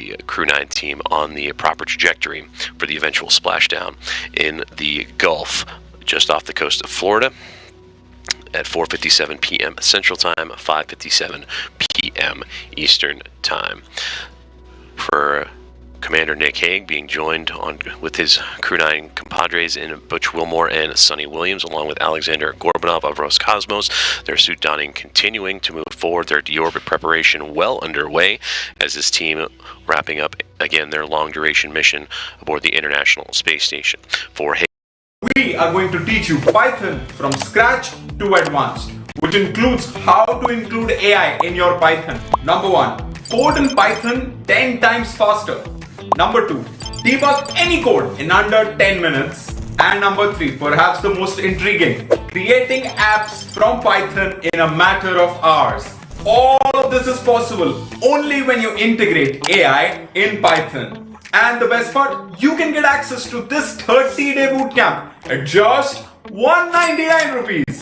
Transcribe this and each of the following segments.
the Crew 9 team on the proper trajectory for the eventual splashdown in the Gulf just off the coast of Florida at 4:57 p.m. Central Time, 5:57 p.m. Eastern Time. For Commander Nick Hague being joined with his Crew 9 compadres in Butch Wilmore and Sunny Williams, along with Alexander Gorbanov of Roscosmos, their suit donning continuing to move forward, their deorbit preparation well underway as this team wrapping up again their long duration mission aboard the International Space Station. For Hague, we are going to teach you Python from scratch to advanced, which includes how to include AI in your Python. Number 1, code in Python 10 times faster. Number 2, debug any code in under 10 minutes. And number 3, perhaps the most intriguing, creating apps from Python in a matter of hours. All of this is possible only when you integrate AI in Python. And the best part, you can get access to this 30-day bootcamp at just 199 rupees.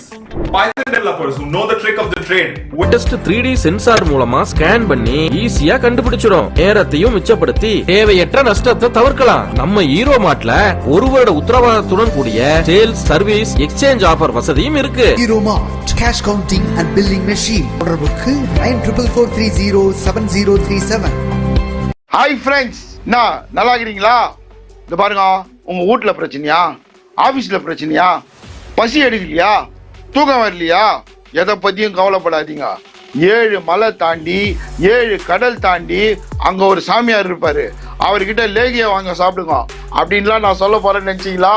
Python developers who know the trick of the trade. Just 3D sensor மூலமா scan பண்ணி ஈஸியா கண்டுபிடிச்சிரும். நேரத்தையும் மிச்சப்படுத்தி தேவையற்ற நஷ்டத்தை தவிர்க்கலாம். நம்ம hero மார்ட்ல ஒரு வருட உத்தரவாதத்துடன் கூடிய சேல்ஸ், சர்வீஸ், எக்ஸ்சேஞ்ச் ஆஃபர் வசதியும் இருக்கு. Hero mart cash counting and billing machine. தொடர்புக்கு 9444307037. ஹாய் ஃப்ரெண்ட்ஸ், நல்லா இருக்கிறீங்களா? இந்த பாருங்க, உங்க வீட்டுல பிரச்சனையா, ஆபீஸ்ல பிரச்சனையா, பசி எடுக்கலையா, தூக்கம் வரலையா, எதை பத்தியும் கவலைப்படாதீங்க. 7 மலை தாண்டி 7 கடல் தாண்டி அங்க ஒரு சாமியார் இருப்பாரு, அவர்கிட்ட லேகிய வாங்க சாப்பிடுங்க அப்படின்லாம் நான் சொல்ல போறேன்னு நினைச்சீங்களா?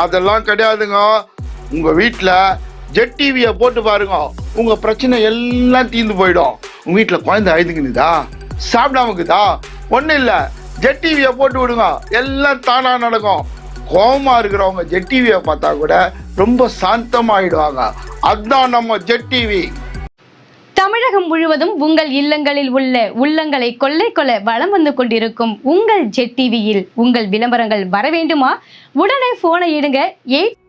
அதெல்லாம் கிடையாதுங்க. உங்க வீட்டுல ஜெட் டிவியை போட்டு பாருங்க, உங்க பிரச்சனை எல்லாம் தீர்ந்து போயிடும். உங்க வீட்டுல குழந்தை அழுதுங்குதா, சாப்பிடாமக்குதா, ஒன்றும் இல்லை, ஜெட் டிவியை போட்டு விடுங்க, எல்லாம் தானா நடக்கும். கோவமா இருக்கிறவங்க ஜெட் டிவியை பார்த்தா கூட ரொம்ப சாந்தமாயிடுவாங்க. அதுதான் நம்ம ஜெட் டிவி. தமிழகம் முழுவதும் உங்கள் இல்லங்களில் உள்ள உள்ளங்களை கொள்ளை கொள்ள வலம் வந்து கொண்டிருக்கும் உங்கள் ஜெட் டிவியில் உங்கள் விளம்பரங்கள் வர வேண்டுமா? உடனே போனை எடுங்க. 8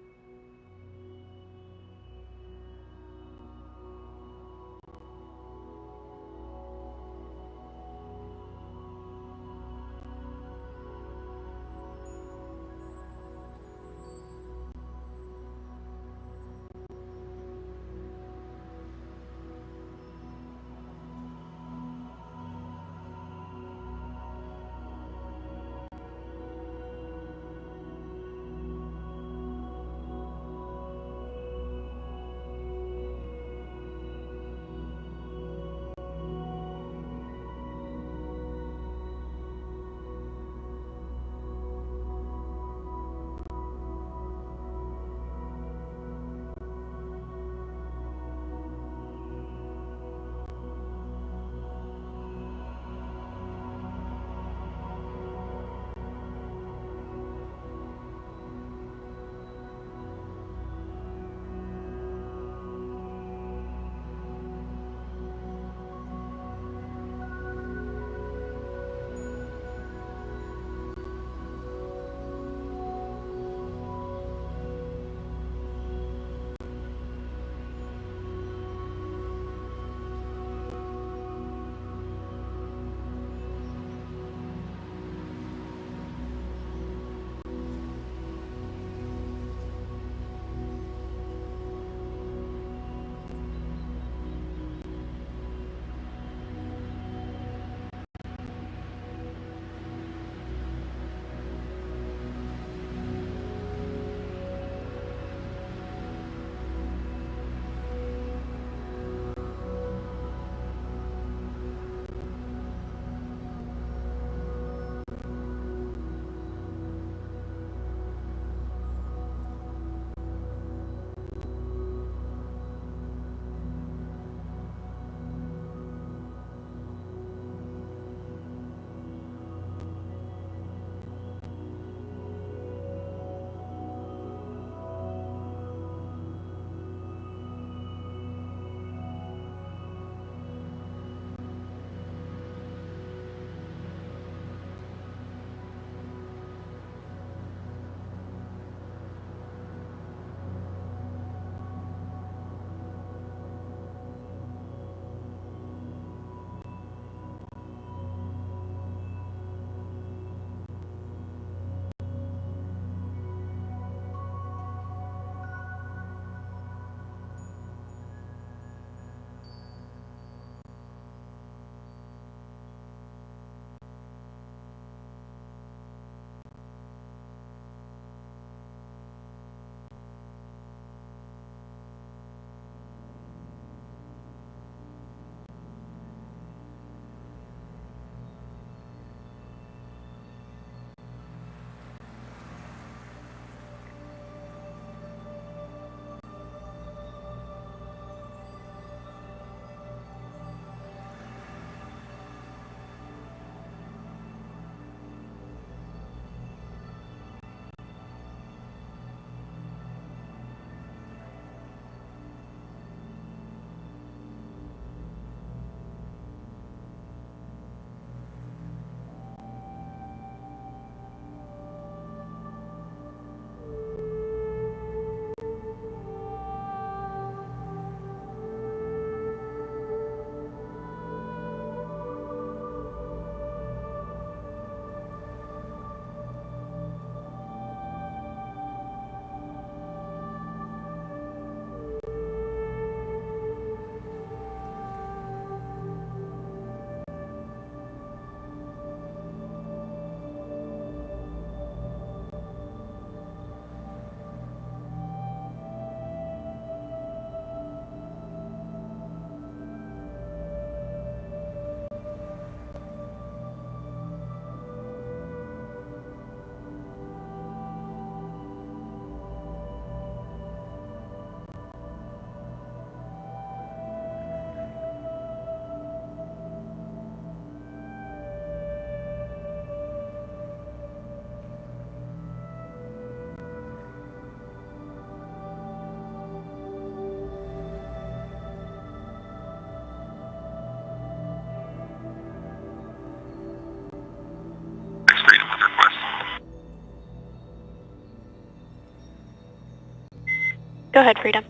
Go ahead, Freedom.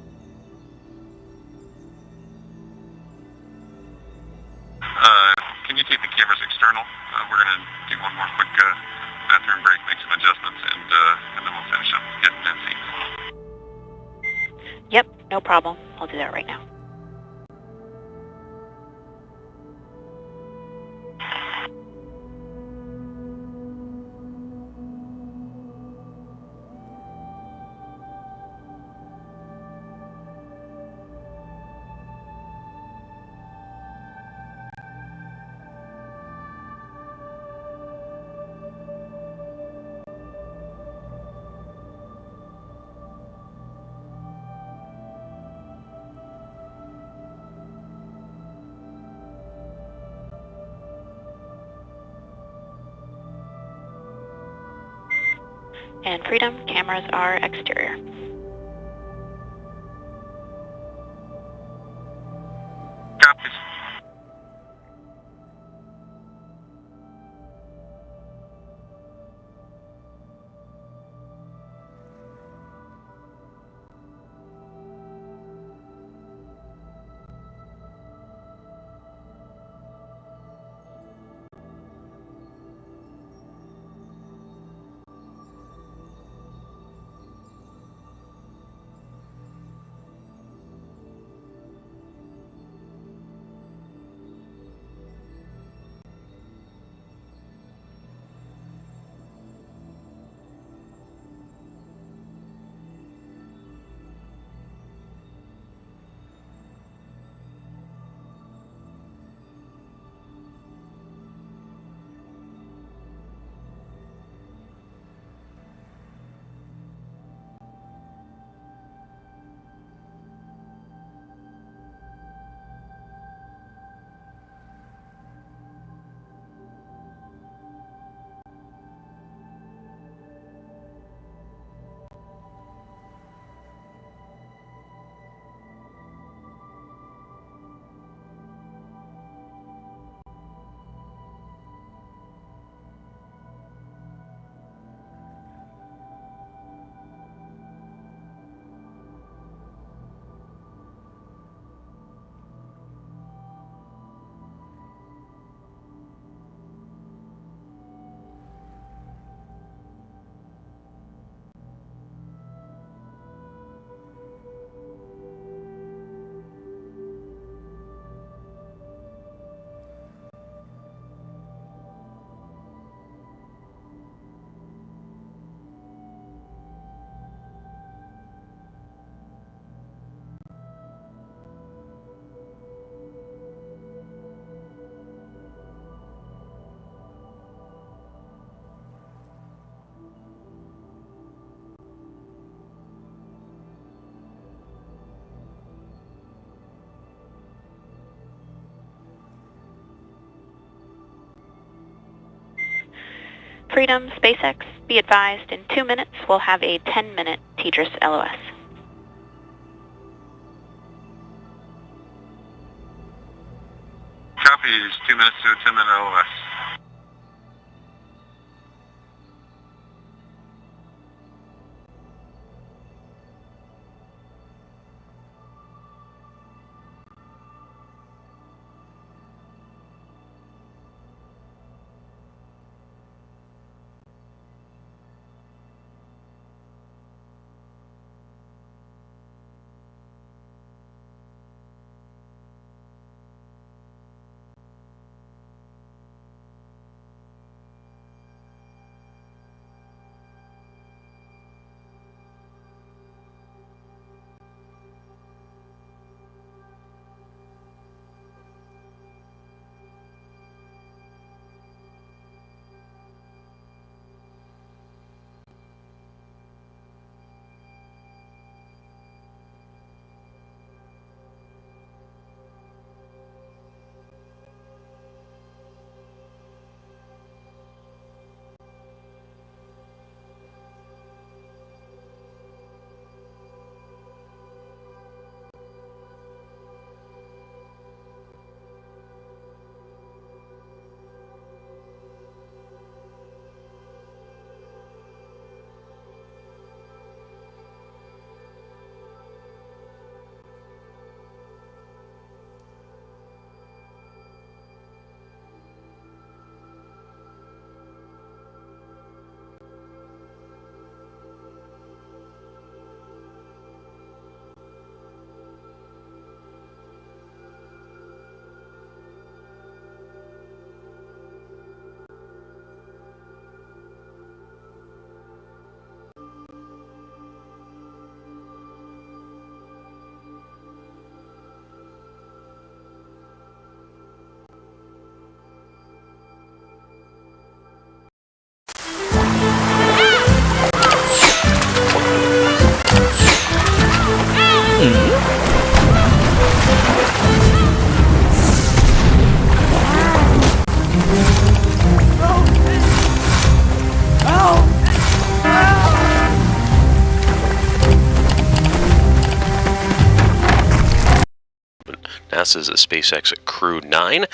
Can you take the cameras external? We're going to do one more quick bathroom break, make some adjustments, and then we'll finish up getting in seats. Yep, no problem. I'll do that right now. And Freedom, cameras are exterior. Copies. Freedom, SpaceX, be advised, in 2 minutes we'll have a 10-minute TDRS LOS. Copies. 2 minutes to a 10-minute LOS. NASA's SpaceX Crew 9,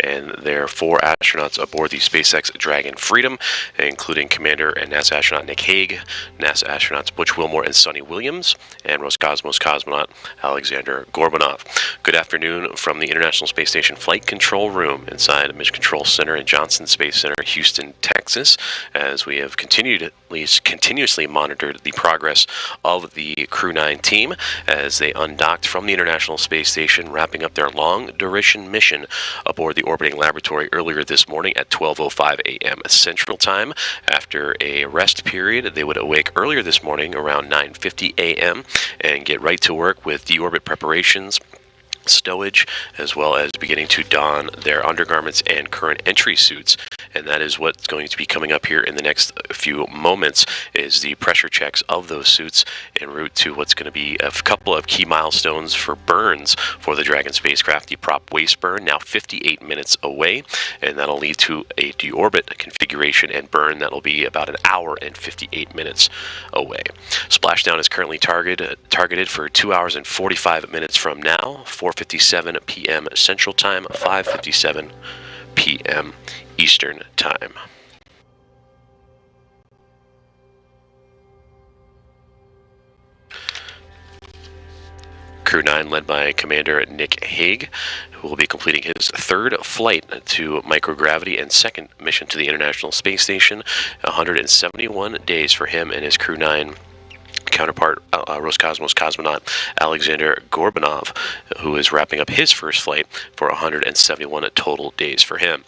and there are 4 astronauts aboard the SpaceX Dragon Freedom, including Commander and NASA astronaut Nick Hague, NASA astronauts Butch Wilmore and Sunny Williams, and Roscosmos cosmonaut Alexander Gorbanov. Good afternoon from the International Space Station Flight Control Room inside the Mission Control Center in Johnson Space Center, Houston, Texas, as we have continuously monitored the progress of the Crew 9 team as they undocked from the International Space Station, wrapping up their long-duration mission aboard the orbiting laboratory earlier this morning at 12:05 a.m. Central Time. After a rest period, they would awake earlier this morning around 9:50 a.m. and get right to work with deorbit preparations, stowage, as well as beginning to don their undergarments and current entry suits. And that is what's going to be coming up here in the next few moments, is the pressure checks of those suits en route to what's going to be a couple of key milestones for burns for the Dragon spacecraft. The prop waste burn, now 58 minutes away, and that'll lead to a deorbit configuration and burn that'll be about an hour and 58 minutes away. Splashdown is currently targeted for 2 hours and 45 minutes from now, 4:57 p.m. Central Time, 5:57 p.m. Eastern Time. Crew 9 led by Commander Nick Hague, who will be completing his 3rd flight to microgravity and 2nd mission to the International Space Station. 171 days for him and his Crew 9 counterpart, Roscosmos cosmonaut Alexander Gorbanov, who is wrapping up his 1st flight for 171 total days for him.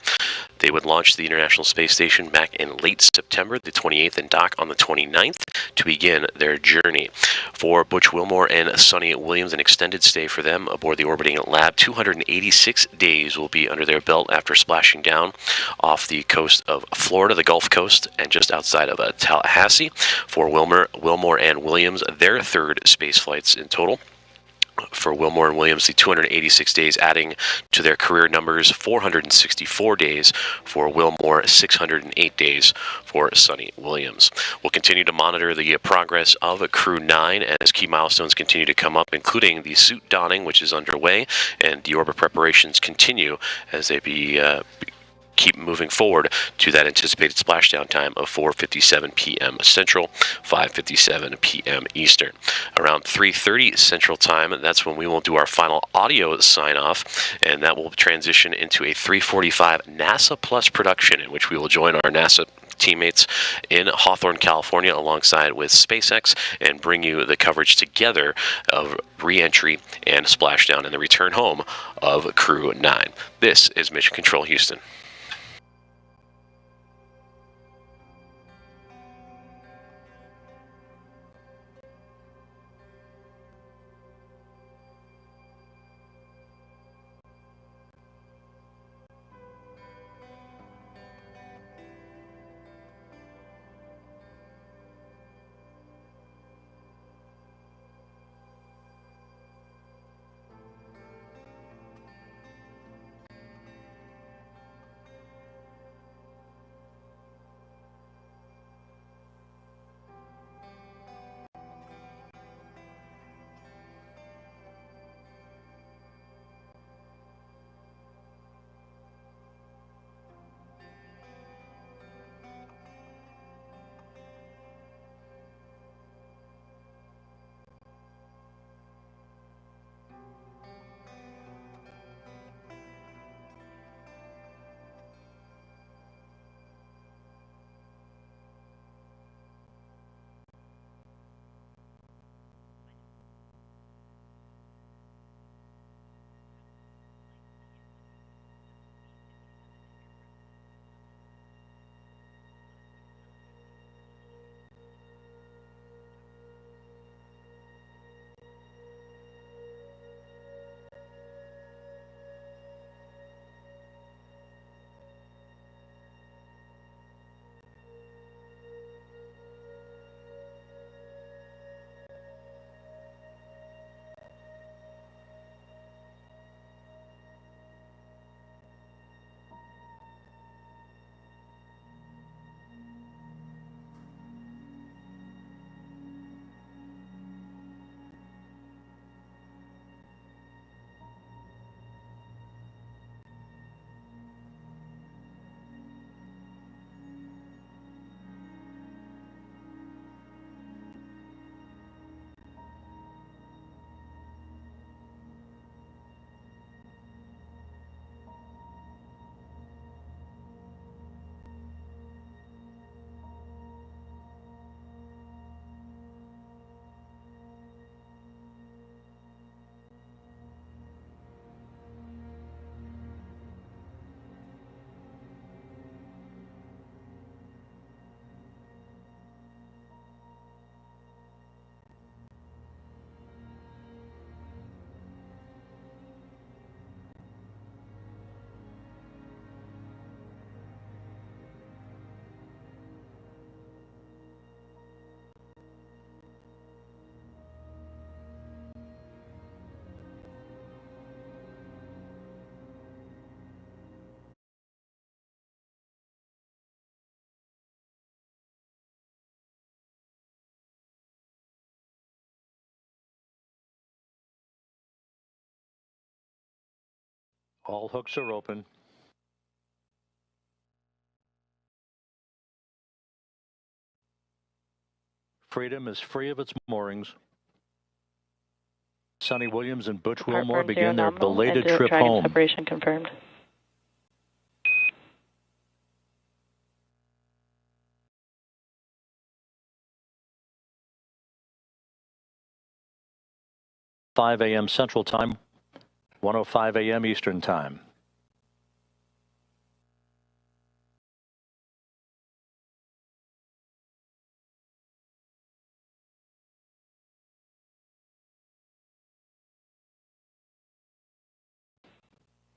They would launch the International Space Station back in late September the 28th and dock on the 29th to begin their journey. For Butch Wilmore and Sunny Williams, an extended stay for them aboard the orbiting lab. 286 days will be under their belt after splashing down off the coast of Florida, the Gulf Coast, and just outside of Tallahassee. For Wilmore and Williams, their 3rd space flights in total. For Wilmore and Williams, the 286 days adding to their career numbers, 464 days for Wilmore, 608 days for Sunny Williams. We'll continue to monitor the progress of Crew 9 as key milestones continue to come up, including the suit donning, which is underway, and deorbit preparations continue as they keep moving forward to that anticipated splashdown time of 4:57 p.m. Central, 5:57 p.m. Eastern. Around 3:30 Central Time, that's when we will do our final audio sign-off, and that will transition into a 3:45 NASA Plus production, in which we will join our NASA teammates in Hawthorne, California, alongside with SpaceX, and bring you the coverage together of re-entry and splashdown and the return home of Crew 9. This is Mission Control Houston. All hooks are open. Freedom is free of its moorings. Sunny Williams and Butch Wilmore begin their belated trip home. Separation confirmed. $5 a.m. Central Time, 1:05 a.m. Eastern Time.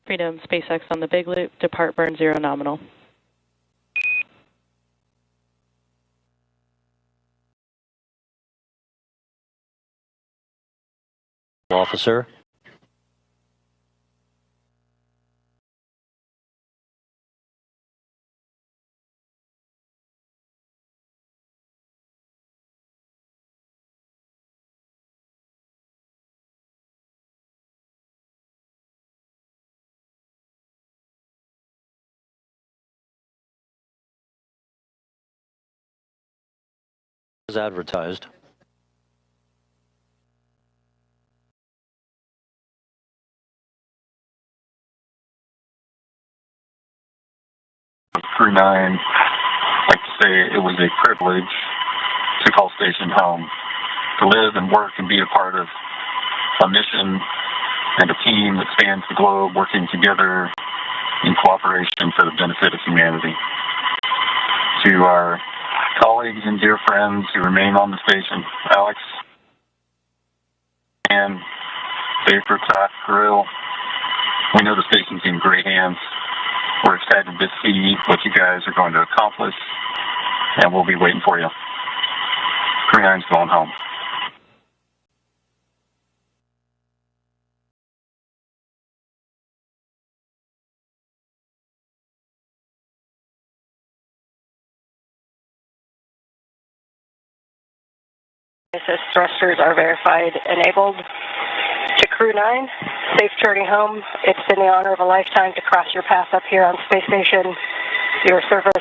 Freedom, SpaceX on the Big Loop, depart burn 0 nominal. Officer. As advertised. Crew 9, I'd like to say it was a privilege to call station home, to live and work and be a part of a mission and a team that spans the globe working together in cooperation for the benefit of humanity. To our colleagues and dear friends who remain on the station, Alex and Dave Burtott, Grill, we know the station's in great hands. We're excited to see what you guys are going to accomplish, and we'll be waiting for you. Crew 9's going home. Assist thrusters are verified enabled. To Crew 9, safe journey home. It's been the honor of a lifetime to cross your path up here on Space Station. Your service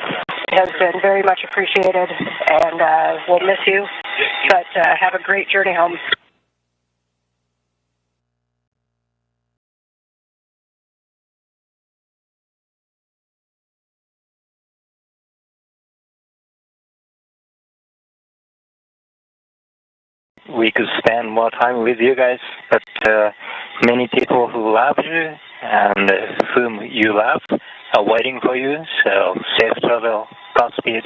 has been very much appreciated, and we'll miss you, but have a great journey home. We could spend more time with you guys, but many people who love you and whom you love are waiting for you, so safe travel, Godspeed.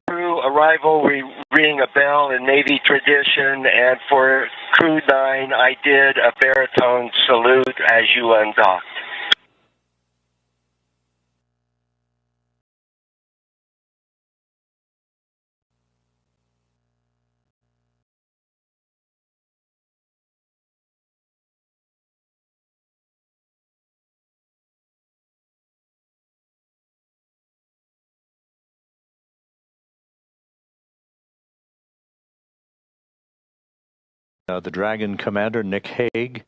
Crew arrival, we ring a bell in Navy tradition, and for Crew 9, I did a baritone salute as you undocked. The Dragon Commander, Nick Hague,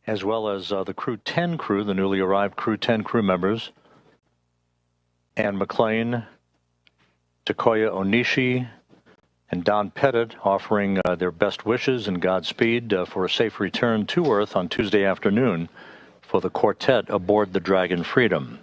as well as the Crew 10 crew, the newly arrived Crew 10 crew members, Ann McLean, Takoya Onishi, and Don Pettit offering their best wishes and Godspeed for a safe return to Earth on Tuesday afternoon for the quartet aboard the Dragon Freedom.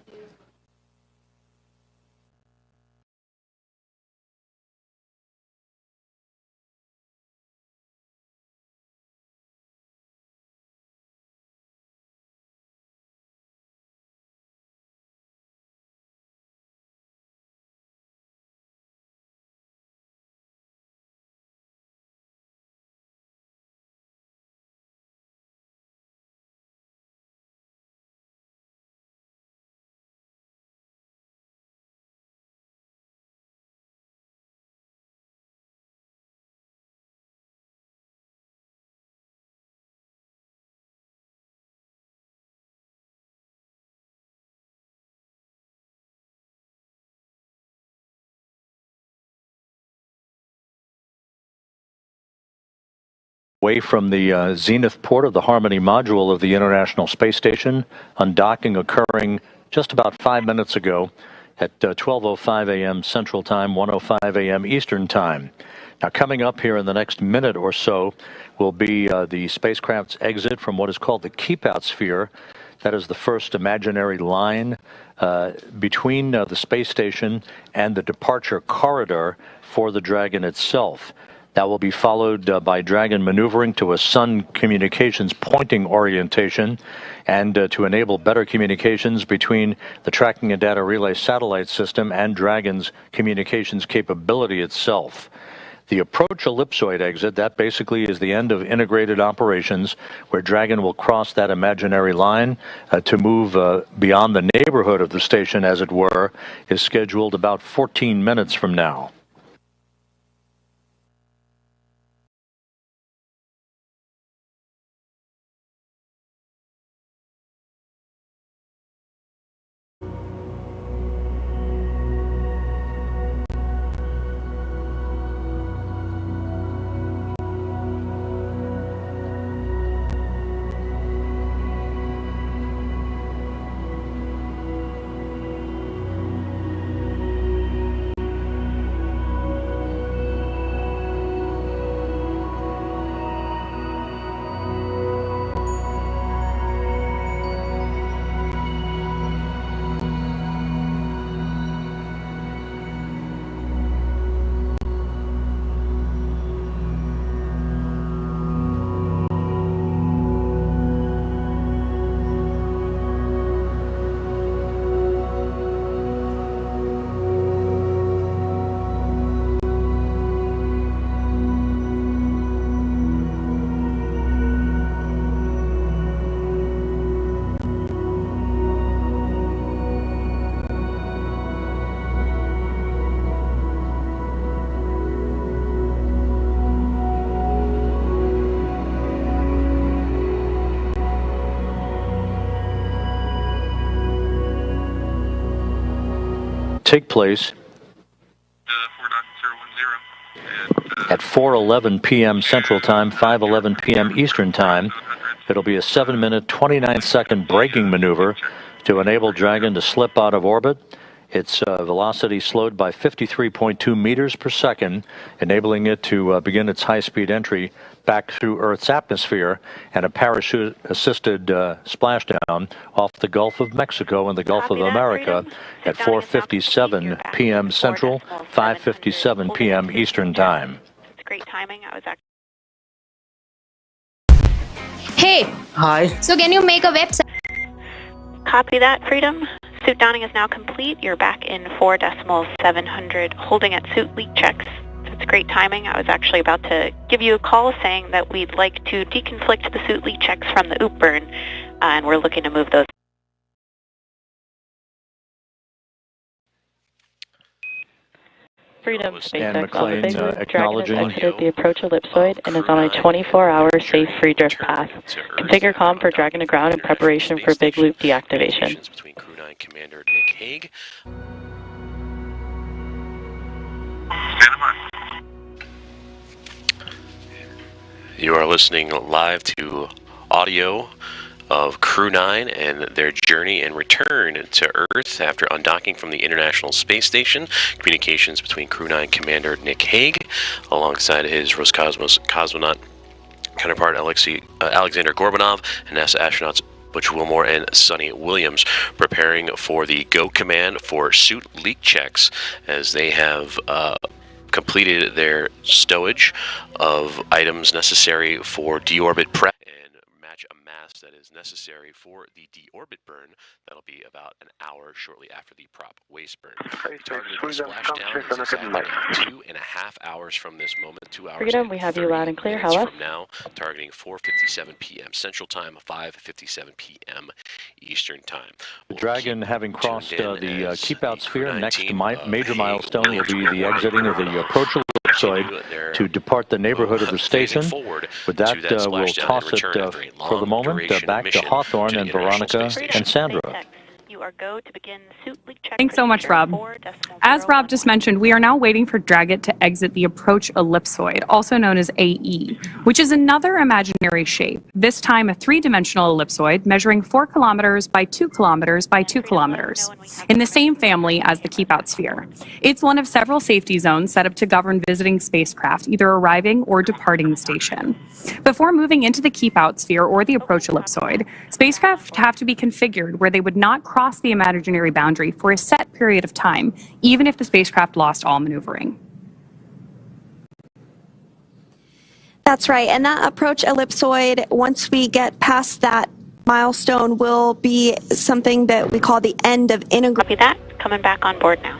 away from the zenith port of the Harmony module of the International Space Station, undocking occurring just about 5 minutes ago at 12:05 a.m. Central Time, 1:05 a.m. Eastern Time. Now, coming up here in the next minute or so will be the spacecraft's exit from what is called the keep-out sphere. That is the first imaginary line between the space station and the departure corridor for the Dragon itself. That will be followed by Dragon maneuvering to a Sun communications pointing orientation and to enable better communications between the tracking and data relay satellite system and Dragon's communications capability itself. The approach ellipsoid exit, that basically is the end of integrated operations where Dragon will cross that imaginary line to move beyond the neighborhood of the station, as it were, is scheduled about 14 minutes from now. Take place at 4:11 p.m. Central Time, 5:11 p.m. Eastern Time. It'll be a 7-minute, 29-second braking maneuver to enable Dragon to slip out of orbit. Its velocity slowed by 53.2 meters per second, enabling it to begin its high-speed entry back through Earth's atmosphere and a parachute-assisted splashdown off the Gulf of Mexico and the Gulf of America at 4:57 p.m. Central, 5:57 p.m. Eastern Time. It's great timing. I was actually... Hey, Hi. so can you make a website? Copy that, Freedom. Suit donning is now complete. You're back in 4.700, holding at suit leak checks. It's great timing. I was actually about to give you a call saying that we'd like to deconflict the suit leak checks from the OOP burn, and we're looking to move those. Freedom And SpaceX McLean Dragon acknowledging has exited the approach ellipsoid and is on a 24-hour safe free drift path. Configure comm for Dragon to ground in preparation for big loop deactivation. Between Crew 9 Commander Nick Hague. You are listening live to audio of Crew 9 and their journey and return to Earth after undocking from the International Space Station. Communications between Crew 9 Commander Nick Hague alongside his Roscosmos cosmonaut counterpart Alexander Gorbanov and NASA astronauts Butch Wilmore and Sunita Williams preparing for the go command for suit leak checks as they have completed their stowage of items necessary for deorbit prep and match a mass that is necessary for the deorbit burn. That'll be about an hour shortly after the prop waste burn. Targeted splashdown is exactly 2.5 hours from this moment. 2 hours. Freedom, we have you loud and clear. How from now, targeting 4:57 p.m. Central Time, 5:57 p.m. Eastern Time. The Dragon, having crossed the keep-out sphere, next major milestone will be the exiting of the approach ellipsoid to depart the neighborhood of the station. With that, we'll toss it for the moment back to Hawthorne and Veronica and Sandra. You are go to begin suit leak check. Thanks so much, Rob. As Rob just mentioned, we are now waiting for Dragon to exit the approach ellipsoid, also known as AE, which is another imaginary shape, this time a three-dimensional ellipsoid measuring 4 kilometers by 2 kilometers by 2 kilometers, in the same family as the Keep-Out Sphere. It's one of several safety zones set up to govern visiting spacecraft, either arriving or departing the station. Before moving into the Keep-Out Sphere or the approach ellipsoid, spacecraft have to be configured where they would not cross the imaginary boundary for a set period of time, even if the spacecraft lost all maneuvering. That's right, and that approach ellipsoid, once we get past that milestone, will be something that we call the end of integration. Copy that. Coming back on board now.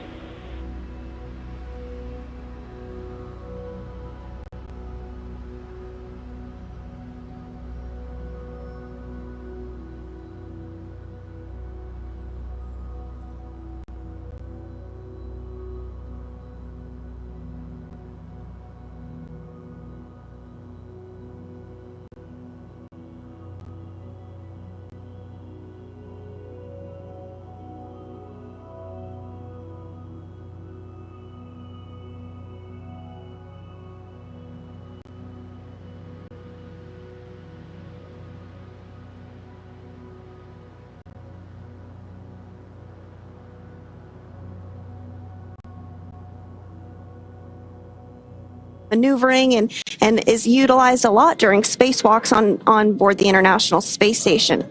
Maneuvering and is utilized a lot during spacewalks on board the International Space Station.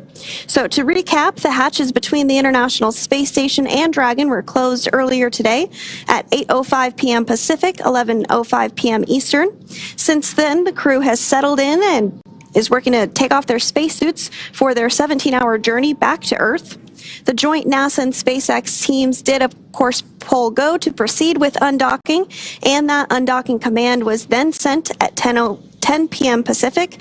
So to recap, the hatches between the International Space Station and Dragon were closed earlier today at 8:05 p.m. Pacific, 11:05 p.m. Eastern. Since then, the crew has settled in and is working to take off their spacesuits for their 17-hour journey back to Earth. The joint NASA and SpaceX teams did, of course, pull go to proceed with undocking, and that undocking command was then sent at 10 p.m. Pacific.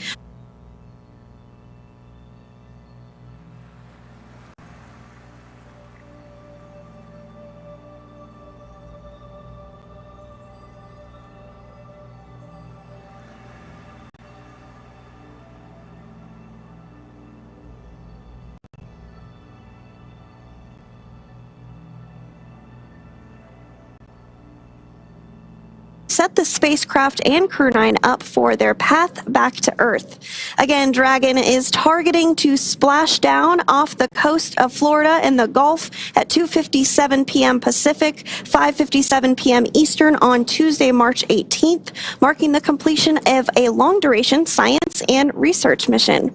Set the spacecraft and Crew 9 up for their path back to Earth. Again, Dragon is targeting to splash down off the coast of Florida in the Gulf at 2:57 p.m. Pacific, 5:57 p.m. Eastern on Tuesday, March 18th, marking the completion of a long-duration science and research mission.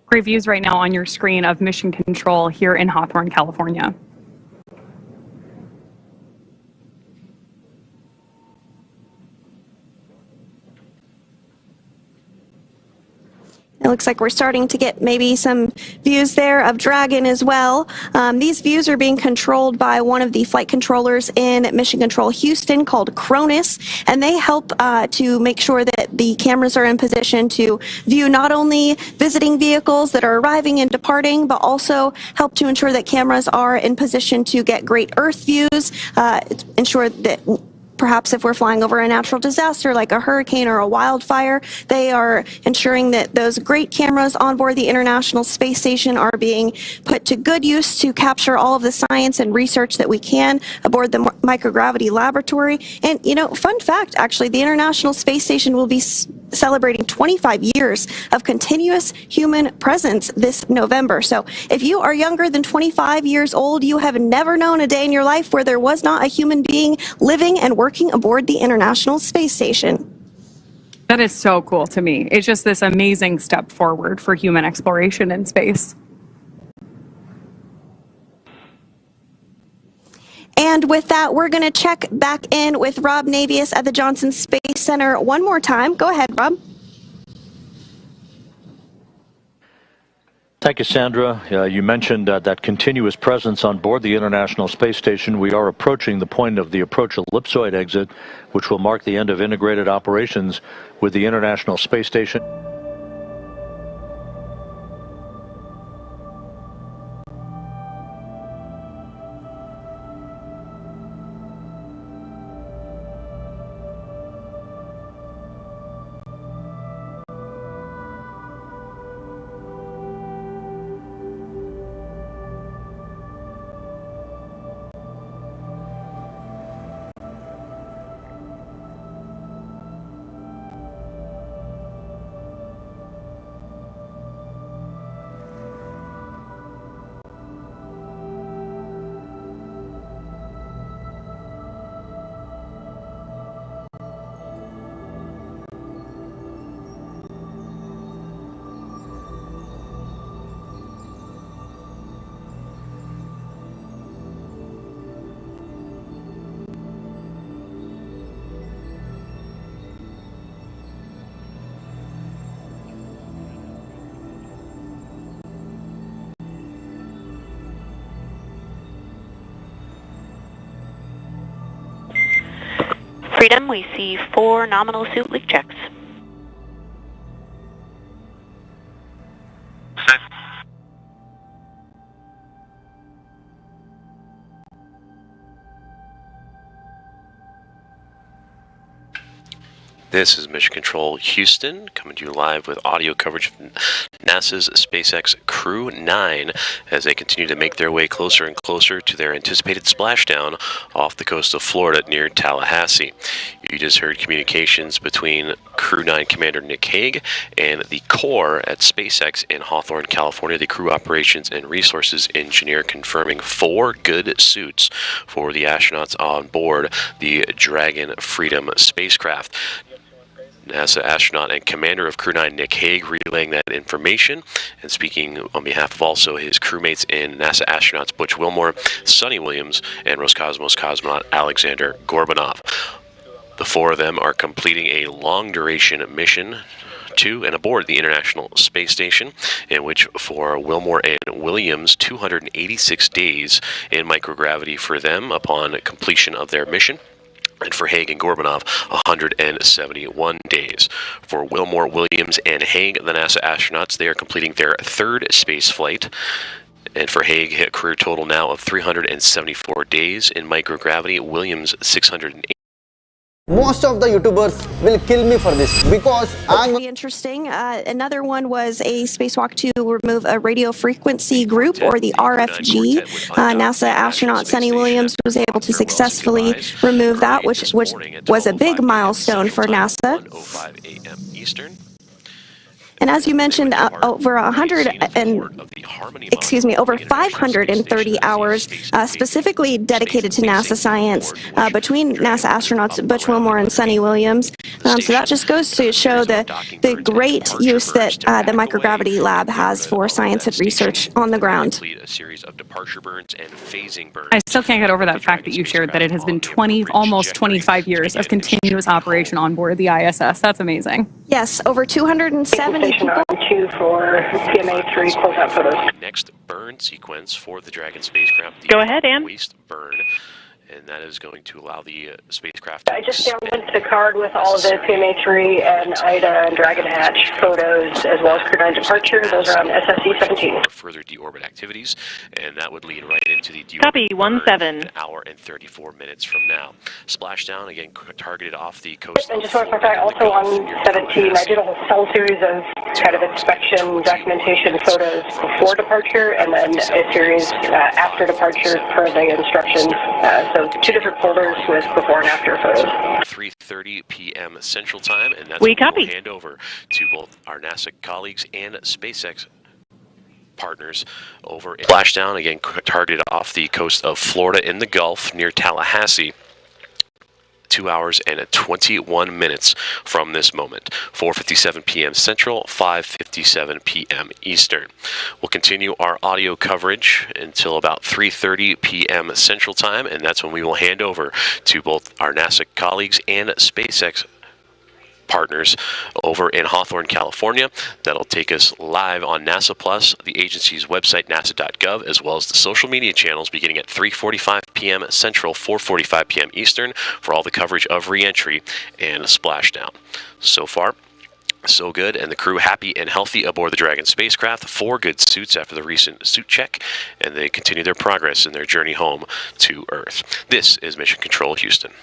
Great views right now on your screen of Mission Control here in Hawthorne, California. It looks like we're starting to get maybe some views there of Dragon as well. These views are being controlled by one of the flight controllers in Mission Control Houston called Cronus, and they help to make sure that the cameras are in position to view not only visiting vehicles that are arriving and departing, but also help to ensure that cameras are in position to get great Earth views, ensure that perhaps if we're flying over a natural disaster like a hurricane or a wildfire, they are ensuring that those great cameras on board the International Space Station are being put to good use to capture all of the science and research that we can aboard the microgravity laboratory. And, you know, fun fact, actually, the International Space Station will be celebrating 25 years of continuous human presence this November. So if you are younger than 25 years old, you have never known a day in your life where there was not a human being living and working aboard the International Space Station. That is so cool to me. It's just this amazing step forward for human exploration in space. And with that, we're going to check back in with Rob Navius at the Johnson Space Center one more time. Go ahead, Rob. Thank you, Sandra. You mentioned that continuous presence on board the International Space Station. We are approaching the point of the approach ellipsoid exit, which will mark the end of integrated operations with the International Space Station. Freedom, we see 4 nominal suit leak checks. This is Mission Control Houston, coming to you live with audio coverage of NASA's SpaceX Crew 9 as they continue to make their way closer and closer to their anticipated splashdown off the coast of Florida near Tallahassee. You just heard communications between Crew 9 Commander Nick Hague and the core at SpaceX in Hawthorne, California, the crew operations and resources engineer, confirming 4 good suits for the astronauts on board the Dragon Freedom spacecraft. NASA astronaut and commander of Crew 9 Nick Hague relaying that information and speaking on behalf of also his crewmates and NASA astronauts Butch Wilmore, Sunny Williams, and Roscosmos cosmonaut Alexander Gorbanov. The 4 of them are completing a long-duration mission to and aboard the International Space Station, in which for Wilmore and Williams, 286 days in microgravity for them upon completion of their mission. And for Hague and Gorbanov, 171 days. For Wilmore, Williams, and Hague, the NASA astronauts, they are completing their 3rd space flight. And for Hague, a career total now of 374 days in microgravity. Williams, 608. Most of the YouTubers will kill me for this because I'm Very interesting. Another one was a spacewalk to remove a radio frequency group, or the RFG. NASA astronaut Sunny Williams was able to successfully remove that, which was a big milestone for NASA. 1:05 a.m. Eastern. And as you mentioned, over 530 hours specifically dedicated to NASA science between NASA astronauts Butch Wilmore and Sunny Williams. So that just goes to show the great use that the microgravity lab has for science and research on the ground. I still can't get over that fact that you shared that it has been almost 25 years of continuous operation on board the ISS. That's amazing. Yes, over 270 people. For PMA3 closeout photos. Next burn sequence for the Dragon spacecraft. Go ahead, Ann. Waste burn, and that is going to allow the spacecraft to I just downloaded the card with all of the PMA3 and IDA and Dragon Hatch photos, as well as Crew 9 departure. Those are on SSE 17. further deorbit activities, and that would lead right into the deorbit. Copy, 1-7. An hour and 34 minutes from now. Splashdown, again, targeted off the coast. And just want to clarify, also on 17, I did a whole series of kind of inspection documentation photos before departure, and then a series after departure per the instructions. So 2 different folders with before and after photos. 3:30 p.m. Central Time, and that's We when copy. we'll hand over to both our NASA colleagues and SpaceX partners over in Splashdown, again targeted off the coast of Florida in the Gulf near Tallahassee. 2 hours and 21 minutes from this moment. 4:57 p.m. Central, 5:57 p.m. Eastern. We'll continue our audio coverage until about 3:30 p.m. Central Time, and that's when we will hand over to both our NASA colleagues and SpaceX partners over in Hawthorne, California. That'll take us live on NASA Plus, the agency's website, nasa.gov, as well as the social media channels beginning at 3:45 p.m. Central, 4:45 p.m. Eastern for all the coverage of re-entry and splashdown. So far, so good, and the crew happy and healthy aboard the Dragon spacecraft. 4 good suits after the recent suit check, and they continue their progress in their journey home to Earth. This is Mission Control Houston.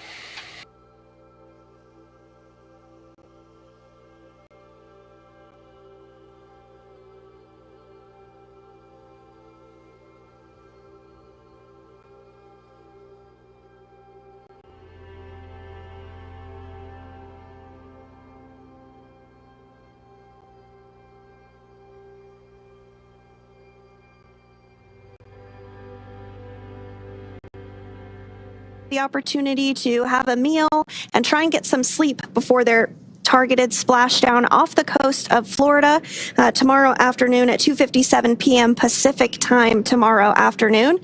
The opportunity to have a meal and try and get some sleep before their targeted splashdown off the coast of Florida tomorrow afternoon at 2:57 p.m. Pacific time tomorrow afternoon.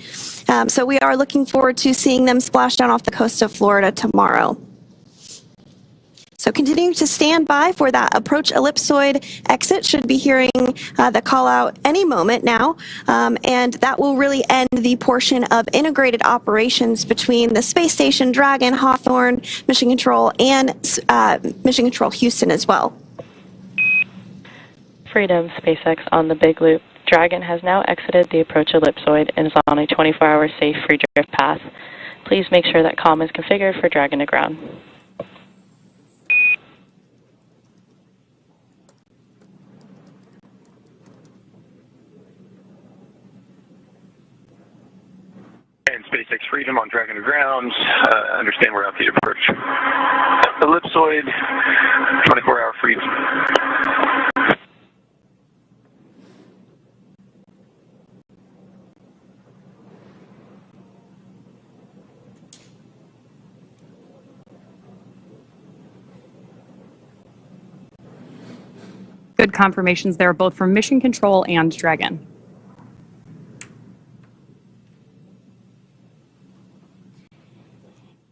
So we are looking forward to seeing them splash down off the coast of Florida tomorrow. So continuing to stand by for that approach ellipsoid exit. Should be hearing the call out any moment now. And that will really end the portion of integrated operations between the space station, Dragon, Hawthorne, Mission Control, and Mission Control Houston as well. Freedom, SpaceX on the Big Loop. Dragon has now exited the approach ellipsoid and is on a 24-hour safe free drift path. Please make sure that comm is configured for Dragon to ground. And SpaceX Freedom on Dragon to ground. Understand we're out the approach ellipsoid, 24-hour freedom. Good confirmations there, both from Mission Control and Dragon.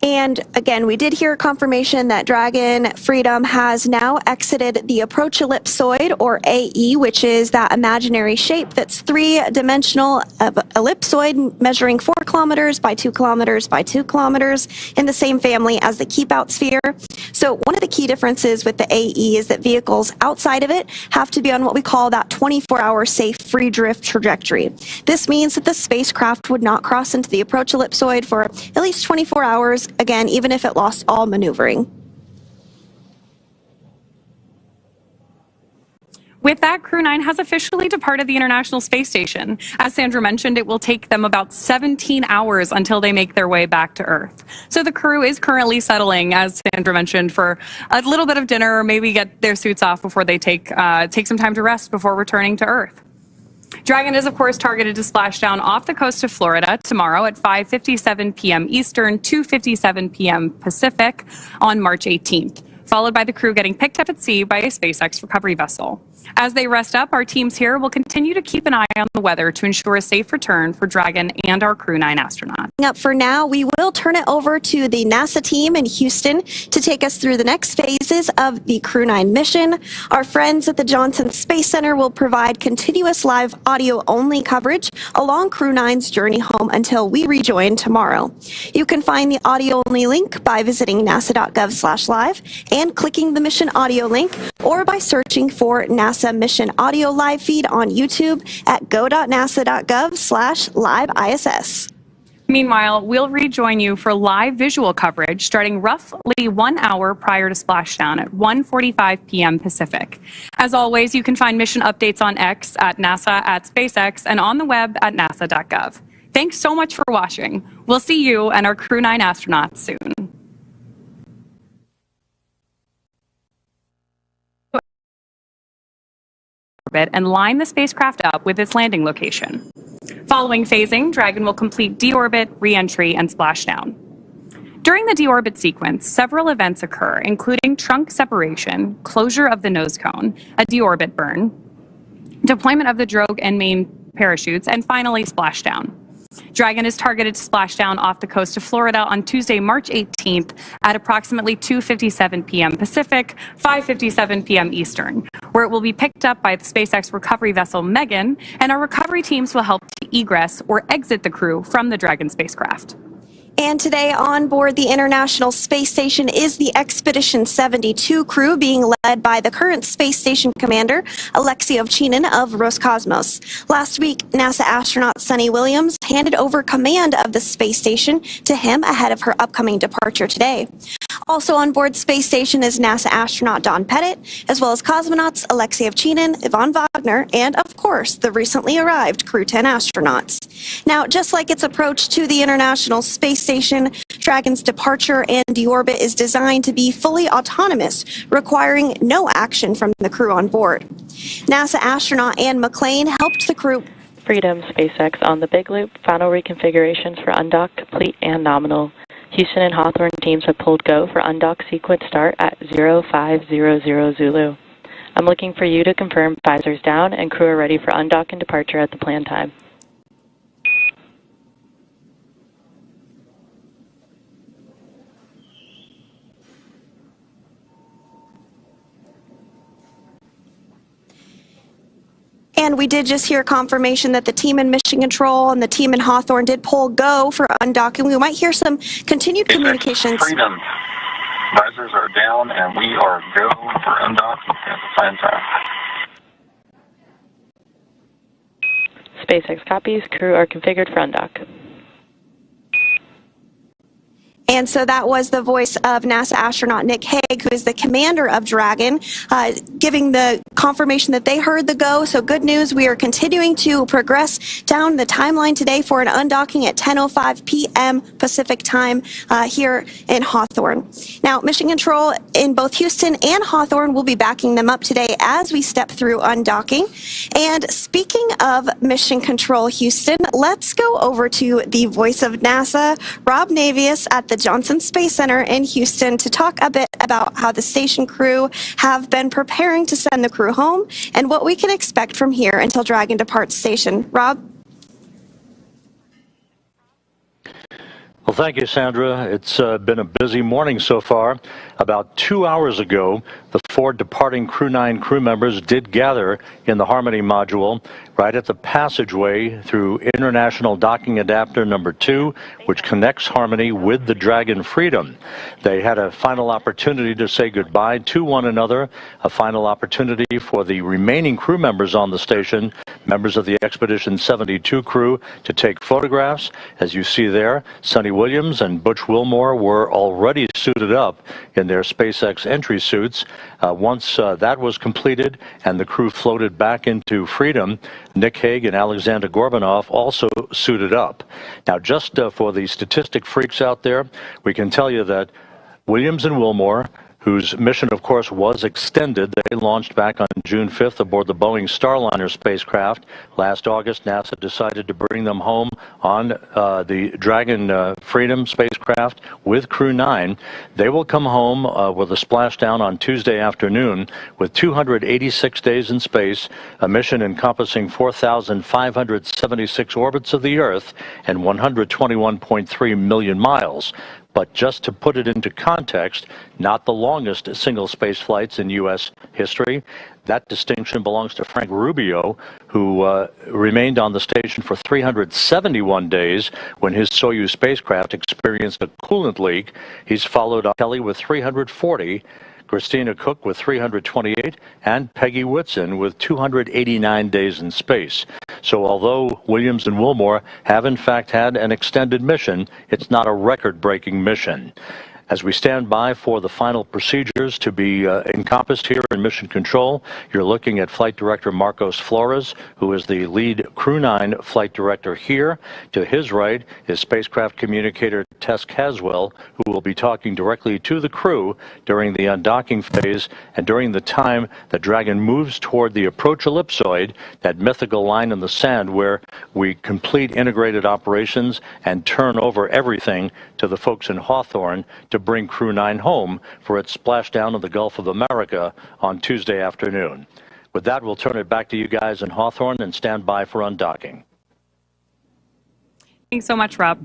And again, we did hear confirmation that Dragon Freedom has now exited the approach ellipsoid, or AE, which is that imaginary shape that's three-dimensional ellipsoid measuring 4 kilometers by 2 kilometers by 2 kilometers in the same family as the keep out sphere. So one of the key differences with the AE is that vehicles outside of it have to be on what we call that 24-hour safe free drift trajectory. This means that the spacecraft would not cross into the approach ellipsoid for at least 24 hours, again, even if it lost all maneuvering. With that, Crew 9 has officially departed the International Space Station. As Sandra mentioned, it will take them about 17 hours until they make their way back to Earth. So the crew is currently settling, as Sandra mentioned, for a little bit of dinner, or maybe get their suits off before they take some time to rest before returning to Earth. Dragon is, of course, targeted to splash down off the coast of Florida tomorrow at 5:57 p.m. Eastern, 2:57 p.m. Pacific on March 18th, followed by the crew getting picked up at sea by a SpaceX recovery vessel. As they rest up, our teams here will continue to keep an eye on the weather to ensure a safe return for Dragon and our Crew 9 astronauts. Up for now, we will turn it over to the NASA team in Houston to take us through the next phases of the Crew 9 mission. Our friends at the Johnson Space Center will provide continuous live audio-only coverage along Crew 9's journey home until we rejoin tomorrow. You can find the audio-only link by visiting nasa.gov/live and clicking the mission audio link, or by searching for NASA Mission Audio Live Feed on YouTube at go.nasa.gov/live-ISS. Meanwhile, we'll rejoin you for live visual coverage starting roughly 1 hour prior to splashdown at 1:45 p.m. Pacific. As always, you can find mission updates on X at NASA, at SpaceX, and on the web at nasa.gov. Thanks so much for watching. We'll see you and our Crew 9 astronauts soon. And line the spacecraft up with its landing location. Following phasing, Dragon will complete deorbit, re-entry, and splashdown. During the deorbit sequence, several events occur, including trunk separation, closure of the nose cone, a deorbit burn, deployment of the drogue and main parachutes, and finally splashdown. Dragon is targeted to splash down off the coast of Florida on Tuesday, March 18th at approximately 2:57 p.m. Pacific, 5:57 p.m. Eastern, where it will be picked up by the SpaceX recovery vessel Megan, and our recovery teams will help to egress or exit the crew from the Dragon spacecraft. And today on board the International Space Station is the Expedition 72 crew, being led by the current space station commander, Alexei Ovchinin of Roscosmos. Last week, NASA astronaut Sunita Williams handed over command of the space station to him ahead of her upcoming departure today. Also on board space station is NASA astronaut Don Pettit, as well as cosmonauts Alexei Ovchinin, Yvonne Wagner, and of course, the recently arrived Crew 10 astronauts. Now, just like its approach to the International Space Station, Dragon's departure and deorbit is designed to be fully autonomous, requiring no action from the crew on board. NASA astronaut Anne McClain helped the crew. Freedom, SpaceX on the Big Loop. Final reconfigurations for undock complete and nominal. Houston and Hawthorne teams have pulled go for undock sequence start at 0500 Zulu. I'm looking for you to confirm visors down and crew are ready for undock and departure at the planned time. And we did just hear confirmation that the team in Mission Control and the team in Hawthorne did pull go for undocking. We might hear some continued communications. Freedom. Visors are down and we are go for undocking at the same time. SpaceX copies. Crew are configured for undock. And so that was the voice of NASA astronaut Nick Hague, who is the commander of Dragon, giving the confirmation that they heard the go. So good news, we are continuing to progress down the timeline today for an undocking at 10:05 p.m. Pacific time here in Hawthorne. Now, Mission Control in both Houston and Hawthorne will be backing them up today as we step through undocking. And speaking of Mission Control Houston, let's go over to the voice of NASA, Rob Navius at the Johnson Space Center in Houston, to talk a bit about how the station crew have been preparing to send the crew home and what we can expect from here until Dragon departs station. Rob? Well, thank you, Sandra. It's been a busy morning so far. About 2 hours ago, the 4 departing Crew 9 crew members did gather in the Harmony module right at the passageway through International Docking Adapter number 2, which connects Harmony with the Dragon Freedom. They had a final opportunity to say goodbye to one another, a final opportunity for the remaining crew members on the station, members of the Expedition 72 crew, to take photographs. As you see there, Sunny Williams and Butch Wilmore were already suited up in their SpaceX entry suits. Once that was completed and the crew floated back into Freedom, Nick Hague and Alexander Gorbanov also suited up. Now, just for the statistic freaks out there, we can tell you that Williams and Wilmore, whose mission, of course, was extended. They launched back on June 5th aboard the Boeing Starliner spacecraft. Last August, NASA decided to bring them home on the Dragon Freedom spacecraft with Crew 9. They will come home with a splashdown on Tuesday afternoon with 286 days in space, a mission encompassing 4,576 orbits of the Earth and 121.3 million miles. But just to put it into context, not the longest single space flights in U.S. history. That distinction belongs to Frank Rubio, who remained on the station for 371 days when his Soyuz spacecraft experienced a coolant leak. He's followed up Kelly with 340, Christina Cook with 328, and Peggy Whitson with 289 days in space. So although Williams and Wilmore have in fact had an extended mission, it's not a record-breaking mission. As we stand by for the final procedures to be encompassed here in Mission Control, you're looking at Flight Director Marcos Flores, who is the lead Crew 9 flight director here. To his right is spacecraft communicator Tess Caswell, who will be talking directly to the crew during the undocking phase and during the time that Dragon moves toward the approach ellipsoid, that mythical line in the sand where we complete integrated operations and turn over everything to the folks in Hawthorne to bring Crew 9 home for its splashdown in the Gulf of America on Tuesday afternoon. With that, we'll turn it back to you guys in Hawthorne and stand by for undocking. Thanks so much, Rob.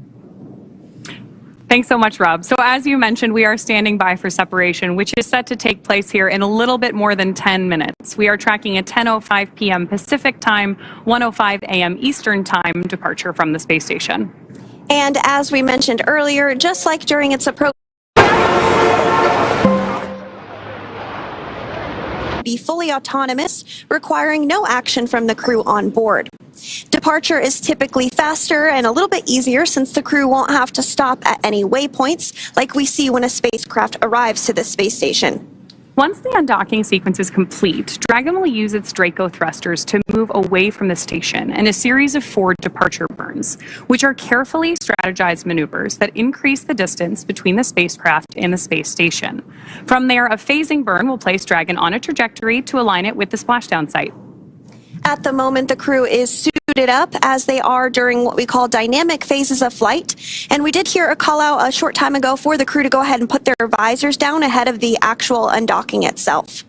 Thanks so much, Rob. So as you mentioned, we are standing by for separation, which is set to take place here in a little bit more than 10 minutes. We are tracking a 10:05 p.m. Pacific time, 1:05 a.m. Eastern time departure from the space station. And as we mentioned earlier, just like during its approach, be fully autonomous, requiring no action from the crew on board. Departure is typically faster and a little bit easier since the crew won't have to stop at any waypoints like we see when a spacecraft arrives to the space station. Once the undocking sequence is complete, Dragon will use its Draco thrusters to move away from the station in a series of 4 departure burns, which are carefully strategized maneuvers that increase the distance between the spacecraft and the space station. From there, a phasing burn will place Dragon on a trajectory to align it with the splashdown site. At the moment, the crew is suited up as they are during what we call dynamic phases of flight. And we did hear a call out a short time ago for the crew to go ahead and put their visors down ahead of the actual undocking itself.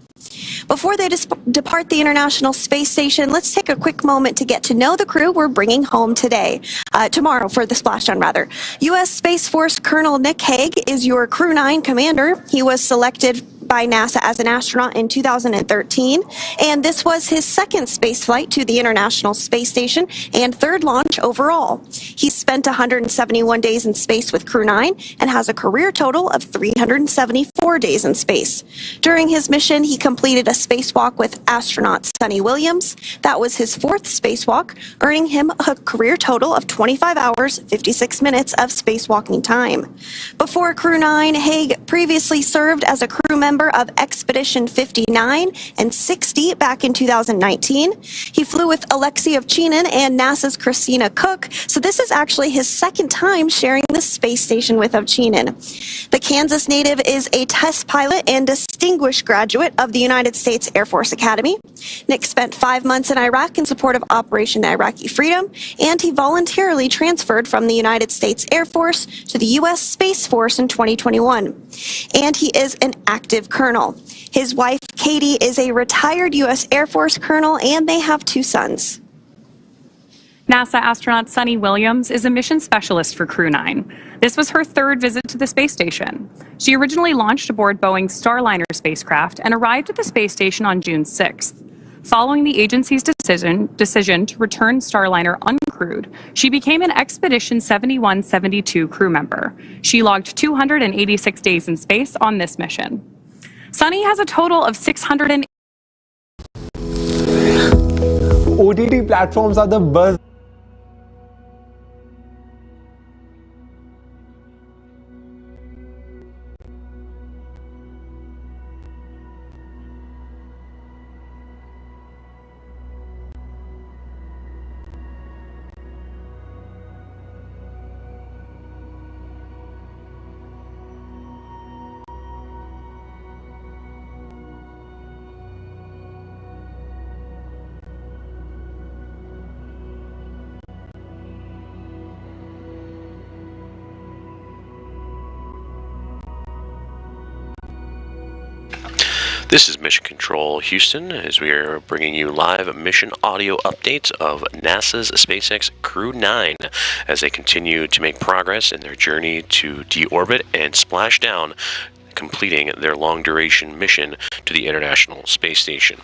Before they depart the International Space Station, let's take a quick moment to get to know the crew we're bringing home tomorrow for the splashdown rather. U.S. Space Force Colonel Nick Hague is your Crew 9 commander. He was selected by NASA as an astronaut in 2013, and this was his second space flight to the International Space Station and third launch overall. He spent 171 days in space with Crew 9 and has a career total of 374 days in space. During his mission, he completed a spacewalk with astronaut Sunita Williams. That was his fourth spacewalk, earning him a career total of 25 hours, 56 minutes of spacewalking time. Before Crew 9, Haig previously served as a crew member of Expedition 59 and 60 back in 2019. He flew with Alexei Ovchinin and NASA's Christina Cook, so this is actually his second time sharing the space station with Ovchinin. The Kansas native is a test pilot and distinguished graduate of the United States Air Force Academy. Nick spent 5 months in Iraq in support of Operation Iraqi Freedom, and he voluntarily transferred from the United States Air Force to the U.S. Space Force in 2021. And he is an active colonel. His wife, Katie, is a retired U.S. Air Force colonel, and they have 2 sons. NASA astronaut Sunita Williams is a mission specialist for Crew 9. This was her third visit to the space station. She originally launched aboard Boeing's Starliner spacecraft and arrived at the space station on June 6th. Following the agency's decision to return Starliner uncrewed, she became an Expedition 71-72 crew member. She logged 286 days in space on this mission. Sunny has a total of 600. OTT platforms are the buzz. This is Mission Control Houston, as we are bringing you live mission audio updates of NASA's SpaceX Crew 9 as they continue to make progress in their journey to deorbit and splash down, completing their long-duration mission to the International Space Station.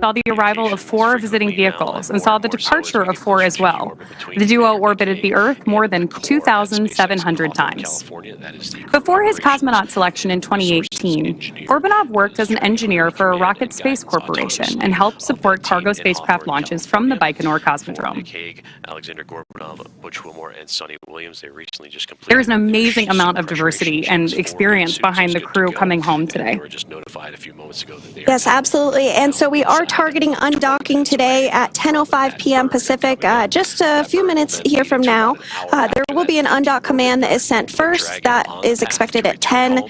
Saw the arrival of 4 visiting vehicles and saw the departure of 4 as well. The duo orbited the Earth more than 2,700 times. Before his cosmonaut selection in 2018, Orbinov worked as an engineer for a rocket space corporation and helped support cargo spacecraft launches from the Baikonur Cosmodrome. There is an amazing amount of diversity and experience behind the crew coming home today. Yes, absolutely. And so we are targeting undocking today at 10:05 p.m. Pacific. Just a few minutes here from now, there will be an undock command that is sent first. That is expected at 10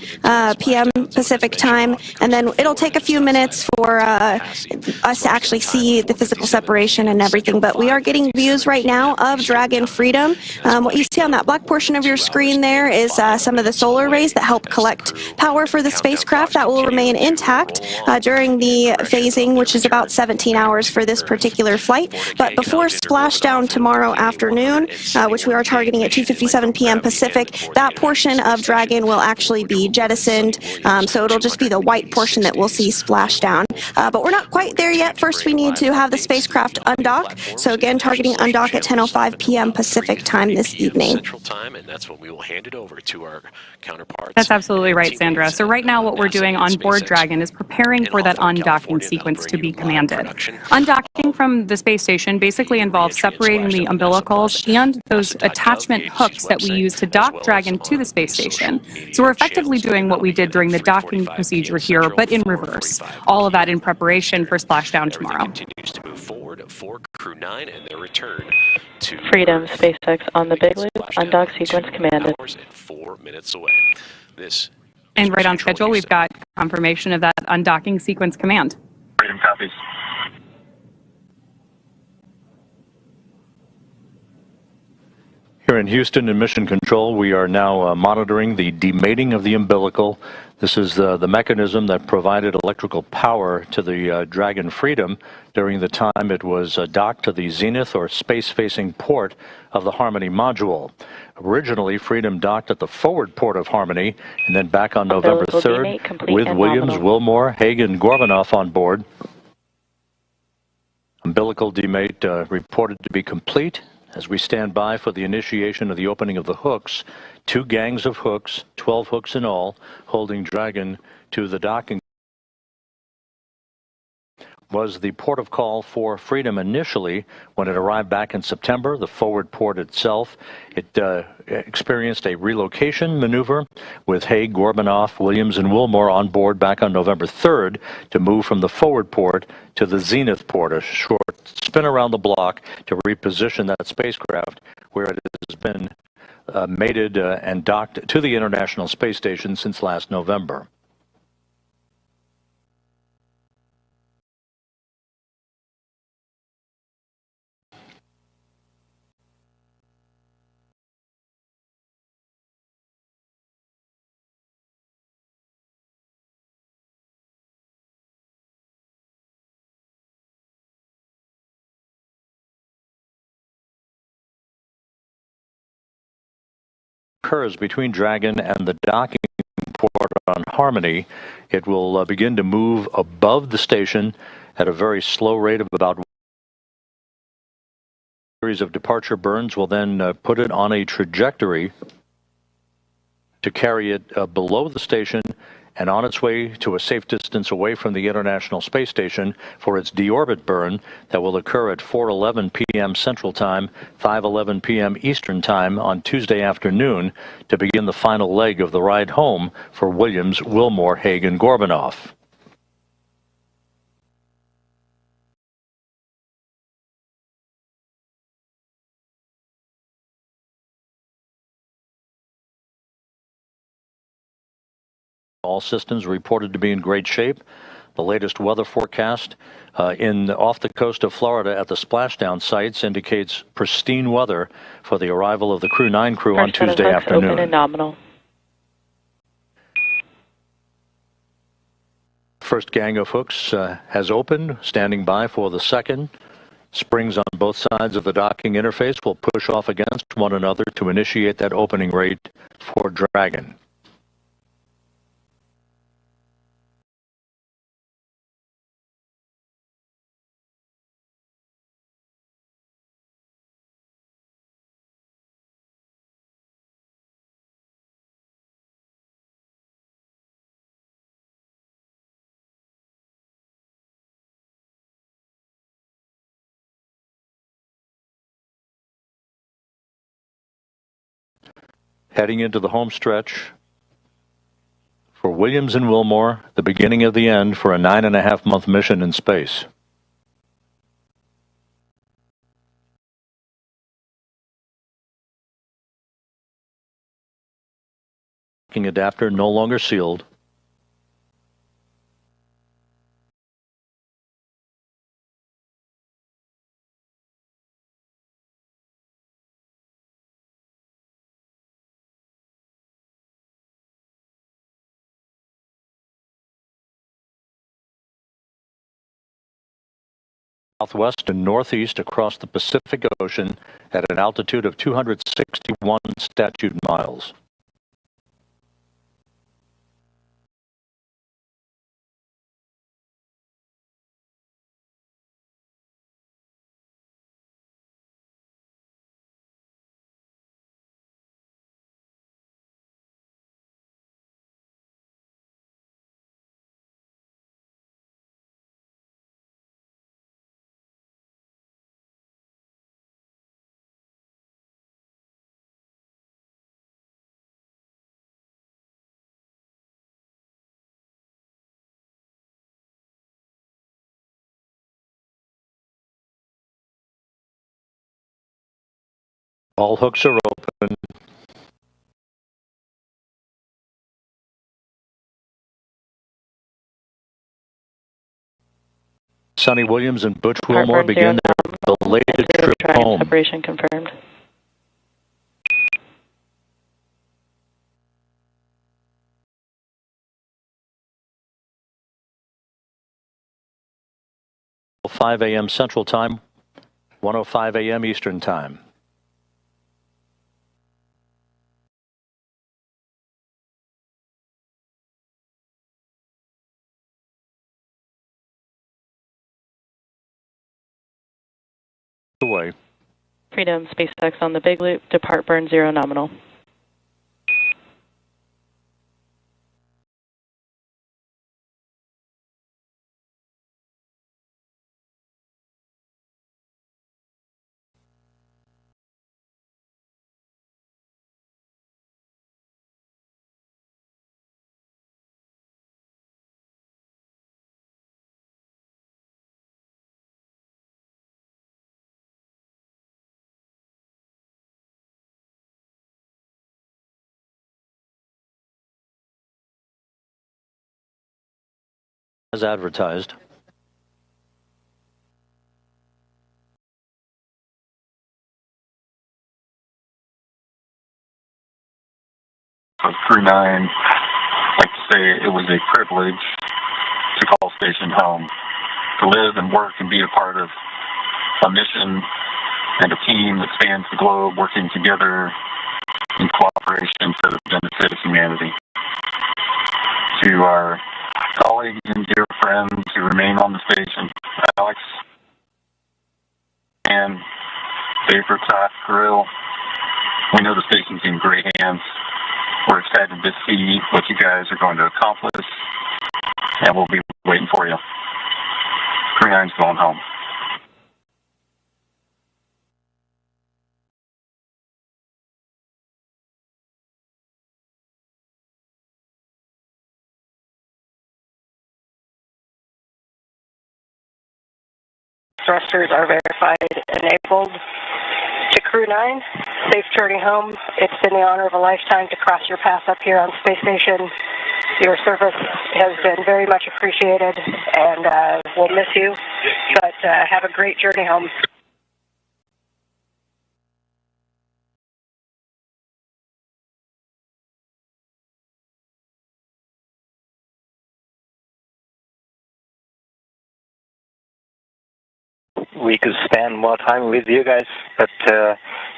p.m. Pacific time, and then it'll take a few minutes for us to actually see the physical separation and everything. But we are getting views right now of Dragon Freedom. What you see on that black portion of your screen there is some of the solar rays that help collect power for the spacecraft. That will remain intact during the phasing, which is about 17 hours for this particular flight. But before splashdown tomorrow afternoon, which we are targeting at 2:57 p.m. Pacific, that portion of Dragon will actually be jettisoned. So it'll just be the white portion that we'll see splashdown. But we're not quite there yet. First, we need to have the spacecraft undock. So again, targeting undock at 10:05 p.m. Pacific time this evening. Central time, and that's when we will hand it over to our counterparts. That's absolutely right, Sandra. So right now what we're doing on board Dragon is preparing for that undocking sequence to be commanded. Undocking from the space station basically involves separating the umbilicals and those attachment hooks that we use to dock Dragon to the space station. So we're effectively doing what we did during the docking procedure here, but in reverse. All of that in preparation for splashdown tomorrow. Continues to move forward for Crew 9 and their return to Freedom, SpaceX on the Big Loop, undock sequence commanded. 4 minutes away. This And right on schedule, we've got confirmation of that undocking sequence command. Freedom copies. Here in Houston in Mission Control, we are now monitoring the demating of the umbilical. This is the mechanism that provided electrical power to the Dragon Freedom during the time it was docked to the zenith or space-facing port of the Harmony module. Originally, Freedom docked at the forward port of Harmony and then back on November 3rd with Williams, Wilmore, Haig, and Gorbanoff on board. Umbilical demate reported to be complete. As we stand by for the initiation of the opening of the hooks, 2 gangs of hooks, 12 hooks in all, holding Dragon to the docking. Was the port of call for Freedom initially. When it arrived back in September, the forward port itself, it experienced a relocation maneuver with Haig, Gorbanoff, Williams, and Wilmore on board back on November 3rd to move from the forward port to the zenith port, a short spin around the block to reposition that spacecraft where it has been mated and docked to the International Space Station since last November. Occurs between Dragon and the docking port on Harmony. It will begin to move above the station at a very slow rate of about series of departure burns will then put it on a trajectory to carry it below the station and on its way to a safe distance away from the International Space Station for its deorbit burn that will occur at 4:11 p.m. Central Time, 5:11 p.m. Eastern Time on Tuesday afternoon to begin the final leg of the ride home for Williams, Wilmore, Haig, and Gorbanoff. All systems reported to be in great shape. The latest weather forecast off the coast of Florida at the splashdown sites indicates pristine weather for the arrival of the Crew 9 crew on Tuesday afternoon. Open and nominal. First gang of hooks has opened, standing by for the second. Springs on both sides of the docking interface will push off against one another to initiate that opening rate for Dragon. Heading into the home stretch for Williams and Wilmore, the beginning of the end for a 9.5-month mission in space. Adapter no longer sealed. Southwest and northeast across the Pacific Ocean at an altitude of 261 statute miles. All hooks are open. Sunny Williams and Butch Wilmore begin their belated trip home. Separation confirmed. At 5 a.m. Central Time, 1:05 a.m. Eastern Time. Away. Freedom, SpaceX on the Big Loop, depart burn 0 nominal. As advertised. For Crew 9, I'd like to say it was a privilege to call station home, to live and work and be a part of a mission and a team that spans the globe, working together in cooperation for the benefit of humanity. To our colleagues and dear friends who remain on the station, Alex and Dave Craft Grill, we know the station's in great hands. We're excited to see what you guys are going to accomplish, and we'll be waiting for you. Crew 9's going home. Thrusters are verified, enabled. To Crew 9, safe journey home. It's been the honor of a lifetime to cross your path up here on Space Station. Your service has been very much appreciated, and we'll miss you, but have a great journey home. We could spend more time with you guys, but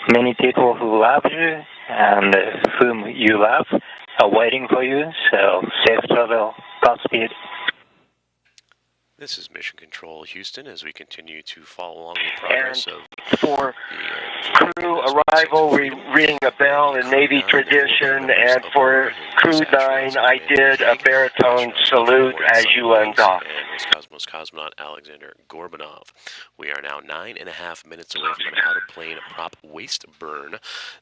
many people who love you and whom you love are waiting for you, so safe travel, Godspeed. This is Mission Control Houston as we continue to follow along the progress of for crew arrival, we ring a bell in Navy tradition, and for Crew 9, I did a baritone salute as you undock. Roscosmos cosmonaut Alexander Gorbanov. We are now 9.5 minutes away from an out-of-plane prop waste burn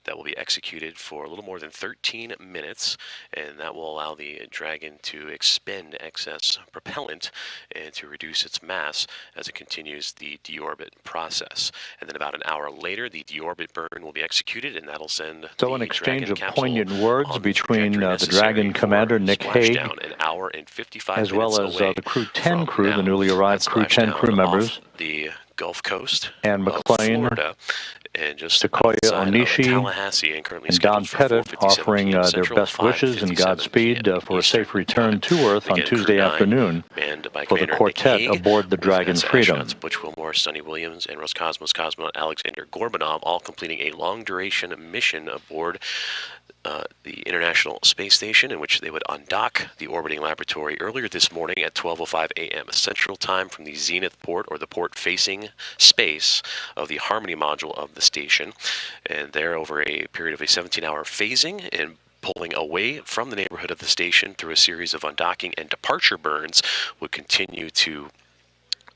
that will be executed for a little more than 13 minutes, and that will allow the Dragon to expend excess propellant and to reduce its mass as it continues the deorbit process. And then about an hour later, the deorbit burn will be executed, and that'll send so an exchange of poignant words between the Dragon commander Nick Hague, an hour and 55 as well as the Crew 10 crew, the newly arrived Crew 10 crew members, the Gulf Coast and McLean, Florida, and just Sequoia Onishi, and Don Pettit offering their best wishes and Godspeed for a safe return to Earth on Tuesday afternoon for the quartet aboard the Dragon Freedom. Butch Wilmore, Sunny Williams, and Roscosmos cosmonaut Alexander Gorbanov, all completing a long-duration mission aboard the International Space Station, in which they would undock the orbiting laboratory earlier this morning at 12:05 a.m. Central Time from the zenith port, or the port facing space of the Harmony module of the station, and there over a period of a 17-hour phasing and pulling away from the neighborhood of the station through a series of undocking and departure burns would continue to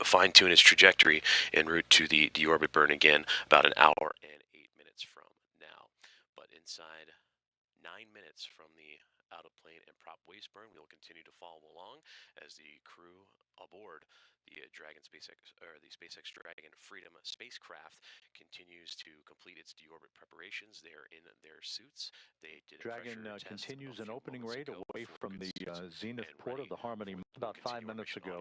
fine-tune its trajectory en route to the deorbit burn again about an hour and 8 minutes from now. But inside 9 minutes from the out of plane and prop waste burn. We will continue to follow along as the crew aboard the SpaceX Dragon Freedom spacecraft continues to complete its deorbit preparations. They're in their suits. They did a Dragon continues an opening rate away from the zenith port of the Harmony about 5 minutes ago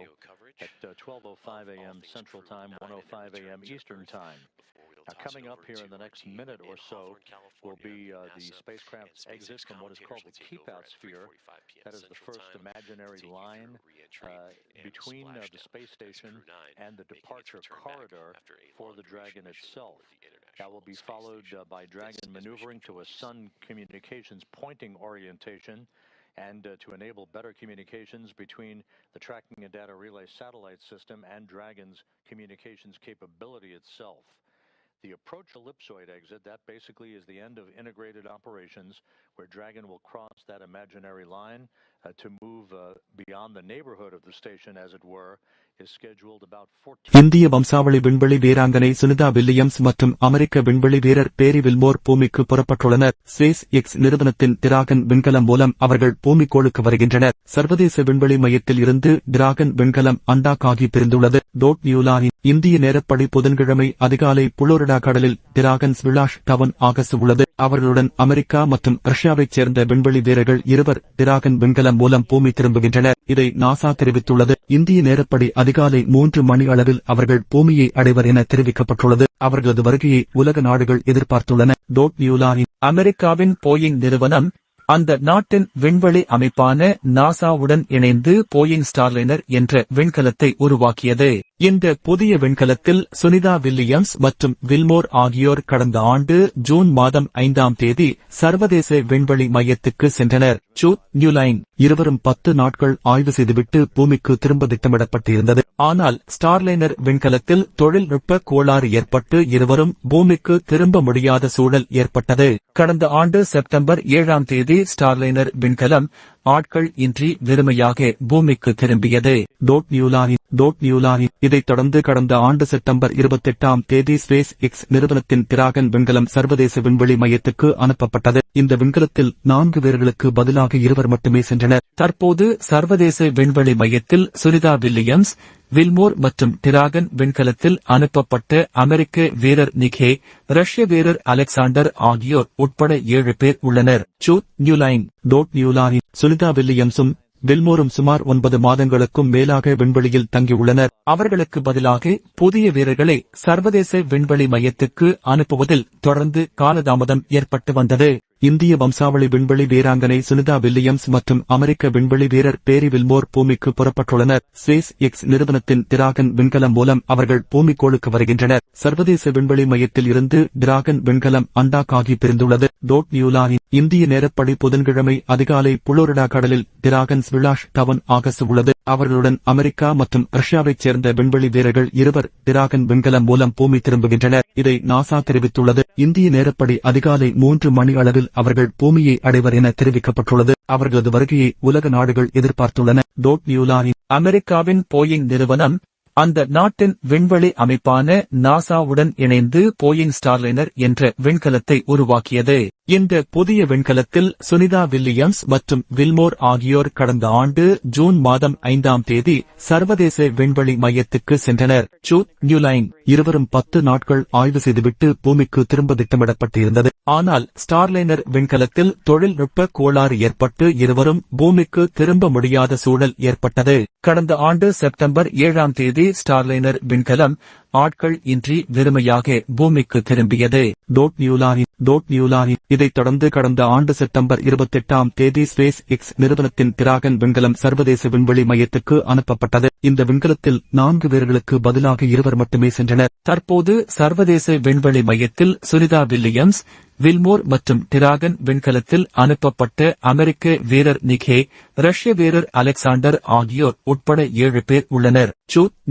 at 12:05 a.m. Central Time, 1:05 a.m. Eastern Time. Now, coming up here in the next minute or so will be the spacecraft's exit from what is called the keep-out sphere. That is the first imaginary line between the space station and the departure corridor for the Dragon itself. That will be followed by Dragon maneuvering to a Sun communications pointing orientation and to enable better communications between the tracking and data relay satellite system and Dragon's communications capability itself. The approach ellipsoid exit, that basically is the end of integrated operations, where Dragon will cross that imaginary line to move beyond the neighborhood of the station, as it were, is scheduled about 14. இந்திய வம்சாவளி விண்வெளி வீராங்கனை Sunita Williams மற்றும் அமெரிக்க விண்வெளி வீரர் பேரி Willmore பூமிக்கு புறப்பட்டுள்ளனர். Space X நிறுவனத்தின் dragon விண்கலம் மூலம் அவர்கள் பூமிக்கோளுக்கு வருகின்றனர். சர்வதேச விண்வெளி மையத்தில் இருந்து டிராகன் விண்கலம் அண்டாக்காகி பிரிந்துள்ளது. நியூலானின் இந்திய நேரப்படி புதன்கிழமை அதிகாலை புளோரிடா கடலில் டிராகன் ஸ்பிளாஷ் டவுன் ஆகஸ்ட் உள்ளது. அவர்களுடன் அமெரிக்கா மற்றும் ரஷ்யாவைச் சேர்ந்த விண்வெளி வீரர்கள் 2 டிராகன் விண்கலம் மூலம் பூமி திரும்புகின்றனர். இதை நாசா தெரிவித்துள்ளது. இந்திய நேரப்படி அதிகாலை 3 மணி அளவில் அவர்கள் பூமியை அடைவர் என தெரிவிக்கப்பட்டுள்ளது. அவர்களது வருகையை உலக நாடுகள் எதிர்பார்த்துள்ளன. நியூலானின் அமெரிக்காவின் போயிங் நிறுவனம் அந்த நாட்டின் விண்வெளி அமைப்பான நாசாவுடன் இணைந்து போயிங் ஸ்டார்லைனர் என்ற விண்கலத்தை உருவாக்கியது. இந்த புதிய விண்கலத்தில் சுனிதா வில்லியம்ஸ் மற்றும் வில்மோர் ஆகியோர் கடந்த ஆண்டு ஜூன் மாதம் 5ஆம் தேதி சர்வதேச விண்வெளி மையத்துக்கு சென்றனர். நியூலைன் இருவரும் 10 நாட்கள் ஆய்வு செய்துவிட்டு பூமிக்கு திரும்ப திட்டமிடப்பட்டிருந்தது. ஆனால் ஸ்டார்லைனர் விண்கலத்தில் தொழில்நுட்ப கோளாறு ஏற்பட்டு இருவரும் பூமிக்கு திரும்ப முடியாத சூழல் ஏற்பட்டது. கடந்த ஆண்டு செப்டம்பர் 7ஆம் தேதி ஸ்டார்லைனர் விண்கலம் ஆட்கள் இன்றி வெறுமையாக பூமிக்கு திரும்பியது. நியூலானின் இதைத் தொடர்ந்து கடந்த ஆண்டு செப்டம்பர் 28ஆம் தேதி ஸ்பேஸ் எக்ஸ் நிறுவனத்தின் டிராகன் விண்கலம் சர்வதேச விண்வெளி மையத்துக்கு அனுப்பப்பட்டது. இந்த விண்கலத்தில் 4 பேர்களுக்கு பதிலாக 2 மட்டுமே சென்றனர். தற்போது சர்வதேச விண்வெளி மையத்தில் சுனிதா வில்லியம்ஸ், வில்மோர் மற்றும் டிராகன் விண்கலத்தில் அனுப்பப்பட்ட அமெரிக்க வீரர் நிக்கே, ரஷ்ய வீரர் அலெக்சாண்டர் ஆகியோர் உட்பட 7 பேர் உள்ளனர். நியூலானின் சுனிதா வில்லியம்ஸும் வில்மோரும் சுமார் 9 மாதங்களுக்கும் மேலாக விண்வெளியில் தங்கியுள்ளனர். அவர்களுக்கு பதிலாக புதிய வீரர்களை சர்வதேச விண்வெளி மையத்துக்கு அனுப்புவதில் தொடர்ந்து காலதாமதம் ஏற்பட்டு வந்தது. இந்திய வம்சாவளி விண்வெளி வீராங்கனை சுனிதா வில்லியம்ஸ் மற்றும் அமெரிக்க விண்வெளி வீரர் பேரி வில்மோர் பூமிக்கு புறப்பட்டுள்ளனர். ஸ்பேஸ் எக்ஸ் நிறுவனத்தின் டிராகன் விண்கலம் மூலம் அவர்கள் பூமிக்கோளுக்கு வருகின்றனர். சர்வதேச விண்வெளி மையத்தில் இருந்து டிராகன் விண்கலம் அண்டாக்காகி பிரிந்துள்ளது. நியூலானின் இந்திய நேரப்படி புதன்கிழமை அதிகாலை புளோரிடா கடலில் டிராகன் ஸ்பிளாஷ் டவுன் ஆகஸ்ட் உள்ளது. அவர்களுடன் அமெரிக்கா மற்றும் ரஷ்யாவைச் சேர்ந்த விண்வெளி வீரர்கள் 2 டிராகன் விண்கலம் மூலம் பூமி திரும்புகின்றனர். இதை நாசா தெரிவித்துள்ளது. இந்திய நேரப்படி அதிகாலை 3 மணி அளவில் அவர்கள் பூமியை அடைவர் என தெரிவிக்கப்பட்டுள்ளது. அவர்களது வருகையை உலக நாடுகள் எதிர்பார்த்துள்ளன. நியூலானின் அமெரிக்காவின் போயிங் நிறுவனம் அந்த நாட்டின் விண்வெளி அமைப்பான நாசாவுடன் இணைந்து போயிங் ஸ்டார்லைனர் என்ற விண்கலத்தை உருவாக்கியது. இந்த புதிய விண்கலத்தில் சுனிதா வில்லியம்ஸ் மற்றும் வில்மோர் ஆகியோர் கடந்த ஆண்டு ஜூன் மாதம் 5ஆம் தேதி சர்வதேச விண்வெளி மையத்துக்கு சென்றனர். நியூலைன் இருவரும் 10 நாட்கள் ஆய்வு செய்துவிட்டு பூமிக்கு திரும்ப திட்டமிடப்பட்டிருந்தது. ஆனால் ஸ்டார்லைனர் விண்கலத்தில் தொழில்நுட்ப கோளாறு ஏற்பட்டு இருவரும் பூமிக்கு திரும்ப முடியாத சூழல் ஏற்பட்டது. கடந்த ஆண்டு செப்டம்பர் 7ஆம் தேதி ஸ்டார்லைனர் விண்கலம் ஆட்கள் இன்றி வெறுமையாக பூமிக்கு திரும்பியது. நியூலானின் இதைத் தொடர்ந்து கடந்த ஆண்டு செப்டம்பர் 28ஆம் தேதி ஸ்பேஸ் எக்ஸ் நிறுவனத்தின் டிராகன் விண்கலம் சர்வதேச விண்வெளி மையத்துக்கு அனுப்பப்பட்டது. இந்த விண்கலத்தில் 4 பேர்களுக்கு பதிலாக 2 மட்டுமே சென்றனர். தற்போது சர்வதேச விண்வெளி மையத்தில் சுனிதா வில்லியம்ஸ், வில்மோர் மற்றும் டிராகன் விண்கலத்தில் அனுப்பப்பட்ட அமெரிக்க வீரர் நிக்கே, ரஷ்ய வீரர் அலெக்சாண்டர் ஆகியோர் உட்பட 7 பேர் உள்ளனர்.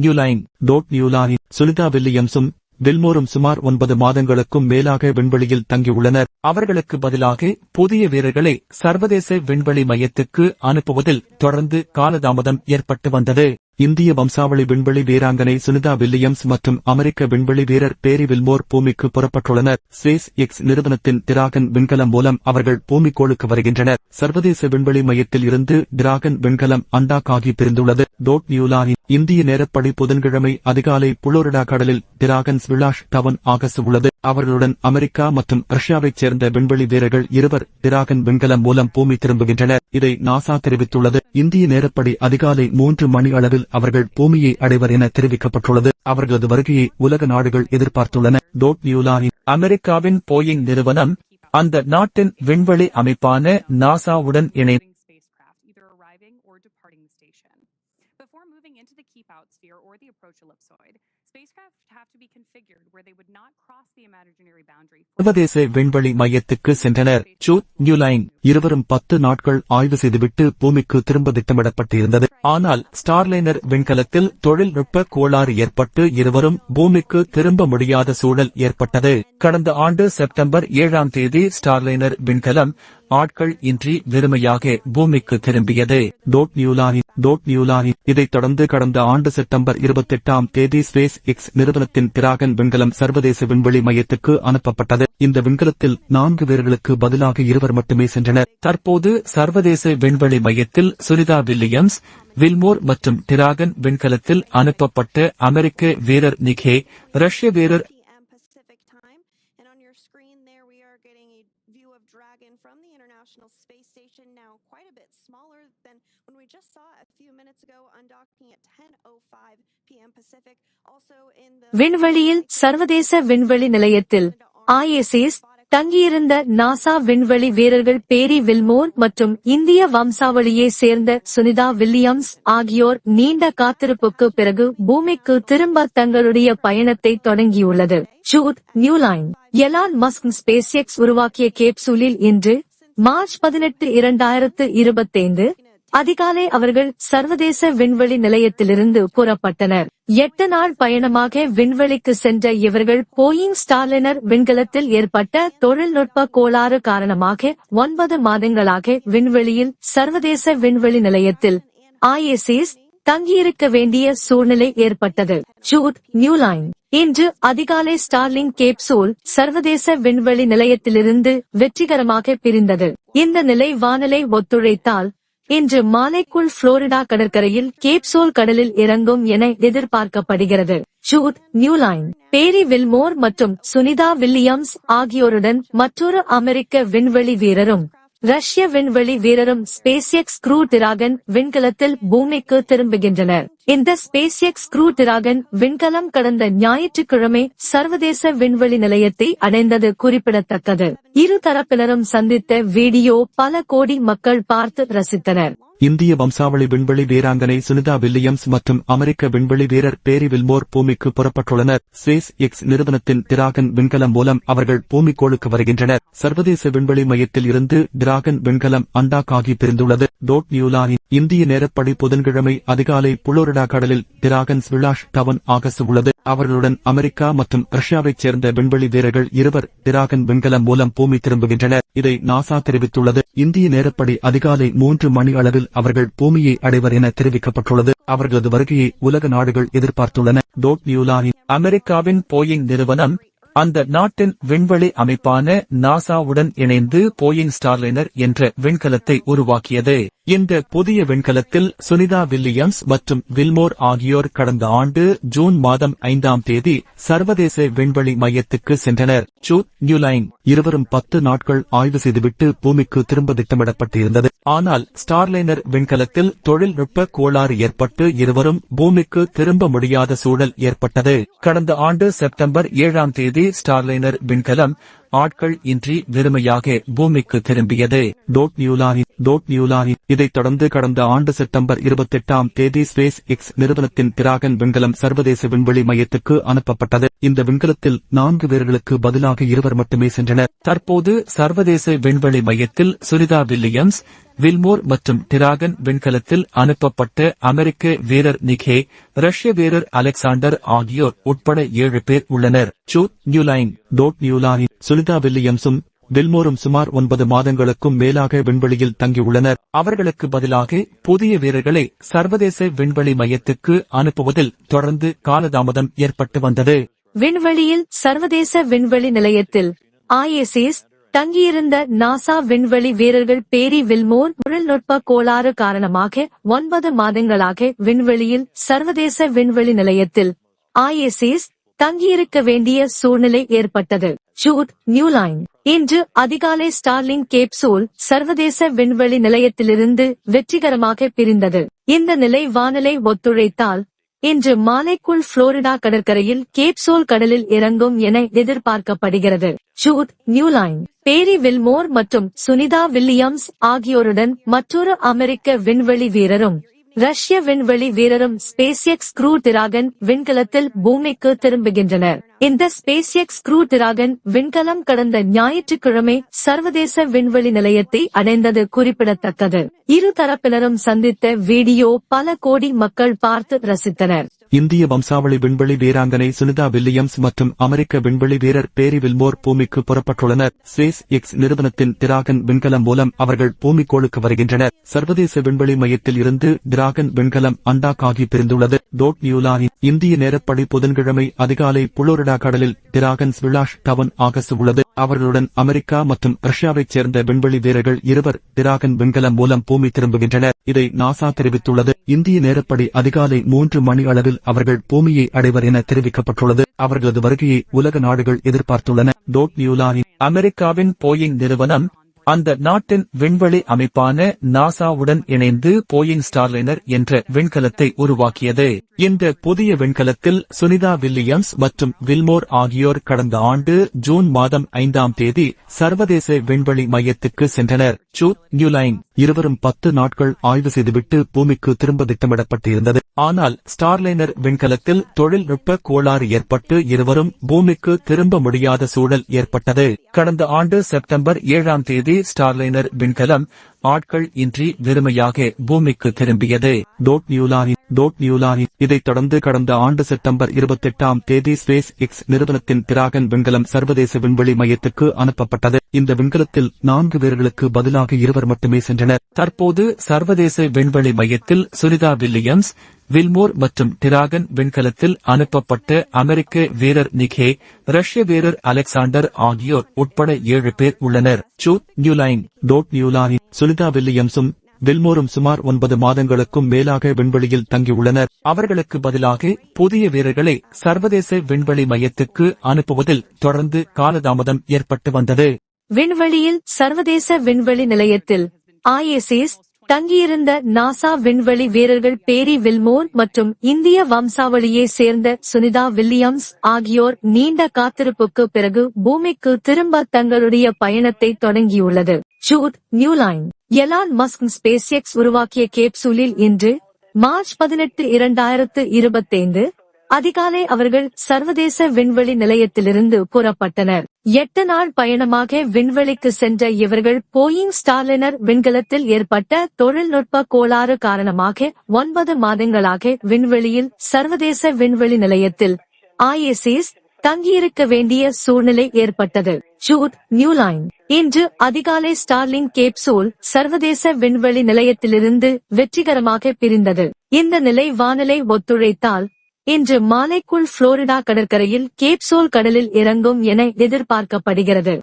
நியூலானின் சுனிதா வில்லியம்ஸும் வில்மோரும் சுமார் 9 மாதங்களுக்கும் மேலாக விண்வெளியில் தங்கியுள்ளனர். அவர்களுக்கு பதிலாக புதிய வீரர்களை சர்வதேச விண்வெளி மையத்துக்கு அனுப்புவதில் தொடர்ந்து காலதாமதம் ஏற்பட்டு வந்தது. இந்திய வம்சாவளி விண்வெளி வீராங்கனை சுனிதா வில்லியம்ஸ் மற்றும் அமெரிக்க விண்வெளி வீரர் பேரி வில்மோர் பூமிக்கு புறப்பட்டுள்ளனர். ஸ்பேஸ் எக்ஸ் நிறுவனத்தின் டிராகன் விண்கலம் மூலம் அவர்கள் பூமிக்கோளுக்கு வருகின்றனர். சர்வதேச விண்வெளி மையத்தில் இருந்து டிராகன் விண்கலம் அண்டாக்காகி பிரிந்துள்ளது. நியூலானி இந்திய நேரப்படி புதன்கிழமை அதிகாலை புளோரிடா கடலில் டிராகன் ஸ்பிளாஷ் டவுன் ஆகஸ்ட் உள்ளது. அவர்களுடன் அமெரிக்கா மற்றும் ரஷ்யாவைச் சேர்ந்த விண்வெளி வீரர்கள் இருவர் டிராகன் விண்கலம் மூலம் பூமி திரும்புகின்றனர். இதை நாசா தெரிவித்துள்ளது. இந்திய நேரப்படி அதிகாலை 3 மணி அளவில் அவர்கள் பூமியை அடைவர் என தெரிவிக்கப்பட்டுள்ளது. அவர்களது வருகையை உலக நாடுகள் எதிர்பார்த்துள்ளன. நியூலானி அமெரிக்காவின் போயிங் நிறுவனம் அந்த நாட்டின் விண்வெளி அமைப்பான நாசாவுடன் இணைந்து சர்வதேச விண்வெளி மையத்துக்கு சென்றனர். நியூலைன் இருவரும் 10 நாட்கள் ஆய்வு செய்துவிட்டு பூமிக்கு திரும்ப திட்டமிடப்பட்டிருந்தது. ஆனால் ஸ்டார்லைனர் விண்கலத்தில் தொழில்நுட்ப கோளாறு ஏற்பட்டு இருவரும் பூமிக்கு திரும்ப முடியாத சூழல் ஏற்பட்டது. கடந்த ஆண்டு செப்டம்பர் 7ஆம் தேதி ஸ்டார்லைனர் விண்கலம் ஆட்கள் இன்றி வெறுமையாக பூமிக்கு திரும்பியது. நியூலானி இதைத் தொடர்ந்து கடந்த ஆண்டு செப்டம்பர் 28ஆம் தேதி ஸ்பேஸ் எக்ஸ் நிறுவனத்தின் டிராகன் விண்கலம் சர்வதேச விண்வெளி மையத்துக்கு அனுப்பப்பட்டது. இந்த விண்கலத்தில் 4 பேர்களுக்கு பதிலாக 2 மட்டுமே சென்றனர். தற்போது சர்வதேச விண்வெளி மையத்தில் சுனிதா வில்லியம்ஸ், வில்மோர் மற்றும் டிராகன் விண்கலத்தில் அனுப்பப்பட்ட அமெரிக்க வீரர் நிக்கே, ரஷ்ய வீரர் விண்வெளியில் சர்வதேச விண்வெளி நிலையத்தில் ISS தங்கியிருந்த நாசா விண்வெளி வீரர்கள் பேரி வில்மோர் மற்றும் இந்திய வம்சாவளியை சேர்ந்த சுனிதா வில்லியம்ஸ் ஆகியோர் நீண்ட காத்திருப்புக்கு பிறகு பூமிக்கு திரும்ப தங்களுடைய பயணத்தை தொடங்கியுள்ளது. Newline Elon Musk SpaceX உருவாக்கிய கேப்சூலில் இன்று மார்ச் 18, 2025 அதிகாலை அவர்கள் சர்வதேச விண்வெளி நிலையத்திலிருந்து புறப்பட்டனர். 8 நாள் பயணமாக விண்வெளிக்கு சென்ற இவர்கள் போயிங் ஸ்டார்லைனர் விண்கலத்தில் ஏற்பட்ட தொழில்நுட்ப கோளாறு காரணமாக 9 மாதங்களாக விண்வெளியில் சர்வதேச விண்வெளி நிலையத்தில் ISS தங்கியிருக்க வேண்டிய சூழ்நிலை ஏற்பட்டது. நியூலைன் இன்று அதிகாலை ஸ்டார்லிங் கேப்சூல் சர்வதேச விண்வெளி நிலையத்திலிருந்து வெற்றிகரமாக பிரிந்தது. இந்த நிலை வானிலை ஒத்துழைத்தால் இன்று மாலைக்குள் புளோரிடா கடற்கரையில் கேப்சூல் கடலில் இறங்கும் என எதிர்பார்க்கப்படுகிறது. நியூலைன் பேரி வில்மோர் மற்றும் சுனிதா வில்லியம்ஸ் ஆகியோருடன் மற்றொரு அமெரிக்க விண்வெளி வீரரும் ரஷ்ய விண்வெளி வீரரும் ஸ்பேஸ் எக்ஸ் க்ரூ டிராகன் விண்கலத்தில் பூமிக்கு திரும்புகின்றனர். இந்த ஸ்பேஸ் எக்ஸ் க்ரூ டிராகன் விண்கலம் கடந்த ஞாயிற்றுக்கிழமை சர்வதேச விண்வெளி நிலையத்தை அடைந்தது குறிப்பிடத்தக்கது. இரு தரப்பினரும் சந்தித்த வீடியோ பல கோடி மக்கள் பார்த்து ரசித்தனர். இந்திய வம்சாவளி விண்வெளி வீராங்கனை சுனிதா வில்லியம்ஸ் மற்றும் அமெரிக்க விண்வெளி வீரர் பேரி வில்மோர் பூமிக்கு புறப்பட்டுள்ளனர். ஸ்பேஸ் எக்ஸ் நிறுவனத்தின் டிராகன் விண்கலம் மூலம் அவர்கள் பூமிக்கோளுக்கு வருகின்றனர். சர்வதேச விண்வெளி மையத்தில் இருந்து டிராகன் விண்கலம் அண்டாக்காகி பிரிந்துள்ளது. நியூலானி இந்திய நேரப்படி புதன்கிழமை அதிகாலை புளோரிடா கடலில் டிராகன் ஸ்பிளாஷ் டவுன் ஆகஸ்ட் உள்ளது. அவர்களுடன் அமெரிக்கா மற்றும் ரஷ்யாவைச் சேர்ந்த விண்வெளி வீரர்கள் 2 டிராகன் விண்கலம் மூலம் பூமி திரும்புகின்றனர். இதை நாசா தெரிவித்துள்ளது. இந்திய நேரப்படி அதிகாலை 3 மணி அளவில் அவர்கள் பூமியை அடைவர் என தெரிவிக்கப்பட்டுள்ளது. அவர்களது வருகையை உலக நாடுகள் எதிர்பார்த்துள்ளன. நியூலானி அமெரிக்காவின் போயிங் நிறுவனம் அந்த நாட்டின் விண்வெளி அமைப்பான நாசாவுடன் இணைந்து போயிங் ஸ்டார்லைனர் என்ற விண்கலத்தை உருவாக்கியது. இந்த புதிய விண்கலத்தில் சுனிதா வில்லியம்ஸ் மற்றும் வில்மோர் ஆகியோர் கடந்த ஆண்டு ஜூன் மாதம் 5ஆம் தேதி சர்வதேச விண்வெளி மையத்துக்கு சென்றனர். நியூலைன் இருவரும் 10 நாட்கள் ஆய்வு செய்துவிட்டு பூமிக்கு திரும்ப திட்டமிடப்பட்டிருந்தது. ஆனால் ஸ்டார்லைனர் விண்கலத்தில் தொழில்நுட்ப கோளாறு ஏற்பட்டு இருவரும் பூமிக்கு திரும்ப முடியாத சூழல் ஏற்பட்டது. கடந்த ஆண்டு செப்டம்பர் 7ஆம் தேதி ஸ்டார்லைனர் விண்கலம் ஆட்கள் இன்றி வெறுமையாக பூமிக்கு திரும்பியது. நியூலானி இதைத் தொடர்ந்து கடந்த ஆண்டு செப்டம்பர் 28ஆம் தேதி ஸ்பேஸ் எக்ஸ் நிறுவனத்தின் டிராகன் விண்கலம் சர்வதேச விண்வெளி மையத்துக்கு அனுப்பப்பட்டது. இந்த விண்கலத்தில் 4 பேர்களுக்கு பதிலாக 2 மட்டுமே சென்றனர். தற்போது சர்வதேச விண்வெளி மையத்தில் சுனிதா வில்லியம்ஸ், வில்மோர் மற்றும் டிராகன் விண்கலத்தில் அனுப்பப்பட்ட அமெரிக்க வீரர் நிக்கே, ரஷ்ய வீரர் அலெக்சாண்டர் ஆகியோர் உட்பட 7 பேர் உள்ளனர். நியூலானி சுனிதா வில்லியம்ஸும் வில்மோரும் சுமார் 9 மாதங்களுக்கும் மேலாக விண்வெளியில் தங்கியுள்ளனர். அவர்களுக்கு பதிலாக புதிய வீரர்களை சர்வதேச விண்வெளி மையத்துக்கு அனுப்புவதில் தொடர்ந்து காலதாமதம் ஏற்பட்டு வந்தது. விண்வெளியில் சர்வதேச விண்வெளி நிலையத்தில் ISS தங்கியிருந்த நாசா விண்வெளி வீரர்கள் பேரி வில்மோர் தொழில்நுட்ப கோளாறு காரணமாக 9 மாதங்களாக விண்வெளியில் சர்வதேச விண்வெளி நிலையத்தில் ISS தங்கியிருக்க வேண்டிய சூழ்நிலை ஏற்பட்டது. ஜூட் நியூலைன் இன்று அதிகாலை ஸ்டார்லிங் கேப்சூல் சர்வதேச விண்வெளி நிலையத்திலிருந்து வெற்றிகரமாக பிரிந்தது. இந்த நிலை வானிலை ஒத்துழைத்தால் இன்று மாலைக்குள் புளோரிடா கடற்கரையில் கேப்சூல் கடலில் இறங்கும் என எதிர்பார்க்கப்படுகிறது. ஜூட் நியூலைன் பேரி வில்மோர் மற்றும் சுனிதா வில்லியம்ஸ் ஆகியோருடன் மற்றொரு அமெரிக்க விண்வெளி வீரரும் ரஷ்ய விண்வெளி வீரரும் SpaceX க்ரூ டிராகன் விண்கலத்தில் பூமிக்கு திரும்புகின்றனர். இந்த SpaceX க்ரூ டிராகன் விண்கலம் கடந்த ஞாயிற்றுக்கிழமை சர்வதேச விண்வெளி நிலையத்தை அடைந்தது குறிப்பிடத்தக்கது. இரு தரப்பினரும் சந்தித்த வீடியோ பல கோடி மக்கள் பார்த்து ரசித்தனர். இந்திய வம்சாவளி விண்வெளி வீராங்கனை சுனிதா வில்லியம்ஸ் மற்றும் அமெரிக்க விண்வெளி வீரர் பேரி வில்மோர் பூமிக்கு புறப்பட்டுள்ளனர். SpaceX நிறுவனத்தின் டிராகன் விண்கலம் மூலம் அவர்கள் பூமிக்கோளுக்கு வருகின்றனர். சர்வதேச விண்வெளி மையத்தில் இருந்து டிராகன் விண்கலம் அண்டாக் ஆகி பிரிந்துள்ளது. இந்திய நேரப்படி புதன்கிழமை அதிகாலை புளோரிடா கடலில் டிராகன் ஸ்பிளாஷ் டவுன் ஆகஸ்ட் உள்ளது. அவர்களுடன் அமெரிக்கா மற்றும் ரஷ்யாவைச் சேர்ந்த விண்வெளி வீரர்கள் 2 டிராகன் விண்கலம் மூலம் பூமி திரும்புகின்றனர். இதை நாசா தெரிவித்துள்ளது. இந்திய நேரப்படி அதிகாலை 3 மணி அளவில் அவர்கள் பூமியை அடைவர் என தெரிவிக்கப்பட்டுள்ளது. அவர்களது வருகையை உலக நாடுகள் எதிர்பார்த்துள்ளன. அமெரிக்காவின் போயிங் நிறுவனம் அந்த நாட்டின் விண்வெளி அமைப்பான நாசாவுடன் இணைந்து போயிங் ஸ்டார்லைனர் என்ற விண்கலத்தை உருவாக்கியது. இந்த புதிய விண்கலத்தில் சுனிதா வில்லியம்ஸ் மற்றும் வில்மோர் ஆகியோர் கடந்த ஆண்டு ஜூன் மாதம் 5ஆம் தேதி சர்வதேச விண்வெளி மையத்துக்கு சென்றனர். நியூலைன் இருவரும் 10 நாட்கள் ஆய்வு செய்துவிட்டு பூமிக்கு திரும்ப திட்டமிடப்பட்டிருந்தது. ஆனால் ஸ்டார்லைனர் விண்கலத்தில் தொழில்நுட்ப கோளாறு ஏற்பட்டு இருவரும் பூமிக்கு திரும்ப முடியாத சூழல் ஏற்பட்டது. கடந்த ஆண்டு செப்டம்பர் 7ஆம் தேதி ஸ்டார்லைனர் விண்கலம் ஆட்கள் இன்றி வெறுமையாக பூமிக்கு திரும்பியது. இதைத் தொடர்ந்து கடந்த ஆண்டு செப்டம்பர் 28ஆம் தேதி SpaceX நிறுவனத்தின் டிராகன் விண்கலம் சர்வதேச விண்வெளி மையத்துக்கு அனுப்பப்பட்டது. இந்த விண்கலத்தில் 4 வீரர்களுக்கு பதிலாக 2 மட்டுமே சென்றனர். தற்போது சர்வதேச விண்வெளி மையத்தில் சுனிதா வில்லியம்ஸ், வில்மோர் மற்றும் டிராகன் விண்கலத்தில் அனுப்பப்பட்ட அமெரிக்க வீரர் நிக்கே, ரஷ்ய வீரர் அலெக்சாண்டர் ஆகியோர் உட்பட 7 பேர் உள்ளனர். நியூலைன் சுனிதா வில்லியம்ஸும் வில்மோரும் சுமார் 9 மாதங்களுக்கும் மேலாக விண்வெளியில் தங்கியுள்ளனர். அவர்களுக்கு பதிலாக புதிய வீரர்களை சர்வதேச விண்வெளி மையத்துக்கு அனுப்புவதில் தொடர்ந்து காலதாமதம் ஏற்பட்டு வந்தது. விண்வெளியில் சர்வதேச விண்வெளி நிலையத்தில் ISS தங்கியிருந்த நாசா விண்வெளி வீரர்கள் பேரி வில்மோர் மற்றும் இந்திய வம்சாவளியை சேர்ந்த சுனிதா வில்லியம்ஸ் ஆகியோர் நீண்ட காத்திருப்புக்கு பிறகு பூமிக்கு திரும்ப தங்களுடைய பயணத்தை தொடங்கியுள்ளது. நியூலைன் எலான் மஸ்க் SpaceX உருவாக்கிய கேப்சூலில் இன்று மார்ச் 18, 2025 அதிகாலை அவர்கள் சர்வதேச விண்வெளி நிலையத்திலிருந்து புறப்பட்டனர். 8 நாள் பயணமாக விண்வெளிக்கு சென்ற இவர்கள் போயிங் ஸ்டார்லைனர் விண்கலத்தில் ஏற்பட்ட தொழில்நுட்ப கோளாறு காரணமாக 9 மாதங்களாக விண்வெளியில் சர்வதேச விண்வெளி நிலையத்தில் ISS தங்கியிருக்க வேண்டிய சூழ்நிலை ஏற்பட்டது. நியூலைன் இன்று அதிகாலை ஸ்டார்லிங் கேப்சூல் சர்வதேச விண்வெளி நிலையத்திலிருந்து வெற்றிகரமாக பிரிந்தது. இந்த நிலை வானிலை ஒத்துழைத்தால் இன்று மாலைக்குள் புளோரிடா கடற்கரையில் கேப்சூல் கடலில் இறங்கும் என எதிர்பார்க்கப்படுகிறது.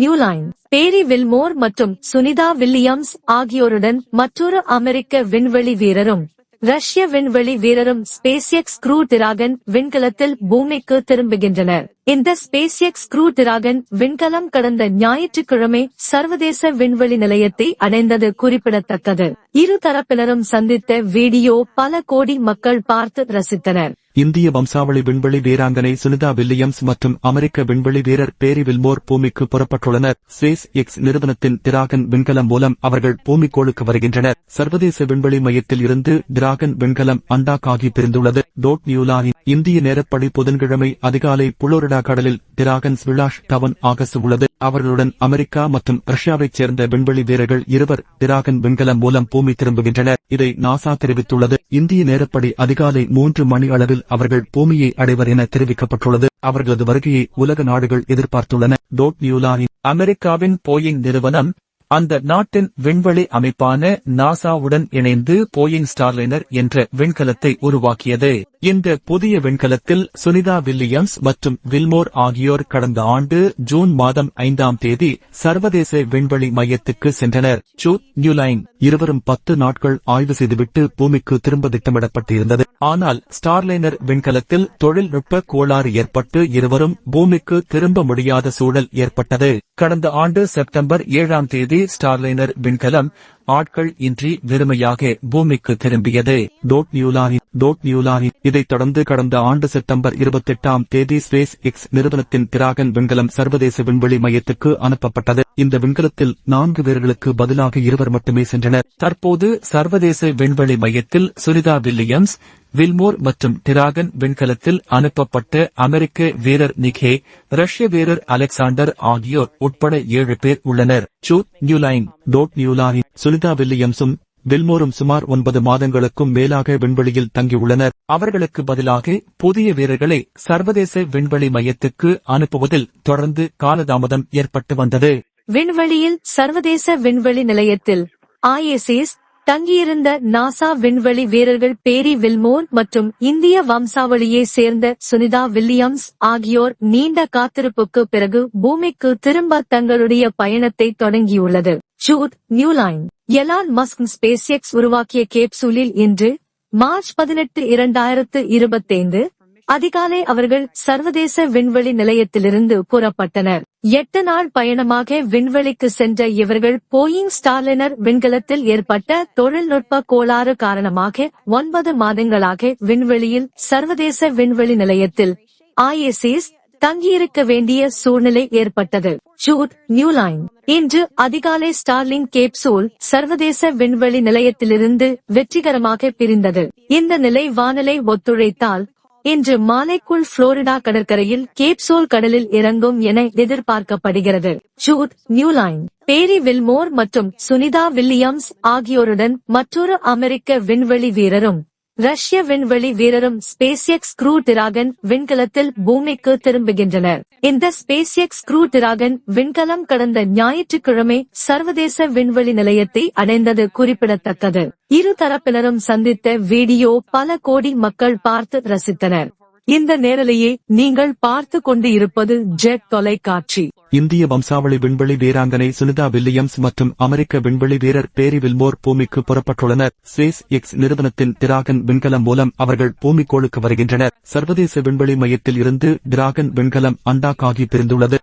நியூலைன் பேரி வில்மோர் மற்றும் சுனிதா வில்லியம்ஸ் ஆகியோருடன் மற்றொரு அமெரிக்க விண்வெளி வீரரும் ரஷ்ய விண்வெளி வீரரும் SpaceX க்ரூ டிராகன் விண்கலத்தில் பூமிக்கு திரும்புகின்றனர். இந்த SpaceX க்ரூ டிராகன் விண்கலம் கடந்த ஞாயிற்றுக்கிழமை சர்வதேச விண்வெளி நிலையத்தை அடைந்தது குறிப்பிடத்தக்கது. இரு தரப்பினரும் சந்தித்த வீடியோ பல கோடி மக்கள் பார்த்து ரசித்தனர். இந்திய வம்சாவளி விண்வெளி வீராங்கனை சுனிதா வில்லியம்ஸ் மற்றும் அமெரிக்க விண்வெளி வீரர் பேரி வில்மோர் பூமிக்கு புறப்பட்டுள்ளனர். SpaceX நிறுவனத்தின் டிராகன் விண்கலம் மூலம் அவர்கள் பூமிக்கோளுக்கு வருகின்றனர். சர்வதேச விண்வெளி மையத்தில் இருந்து டிராகன் விண்கலம் அண்டாக் ஆகி பிரிந்துள்ளது. இந்திய நேரப்படி புதன்கிழமை அதிகாலை புளோரிடா கடலில் டிராகன் ஸ்பிளாஷ் டவுன் ஆகஸ்ட் உள்ளது. அவர்களுடன் அமெரிக்கா மற்றும் ரஷ்யாவைச் சேர்ந்த விண்வெளி வீரர்கள் 2 டிராகன் விண்கலம் மூலம் பூமி திரும்புகின்றனர். இதை நாசா தெரிவித்துள்ளது. இந்திய நேரப்படி அதிகாலை 3 மணி அளவில் அவர்கள் பூமியை அடைவர் என தெரிவிக்கப்பட்டுள்ளது. அவர்களது வருகையை உலக நாடுகள் எதிர்பார்த்துள்ளன. அமெரிக்காவின் போயிங் நிறுவனம் அந்த நாட்டின் விண்வெளி அமைப்பான நாசாவுடன் இணைந்து போயிங் ஸ்டார்லைனர் என்ற விண்கலத்தை உருவாக்கியது. இந்த புதிய விண்கலத்தில் சுனிதா வில்லியம்ஸ் மற்றும் வில்மோர் ஆகியோர் கடந்த ஆண்டு ஜூன் மாதம் 5ஆம் தேதி சர்வதேச விண்வெளி மையத்துக்கு சென்றனர். சூத் நியூலைன் இருவரும் 10 நாட்கள் ஆய்வு செய்துவிட்டு பூமிக்கு திரும்ப திட்டமிடப்பட்டிருந்தது. ஆனால் ஸ்டார்லைனர் விண்கலத்தில் தொழில்நுட்ப கோளாறு ஏற்பட்டு இருவரும் பூமிக்கு திரும்ப முடியாத சூழல் ஏற்பட்டது. கடந்த ஆண்டு செப்டம்பர் 7ஆம் தேதி ஸ்டார்லைனர் விண்கலம் ஆட்கள் இன்றி வெறுமையாக பூமிக்கு திரும்பியது. இதைத் தொடர்ந்து கடந்த ஆண்டு செப்டம்பர் 28ஆம் தேதி ஸ்பேஸ் எக்ஸ் நிறுவனத்தின் டிராகன் விண்கலம் சர்வதேச விண்வெளி மையத்துக்கு அனுப்பப்பட்டது. இந்த விண்கலத்தில் 4 பேர்களுக்கு பதிலாக 2 மட்டுமே சென்றனர். தற்போது சர்வதேச விண்வெளி மையத்தில் சுனிதா வில்லியம்ஸ், வில்மோர் மற்றும் டிராகன் விண்கலத்தில் அனுப்பப்பட்ட அமெரிக்க வீரர் நிக்கே, ரஷ்ய வீரர் அலெக்சாண்டர் ஆகியோர் உட்பட 7 பேர் உள்ளனர். சூத் நியூலைன் சுனிதா வில்லியம்ஸும் வில்மோரும் சுமார் 9 மாதங்களுக்கும் மேலாக விண்வெளியில் தங்கியுள்ளனர். அவர்களுக்கு பதிலாக புதிய வீரர்களை சர்வதேச விண்வெளி மையத்துக்கு அனுப்புவதில் தொடர்ந்து காலதாமதம் ஏற்பட்டு வந்தது. விண்வெளியில் சர்வதேச விண்வெளி நிலையத்தில் ISS தங்கியிருந்த நாசா விண்வெளி வீரர்கள் பேரி வில்மோர் மற்றும் இந்திய வம்சாவளியை சேர்ந்த சுனிதா வில்லியம்ஸ் ஆகியோர் நீண்ட காத்திருப்புக்கு பிறகு பூமிக்கு திரும்ப தங்களுடைய பயணத்தை தொடங்கியுள்ளது. சூத் நியூலைன் எலான் மஸ்க் ஸ்பேஸ் எக்ஸ் உருவாக்கிய கேப்சூலில் இன்று மார்ச் 18, 2025 அதிகாலை அவர்கள் சர்வதேச விண்வெளி நிலையத்திலிருந்து புறப்பட்டனர். 8 நாள் பயணமாக விண்வெளிக்கு சென்ற இவர்கள் போயிங் ஸ்டார்லைனர் விண்கலத்தில் ஏற்பட்ட தொழில்நுட்ப கோளாறு காரணமாக 9 மாதங்களாக விண்வெளியில் சர்வதேச விண்வெளி நிலையத்தில் ISS தங்கியிருக்க வேண்டிய சூழ்நிலை ஏற்பட்டது. சூத் நியூலைன் இன்று அதிகாலை ஸ்டார்லிங் கேப்சூல் சர்வதேச விண்வெளி நிலையத்திலிருந்து வெற்றிகரமாக பிரிந்தது. இந்த நிலை வானிலை ஒத்துழைத்தால் இன்று மாலைக்குள் புளோரிடா கடற்கரையில் கேப்சூல் கடலில் இறங்கும் என எதிர்பார்க்கப்படுகிறது. சூத் நியூலைன் பேரி வில்மோர் மற்றும் சுனிதா வில்லியம்ஸ் ஆகியோருடன் மற்றொரு அமெரிக்க விண்வெளி வீரரும் ரஷ்ய விண்வெளி வீரரும் ஸ்பேஸ் எக்ஸ் க்ரூ டிராகன் விண்கலத்தில் பூமிக்கு திரும்புகின்றனர். இந்த ஸ்பேஸ் எக்ஸ் க்ரூ டிராகன் விண்கலம் கடந்த ஞாயிற்றுக்கிழமை சர்வதேச விண்வெளி நிலையத்தை அடைந்தது குறிப்பிடத்தக்கது. இரு தரப்பினரும் சந்தித்த வீடியோ பல கோடி மக்கள் பார்த்து ரசித்தனர். இந்த நேரலையை நீங்கள் பார்த்து கொண்டு இருப்பது ஜெட் தொலைக்காட்சி. இந்திய வம்சாவளி விண்வெளி வீராங்கனை சுனிதா வில்லியம்ஸ் மற்றும் அமெரிக்க விண்வெளி வீரர் பேரி வில்மோர் பூமிக்கு புறப்பட்டுள்ளனர். ஸ்பேஸ் எக்ஸ் நிறுவனத்தின் டிராகன் விண்கலம் மூலம் அவர்கள் பூமிக்கோளுக்கு வருகின்றனர். சர்வதேச விண்வெளி மையத்தில் இருந்து டிராகன் விண்கலம் அண்டாக்காகி பிரிந்துள்ளது.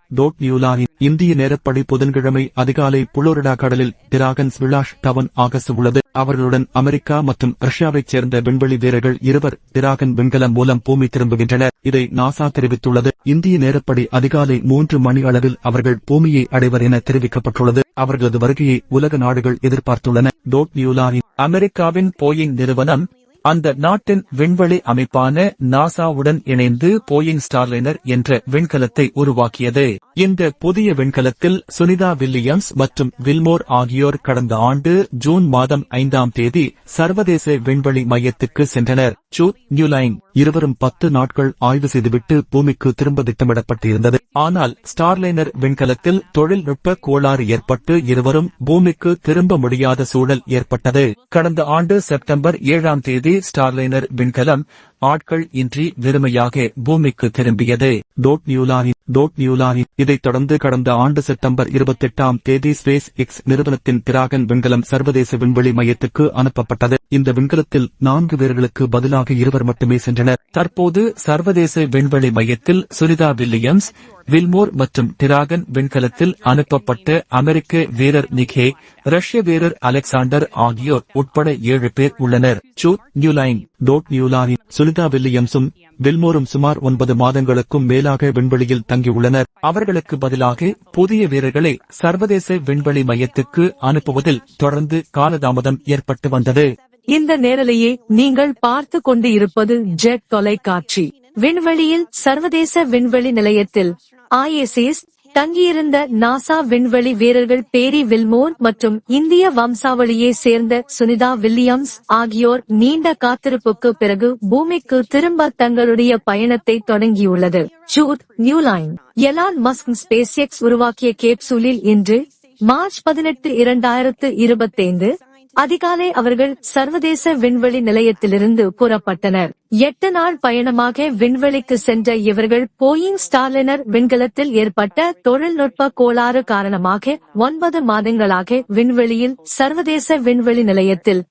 இந்திய நேரப்படி புதன்கிழமை அதிகாலை புளோரிடா கடலில் டிராகன் ஸ்பிளாஷ் டவுன் ஆகஸ்ட் உள்ளது. அவர்களுடன் அமெரிக்கா மற்றும் ரஷ்யாவைச் சேர்ந்த விண்வெளி வீரர்கள் 2 டிராகன் விண்கலம் மூலம் பூமி திரும்புகின்றனர். இதை நாசா தெரிவித்துள்ளது. இந்திய நேரப்படி அதிகாலை 3 மணி அளவில் அவர்கள் பூமியை அடைவர் என தெரிவிக்கப்பட்டுள்ளது. அவர்களது வருகையை உலக நாடுகள் எதிர்பார்த்துள்ளன. அமெரிக்காவின் போயிங் நிறுவனம் அந்த நாட்டின் விண்வெளி அமைப்பான நாசாவுடன் இணைந்து போயிங் ஸ்டார்லைனர் என்ற விண்கலத்தை உருவாக்கியது. இந்த புதிய விண்கலத்தில் சுனிதா வில்லியம்ஸ் மற்றும் வில்மோர் ஆகியோர் கடந்த ஆண்டு ஜூன் மாதம் 5ஆம் தேதி சர்வதேச விண்வெளி மையத்துக்கு சென்றனர். சூத் நியூலைன் இருவரும் 10 நாட்கள் ஆய்வு செய்துவிட்டு பூமிக்கு திரும்ப திட்டமிடப்பட்டிருந்தது. ஆனால் ஸ்டார்லைனர் விண்கலத்தில் தொழில்நுட்ப கோளாறு ஏற்பட்டு இருவரும் பூமிக்கு திரும்ப முடியாத சூழல் ஏற்பட்டது. கடந்த ஆண்டு செப்டம்பர் 7ஆம் தேதி ஸ்டார்லைனர் விண்கலம் ஆட்கள் இன்றி வெறுமையாக பூமிக்கு திரும்பியது. இதைத் தொடர்ந்து கடந்த ஆண்டு செப்டம்பர் 28ஆம் தேதி ஸ்பேஸ் எக்ஸ் நிறுவனத்தின் டிராகன் விண்கலம் சர்வதேச விண்வெளி மையத்துக்கு அனுப்பப்பட்டது. இந்த விண்கலத்தில் 4 பேர்களுக்கு பதிலாக 2 மட்டுமே சென்றனர். தற்போது சர்வதேச விண்வெளி மையத்தில் சுனிதா வில்லியம்ஸ், வில்மோர் மற்றும் டிராகன் விண்கலத்தில் அனுப்பப்பட்ட அமெரிக்க வீரர் நிக்கே, ரஷ்ய வீரர் அலெக்சாண்டர் ஆகியோர் உட்பட 7 பேர் உள்ளனர். சூத் நியூலைன் சுனிதா வில்லியம்ஸும் வில்மோரும் சுமார் 9 மாதங்களுக்கும் மேலாக விண்வெளியில் தங்கியுள்ளனர். அவர்களுக்கு பதிலாக புதிய வீரர்களை சர்வதேச விண்வெளி மையத்துக்கு அனுப்புவதில் தொடர்ந்து காலதாமதம் ஏற்பட்டு வந்தது. இந்த நேரலையை நீங்கள் பார்த்து கொண்டு இருப்பது ஜெட் தொலைக்காட்சி. விண்வெளியில் சர்வதேச விண்வெளி நிலையத்தில் ISS தங்கியிருந்த நாசா விண்வெளி வீரர்கள் பேரி வில்மோர் மற்றும் இந்திய வம்சாவளியை சேர்ந்த சுனிதா வில்லியம்ஸ் ஆகியோர் நீண்ட காத்திருப்புக்கு பிறகு பூமிக்கு திரும்ப தங்களுடைய பயணத்தை தொடங்கியுள்ளது. ஜூட் நியூலைன் எலான் மஸ்க் SpaceX உருவாக்கிய கேப்சூலில் இன்று மார்ச் 18, 2025 அதிகாலை அவர்கள் சர்வதேச விண்வெளி நிலையத்திலிருந்து புறப்பட்டனர். 8 நாள் பயணமாக விண்வெளிக்கு சென்ற இவர்கள் போயிங் ஸ்டார்லைனர் விண்கலத்தில் ஏற்பட்ட தொழில்நுட்ப கோளாறு காரணமாக 9 மாதங்களாக விண்வெளியில் சர்வதேச விண்வெளி நிலையத்தில்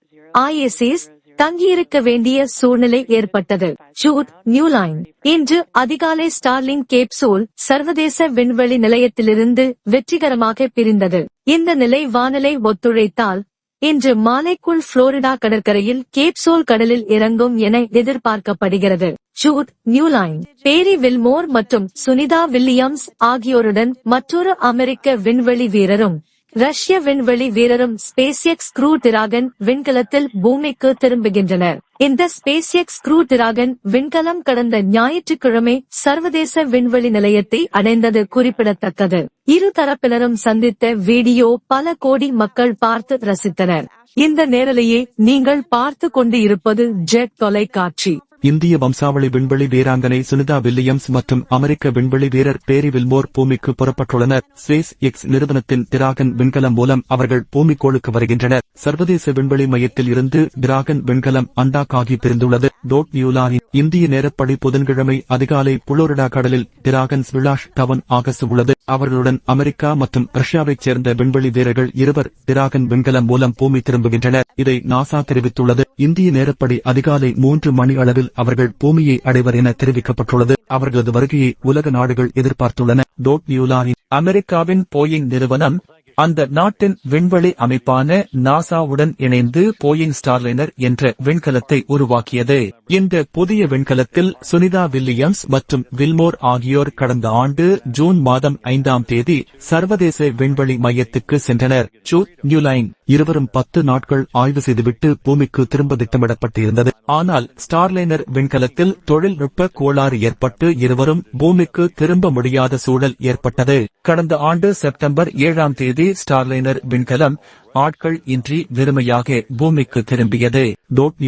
ISS தங்கியிருக்க வேண்டிய சூழ்நிலை ஏற்பட்டது. ஜூட் நியூலைன் இன்று அதிகாலை ஸ்டார்லிங் கேப்சூல் சர்வதேச விண்வெளி நிலையத்திலிருந்து வெற்றிகரமாக பிரிந்தது. இந்த நிலை வானிலை ஒத்துழைத்தால் இன்று மாலைக்குள் புளோரிடா கடற்கரையில் கேப்சூல் கடலில் இறங்கும் என எதிர்பார்க்கப்படுகிறது. ஜூட் நியூலைன் பேரி வில்மோர் மற்றும் சுனிதா வில்லியம்ஸ் ஆகியோருடன் மற்றொரு அமெரிக்க விண்வெளி வீரரும் ரஷ்ய விண்வெளி வீரரும் SpaceX Crew Dragon விண்கலத்தில் பூமிக்கு திரும்புகின்றனர். இந்த SpaceX Crew Dragon விண்கலம் கடந்த ஞாயிற்றுக்கிழமை சர்வதேச விண்வெளி நிலையத்தை அடைந்தது குறிப்பிடத்தக்கது. இரு தரப்பினரும் சந்தித்த வீடியோ பல கோடி மக்கள் பார்த்து ரசித்தனர். இந்த நேரலையை நீங்கள் பார்த்து கொண்டு இருப்பது ஜெட் தொலைக்காட்சி. இந்திய வம்சாவளி விண்வெளி வீராங்கனை சுனிதா வில்லியம்ஸ் மற்றும் அமெரிக்க விண்வெளி வீரர் பேரி வில்மோர் பூமிக்கு புறப்பட்டுள்ளனர். SpaceX நிறுவனத்தின் டிராகன் விண்கலம் மூலம் அவர்கள் பூமிக்கோளுக்கு வருகின்றனர். சர்வதேச விண்வெளி மையத்தில் இருந்து டிராகன் விண்கலம் அண்டாக்காகி பிரிந்துள்ளது. டோட் நியூலாரின் இந்திய நேரப்படி புதன்கிழமை அதிகாலை புளோரிடா கடலில் டிராகன் ஸ்பிளாஷ் டவுன் ஆகஸ்ட் உள்ளது. அவர்களுடன் அமெரிக்கா மற்றும் ரஷ்யாவைச் சேர்ந்த விண்வெளி வீரர்கள் இருவர் டிராகன் விண்கலம் மூலம் பூமி திரும்புகின்றனர். இதை நாசா தெரிவித்துள்ளது. இந்திய நேரப்படி அதிகாலை 3 மணி அளவில் அவர்கள் பூமியை அடைவர் என தெரிவிக்கப்பட்டுள்ளது. அவர்களது வருகையை உலக நாடுகள் எதிர்பார்த்துள்ளன. டோட் நியூலாரின் அமெரிக்காவின் போயிங் நிறுவனம் அந்த நாட்டின் விண்வெளி அமைப்பான நாசாவுடன் இணைந்து போயிங் ஸ்டார்லைனர் என்ற விண்கலத்தை உருவாக்கியது. இந்த புதிய விண்கலத்தில் சுனிதா வில்லியம்ஸ் மற்றும் வில்மோர் ஆகியோர் கடந்த ஆண்டு ஜூன் மாதம் 5ஆம் தேதி சர்வதேச விண்வெளி மையத்துக்கு சென்றனர். ஜூட் நியூலைன் இருவரும் 10 நாட்கள் ஆய்வு செய்துவிட்டு பூமிக்கு திரும்ப திட்டமிடப்பட்டிருந்தது. ஆனால் ஸ்டார்லைனர் விண்கலத்தில் தொழில்நுட்ப கோளாறு ஏற்பட்டு இருவரும் பூமிக்கு திரும்ப முடியாத சூழல் ஏற்பட்டது. கடந்த ஆண்டு செப்டம்பர் 7ஆம் தேதி ஸ்டார்லைனர் விண்கலம் ஆட்கள் இன்றி வெறுமையாக பூமிக்கு திரும்பியது. டோட்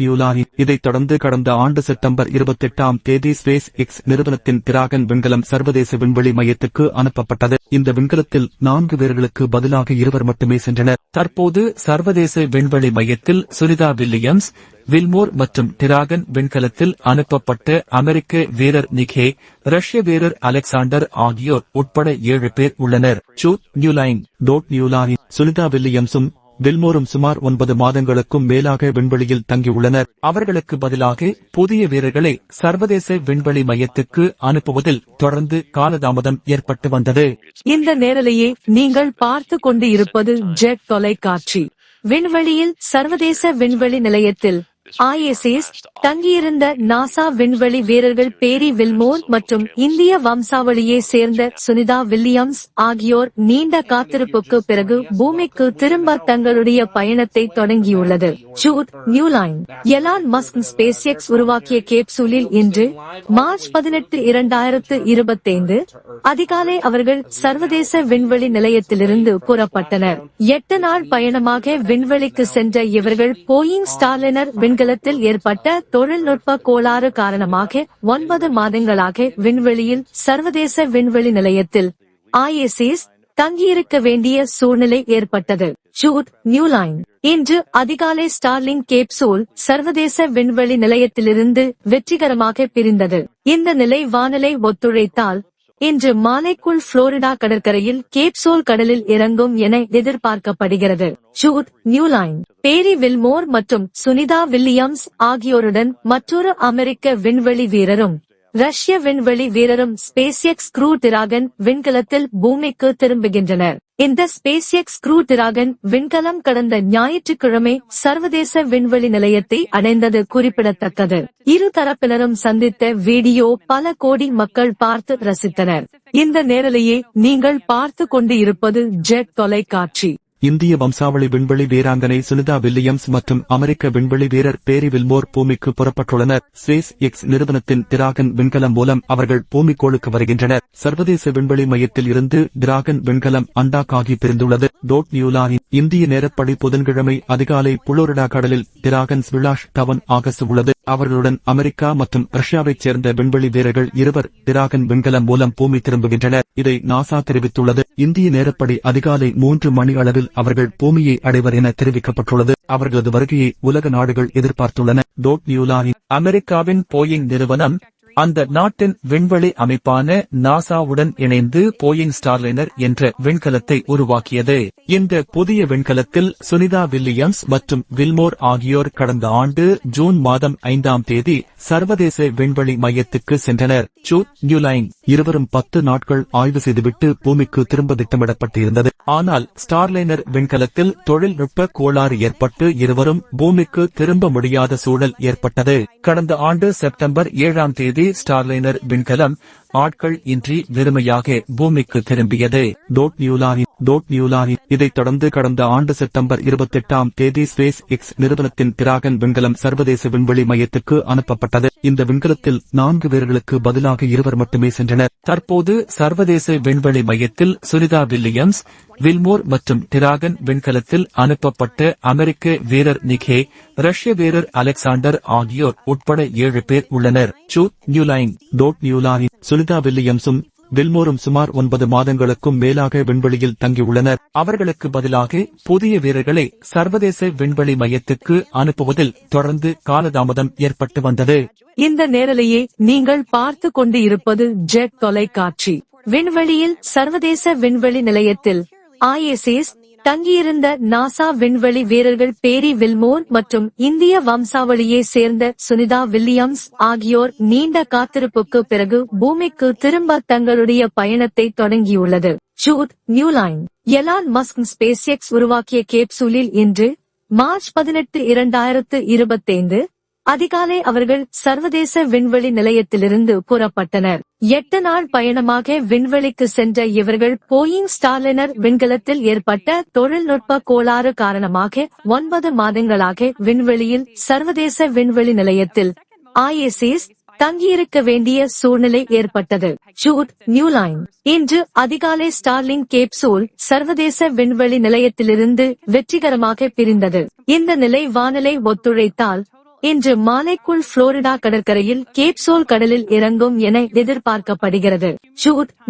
நியூலாரின் இதைத் தொடர்ந்து கடந்த ஆண்டு செப்டம்பர் 28ஆம் தேதி SpaceX நிறுவனத்தின் டிராகன் விண்கலம் சர்வதேச விண்வெளி மையத்துக்கு அனுப்பப்பட்டது. இந்த விண்கலத்தில் 4 பேர்களுக்கு பதிலாக 2 மட்டுமே சென்றனர். தற்போது சர்வதேச விண்வெளி மையத்தில் சுனிதா வில்லியம்ஸ், வில்மோர் மற்றும் டிராகன் விண்கலத்தில் அனுப்பப்பட்ட அமெரிக்க வீரர் நிக்கே, ரஷ்ய வீரர் அலெக்சாண்டர் ஆகியோர் உட்பட 7 பேர் உள்ளனர். டோட் நியூலாரின் சுனிதா வில்லியம்ஸும் வில்மோரும் சுமார் 9 மாதங்களுக்கும் மேலாக விண்வெளியில் தங்கியுள்ளனர். அவர்களுக்கு பதிலாக புதிய வீரர்களை சர்வதேச விண்வெளி மையத்துக்கு அனுப்புவதில் தொடர்ந்து காலதாமதம் ஏற்பட்டு வந்தது. இந்த நேரலையை நீங்கள் பார்த்து கொண்டு இருப்பது ஜெட் தொலைக்காட்சி. விண்வெளியில் சர்வதேச விண்வெளி நிலையத்தில் ISS தங்கியிருந்த நாசா விண்வெளி வீரர்கள் பேரி வில்மோர் மற்றும் இந்திய வம்சாவளியை சேர்ந்த சுனிதா வில்லியம்ஸ் ஆகியோர் நீண்ட காத்திருப்புக்கு பிறகு பூமிக்கு திரும்ப தங்களுடைய பயணத்தை தொடங்கியுள்ளது. ஜூட் நியூலைன் எலான் மஸ்க் SpaceX உருவாக்கிய கேப்சூலில் இன்று மார்ச் 18, 2025 அதிகாலை அவர்கள் சர்வதேச விண்வெளி நிலையத்திலிருந்து புறப்பட்டனர். 8 நாள் பயணமாக விண்வெளிக்கு சென்ற இவர்கள் போயிங் ஸ்டார்லைனர் விண்கலத்தில் ஏற்பட்ட தொழில்நுட்ப கோளாறு காரணமாக 9 மாதங்களாக விண்வெளியில் சர்வதேச விண்வெளி நிலையத்தில் ISS தங்கியிருக்க வேண்டிய சூழ்நிலை ஏற்பட்டது. ஜூட் நியூலைன் இன்று அதிகாலை ஸ்டார்லிங் கேப்சூல் சர்வதேச விண்வெளி நிலையத்திலிருந்து வெற்றிகரமாக பிரிந்தது. இந்த நிலை வானிலை ஒத்துழைத்தால் இன்று மாலைக்குள் புளோரிடா கடற்கரையில் கேப்சூல் கடலில் இறங்கும் என எதிர்பார்க்கப்படுகிறது. ஜூட் நியூலைன் பேரி வில்மோர் மற்றும் சுனிதா வில்லியம்ஸ் ஆகியோருடன் மற்றொரு அமெரிக்க விண்வெளி வீரரும் ரஷ்ய விண்வெளி வீரரும் SpaceX Crew Dragon விண்கலத்தில் பூமிக்கு திரும்புகின்றனர். இந்த SpaceX Crew Dragon விண்கலம் கடந்த ஞாயிற்றுக்கிழமை சர்வதேச விண்வெளி நிலையத்தை அடைந்தது குறிப்பிடத்தக்கது. இரு தரப்பினரும் சந்தித்த வீடியோ பல கோடி மக்கள் பார்த்து ரசித்தனர். இந்த நேரலையை நீங்கள் பார்த்து கொண்டு இருப்பது ஜெட் தொலைக்காட்சி. இந்திய வம்சாவளி விண்வெளி வீராங்கனை சுனிதா வில்லியம்ஸ் மற்றும் அமெரிக்க விண்வெளி வீரர் பேரி வில்மோர் பூமிக்கு புறப்பட்டுள்ளனர். ஸ்பேஸ் எக்ஸ் நிறுவனத்தின் டிராகன் விண்கலம் மூலம் அவர்கள் பூமிக்கோளுக்கு வருகின்றனர். சர்வதேச விண்வெளி மையத்தில் இருந்து டிராகன் விண்கலம் அண்டாக்காகி பிரிந்துள்ளது. நியூலானின் இந்திய நேரப்படி புதன்கிழமை அதிகாலை புளோரிடா கடலில் டிராகன் ஸ்பிளாஷ் டவுன் ஆகஸ்ட் உள்ளது. அவர்களுடன் அமெரிக்கா மற்றும் ரஷ்யாவைச் சேர்ந்த விண்வெளி வீரர்கள் இருவர் டிராகன் விண்கலம் மூலம் பூமி திரும்புகின்றனர். இதை நாசா தெரிவித்துள்ளது. இந்திய நேரப்படி அதிகாலை 3 மணி அளவில் அவர்கள் பூமியை அடைவர் என தெரிவிக்கப்பட்டுள்ளது. அவர்களது வருகையை உலக நாடுகள் எதிர்பார்த்துள்ளன. நியூலானின் அமெரிக்காவின் போயிங் நிறுவனம் அந்த நாட்டின் விண்வெளி அமைப்பான நாசாவுடன் இணைந்து போயிங் ஸ்டார்லைனர் என்ற விண்கலத்தை உருவாக்கியது. இந்த புதிய விண்கலத்தில் சுனிதா வில்லியம்ஸ் மற்றும் வில்மோர் ஆகியோர் கடந்த ஆண்டு ஜூன் மாதம் 5ஆம் தேதி சர்வதேச விண்வெளி மையத்துக்கு சென்றனர். நியூலைன் இருவரும் 10 நாட்கள் ஆய்வு செய்துவிட்டு பூமிக்கு திரும்ப திட்டமிடப்பட்டிருந்தது. ஆனால் ஸ்டார்லைனர் விண்கலத்தில் தொழில்நுட்ப கோளாறு ஏற்பட்டு இருவரும் பூமிக்கு திரும்ப முடியாத சூழல் ஏற்பட்டது. கடந்த ஆண்டு செப்டம்பர் 7ஆம் தேதி ஸ்டார்லைனர் விண்கலம் ஆட்கள் இன்றி வெறுமையாக பூமிக்கு திரும்பியது. நியூலானின் இதைத் தொடர்ந்து கடந்த ஆண்டு செப்டம்பர் 28ஆம் தேதி ஸ்பேஸ் எக்ஸ் நிறுவனத்தின் டிராகன் விண்கலம் சர்வதேச விண்வெளி மையத்துக்கு அனுப்பப்பட்டது. இந்த விண்கலத்தில் 4 பேர்களுக்கு பதிலாக 2 மட்டுமே சென்றனர். தற்போது சர்வதேச விண்வெளி மையத்தில் சுனிதா வில்லியம்ஸ், வில்மோர் மற்றும் டிராகன் விண்கலத்தில் அனுப்பப்பட்ட அமெரிக்க வீரர் நிக்கே, ரஷ்ய வீரர் அலெக்சாண்டர் ஆகியோர் உட்பட 7 பேர் உள்ளனர். நியூலானின் சுனிதா வில்லியம்ஸும் வில்மோரும் சுமார் 9 மாதங்களுக்கும் மேலாக விண்வெளியில் தங்கியுள்ளனர். அவர்களுக்கு பதிலாக புதிய வீரர்களை சர்வதேச விண்வெளி மையத்துக்கு அனுப்புவதில் தொடர்ந்து காலதாமதம் ஏற்பட்டு வந்தது. இந்த நேரலையை நீங்கள் பார்த்து கொண்டு இருப்பது ஜெட் தொலைக்காட்சி. விண்வெளியில் சர்வதேச விண்வெளி நிலையத்தில் ISS தங்கியிருந்த நாசா விண்வெளி வீரர்கள் பேரி வில்மோர் மற்றும் இந்திய வம்சாவளியை சேர்ந்த சுனிதா வில்லியம்ஸ் ஆகியோர் நீண்ட காத்திருப்புக்கு பிறகு பூமிக்கு திரும்ப தங்களுடைய பயணத்தை தொடங்கியுள்ளது. Newline Elon Musk SpaceX உருவாக்கிய கேப்சூலில் இன்று மார்ச் 18, 2025 அதிகாலை அவர்கள் சர்வதேச விண்வெளி நிலையத்திலிருந்து புறப்பட்டனர். 8 நாள் பயணமாக விண்வெளிக்கு சென்ற இவர்கள் போயிங் ஸ்டார்லைனர் விண்கலத்தில் ஏற்பட்ட தொழில்நுட்ப கோளாறு காரணமாக 9 மாதங்களாக விண்வெளியில் சர்வதேச விண்வெளி நிலையத்தில் ISS தங்கியிருக்க வேண்டிய சூழ்நிலை ஏற்பட்டது. நியூலைன் இன்று அதிகாலை ஸ்டார்லிங் கேப்சூல் சர்வதேச விண்வெளி நிலையத்திலிருந்து வெற்றிகரமாக பிரிந்தது. இந்த நிலை வானிலை ஒத்துழைத்தால் இன்று மாலைக்குள் புளோரிடா கடற்கரையில் கேப்சூல் கடலில் இறங்கும் என எதிர்பார்க்கப்படுகிறது.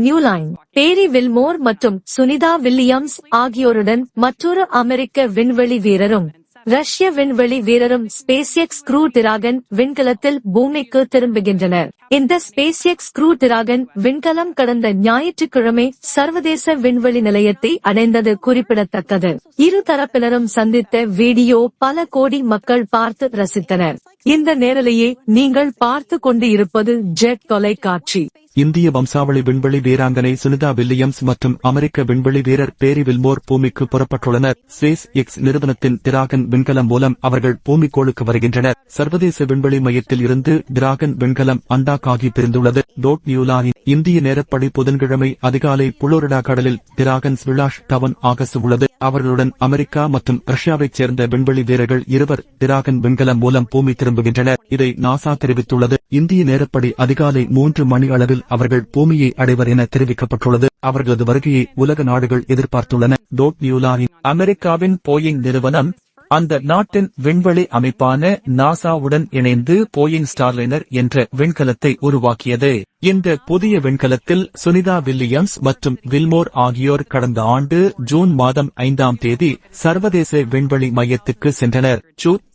நியூலைன் பேரி வில்மோர் மற்றும் சுனிதா வில்லியம்ஸ் ஆகியோருடன் மற்றொரு அமெரிக்க விண்வெளி வீரரும் ரஷ்ய விண்வெளி வீரரும் ஸ்பேஸ் எக்ஸ் க்ரூ டிராகன் விண்கலத்தில் பூமிக்கு திரும்புகின்றனர். இந்த ஸ்பேஸ் எக்ஸ் க்ரூ டிராகன் விண்கலம் கடந்த ஞாயிற்றுக்கிழமை சர்வதேச விண்வெளி நிலையத்தை அடைந்தது குறிப்பிடத்தக்கது. இரு தரப்பினரும் சந்தித்த வீடியோ பல கோடி மக்கள் பார்த்து ரசித்தனர். இந்த நேரலையை நீங்கள் பார்த்து கொண்டு இருப்பது ஜெட் தொலைக்காட்சி. இந்திய வம்சாவளி விண்வெளி வீராங்கனை சுனிதா வில்லியம்ஸ் மற்றும் அமெரிக்க விண்வெளி வீரர் பேரி வில்மோர் பூமிக்கு புறப்பட்டுள்ளனர். ஸ்பேஸ் எக்ஸ் நிறுவனத்தின் டிராகன் விண்கலம் மூலம் அவர்கள் பூமிக்கோளுக்கு வருகின்றனர். சர்வதேச விண்வெளி மையத்தில் இருந்து டிராகன் விண்கலம் அண்டாக்காகி பிரிந்துள்ளது. நியூலானின் இந்திய நேரப்படி புதன்கிழமை அதிகாலை புளோரிடா கடலில் டிராகன் ஸ்பிளாஷ் டவுன் ஆகஸ்ட் உள்ளது. அவர்களுடன் அமெரிக்கா மற்றும் ரஷ்யாவைச் சேர்ந்த விண்வெளி வீரர்கள் 2 டிராகன் விண்கலம் மூலம் பூமி திரும்புகின்றனர். இதை நாசா தெரிவித்துள்ளது. இந்திய நேரப்படி அதிகாலை 3 மணி அளவில் அவர்கள் பூமியை அடைவர் என தெரிவிக்கப்பட்டுள்ளது. அவர்களது வருகையை உலக நாடுகள் எதிர்பார்த்துள்ளன. நியூலானின் அமெரிக்காவின் போயிங் நிறுவனம் அந்த நாட்டின் விண்வெளி அமைப்பான நாசாவுடன் இணைந்து போயிங் ஸ்டார்லைனர் என்ற விண்கலத்தை உருவாக்கியது. இந்த புதிய விண்கலத்தில் சுனிதா வில்லியம்ஸ் மற்றும் வில்மோர் ஆகியோர் கடந்த ஆண்டு ஜூன் மாதம் 5ஆம் தேதி சர்வதேச விண்வெளி மையத்துக்கு சென்றனர்.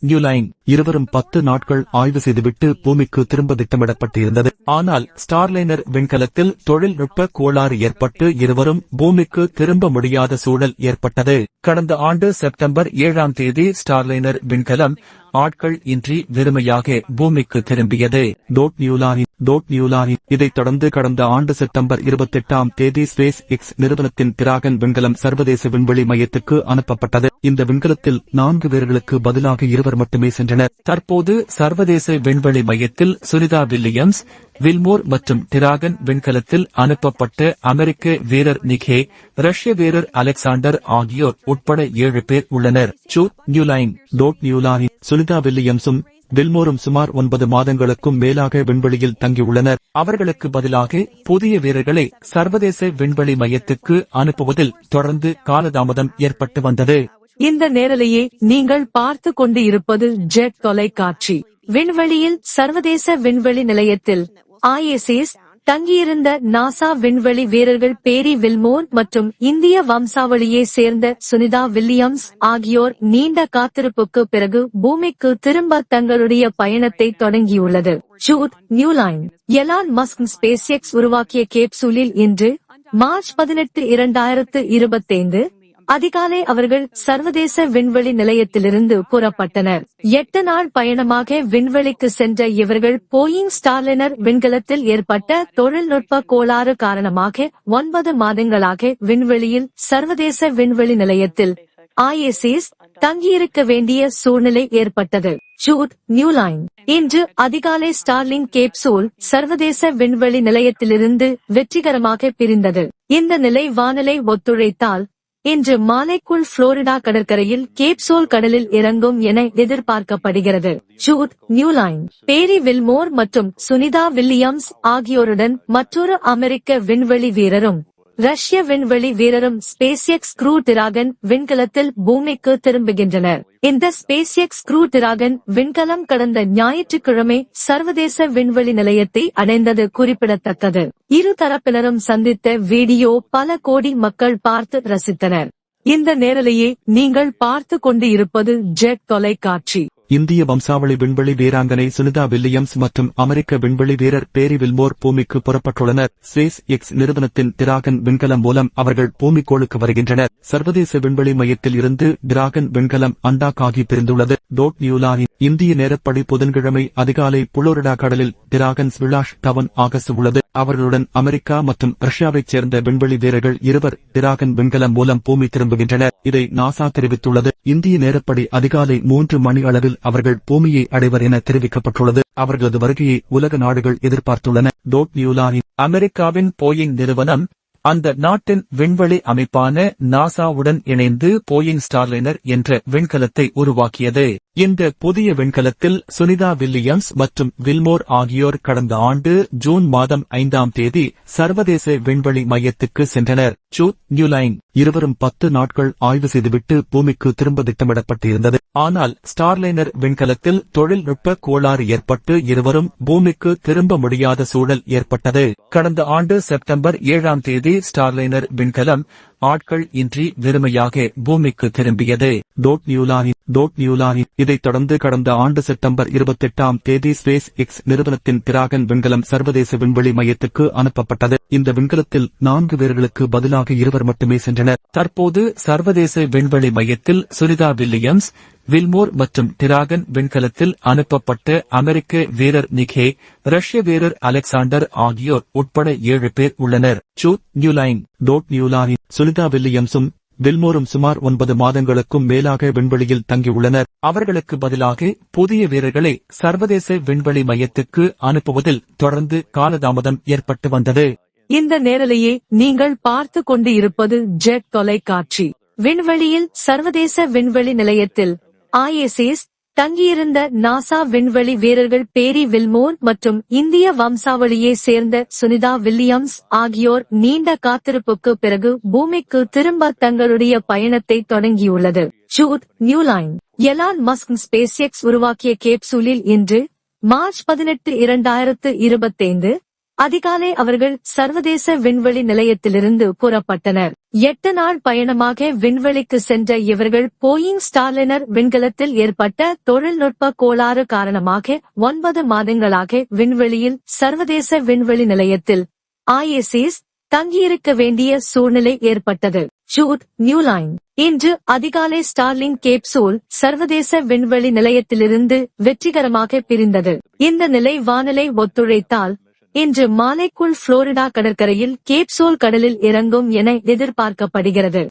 நியூலைன் இருவரும் 10 நாட்கள் ஆய்வு செய்துவிட்டு பூமிக்கு திரும்ப திட்டமிடப்பட்டிருந்தது. ஆனால் ஸ்டார்லைனர் விண்கலத்தில் தொழில்நுட்ப கோளாறு ஏற்பட்டு இருவரும் பூமிக்கு திரும்ப முடியாத சூழல் ஏற்பட்டது. கடந்த ஆண்டு செப்டம்பர் 7ஆம் தேதி ஸ்டார்லைனர் விண்கலம் ஆட்கள் இன்றி வெறுமையாக பூமிக்கு திரும்பியது. நியூலானின் இதைத் தொடர்ந்து கடந்த ஆண்டு செப்டம்பர் 28ஆம் தேதி ஸ்பேஸ் எக்ஸ் நிறுவனத்தின் டிராகன் விண்கலம் சர்வதேச விண்வெளி மையத்துக்கு அனுப்பப்பட்டது. இந்த விண்கலத்தில் 4 பேர்களுக்கு பதிலாக 2 மட்டுமே சென்றனர். தற்போது சர்வதேச விண்வெளி மையத்தில் சுனிதா வில்லியம்ஸ், வில்மோர் மற்றும் டிராகன் விண்கலத்தில் அனுப்பப்பட்ட அமெரிக்க வீரர் நிக் ஹேக், ரஷ்ய வீரர் அலெக்சாண்டர் ஆகியோர் உட்பட 7 பேர் உள்ளனர். சுனிதா வில்லியம்ஸும் வில்மோரும் சுமார் 9 மாதங்களுக்கும் மேலாக விண்வெளியில் தங்கியுள்ளனர். அவர்களுக்கு பதிலாக புதிய வீரர்களை சர்வதேச விண்வெளி மையத்துக்கு அனுப்புவதில் தொடர்ந்து காலதாமதம் ஏற்பட்டு வந்தது. இந்த நேரலையை நீங்கள் பார்த்து கொண்டு இருப்பது ஜெட் தொலைக்காட்சி. விண்வெளியில் சர்வதேச விண்வெளி நிலையத்தில் ISS தங்கியிருந்த நாசா விண்வெளி வீரர்கள் பேரி வில்மோர் மற்றும் இந்திய வம்சாவளியை சேர்ந்த சுனிதா வில்லியம்ஸ் ஆகியோர் நீண்ட காத்திருப்புக்கு பிறகு பூமிக்கு திரும்ப தங்களுடைய பயணத்தை தொடங்கியுள்ளது. எலான் மஸ்க் SpaceX உருவாக்கிய கேப்சூலில் இன்று மார்ச் 18, 2025 அதிகாலை அவர்கள் சர்வதேச விண்வெளி நிலையத்திலிருந்து புறப்பட்டனர். 8 நாள் பயணமாக விண்வெளிக்கு சென்ற இவர்கள் போயிங் ஸ்டார்லைனர் விண்கலத்தில் ஏற்பட்ட தொழில்நுட்ப கோளாறு காரணமாக 9 மாதங்களாக விண்வெளியில் சர்வதேச விண்வெளி நிலையத்தில் ISS தங்கியிருக்க வேண்டிய சூழ்நிலை ஏற்பட்டது. இன்று அதிகாலை ஸ்டார்லிங் கேப்சூல் சர்வதேச விண்வெளி நிலையத்திலிருந்து வெற்றிகரமாக பிரிந்தது. இந்த நிலை வானிலை ஒத்துழைத்தால் இன்று மாலைக்குள் புளோரிடா கடற்கரையில் கேப்சூல் கடலில் இறங்கும் என எதிர்பார்க்கப்படுகிறது. பேரி வில்மோர் மற்றும் சுனிதா வில்லியம்ஸ் ஆகியோருடன் மற்றொரு அமெரிக்க விண்வெளி வீரரும் ரஷ்ய விண்வெளி வீரரும் SpaceX Crew டிராகன் விண்கலத்தில் பூமிக்கு திரும்புகின்றனர். இந்த SpaceX Crew டிராகன் விண்கலம் கடந்த ஞாயிற்றுக்கிழமை சர்வதேச விண்வெளி நிலையத்தை அடைந்தது குறிப்பிடத்தக்கது. இரு தரப்பினரும் சந்தித்த வீடியோ பல கோடி மக்கள் பார்த்து ரசித்தனர். இந்த நேரலையை நீங்கள் பார்த்து கொண்டு இருப்பது ஜெட் தொலைக்காட்சி. இந்திய வம்சாவளி விண்வெளி வீராங்கனை சுனிதா வில்லியம்ஸ் மற்றும் அமெரிக்க விண்வெளி வீரர் பேரி வில்மோர் பூமிக்கு புறப்பட்டுள்ளனர். SpaceX நிறுவனத்தின் டிராகன் விண்கலம் மூலம் அவர்கள் பூமிக்கோளுக்கு வருகின்றனர். சர்வதேச விண்வெளி மையத்தில் இருந்து டிராகன் விண்கலம் அண்டாக் ஆகி பிரிந்துள்ளது. இந்திய நேரப்படி புதன்கிழமை அதிகாலை புளோரிடா கடலில் டிராகன் ஸ்பிளாஷ் டவுன் ஆகஸ்ட் உள்ளது. அவர்களுடன் அமெரிக்கா மற்றும் ரஷ்யாவைச் சேர்ந்த விண்வெளி வீரர்கள் 2 டிராகன் விண்கலம் மூலம் பூமி திரும்புகின்றனர். இதை நாசா தெரிவித்துள்ளது. இந்திய நேரப்படி அதிகாலை 3 மணி அளவில் அவர்கள் பூமியை அடைவர் என தெரிவிக்கப்பட்டுள்ளது. அவர்களது வருகையை உலக நாடுகள் எதிர்பார்த்துள்ளன. அமெரிக்காவின் போயிங் நிறுவனம் அந்த நாட்டின் விண்வெளி அமைப்பான நாசாவுடன் இணைந்து போயிங் ஸ்டார்லைனர் என்ற விண்கலத்தை உருவாக்கியது. இந்த புதிய விண்கலத்தில் சுனிதா வில்லியம்ஸ் மற்றும் வில்மோர் ஆகியோர் கடந்த ஆண்டு ஜூன் மாதம் 5ஆம் தேதி சர்வதேச விண்வெளி மையத்துக்கு சென்றனர். இருவரும் 10 நாட்கள் ஆய்வு செய்துவிட்டு பூமிக்கு திரும்ப திட்டமிடப்பட்டிருந்தது. ஆனால் ஸ்டார்லைனர் விண்கலத்தில் தொழில்நுட்ப கோளாறு ஏற்பட்டு இருவரும் பூமிக்கு திரும்ப முடியாத சூழல் ஏற்பட்டது. கடந்த ஆண்டு செப்டம்பர் 7ஆம் தேதி ஸ்டார்லைனர் விண்கலம் ஆட்கள் இன்றி வெறுமையாக பூமிக்கு திரும்பியது. இதைத் தொடர்ந்து கடந்த ஆண்டு செப்டம்பர் 28ஆம் தேதி SpaceX நிறுவனத்தின் டிராகன் விண்கலம் சர்வதேச விண்வெளி மையத்துக்கு அனுப்பப்பட்டது. இந்த விண்கலத்தில் 4 பேர்களுக்கு பதிலாக 2 மட்டுமே சென்றனர். தற்போது சர்வதேச விண்வெளி மையத்தில் சுனிதா வில்லியம்ஸ், வில்மோர் மற்றும் டிராகன் விண்கலத்தில் அனுப்பப்பட்ட அமெரிக்க வீரர் நிக் ஹேக், ரஷ்ய வீரர் அலெக்சாண்டர் ஆகியோர் உட்பட 7 பேர் உள்ளனர். சுனிதா வில்லியம்ஸும் வில்மோரும் சுமார் 9 மாதங்களுக்கும் மேலாக விண்வெளியில் தங்கியுள்ளனர். அவர்களுக்கு பதிலாக புதிய வீரர்களை சர்வதேச விண்வெளி மையத்துக்கு அனுப்புவதில் தொடர்ந்து காலதாமதம் ஏற்பட்டு வந்தது. இந்த நேரலையை நீங்கள் பார்த்து கொண்டு இருப்பது ஜெட் தொலைக்காட்சி. விண்வெளியில் சர்வதேச விண்வெளி நிலையத்தில் ISS தங்கியிருந்த நாசா விண்வெளி வீரர்கள் பேரி வில்மோர் மற்றும் இந்திய வம்சாவளியை சேர்ந்த சுனிதா வில்லியம்ஸ் ஆகியோர் நீண்ட காத்திருப்புக்கு பிறகு பூமிக்கு திரும்ப தங்களுடைய பயணத்தை தொடங்கியுள்ளது. எலான் மஸ்க் SpaceX உருவாக்கிய கேப்சூலில் இன்று மார்ச் 18, 2025 அதிகாலை அவர்கள் சர்வதேச விண்வெளி நிலையத்திலிருந்து புறப்பட்டனர். 8 நாள் பயணமாக விண்வெளிக்கு சென்ற இவர்கள் போயிங் ஸ்டார்லைனர் விண்கலத்தில் ஏற்பட்ட தொழில்நுட்ப கோளாறு காரணமாக 9 மாதங்களாக விண்வெளியில் சர்வதேச விண்வெளி நிலையத்தில் ISS தங்கியிருக்க வேண்டிய சூழ்நிலை ஏற்பட்டது. இன்று அதிகாலை ஸ்டார்லிங் கேப்சூல் சர்வதேச விண்வெளி நிலையத்திலிருந்து வெற்றிகரமாக பிரிந்தது. இந்த நிலை வானிலை ஒத்துழைத்தால் இன்று மாலைக்குள் புளோரிடா கடற்கரையில் கேப்சூல் கடலில் இறங்கும் என எதிர்பார்க்கப்படுகிறது.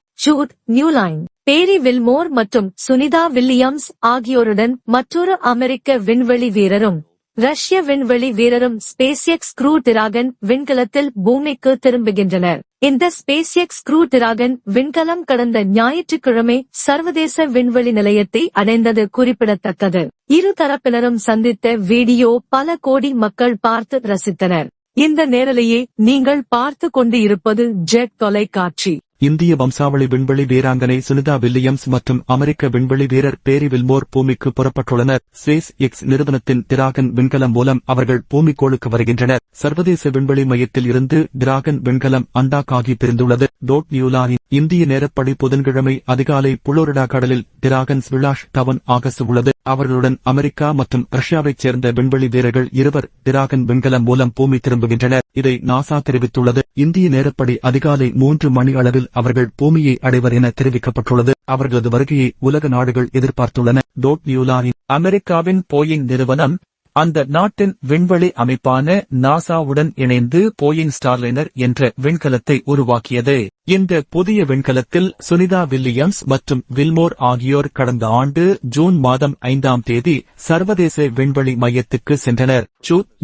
பேரி வில்மோர் மற்றும் சுனிதா வில்லியம்ஸ் ஆகியோருடன் மற்றொரு அமெரிக்க விண்வெளி வீரரும் ரஷ்ய விண்வெளி வீரரும் SpaceX Crew Dragon விண்கலத்தில் பூமிக்கு திரும்புகின்றனர். இந்த SpaceX Crew Dragon விண்கலம் கடந்த ஞாயிற்றுக்கிழமை சர்வதேச விண்வெளி நிலையத்தை அடைந்தது குறிப்பிடத்தக்கது. இரு தரப்பினரும் சந்தித்த வீடியோ பல கோடி மக்கள் பார்த்து ரசித்தனர். இந்த நேரலையை நீங்கள் பார்த்து கொண்டு இருப்பது ஜெட் தொலைக்காட்சி. இந்திய வம்சாவளி விண்வெளி வீராங்கனை சுனிதா வில்லியம்ஸ் மற்றும் அமெரிக்க விண்வெளி வீரர் பேரி வில்மோர் பூமிக்கு புறப்பட்டுள்ளனர். SpaceX நிறுவனத்தின் டிராகன் விண்கலம் மூலம் அவர்கள் பூமிக்கோளுக்கு வருகின்றனர். சர்வதேச விண்வெளி மையத்தில் இருந்து டிராகன் விண்கலம் அண்டாக்காகி பிரிந்துள்ளது. நியூலாயின் இந்திய நேரப்படி புதன்கிழமை அதிகாலை புளோரிடா கடலில் டிராகன் ஸ்பிளாஷ் டவுன் ஆகஸ்ட் உள்ளது. அவர்களுடன் அமெரிக்கா மற்றும் ரஷ்யாவைச் சேர்ந்த விண்வெளி வீரர்கள் இருவர் டிராகன் விண்கலம் மூலம் பூமி திரும்புகின்றனர். இதை நாசா தெரிவித்துள்ளது. இந்திய நேரப்படி அதிகாலை 3 மணி அளவில் அவர்கள் பூமியை அடைவர் என தெரிவிக்கப்பட்டுள்ளது. அவர்களது வருகையை உலக நாடுகள் எதிர்பார்த்துள்ளன. நியூலாயின் அமெரிக்காவின் போயிங் நிறுவனம் அந்த நாட்டின் விண்வெளி அமைப்பான நாசாவுடன் இணைந்து போயிங் ஸ்டார்லைனர் என்ற விண்கலத்தை உருவாக்கியது. இந்த புதிய விண்கலத்தில் சுனிதா வில்லியம்ஸ் மற்றும் வில்மோர் ஆகியோர் கடந்த ஆண்டு ஜூன் மாதம் 5ஆம் தேதி சர்வதேச விண்வெளி மையத்துக்கு சென்றனர்.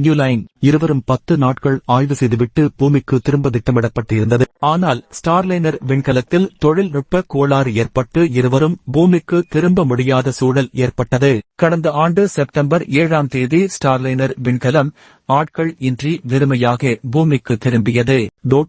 நியூலைன் இருவரும் 10 நாட்கள் ஆய்வு செய்துவிட்டு பூமிக்கு திரும்ப திட்டமிடப்பட்டிருந்தது. ஆனால் ஸ்டார்லைனர் விண்கலத்தில் தொழில்நுட்ப கோளாறு ஏற்பட்டு இருவரும் பூமிக்கு திரும்ப முடியாத சூழல் ஏற்பட்டது. கடந்த ஆண்டு செப்டம்பர் 7ஆம் தேதி ஸ்டார்லைனர் விண்கலம் ஆட்கள் இன்றி வெறுமையாக பூமிக்கு திரும்பியது.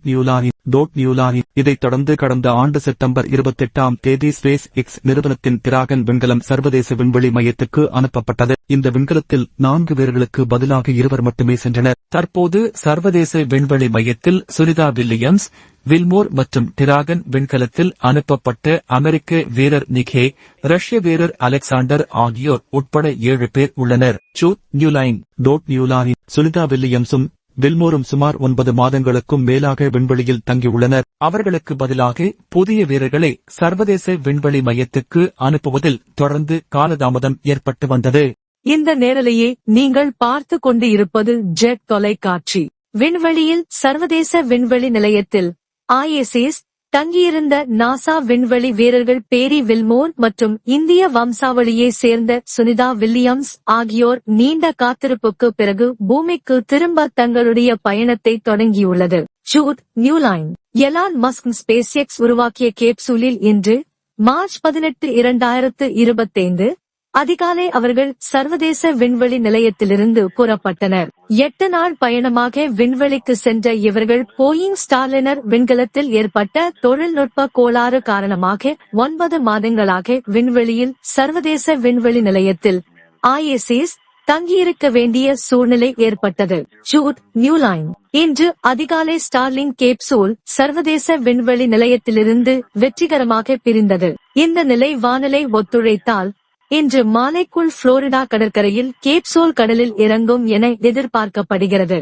நியூலாயின் இதைத் தொடர்ந்து கடந்த ஆண்டு செப்டம்பர் 28ஆம் தேதி SpaceX நிறுவனத்தின் டிராகன் விண்கலம் சர்வதேச விண்வெளி மையத்துக்கு அனுப்பப்பட்டது. இந்த விண்கலத்தில் 4 வீரர்களுக்கு பதிலாக 2 மட்டுமே சென்றனர். தற்போது சர்வதேச விண்வெளி மையத்தில் சுனிதா வில்லியம்ஸ், வில்மோர் மற்றும் டிராகன் விண்கலத்தில் அனுப்பப்பட்ட அமெரிக்க வீரர் நிக் ஹேக், ரஷ்ய வீரர் அலெக்சாண்டர் ஆகியோர் உட்பட 7 பேர் உள்ளனர். நியூலாயின் சுனிதா வில்லியம்ஸும் வில்மோரும் சுமார் 9 மாதங்களுக்கும் மேலாக விண்வெளியில் தங்கியுள்ளனர். அவர்களுக்கு பதிலாக புதிய வீரர்களை சர்வதேச விண்வெளி மையத்துக்கு அனுப்புவதில் தொடர்ந்து காலதாமதம் ஏற்பட்டு வந்தது. இந்த நேரலையை நீங்கள் பார்த்து கொண்டு இருப்பது ஜெட் தொலைக்காட்சி. விண்வெளியில் சர்வதேச விண்வெளி நிலையத்தில் ISS தங்கியிருந்த நாசா விண்வெளி வீரர்கள் பேரி வில்மோர் மற்றும் இந்திய வம்சாவளியை சேர்ந்த சுனிதா வில்லியம்ஸ் ஆகியோர் நீண்ட காத்திருப்புக்கு பிறகு பூமிக்கு திரும்ப தங்களுடைய பயணத்தை தொடங்கியுள்ளது. நியூலைன் எலான் மஸ்க் SpaceX உருவாக்கிய கேப்சூலில் இன்று மார்ச் 18, 2025 அதிகாலை அவர்கள் சர்வதேச விண்வெளி நிலையத்திலிருந்து புறப்பட்டனர். 8 நாள் பயணமாக விண்வெளிக்கு சென்ற இவர்கள் போயிங் ஸ்டார்லைனர் விண்கலத்தில் ஏற்பட்ட தொழில்நுட்ப கோளாறு காரணமாக 9 மாதங்களாக விண்வெளியில் சர்வதேச விண்வெளி நிலையத்தில் ISS தங்கியிருக்க வேண்டிய சூழ்நிலை ஏற்பட்டது. நியூலைன் இன்று அதிகாலை ஸ்டார்லிங் கேப்சூல் சர்வதேச விண்வெளி நிலையத்திலிருந்து வெற்றிகரமாக பிரிந்தது. இந்த நிலை வானிலை ஒத்துழைத்தால் இன்று மாலைக்குள் புளோரிடா கடற்கரையில் கேப்சூல் கடலில் இறங்கும் என எதிர்பார்க்கப்படுகிறது.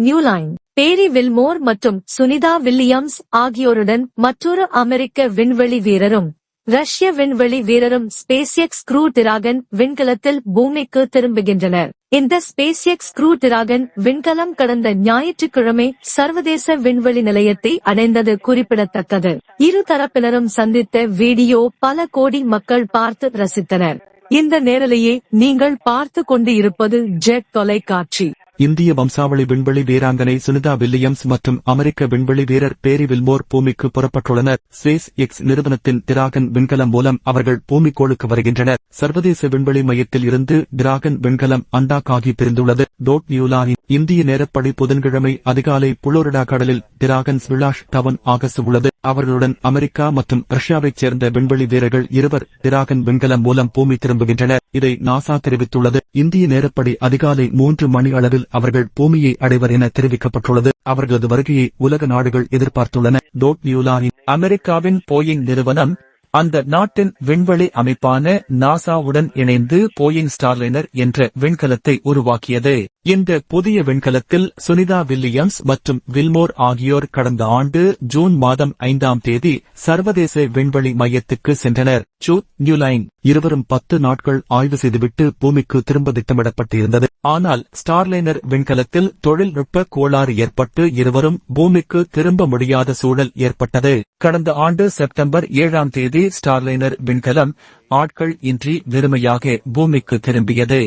நியூலைன் பேரி வில்மோர் மற்றும் சுனிதா வில்லியம்ஸ் ஆகியோருடன் மற்றொரு அமெரிக்க விண்வெளி வீரரும் ரஷ்ய விண்வெளி வீரரும் SpaceX Crew Dragon விண்கலத்தில் பூமிக்கு திரும்புகின்றனர். இந்த SpaceX Crew Dragon விண்கலம் கடந்த ஞாயிற்றுக்கிழமை சர்வதேச விண்வெளி நிலையத்தை அடைந்தது குறிப்பிடத்தக்கது. இரு தரப்பினரும் சந்தித்த வீடியோ பல கோடி மக்கள் பார்த்து ரசித்தனர். இந்த நேரலையை நீங்கள் பார்த்து கொண்டு இருப்பது ஜெட் தொலைக்காட்சி. இந்திய வம்சாவளி விண்வெளி வீராங்கனை சுனிதா வில்லியம்ஸ் மற்றும் அமெரிக்க விண்வெளி வீரர் பேரி வில்மோர் பூமிக்கு புறப்பட்டுள்ளனர். SpaceX நிறுவனத்தின் டிராகன் விண்கலம் மூலம் அவர்கள் பூமிக்கோளுக்கு வருகின்றனர். சர்வதேச விண்வெளி மையத்தில் இருந்து டிராகன் விண்கலம் அண்டாக்காகி பிரிந்துள்ளது. நியூலாயின் இந்திய நேரப்படி புதன்கிழமை அதிகாலை புளோரிடா கடலில் டிராகன் ஸ்பிளாஷ் டவுன் ஆகஸ்ட் உள்ளது. அவர்களுடன் அமெரிக்கா மற்றும் ரஷ்யாவைச் சேர்ந்த விண்வெளி வீரர்கள் 2 டிராகன் விண்கலம் மூலம் பூமி திரும்புகின்றனர். இதை நாசா தெரிவித்துள்ளது. இந்திய நேரப்படி அதிகாலை 3 மணி அளவில் அவர்கள் பூமியை அடைவர் என தெரிவிக்கப்பட்டுள்ளது. அவர்களது வருகையை உலக நாடுகள் எதிர்பார்த்துள்ளன. நியூலாயின் அமெரிக்காவின் போயிங் நிறுவனம் அந்த நாட்டின் விண்வெளி அமைப்பான நாசாவுடன் இணைந்து போயிங் ஸ்டார்லைனர் என்ற விண்கலத்தை உருவாக்கியது. இந்த புதிய விண்கலத்தில் சுனிதா வில்லியம்ஸ் மற்றும் வில்மோர் ஆகியோர் கடந்த ஆண்டு ஜூன் மாதம் 5ஆம் தேதி சர்வதேச விண்வெளி மையத்துக்கு சென்றனர். நியூலைன் இருவரும் 10 நாட்கள் ஆய்வு செய்துவிட்டு பூமிக்கு திரும்ப திட்டமிடப்பட்டிருந்தது. ஆனால் ஸ்டார்லைனர் விண்கலத்தில் தொழில்நுட்ப கோளாறு ஏற்பட்டு இருவரும் பூமிக்கு திரும்ப முடியாத சூழல் ஏற்பட்டது. கடந்த ஆண்டு செப்டம்பர் 7ஆம் தேதி ஸ்டார்லைனர் விண்கலம் ஆட்கள் இன்றி வெறுமையாக பூமிக்கு திரும்பியது.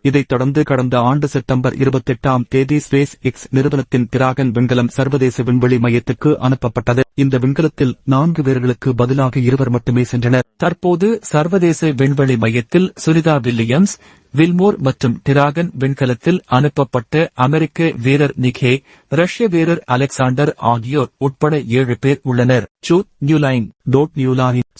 இதைத் தொடர்ந்து கடந்த ஆண்டு செப்டம்பர் 28ஆம் தேதி ஸ்பேஸ் எக்ஸ் நிறுவனத்தின் டிராகன் விண்கலம் சர்வதேச விண்வெளி மையத்துக்கு அனுப்பப்பட்டது. இந்த விண்கலத்தில் 4 பேர்களுக்கு பதிலாக 2 மட்டுமே சென்றனர். தற்போது சர்வதேச விண்வெளி மையத்தில் சுனிதா வில்லியம்ஸ், வில்மோர் மற்றும் டிராகன் விண்கலத்தில் அனுப்பப்பட்ட அமெரிக்க வீரர் நிக் ஹேக், ரஷ்ய வீரர் அலெக்சாண்டர் ஆகியோர் உட்பட 7 பேர் உள்ளனர்.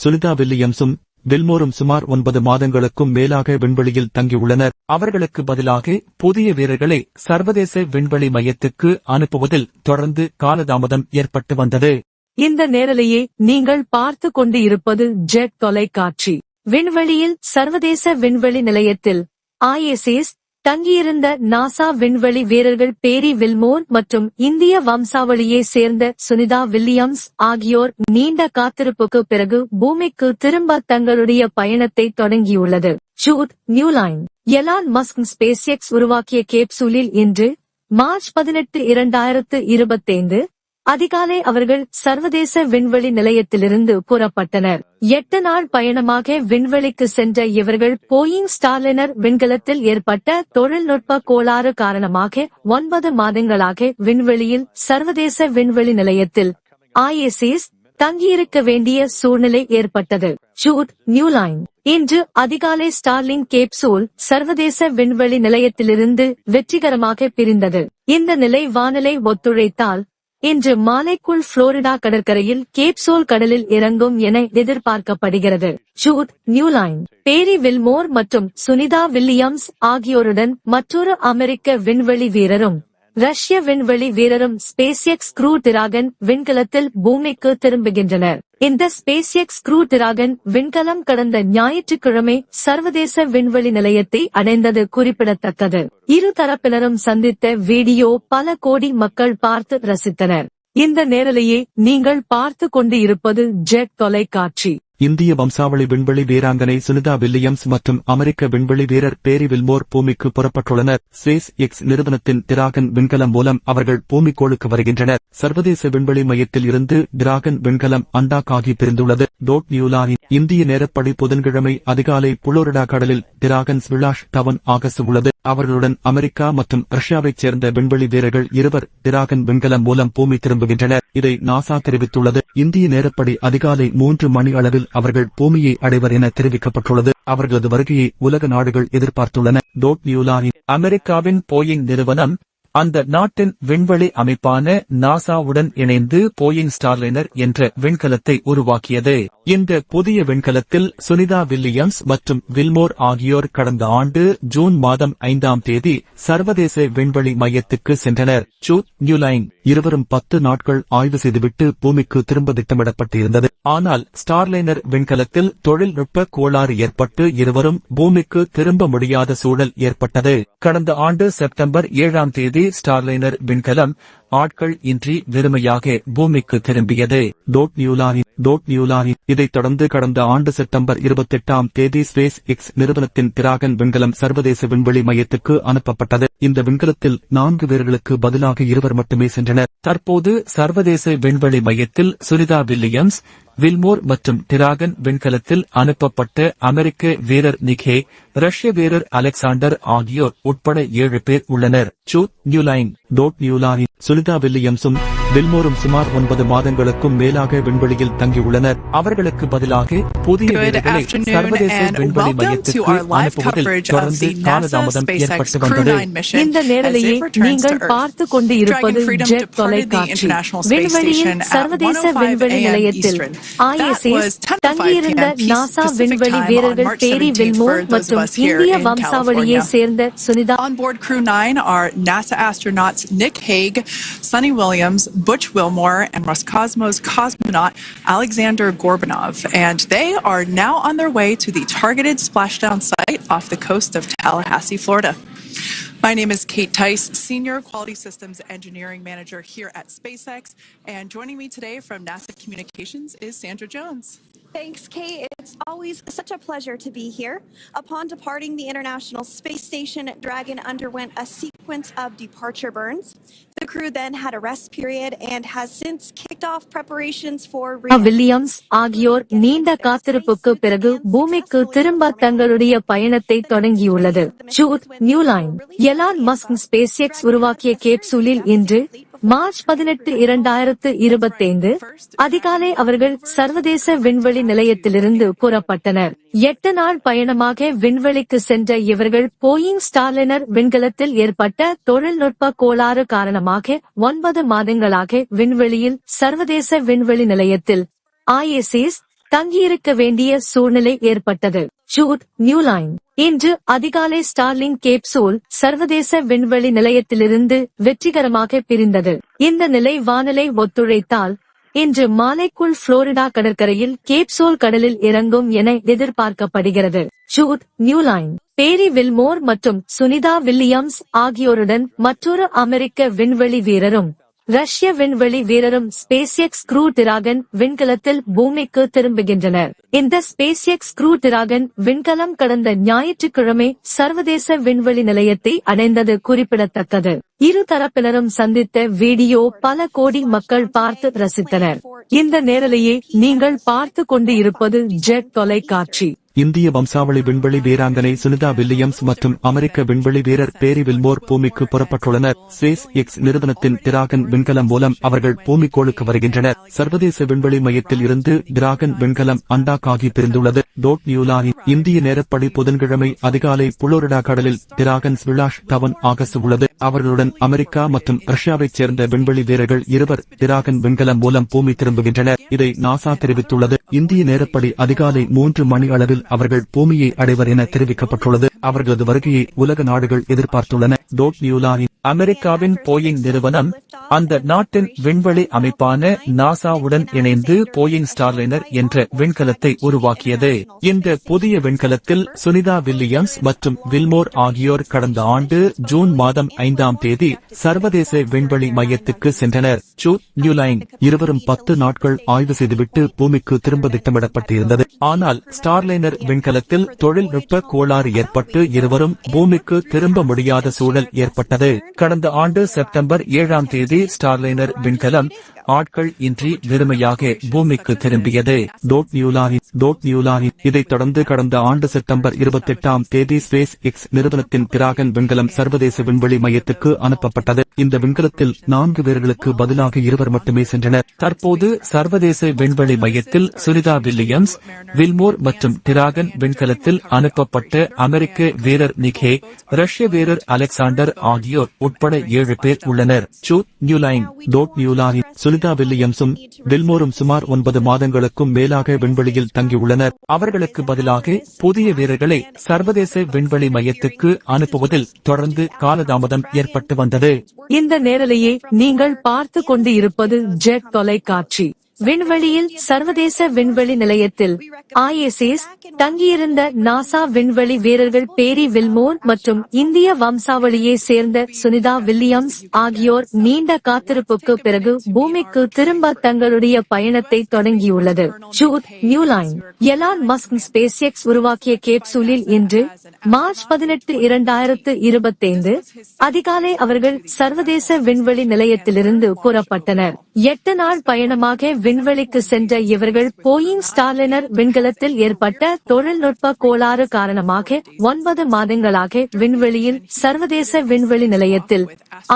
சுனிதா வில்லியம்ஸும் வில்மோரும் சுமார் 9 மாதங்களுக்கும் மேலாக விண்வெளியில் தங்கியுள்ளனர். அவர்களுக்கு பதிலாக புதிய வீரர்களை சர்வதேச விண்வெளி மையத்துக்கு அனுப்புவதில் தொடர்ந்து காலதாமதம் ஏற்பட்டு வந்தது. இந்த நேரலையை நீங்கள் பார்த்து கொண்டு இருப்பது ஜெட் தொலைக்காட்சி. விண்வெளியில் சர்வதேச விண்வெளி நிலையத்தில் ISS தங்கியிருந்த நாசா விண்வெளி வீரர்கள் பேரி வில்மோர் மற்றும் இந்திய வம்சாவளியை சேர்ந்த சுனிதா வில்லியம்ஸ் ஆகியோர் நீண்ட காத்திருப்புக்கு பிறகு பூமிக்கு திரும்ப தங்களுடைய பயணத்தை தொடங்கியுள்ளது. நியூலைன் எலான் மஸ்க் ஸ்பேஸ்எக்ஸ் உருவாக்கிய கேப்சூலில் இன்று மார்ச் 18, 2025 அதிகாலை அவர்கள் சர்வதேச விண்வெளி நிலையத்திலிருந்து புறப்பட்டனர். 8 நாள் பயணமாக விண்வெளிக்கு சென்ற இவர்கள் போயிங் ஸ்டார்லைனர் விண்கலத்தில் ஏற்பட்ட தொழில்நுட்ப கோளாறு காரணமாக 9 மாதங்களாக விண்வெளியில் சர்வதேச விண்வெளி நிலையத்தில் ISS தங்கியிருக்க வேண்டிய சூழ்நிலை ஏற்பட்டது. நியூலைன் இன்று அதிகாலை ஸ்டார்லிங் கேப்சூல் சர்வதேச விண்வெளி நிலையத்திலிருந்து வெற்றிகரமாக பிரிந்தது. இந்த நிலை வானிலை ஒத்துழைத்தால் இன்று மாலைக்குள் புளோரிடா கடற்கரையில் கேப்சூல் கடலில் இறங்கும் என எதிர்பார்க்கப்படுகிறது. நியூலைன் பேரி வில்மோர் மற்றும் சுனிதா வில்லியம்ஸ் ஆகியோருடன் மற்றொரு அமெரிக்க விண்வெளி வீரரும் ரஷ்ய விண்வெளி வீரரும் ஸ்பேஸ்எக்ஸ் க்ரூ டிராகன் விண்கலத்தில் பூமிக்கு திரும்புகின்றனர். இந்த ஸ்பேஸ்எக்ஸ் க்ரூ டிராகன் விண்கலம் கடந்த ஞாயிற்றுக்கிழமை சர்வதேச விண்வெளி நிலையத்தை அடைந்தது குறிப்பிடத்தக்கது. இரு தரப்பினரும் சந்தித்த வீடியோ பல கோடி மக்கள் பார்த்து ரசித்தனர். இந்த நேரலையை நீங்கள் பார்த்து கொண்டு இருப்பது ஜெட் தொலைக்காட்சி. இந்திய வம்சாவளி விண்வெளி வீராங்கனை சுனிதா வில்லியம்ஸ் மற்றும் அமெரிக்க விண்வெளி வீரர் பேரி வில்மோர் பூமிக்கு புறப்பட்டுள்ளனர். ஸ்பேஸ் எக்ஸ் நிறுவனத்தின் டிராகன் விண்கலம் மூலம் அவர்கள் பூமிக்கோளுக்கு வருகின்றனர். சர்வதேச விண்வெளி மையத்தில் இருந்து டிராகன் விண்கலம் அண்டாக் ஆகி பிரிந்துள்ளது. இந்திய நேரப்படி புதன்கிழமை அதிகாலை புளோரிடா கடலில் டிராகன் ஸ்பிளாஷ் டவுன் ஆகஸ்ட் உள்ளது. அவர்களுடன் அமெரிக்கா மற்றும் ரஷ்யாவைச் சேர்ந்த விண்வெளி வீரர்கள் 2 டிராகன் விண்கலம் மூலம் பூமி திரும்புகின்றனர். இதை நாசா தெரிவித்துள்ளது. இந்திய நேரப்படி அதிகாலை 3 மணி அளவில் அவர்கள் பூமியை அடைவர் என தெரிவிக்கப்பட்டுள்ளது. அவர்களது வருகையை உலக நாடுகள் எதிர்பார்த்துள்ளன. அமெரிக்காவின் போயிங் நிறுவனம் அந்த நாட்டின் விண்வெளி அமைப்பான நாசாவுடன் இணைந்து போயிங் ஸ்டார்லைனர் என்ற விண்கலத்தை உருவாக்கியது. இந்த புதிய விண்கலத்தில் சுனிதா வில்லியம்ஸ் மற்றும் வில்மோர் ஆகியோர் கடந்த ஆண்டு ஜூன் மாதம் 5ஆம் தேதி சர்வதேச விண்வெளி மையத்துக்கு சென்றனர். நியூலைன் இருவரும் 10 நாட்கள் ஆய்வு செய்துவிட்டு பூமிக்கு திரும்ப திட்டமிடப்பட்டிருந்தது. ஆனால் ஸ்டார்லைனர் விண்கலத்தில் தொழில்நுட்ப கோளாறு ஏற்பட்டு இருவரும் பூமிக்கு திரும்ப முடியாத சூழல் ஏற்பட்டது. கடந்த ஆண்டு செப்டம்பர் 7ஆம் தேதி ஸ்டார்லைனர் விண்கலம் ஆட்கள் இன்றி வெறுமையாக பூமிக்கு திரும்பியது. இதைத் தொடர்ந்து கடந்த ஆண்டு செப்டம்பர் 28ஆம் தேதி ஸ்பேஸ் எக்ஸ் நிறுவனத்தின் டிராகன் விண்கலம் சர்வதேச விண்வெளி மையத்துக்கு அனுப்பப்பட்டது. இந்த விண்கலத்தில் 4 பேர்களுக்கு பதிலாக 2 மட்டுமே சென்றனர். தற்போது சர்வதேச விண்வெளி மையத்தில் சுனிதா வில்லியம்ஸ், வில்மோர் மற்றும் டிராகன் விண்கலத்தில் அனுப்பப்பட்ட அமெரிக்க வீரர் நிக் ஹேக், ரஷ்ய வீரர் அலெக்சாண்டர் ஆகியோர் உட்பட 7 பேர் உள்ளனர். நியூலைன் சுனிதா வில்லியம்ஸும் வில்மோரும் சுமார் 9 மாதங்களுக்கும் மேலாக விண்வெளியில் தங்கியுள்ளனர். அவர்களுக்கு பதிலாக புதிய வீரர்களை சர்வதேச விண்வெளி மையத்துக்கு அனுப்புவதில் தொடர்ந்து காலதாமதம் ஏற்பட்டு வந்தது. இந்த நேரலையை நீங்கள் பார்த்து கொண்டு இருப்பது ஜெட் தொலைக்காட்சி. விண்வெளியில் சர்வதேச விண்வெளி நிலையத்தில் ISS தங்கியிருந்த நாசா விண்வெளி வீரர்கள் பேரி வில்மோர் மற்றும் இந்திய வம்சாவளியை சேர்ந்த Sunita. On board Crew 9 are NASA astronauts Nick Hague, Sunny Williams, Butch Wilmore, and Roscosmos cosmonaut Alexander Gorbanov, and they are now on their way to the targeted splashdown site off the coast of Tallahassee, Florida. My name is Kate Tice, Senior Quality Systems Engineering Manager here at SpaceX, and joining me today from NASA Communications is Sandra Jones. Thanks, Kate. It's always such a pleasure to be here. Upon departing the International Space Station, Dragon underwent a sequence of departure burns. The crew then had a rest period and has since kicked off preparations for Williams ஆகியோர் நீண்ட காத்திருப்புக்கு பிறகு பூமிக்கு திரும்ப தங்களுடைய பயணத்தை தொடங்கியுள்ளது. ஜூட் நியூலைன் எலான் மஸ்க் SpaceX உருவாக்கிய கேப்சூலில் இன்று மார்ச் 18, 2025 அதிகாலை அவர்கள் சர்வதேச விண்வெளி நிலையத்திலிருந்து புறப்பட்டனர். 8 நாள் பயணமாக விண்வெளிக்கு சென்ற இவர்கள் போயிங் ஸ்டார்லைனர் விண்கலத்தில் ஏற்பட்ட தொழில்நுட்ப கோளாறு காரணமாக 9 மாதங்களாக விண்வெளியில் சர்வதேச விண்வெளி நிலையத்தில் ISS தங்கியிருக்க வேண்டிய சூழ்நிலை ஏற்பட்டது. ஜூட் நியூலைன் இன்று அதிகாலை ஸ்டார்லிங் கேப்சூல் சர்வதேச விண்வெளி நிலையத்திலிருந்து வெற்றிகரமாக பிரிந்தது. இந்த நிலை வானிலை ஒத்துழைத்தால் இன்று மாலைக்குள் புளோரிடா கடற்கரையில் கேப்சூல் கடலில் இறங்கும் என எதிர்பார்க்கப்படுகிறது. ஜூட் நியூலைன் பேரி வில்மோர் மற்றும் சுனிதா வில்லியம்ஸ் ஆகியோருடன் மற்றொரு அமெரிக்க விண்வெளி வீரரும் ரஷ்ய விண்வெளி வீரரும் SpaceX Crew Dragon விண்கலத்தில் பூமிக்கு திரும்புகின்றனர். இந்த SpaceX Crew Dragon விண்கலம் கடந்த ஞாயிற்றுக்கிழமை சர்வதேச விண்வெளி நிலையத்தை அடைந்தது குறிப்பிடத்தக்கது. இரு தரப்பினரும் சந்தித்த வீடியோ பல கோடி மக்கள் பார்த்து ரசித்தனர். இந்த நேரலையை நீங்கள் பார்த்து கொண்டு இருப்பது ஜெட் தொலைக்காட்சி. இந்திய வம்சாவளி விண்வெளி வீராங்கனை சுனிதா வில்லியம்ஸ் மற்றும் அமெரிக்க விண்வெளி வீரர் பேரி வில்மோர் பூமிக்கு புறப்பட்டுள்ளனர். SpaceX நிறுவனத்தின் டிராகன் விண்கலம் மூலம் அவர்கள் பூமிக்கோளுக்கு வருகின்றனர். சர்வதேச விண்வெளி மையத்தில் இருந்து டிராகன் விண்கலம் அண்டாக்காகி பிரிந்துள்ளது. நியூலாரின் இந்திய நேரப்படி புதன்கிழமை அதிகாலை புளோரிடா கடலில் டிராகன் ஸ்பிளாஷ் டவுன் ஆகஸ்ட் உள்ளது. அவர்களுடன் அமெரிக்கா மற்றும் ரஷ்யாவைச் சேர்ந்த விண்வெளி வீரர்கள் இருவர் டிராகன் விண்கலம் மூலம் பூமி திரும்புகின்றனர். இதை நாசா தெரிவித்துள்ளது. இந்திய நேரப்படி அதிகாலை 3 மணி அளவில் அவர்கள் பூமியை அடைவர் என தெரிவிக்கப்பட்டுள்ளது. அவர்களது வருகையை உலக நாடுகள் எதிர்பார்த்துள்ளன. நியூலாரின் அமெரிக்காவின் போயிங் நிறுவனம் அந்த நாட்டின் விண்வெளி அமைப்பான நாசாவுடன் இணைந்து போயிங் ஸ்டார்லைனர் என்ற விண்கலத்தை உருவாக்கியது. இந்த புதிய விண்கலத்தில் சுனிதா வில்லியம்ஸ் மற்றும் வில்மோர் ஆகியோர் கடந்த ஆண்டு ஜூன் மாதம் 5ஆம் தேதி சர்வதேச விண்வெளி மையத்துக்கு சென்றனர். நியூலைன் இருவரும் 10 நாட்கள் ஆய்வு செய்துவிட்டு பூமிக்கு திரும்ப திட்டமிடப்பட்டிருந்தது. ஆனால் ஸ்டார்லைனர் விண்கலத்தில் தொழில்நுட்ப கோளாறு ஏற்பட்டு இருவரும் பூமிக்கு திரும்ப முடியாத சூழல் ஏற்பட்டது. கடந்த ஆண்டு செப்டம்பர் 7ஆம் தேதி ஸ்டார்லைனர் விண்கலம் ஆட்கள் இன்றி வெறுமையாக பூமிக்கு திரும்பியது. நியூலாரின் இதைத் தொடர்ந்து கடந்த ஆண்டு செப்டம்பர் 28ஆம் தேதி SpaceX நிறுவனத்தின் டிராகன் விண்கலம் சர்வதேச விண்வெளி மையத்துக்கு அனுப்பப்பட்டது. இந்த விண்கலத்தில் 4 பேர்களுக்கு பதிலாக 2 மட்டுமே சென்றனர். தற்போது சர்வதேச விண்வெளி மையத்தில் சுனிதா வில்லியம்ஸ், வில்மோர் மற்றும் டிராகன் விண்கலத்தில் அனுப்பப்பட்ட அமெரிக்க வீரர் நிக் ஹேக், ரஷ்ய வீரர் அலெக்சாண்டர் ஆகியோர் உட்பட 7 பேர் உள்ளனர். நியூலாரின் சுனிதா வில்லியம்ஸும் வில்மோரும் சுமார் 9 மாதங்களுக்கும் மேலாக விண்வெளியில் தங்கியுள்ளனர். அவர்களுக்கு பதிலாக புதிய வீரர்களை சர்வதேச விண்வெளி மையத்துக்கு அனுப்புவதில் தொடர்ந்து காலதாமதம் ஏற்பட்டு வந்தது. இந்த நேரலையை நீங்கள் பார்த்து கொண்டு இருப்பது ஜெட் தொலைக்காட்சி. விண்வெளியில் சர்வதேச விண்வெளி நிலையத்தில் ISS தங்கியிருந்த நாசா விண்வெளி வீரர்கள் பேரி வில்மோர் மற்றும் இந்திய வம்சாவளியை சேர்ந்த சுனிதா வில்லியம்ஸ் ஆகியோர் நீண்ட காத்திருப்புக்கு பிறகு பூமிக்கு திரும்ப தங்களுடைய பயணத்தை தொடங்கியுள்ளது. ஜூட் நியூலைன் எலான் மஸ்க் SpaceX உருவாக்கிய கேப்சூலில் இன்று மார்ச் 18, 2025 அதிகாலை அவர்கள் சர்வதேச விண்வெளி நிலையத்திலிருந்து புறப்பட்டனர். 8 நாள் பயணமாக விண்வெளிக்கு சென்ற இவர்கள் போயிங் ஸ்டார்லைனர் விண்கலத்தில் ஏற்பட்ட தொழில்நுட்ப கோளாறு காரணமாக 9 மாதங்களாக விண்வெளியில் சர்வதேச விண்வெளி நிலையத்தில்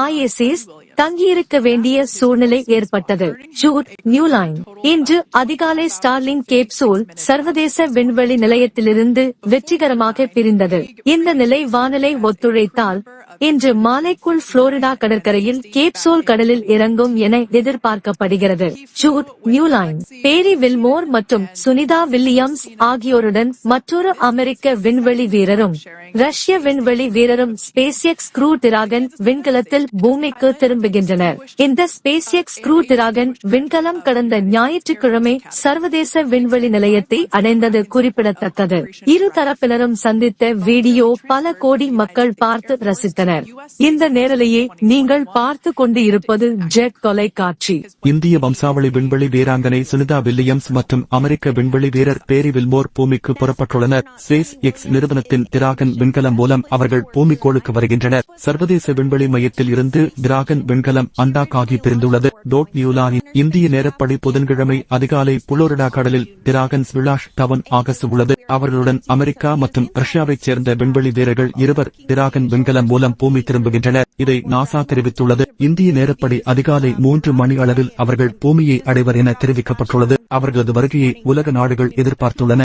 ISS தங்கியிருக்க வேண்டிய சூழ்நிலை ஏற்பட்டது. ஜூட் நியூலைன் இன்று அதிகாலை ஸ்டார்லிங் கேப்சூல் சர்வதேச விண்வெளி நிலையத்திலிருந்து வெற்றிகரமாக பிரிந்தது. இந்த நிலை வானிலை ஒத்துழைத்தால் இன்று மாலைக்குள் புளோரிடா கடற்கரையில் கேப்சூல் கடலில் இறங்கும் என எதிர்பார்க்கப்படுகிறது. ஜூட் நியூலைன் பேரி வில்மோர் மற்றும் சுனிதா வில்லியம்ஸ் ஆகியோருடன் மற்றொரு அமெரிக்க விண்வெளி வீரரும் ரஷ்ய விண்வெளி வீரரும் SpaceX Crew Dragon விண்கலத்தில் பூமிக்கு திரும்புகின்றனர். இந்த SpaceX Crew Dragon விண்கலம் கடந்த ஞாயிற்றுக்கிழமை சர்வதேச விண்வெளி நிலையத்தை அடைந்தது குறிப்பிடத்தக்கது. இரு தரப்பினரும் சந்தித்த வீடியோ பல கோடி மக்கள் பார்த்து ரசித்தனர். புறப்பட்டனர். இந்த நேரலையை நீங்கள் பார்த்து கொண்டு இருப்பது ஜெட் தொலைக்காட்சி. இந்திய வம்சாவளி விண்வெளி வீராங்கனை சுனிதா வில்லியம்ஸ் மற்றும் அமெரிக்க விண்வெளி வீரர் பேரி வில்மோர் பூமிக்கு புறப்பட்டுள்ளனர். ஸ்பேஸ் எக்ஸ் நிறுவனத்தின் டிராகன் விண்கலம் மூலம் அவர்கள் பூமிக்கோளுக்கு வருகின்றனர். சர்வதேச விண்வெளி மையத்தில் இருந்து டிராகன் விண்கலம் அண்டாக்காகி பிரிந்துள்ளது. நியூலானின் இந்திய நேரப்படி புதன்கிழமை அதிகாலை புளோரிடா கடலில் டிராகன் ஸ்பிளாஷ் டவுன் ஆகஸ்ட் உள்ளது. அவர்களுடன் அமெரிக்கா மற்றும் ரஷ்யாவைச் சேர்ந்த விண்வெளி வீரர்கள் இருவர் டிராகன் விண்கலம் மூலம் பூமி திரும்புகின்றனர். இதை நாசா தெரிவித்துள்ளது. இந்திய நேரப்படி அதிகாலை 3 மணி அளவில் அவர்கள் பூமியை அடைவர் என தெரிவிக்கப்பட்டுள்ளது. அவர்களது வருகையை உலக நாடுகள் எதிர்பார்த்துள்ளன.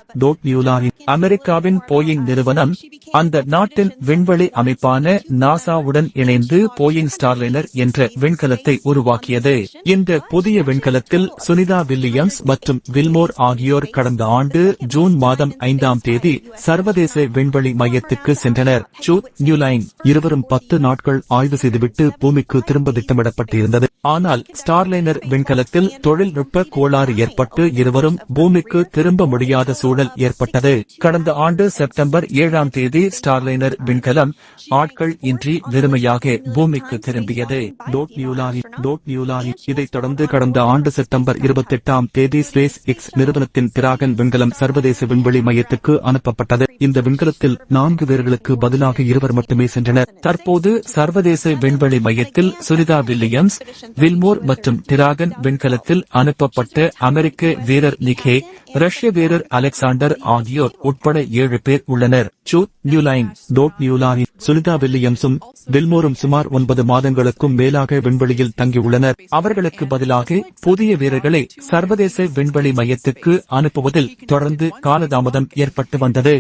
நியூலானின் அமெரிக்காவின் போயிங் நிறுவனம் அந்த நாட்டின் விண்வெளி அமைப்பான நாசாவுடன் இணைந்து போயிங் ஸ்டார்லைனர் என்ற விண்கலத்தை உருவாக்கியது. இந்த புதிய விண்கலத்தில் சுனிதா வில்லியம்ஸ் மற்றும் வில்மோர் ஆகியோர் கடந்த ஆண்டு ஜூன் மாதம் 5ஆம் தேதி சர்வதேச விண்வெளி மையத்துக்கு சென்றனர். நியூலைன் இருவரும் 10 நாட்கள் ஆய்வு செய்துவிட்டு பூமிக்கு திரும்ப திட்டமிடப்பட்டிருந்தது. ஆனால் ஸ்டார்லைனர் விண்கலத்தில் தொழில்நுட்ப கோளாறு ஏற்பட்டு இருவரும் பூமிக்கு திரும்ப முடியாத சூழல் ஏற்பட்டது. கடந்த ஆண்டு செப்டம்பர் 7ஆம் தேதி ஸ்டார்லைனர் விண்கலம் ஆட்கள் இன்றி வெறுமையாக பூமிக்கு திரும்பியது. இதைத் தொடர்ந்து கடந்த ஆண்டு செப்டம்பர் 28ஆம் தேதி ஸ்பேஸ் எக்ஸ் நிறுவனத்தின் டிராகன் விண்கலம் சர்வதேச விண்வெளி மையத்துக்கு அனுப்பப்பட்டது. இந்த விண்கலத்தில் 4 பேர்களுக்கு பதிலாக 2 மட்டுமே சென்றனர். தற்போது சர்வதேச விண்வெளி மையத்தில் சுனிதா வில்லியம்ஸ், வில்மோர் மற்றும் டிராகன் விண்கலத்தில் அனுப்பப்பட்ட அமெரிக்க வீரர் நிக்கே, ரஷ்ய வீரர் அலெக்சாண்டர் ஆகியோர் உட்பட 7 பேர் உள்ளனர். நியூலாயின் சுனிதா வில்லியம்ஸும் வில்மோரும் சுமார் 9 மாதங்களுக்கும் மேலாக விண்வெளியில் தங்கியுள்ளனர். அவர்களுக்கு பதிலாக புதிய வீரர்களை சர்வதேச விண்வெளி மையத்துக்கு அனுப்புவதில் தொடர்ந்து காலதாமதம் ஏற்பட்டு வந்தது.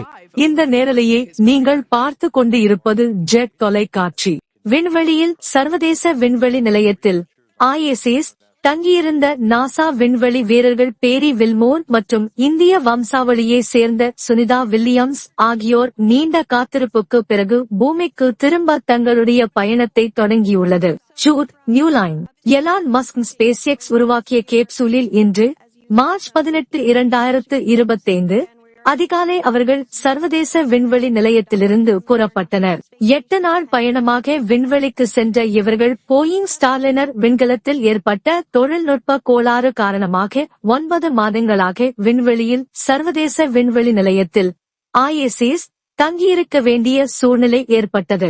இந்த நேரலையை நீங்கள் பார்த்து கொண்டு இருப்பது ஜெட் தொலைக்காட்சி. விண்வெளியில் சர்வதேச விண்வெளி நிலையத்தில் ISS தங்கியிருந்த நாசா விண்வெளி வீரர்கள் பேரி வில்மோர் மற்றும் இந்திய வம்சாவளியை சேர்ந்த சுனிதா வில்லியம்ஸ் ஆகியோர் நீண்ட காத்திருப்புக்கு பிறகு பூமிக்கு திரும்ப தங்களுடைய பயணத்தை தொடங்கியுள்ளது. Newline Elon Musk SpaceX உருவாக்கிய கேப்சூலில் இன்று மார்ச் 18, 2025 அதிகாலை அவர்கள் சர்வதேச விண்வெளி நிலையத்திலிருந்து புறப்பட்டனர். 8 நாள் பயணமாக விண்வெளிக்கு சென்ற இவர்கள் போயிங் ஸ்டார்லைனர் விண்கலத்தில் ஏற்பட்ட தொழில்நுட்ப கோளாறு காரணமாக 9 மாதங்களாக விண்வெளியில் சர்வதேச விண்வெளி நிலையத்தில் ISS தங்கியிருக்க வேண்டிய சூழ்நிலை ஏற்பட்டது.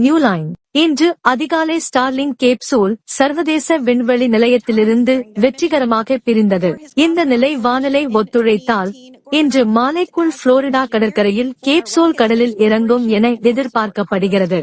நியூலைன் இன்று அதிகாலை ஸ்டார்லிங் கேப்சூல் சர்வதேச விண்வெளி நிலையத்திலிருந்து வெற்றிகரமாக பிரிந்தது. இந்த நிலை வானிலை ஒத்துழைத்தால் இன்று மாலைக்குள் புளோரிடா கடற்கரையில் கேப்சூல் கடலில் இறங்கும் என எதிர்பார்க்கப்படுகிறது.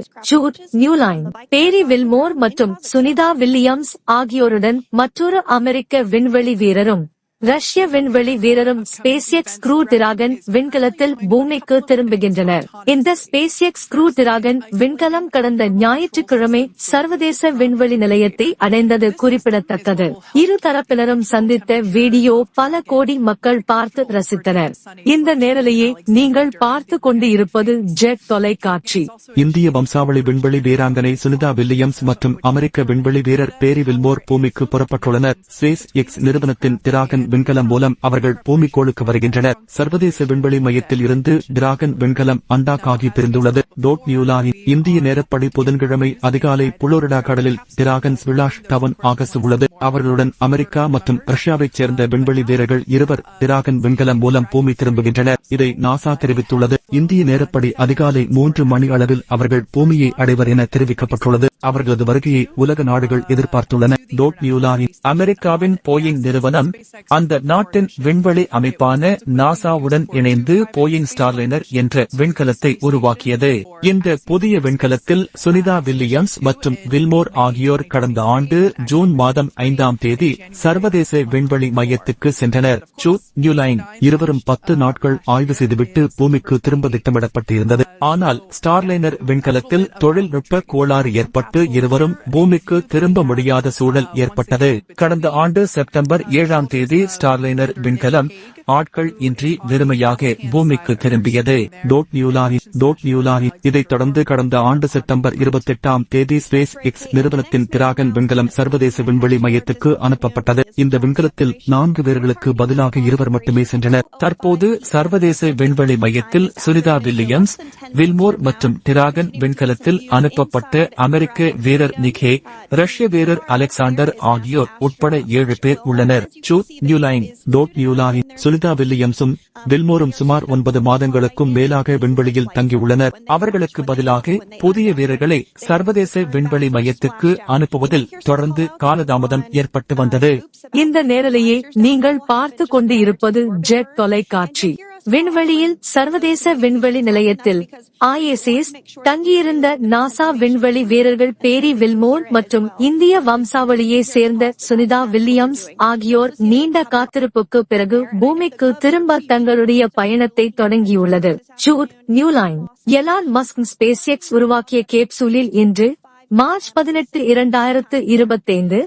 நியூலைன் பேரி வில்மோர் மற்றும் சுனிதா வில்லியம்ஸ் ஆகியோருடன் மற்றொரு அமெரிக்க விண்வெளி வீரரும் ரஷ்ய விண்வெளி வீரரும் ஸ்பேஸ் எக்ஸ் க்ரூ டிராகன் விண்கலத்தில் பூமிக்கு திரும்புகின்றனர். இந்த ஸ்பேஸ் எக்ஸ் க்ரூ டிராகன் விண்கலம் கடந்த ஞாயிற்றுக்கிழமை சர்வதேச விண்வெளி நிலையத்தை அடைந்தது குறிப்பிடத்தக்கது. இரு தரப்பினரும் சந்தித்த வீடியோ பல கோடி மக்கள் பார்த்து ரசித்தனர். இந்த நேரலையை நீங்கள் பார்த்து கொண்டு இருப்பது ஜெட் தொலைக்காட்சி. இந்திய வம்சாவளி விண்வெளி வீராங்கனை சுனிதா வில்லியம்ஸ் மற்றும் அமெரிக்க விண்வெளி வீரர் பேரி வில்மோர் பூமிக்கு புறப்பட்டுள்ளனர். ஸ்பேஸ் எக்ஸ் நிறுவனத்தின் டிராகன் விண்கலம் மூலம் அவர்கள் பூமிக்கோளுக்கு வருகின்றனர். சர்வதேச விண்வெளி மையத்தில் இருந்து டிராகன் விண்கலம் அண்டாக்காகி பிரிந்துள்ளது. நியூலானின் இந்திய நேரப்படி புதன்கிழமை அதிகாலை புளோரிடா கடலில் டிராகன் ஸ்பிளாஷ் டவுன் ஆகஸ்ட் உள்ளது. அவர்களுடன் அமெரிக்கா மற்றும் ரஷ்யாவைச் சேர்ந்த விண்வெளி வீரர்கள் இருவர் டிராகன் விண்கலம் மூலம் பூமி திரும்புகின்றனர். இதை நாசா தெரிவித்துள்ளது. இந்திய நேரப்படி அதிகாலை 3 மணி அளவில் அவர்கள் பூமியை அடைவர் என தெரிவிக்கப்பட்டுள்ளது. அவர்களது வருகையை உலக நாடுகள் எதிர்பார்த்துள்ளன. நியூலானின் அமெரிக்காவின் போயிங் நிறுவனம் அந்த நாட்டின் விண்வெளி அமைப்பான நாசாவுடன் இணைந்து போயிங் ஸ்டார்லைனர் என்ற விண்கலத்தை உருவாக்கியது. இந்த புதிய விண்கலத்தில் சுனிதா வில்லியம்ஸ் மற்றும் வில்மோர் ஆகியோர் கடந்த ஆண்டு ஜூன் மாதம் 5ஆம் தேதி சர்வதேச விண்வெளி மையத்துக்கு சென்றனர். நியூலைன் இருவரும் 10 நாட்கள் ஆய்வு செய்துவிட்டு பூமிக்கு திரும்ப திட்டமிடப்பட்டிருந்தது. ஆனால் ஸ்டார்லைனர் விண்கலத்தில் தொழில்நுட்ப கோளாறு ஏற்பட்டு இருவரும் பூமிக்கு திரும்ப முடியாத சூழல் ஏற்பட்டது. கடந்த ஆண்டு செப்டம்பர் 7ஆம் தேதி ஸ்டார்லைனர் விண்கலம் ஆட்கள் இன்றி வெறுமையாக பூமிக்கு திரும்பியது. நியூலானின் இதைத் தொடர்ந்து கடந்த ஆண்டு செப்டம்பர் 28ஆம் தேதி ஸ்பேஸ் எக்ஸ் நிறுவனத்தின் டிராகன் விண்கலம் சர்வதேச விண்வெளி மையத்தில் மையத்துக்கு அனுப்பப்பட்டது. இந்த விண்கலத்தில் 4 பேர்களுக்கு பதிலாக 2 மட்டுமே சென்றனர். தற்போது சர்வதேச விண்வெளி மையத்தில் சுனிதா வில்லியம்ஸ், வில்மோர் மற்றும் டிராகன் விண்கலத்தில் அனுப்பப்பட்ட அமெரிக்க வீரர் நிக் ஹேக், ரஷ்ய வீரர் அலெக்சாண்டர் ஆகியோர் உட்பட 7 பேர் உள்ளனர். நியூலைன் சுனிதா வில்லியம்ஸும் வில்மோரும் சுமார் 9 மாதங்களுக்கும் மேலாக விண்வெளியில் தங்கியுள்ளனர். அவர்களுக்கு பதிலாக புதிய வீரர்களை சர்வதேச விண்வெளி மையத்துக்கு அனுப்புவதில் தொடர்ந்து காலதாமதம் ஏற்பட்டு வந்தது. இந்த நேரலையை நீங்கள் பார்த்து கொண்டு இருப்பது ஜெட் தொலைக்காட்சி. விண்வெளியில் சர்வதேச விண்வெளி நிலையத்தில் ISS தங்கியிருந்த நாசா விண்வெளி வீரர்கள் பேரி வில்மோர் மற்றும் இந்திய வம்சாவளியை சேர்ந்த சுனிதா வில்லியம்ஸ் ஆகியோர் நீண்ட காத்திருப்புக்கு பிறகு பூமிக்கு திரும்ப தங்களுடைய பயணத்தை தொடங்கியுள்ளது. நியூலைன் எலான் மஸ்க் SpaceX உருவாக்கிய கேப்சூலில் இன்று மார்ச் 18, 2025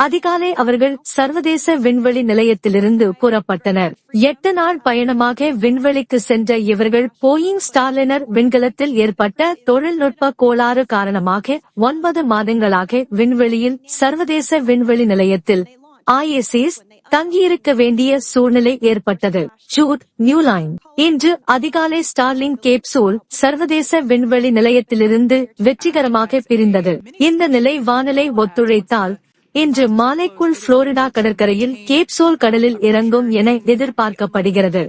அதிகாலை அவர்கள் சர்வதேச விண்வெளி நிலையத்திலிருந்து புறப்பட்டனர். 8 நாள் பயணமாக விண்வெளிக்கு சென்ற இவர்கள் போயிங் ஸ்டார்லைனர் விண்கலத்தில் ஏற்பட்ட தொழில்நுட்ப கோளாறு காரணமாக 9 மாதங்களாக விண்வெளியில் சர்வதேச விண்வெளி நிலையத்தில் ISS தங்கியிருக்க வேண்டிய சூழ்நிலை ஏற்பட்டது. நியூலைன் இன்று அதிகாலை ஸ்டார்லிங் கேப்சூல் சர்வதேச விண்வெளி நிலையத்திலிருந்து வெற்றிகரமாக பிரிந்தது. இந்த நிலை வானிலை ஒத்துழைத்தால் இன்று மாலைக்குள் புளோரிடா கடற்கரையில் கேப்சூல் கடலில் இறங்கும் என எதிர்பார்க்கப்படுகிறது.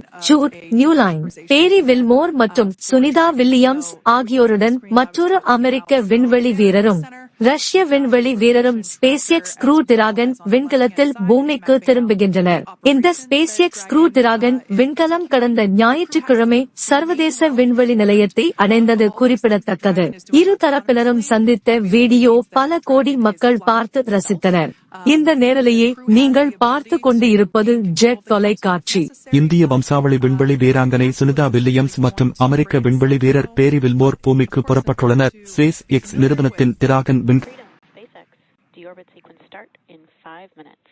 நியூலைன் பேரி வில்மோர் மற்றும் சுனிதா வில்லியம்ஸ் ஆகியோருடன் மற்றொரு அமெரிக்க விண்வெளி வீரரும் ரஷ்ய விண்வெளி வீரரும் SpaceX க்ரூ டிராகன் விண்கலத்தில் பூமிக்கு திரும்புகின்றனர். இந்த SpaceX க்ரூ டிராகன் விண்கலம் கடந்த ஞாயிற்றுக்கிழமை சர்வதேச விண்வெளி நிலையத்தை அடைந்தது குறிப்பிடத்தக்கது. இரு தரப்பினரும் சந்தித்த வீடியோ பல கோடி மக்கள் பார்த்து ரசித்தனர். இந்த நேரலையை நீங்கள் பார்த்து கொண்டு இருப்பது ஜெட் தொலைக்காட்சி. இந்திய வம்சாவளி விண்வெளி வீராங்கனை சுனிதா வில்லியம்ஸ் மற்றும் அமெரிக்க விண்வெளி வீரர் பேரி வில்மோர் பூமிக்கு புறப்பட்டுள்ளனர். SpaceX நிறுவனத்தின் dragon Deorbit sequence start in 5 minutes.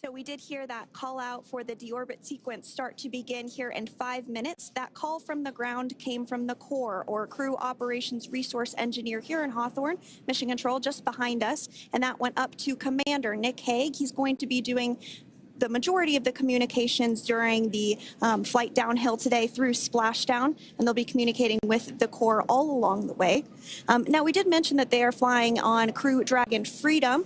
So we did hear that call out for the deorbit sequence start to begin here in 5 minutes. That call from the ground came from the core or crew operations resource engineer here in Hawthorne, mission control just behind us. And that went up to Commander Nick Hague. He's going to be doing the majority of the communications during the flight downhill today through splashdown, and they'll be communicating with the core all along the way. Now, we did mention that they are flying on Crew Dragon Freedom.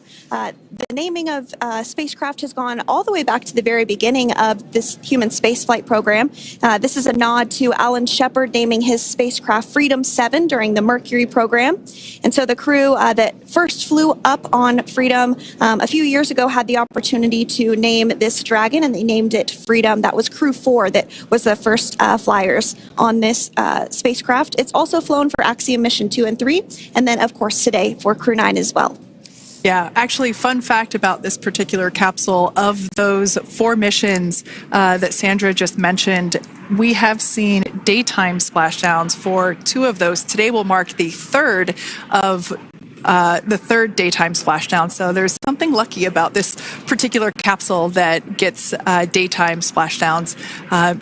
The naming of spacecraft has gone all the way back to the very beginning of this human spaceflight program. This is a nod to Alan Shepard naming his spacecraft Freedom 7 during the Mercury program. And so the crew that first flew up on Freedom a few years ago had the opportunity to name this Dragon, and they named it Freedom. That was Crew 4 that was the first flyers on this spacecraft. It's also flown for Axiom Mission 2 and 3, and then, of course, today for Crew 9 as well. Yeah, actually, fun fact about this particular capsule, of those 4 missions that Sandra just mentioned, we have seen daytime splashdowns for 2 of those. Today will mark the third daytime splashdown. So there's something lucky about this particular capsule that gets daytime splashdowns.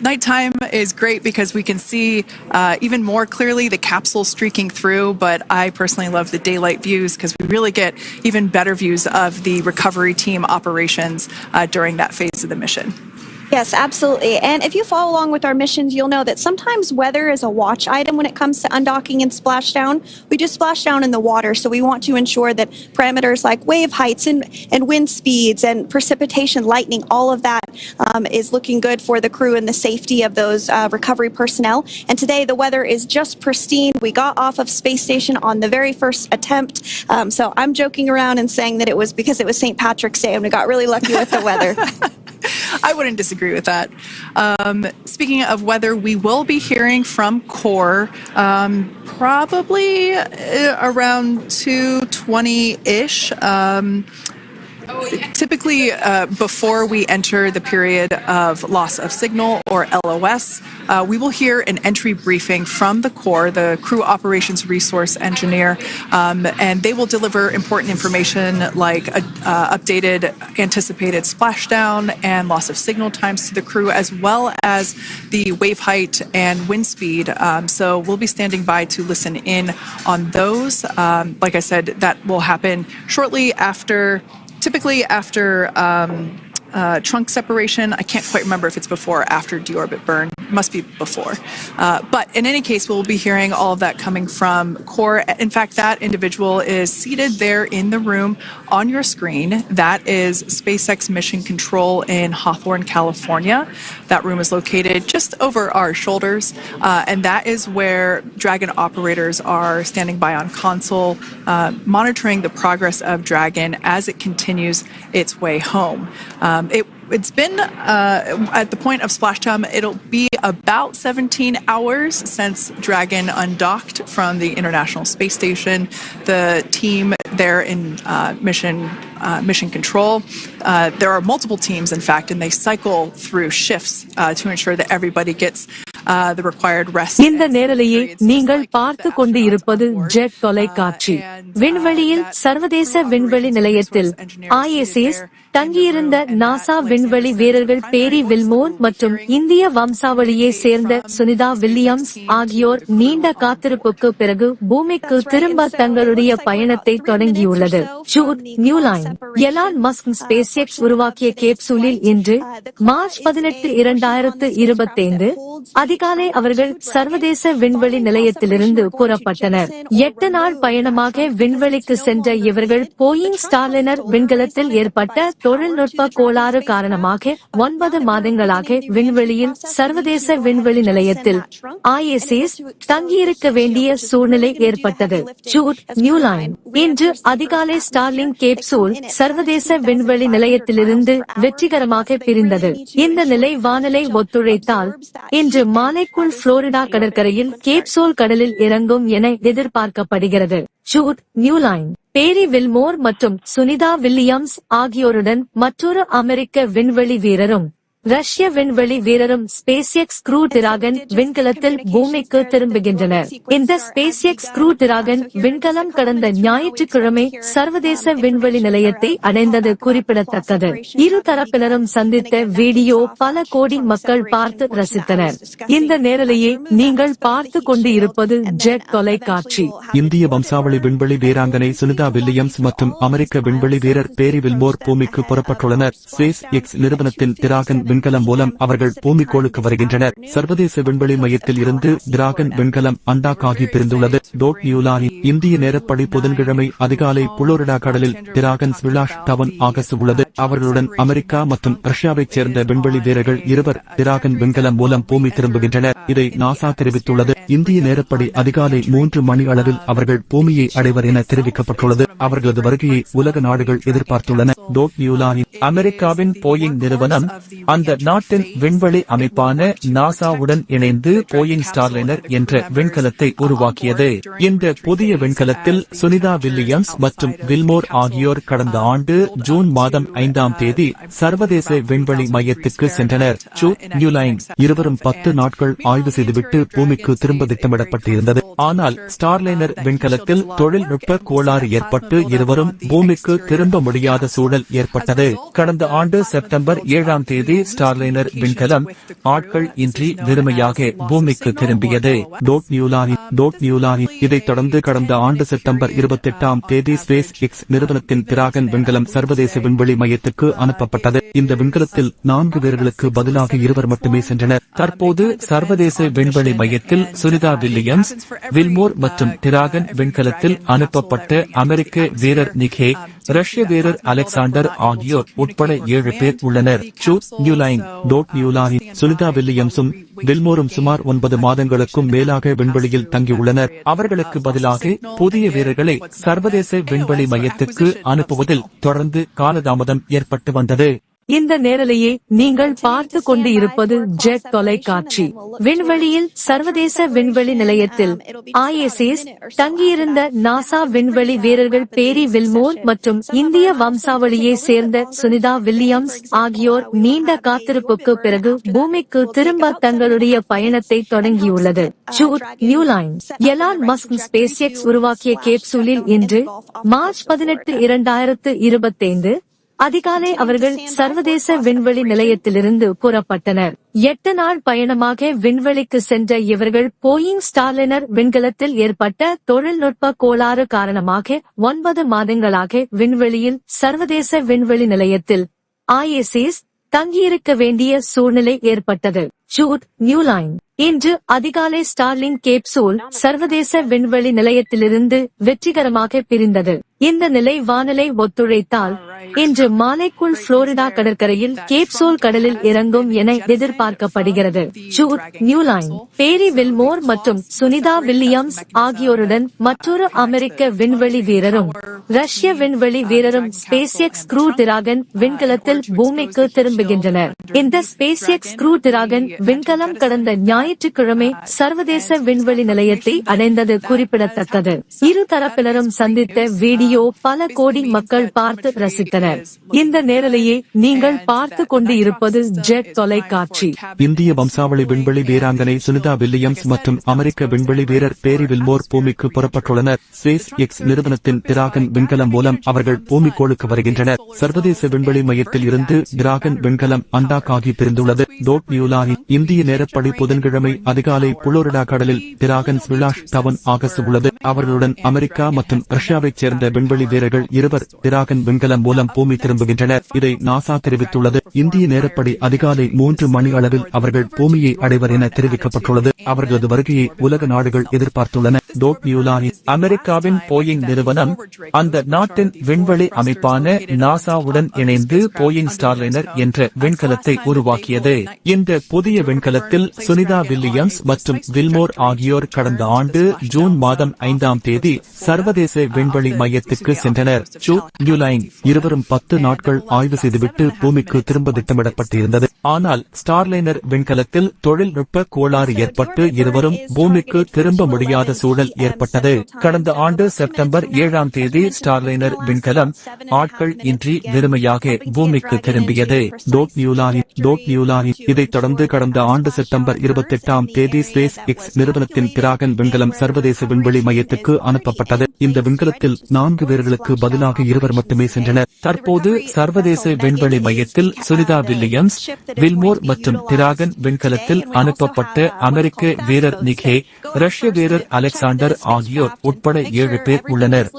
Nighttime is great because we can see even more clearly the capsule streaking through, but I personally love the daylight views because we really get even better views of the recovery team operations during that phase of the mission. Yes, absolutely. And if you follow along with our missions, you'll know that sometimes weather is a watch item when it comes to undocking and splashdown. We do splashdown in the water, so we want to ensure that parameters like wave heights and wind speeds and precipitation, lightning, all of that is looking good for the crew and the safety of those recovery personnel. And today the weather is just pristine. We got off of space station on the very first attempt. So I'm joking around and saying that it was because it was St. Patrick's Day and we got really lucky with the weather. I wouldn't disagree with that. Speaking of weather, we will be hearing from core probably around 2:20-ish. Typically, before we enter the period of loss of signal or LOS, we will hear an entry briefing from the core, the crew operations resource engineer, and they will deliver important information like updated anticipated splashdown and loss of signal times to the crew, as well as the wave height and wind speed. So we'll be standing by to listen in on those. Like I said, that will happen shortly after. Typically after trunk separation. I can't quite remember if it's before or after deorbit burn. It must be before. But in any case, we'll be hearing all of that coming from core. In fact, that individual is seated there in the room on your screen. That is SpaceX Mission Control in Hawthorne, California. That room is located just over our shoulders. And that is where Dragon operators are standing by on console, monitoring the progress of Dragon as it continues its way home. It's been at the point of splashdown, it'll be about 17 hours since Dragon undocked from the International Space Station. The team there in mission control, there are multiple teams, in fact, and they cycle through shifts to ensure that everybody gets the required rest. இந்த நேரலையை நீங்கள் பார்த்து கொண்டு இருப்பது jet தொலைக்காட்சி. விண்வெளியில் சர்வதேச விண்வெளி நிலையத்தில் ISS தங்கியிருந்த நாசா விண்வெளி வீரர்கள் பேரி வில்மோர் மற்றும் இந்திய வம்சாவளியை சேர்ந்த சுனிதா வில்லியம்ஸ் ஆகியோர் நீண்ட காத்திருப்புக்கு பிறகு பூமிக்கு திரும்ப தங்களுடைய பயணத்தை தொடங்கியுள்ளது. ஜூட் நியூலைன் எலான் மஸ்க் SpaceX உருவாக்கிய கேப்சூலில் இன்று மார்ச் 18, 2025 அதிகாலை அவர்கள் சர்வதேச விண்வெளி நிலையத்திலிருந்து புறப்பட்டனர். 8 நாள் பயணமாக விண்வெளிக்கு சென்ற இவர்கள் போயிங் ஸ்டார்லைனர் விண்கலத்தில் ஏற்பட்ட தொழில்நுட்ப கோளாறு காரணமாக 9 மாதங்களாக விண்வெளியில் சர்வதேச விண்வெளி நிலையத்தில் ISS தங்கியிருக்க வேண்டிய சூழ்நிலை ஏற்பட்டது. ஜூட் நியூலைன் இன்று அதிகாலை ஸ்டார்லிங் கேப்சூல் சர்வதேச விண்வெளி நிலையத்திலிருந்து வெற்றிகரமாக பிரிந்தது. இந்த நிலை வானிலை ஒத்துழைத்தால் இன்று மாலைக்குள் புளோரிடா கடற்கரையில் கேப்சூல் கடலில் இறங்கும் என எதிர்பார்க்கப்படுகிறது. ஜூட் நியூலைன் பேரி வில்மோர் மற்றும் சுனிதா வில்லியம்ஸ் ஆகியோருடன் மற்றொரு அமெரிக்க விண்வெளி வீரரும் ரஷ்ய விண்வெளி வீரரும் SpaceX Crew Dragon விண்கலத்தில் பூமிக்கு திரும்புகின்றனர். இந்த SpaceX Crew Dragon விண்கலம் கடந்த ஞாயிற்றுக்கிழமை சர்வதேச விண்வெளி நிலையத்தை அடைந்தது குறிப்பிடத்தக்கது. இரு தரப்பினரும் சந்தித்த வீடியோ பல கோடி மக்கள் பார்த்து ரசித்தனர். இந்த நேரலையை நீங்கள் பார்த்து கொண்டு இருப்பது ஜெட் தொலைக்காட்சி. இந்திய வம்சாவளி விண்வெளி வீராங்கனை சுனிதா வில்லியம்ஸ் மற்றும் அமெரிக்க விண்வெளி வீரர் பேரி வில்மோர் பூமிக்கு புறப்பட்டுள்ளனர். SpaceX நிறுவனத்தின் டிராகன் விண்கலம் மூலம் அவர்கள் பூமிக்கோளுக்கு வருகின்றனர். சர்வதேச விண்வெளி மையத்தில் இருந்து டிராகன் விண்கலம் அண்டாக் ஆகி பிரிந்துள்ளது. இந்திய நேரப்படி புதன்கிழமை அதிகாலை புளோரிடா கடலில் டிராகன் ஸ்பிளாஷ் டவுன் ஆக உள்ளது. அவர்களுடன் அமெரிக்கா மற்றும் ரஷ்யாவைச் சேர்ந்த விண்வெளி வீரர்கள் 2 டிராகன் விண்கலம் மூலம் பூமி திரும்புகின்றனர். இதை நாசா தெரிவித்துள்ளது. இந்திய நேரப்படி அதிகாலை 3 மணி அளவில் அவர்கள் பூமியை அடைவர் என தெரிவிக்கப்பட்டுள்ளது. அவர்களது வருகையை உலக நாடுகள் எதிர்பார்த்துள்ளன. அமெரிக்காவின் போயிங் நிறுவனம் அந்த நாட்டின் விண்வெளி அமைப்பான நாசாவுடன் இணைந்து போயிங் ஸ்டார்லைனர் என்ற விண்கலத்தை உருவாக்கியது. இந்த புதிய விண்கலத்தில் சுனிதா வில்லியம்ஸ் மற்றும் வில்மோர் ஆகியோர் கடந்த ஆண்டு ஜூன் மாதம் 5ஆம் தேதி சர்வதேச விண்வெளி மையத்துக்கு சென்றனர். நியூலைன் இருவரும் 10 நாட்கள் ஆய்வு செய்துவிட்டு பூமிக்கு திரும்ப திட்டமிடப்பட்டிருந்தது. ஆனால் ஸ்டார்லைனர் விண்கலத்தில் தொழில்நுட்ப கோளாறு ஏற்பட்டு இருவரும் பூமிக்கு திரும்ப முடியாத சூழல் ஏற்பட்டது. கடந்த ஆண்டு செப்டம்பர் 7ஆம் தேதி ஸ்டார்லைனர் விண்கலம் ஆட்கள் இன்றி வெறுமையாக பூமிக்கு திரும்பியது. இதைத் தொடர்ந்து கடந்த ஆண்டு செப்டம்பர் 28ஆம் தேதி SpaceX நிறுவனத்தின் டிராகன் விண்கலம் சர்வதேச விண்வெளி மையத்துக்கு அனுப்பப்பட்டது. இந்த விண்கலத்தில் 4 பேர்களுக்கு பதிலாக 2 மட்டுமே சென்றனர். தற்போது சர்வதேச விண்வெளி மையத்தில் சுனிதா வில்லியம்ஸ், வில்மோர் மற்றும் டிராகன் விண்கலத்தில் அனுப்பப்பட்ட அமெரிக்க வீரர் நிக் ஹேக், ரஷ்ய வீரர் அலெக்சாண்டர் ஆகியோர் உட்பட 7 பேர் உள்ளனர். சுனிதா வில்லியம்ஸும் வில்மோரும் சுமார் 9 மாதங்களுக்கும் மேலாக விண்வெளியில் தங்கியுள்ளனர். அவர்களுக்கு பதிலாக புதிய வீரர்களை சர்வதேச விண்வெளி மையத்துக்கு அனுப்புவதில் தொடர்ந்து காலதாமதம் ஏற்பட்டு வந்தது. இந்த நேரலையை நீங்கள் பார்த்து கொண்டு இருப்பது ஜெட் தொலைக்காட்சி. விண்வெளியில் சர்வதேச விண்வெளி நிலையத்தில் ISS தங்கியிருந்த நாசா விண்வெளி வீரர்கள் பேரி வில்மோர் மற்றும் இந்திய வம்சாவளியை சேர்ந்த சுனிதா வில்லியம்ஸ் ஆகியோர் நீண்ட காத்திருப்புக்கு பிறகு பூமிக்கு திரும்ப தங்களுடைய பயணத்தை தொடங்கியுள்ளது. நியூலைன் எலான் மஸ்க் SpaceX உருவாக்கிய கேப்சூலில் இன்று மார்ச் 18, 2025 அதிகாலை அவர்கள் சர்வதேச விண்வெளி நிலையத்திலிருந்து புறப்பட்டனர். 8 நாள் பயணமாக விண்வெளிக்கு சென்ற இவர்கள் போயிங் ஸ்டார்லைனர் விண்கலத்தில் ஏற்பட்ட தொழில்நுட்ப கோளாறு காரணமாக 9 மாதங்களாக விண்வெளியில் சர்வதேச விண்வெளி நிலையத்தில் ISS தங்கியிருக்க வேண்டிய சூழ்நிலை ஏற்பட்டது. நியூலைன் இன்று அதிகாலை ஸ்டார்லிங் கேப்சூல் சர்வதேச விண்வெளி நிலையத்திலிருந்து வெற்றிகரமாக பிரிந்தது. இந்த நிலை வானிலை ஒத்துழைத்தால் இன்று மாலைக்குள் புளோரிடா கடற்கரையில் கேப்சூல் கடலில் இறங்கும் என எதிர்பார்க்கப்படுகிறது. நியூலைன் பேரி வில்மோர் மற்றும் சுனிதா வில்லியம்ஸ் ஆகியோருடன் மற்றொரு அமெரிக்க விண்வெளி வீரரும் ரஷ்ய விண்வெளி வீரரும் SpaceX Crew Dragon விண்கலத்தில் பூமிக்கு திரும்புகின்றனர். இந்த SpaceX Crew Dragon விண்கலம் கடந்த ஞாயிற்றுக்கிழமை சர்வதேச விண்வெளி நிலையத்தை அடைந்தது குறிப்பிடத்தக்கது. இரு தரப்பினரும் சந்தித்த வீடியோ பல கோடி மக்கள் பார்த்து ரசித்தனர். இந்த நேரலையை நீங்கள் பார்த்து கொண்டு இருப்பது ஜெட் தொலைக்காட்சி. இந்திய வம்சாவளி விண்வெளி வீராங்கனை சுனிதா வில்லியம்ஸ் மற்றும் அமெரிக்க விண்வெளி வீரர் பேரி வில்மோர் பூமிக்கு புறப்பட்டுள்ளனர். SpaceX நிறுவனத்தின் டிராகன் விண்கலம் மூலம் அவர்கள் பூமிக்கோளுக்கு வருகின்றனர். சர்வதேச விண்வெளி மையத்தில் இருந்து டிராகன் விண்கலம் அண்டாக் ஆகி பிரிந்துள்ளது. இந்திய நேரப்படி புதன்கிழமை அதிகாலை புளோரிடா கடலில் டிராகன் ஸ்பிளாஷ் டவுன் ஆகஸ்ட் உள்ளது. அவர்களுடன் அமெரிக்கா மற்றும் ரஷ்யாவைச் சேர்ந்த விண்வெளி வீரர்கள் 2 டிராகன் விண்கலம் மூலம் பூமி திரும்புகின்றனர். இதை நாசா தெரிவித்துள்ளது. இந்திய நேரப்படி அதிகாலை 3 மணி அளவில் அவர்கள் பூமியை அடைவர் என தெரிவிக்கப்பட்டுள்ளது. அவர்களது வருகையை உலக நாடுகள் எதிர்பார்த்துள்ளன. அமெரிக்காவின் போயிங் நிறுவனம் அந்த நாட்டின் விண்வெளி அமைப்பான நாசாவுடன் இணைந்து போயிங் ஸ்டார்லைனர் என்ற விண்கலத்தை உருவாக்கியது. இந்த புதிய விண்கலத்தில் சுனிதா வில்லியம்ஸ் மற்றும் வில்மோர் ஆகியோர் கடந்த ஆண்டு ஜூன் மாதம் 5ஆம் தேதி சர்வதேச விண்வெளி மையத்துக்கு சென்றனர். இருவரும் 10 நாட்கள் ஆய்வு செய்துவிட்டு பூமிக்கு திரும்ப திட்டமிடப்பட்டிருந்தது. ஆனால் ஸ்டார்லைனர் விண்கலத்தில் தொழில்நுட்ப கோளாறு ஏற்பட்டு இருவரும் பூமிக்கு திரும்ப முடியாத சூழல் ஏற்பட்டது. கடந்த ஆண்டு செப்டம்பர் 7ஆம் தேதி ஸ்டார்லைனர் விண்கலம் ஆட்கள் இன்றி வெறுமையாக பூமிக்கு திரும்பியது. இதைத் தொடர்ந்து கடந்த ஆண்டு செப்டம்பர் 28ஆம் தேதி SpaceX நிறுவனத்தின் டிராகன் விண்கலம் சர்வதேச விண்வெளி மையத்துக்கு அனுப்பப்பட்டது. இந்த விண்கலத்தில் 4 பேர்களுக்கு பதிலாக 2 மட்டுமே சென்றனர். தற்போது சர்வதேச விண்வெளி மையத்தில் சுனிதா வில்லியம்ஸ், வில்மோர் மற்றும் டிராகன் விண்கலத்தில் அனுப்பப்பட்ட அமெரிக்க வீரர் நிக் ஹேக், ரஷ்ய வீரர் அலெக்சாண்டர் ஆகியோர் உட்பட 7 பேர் உள்ளனர்.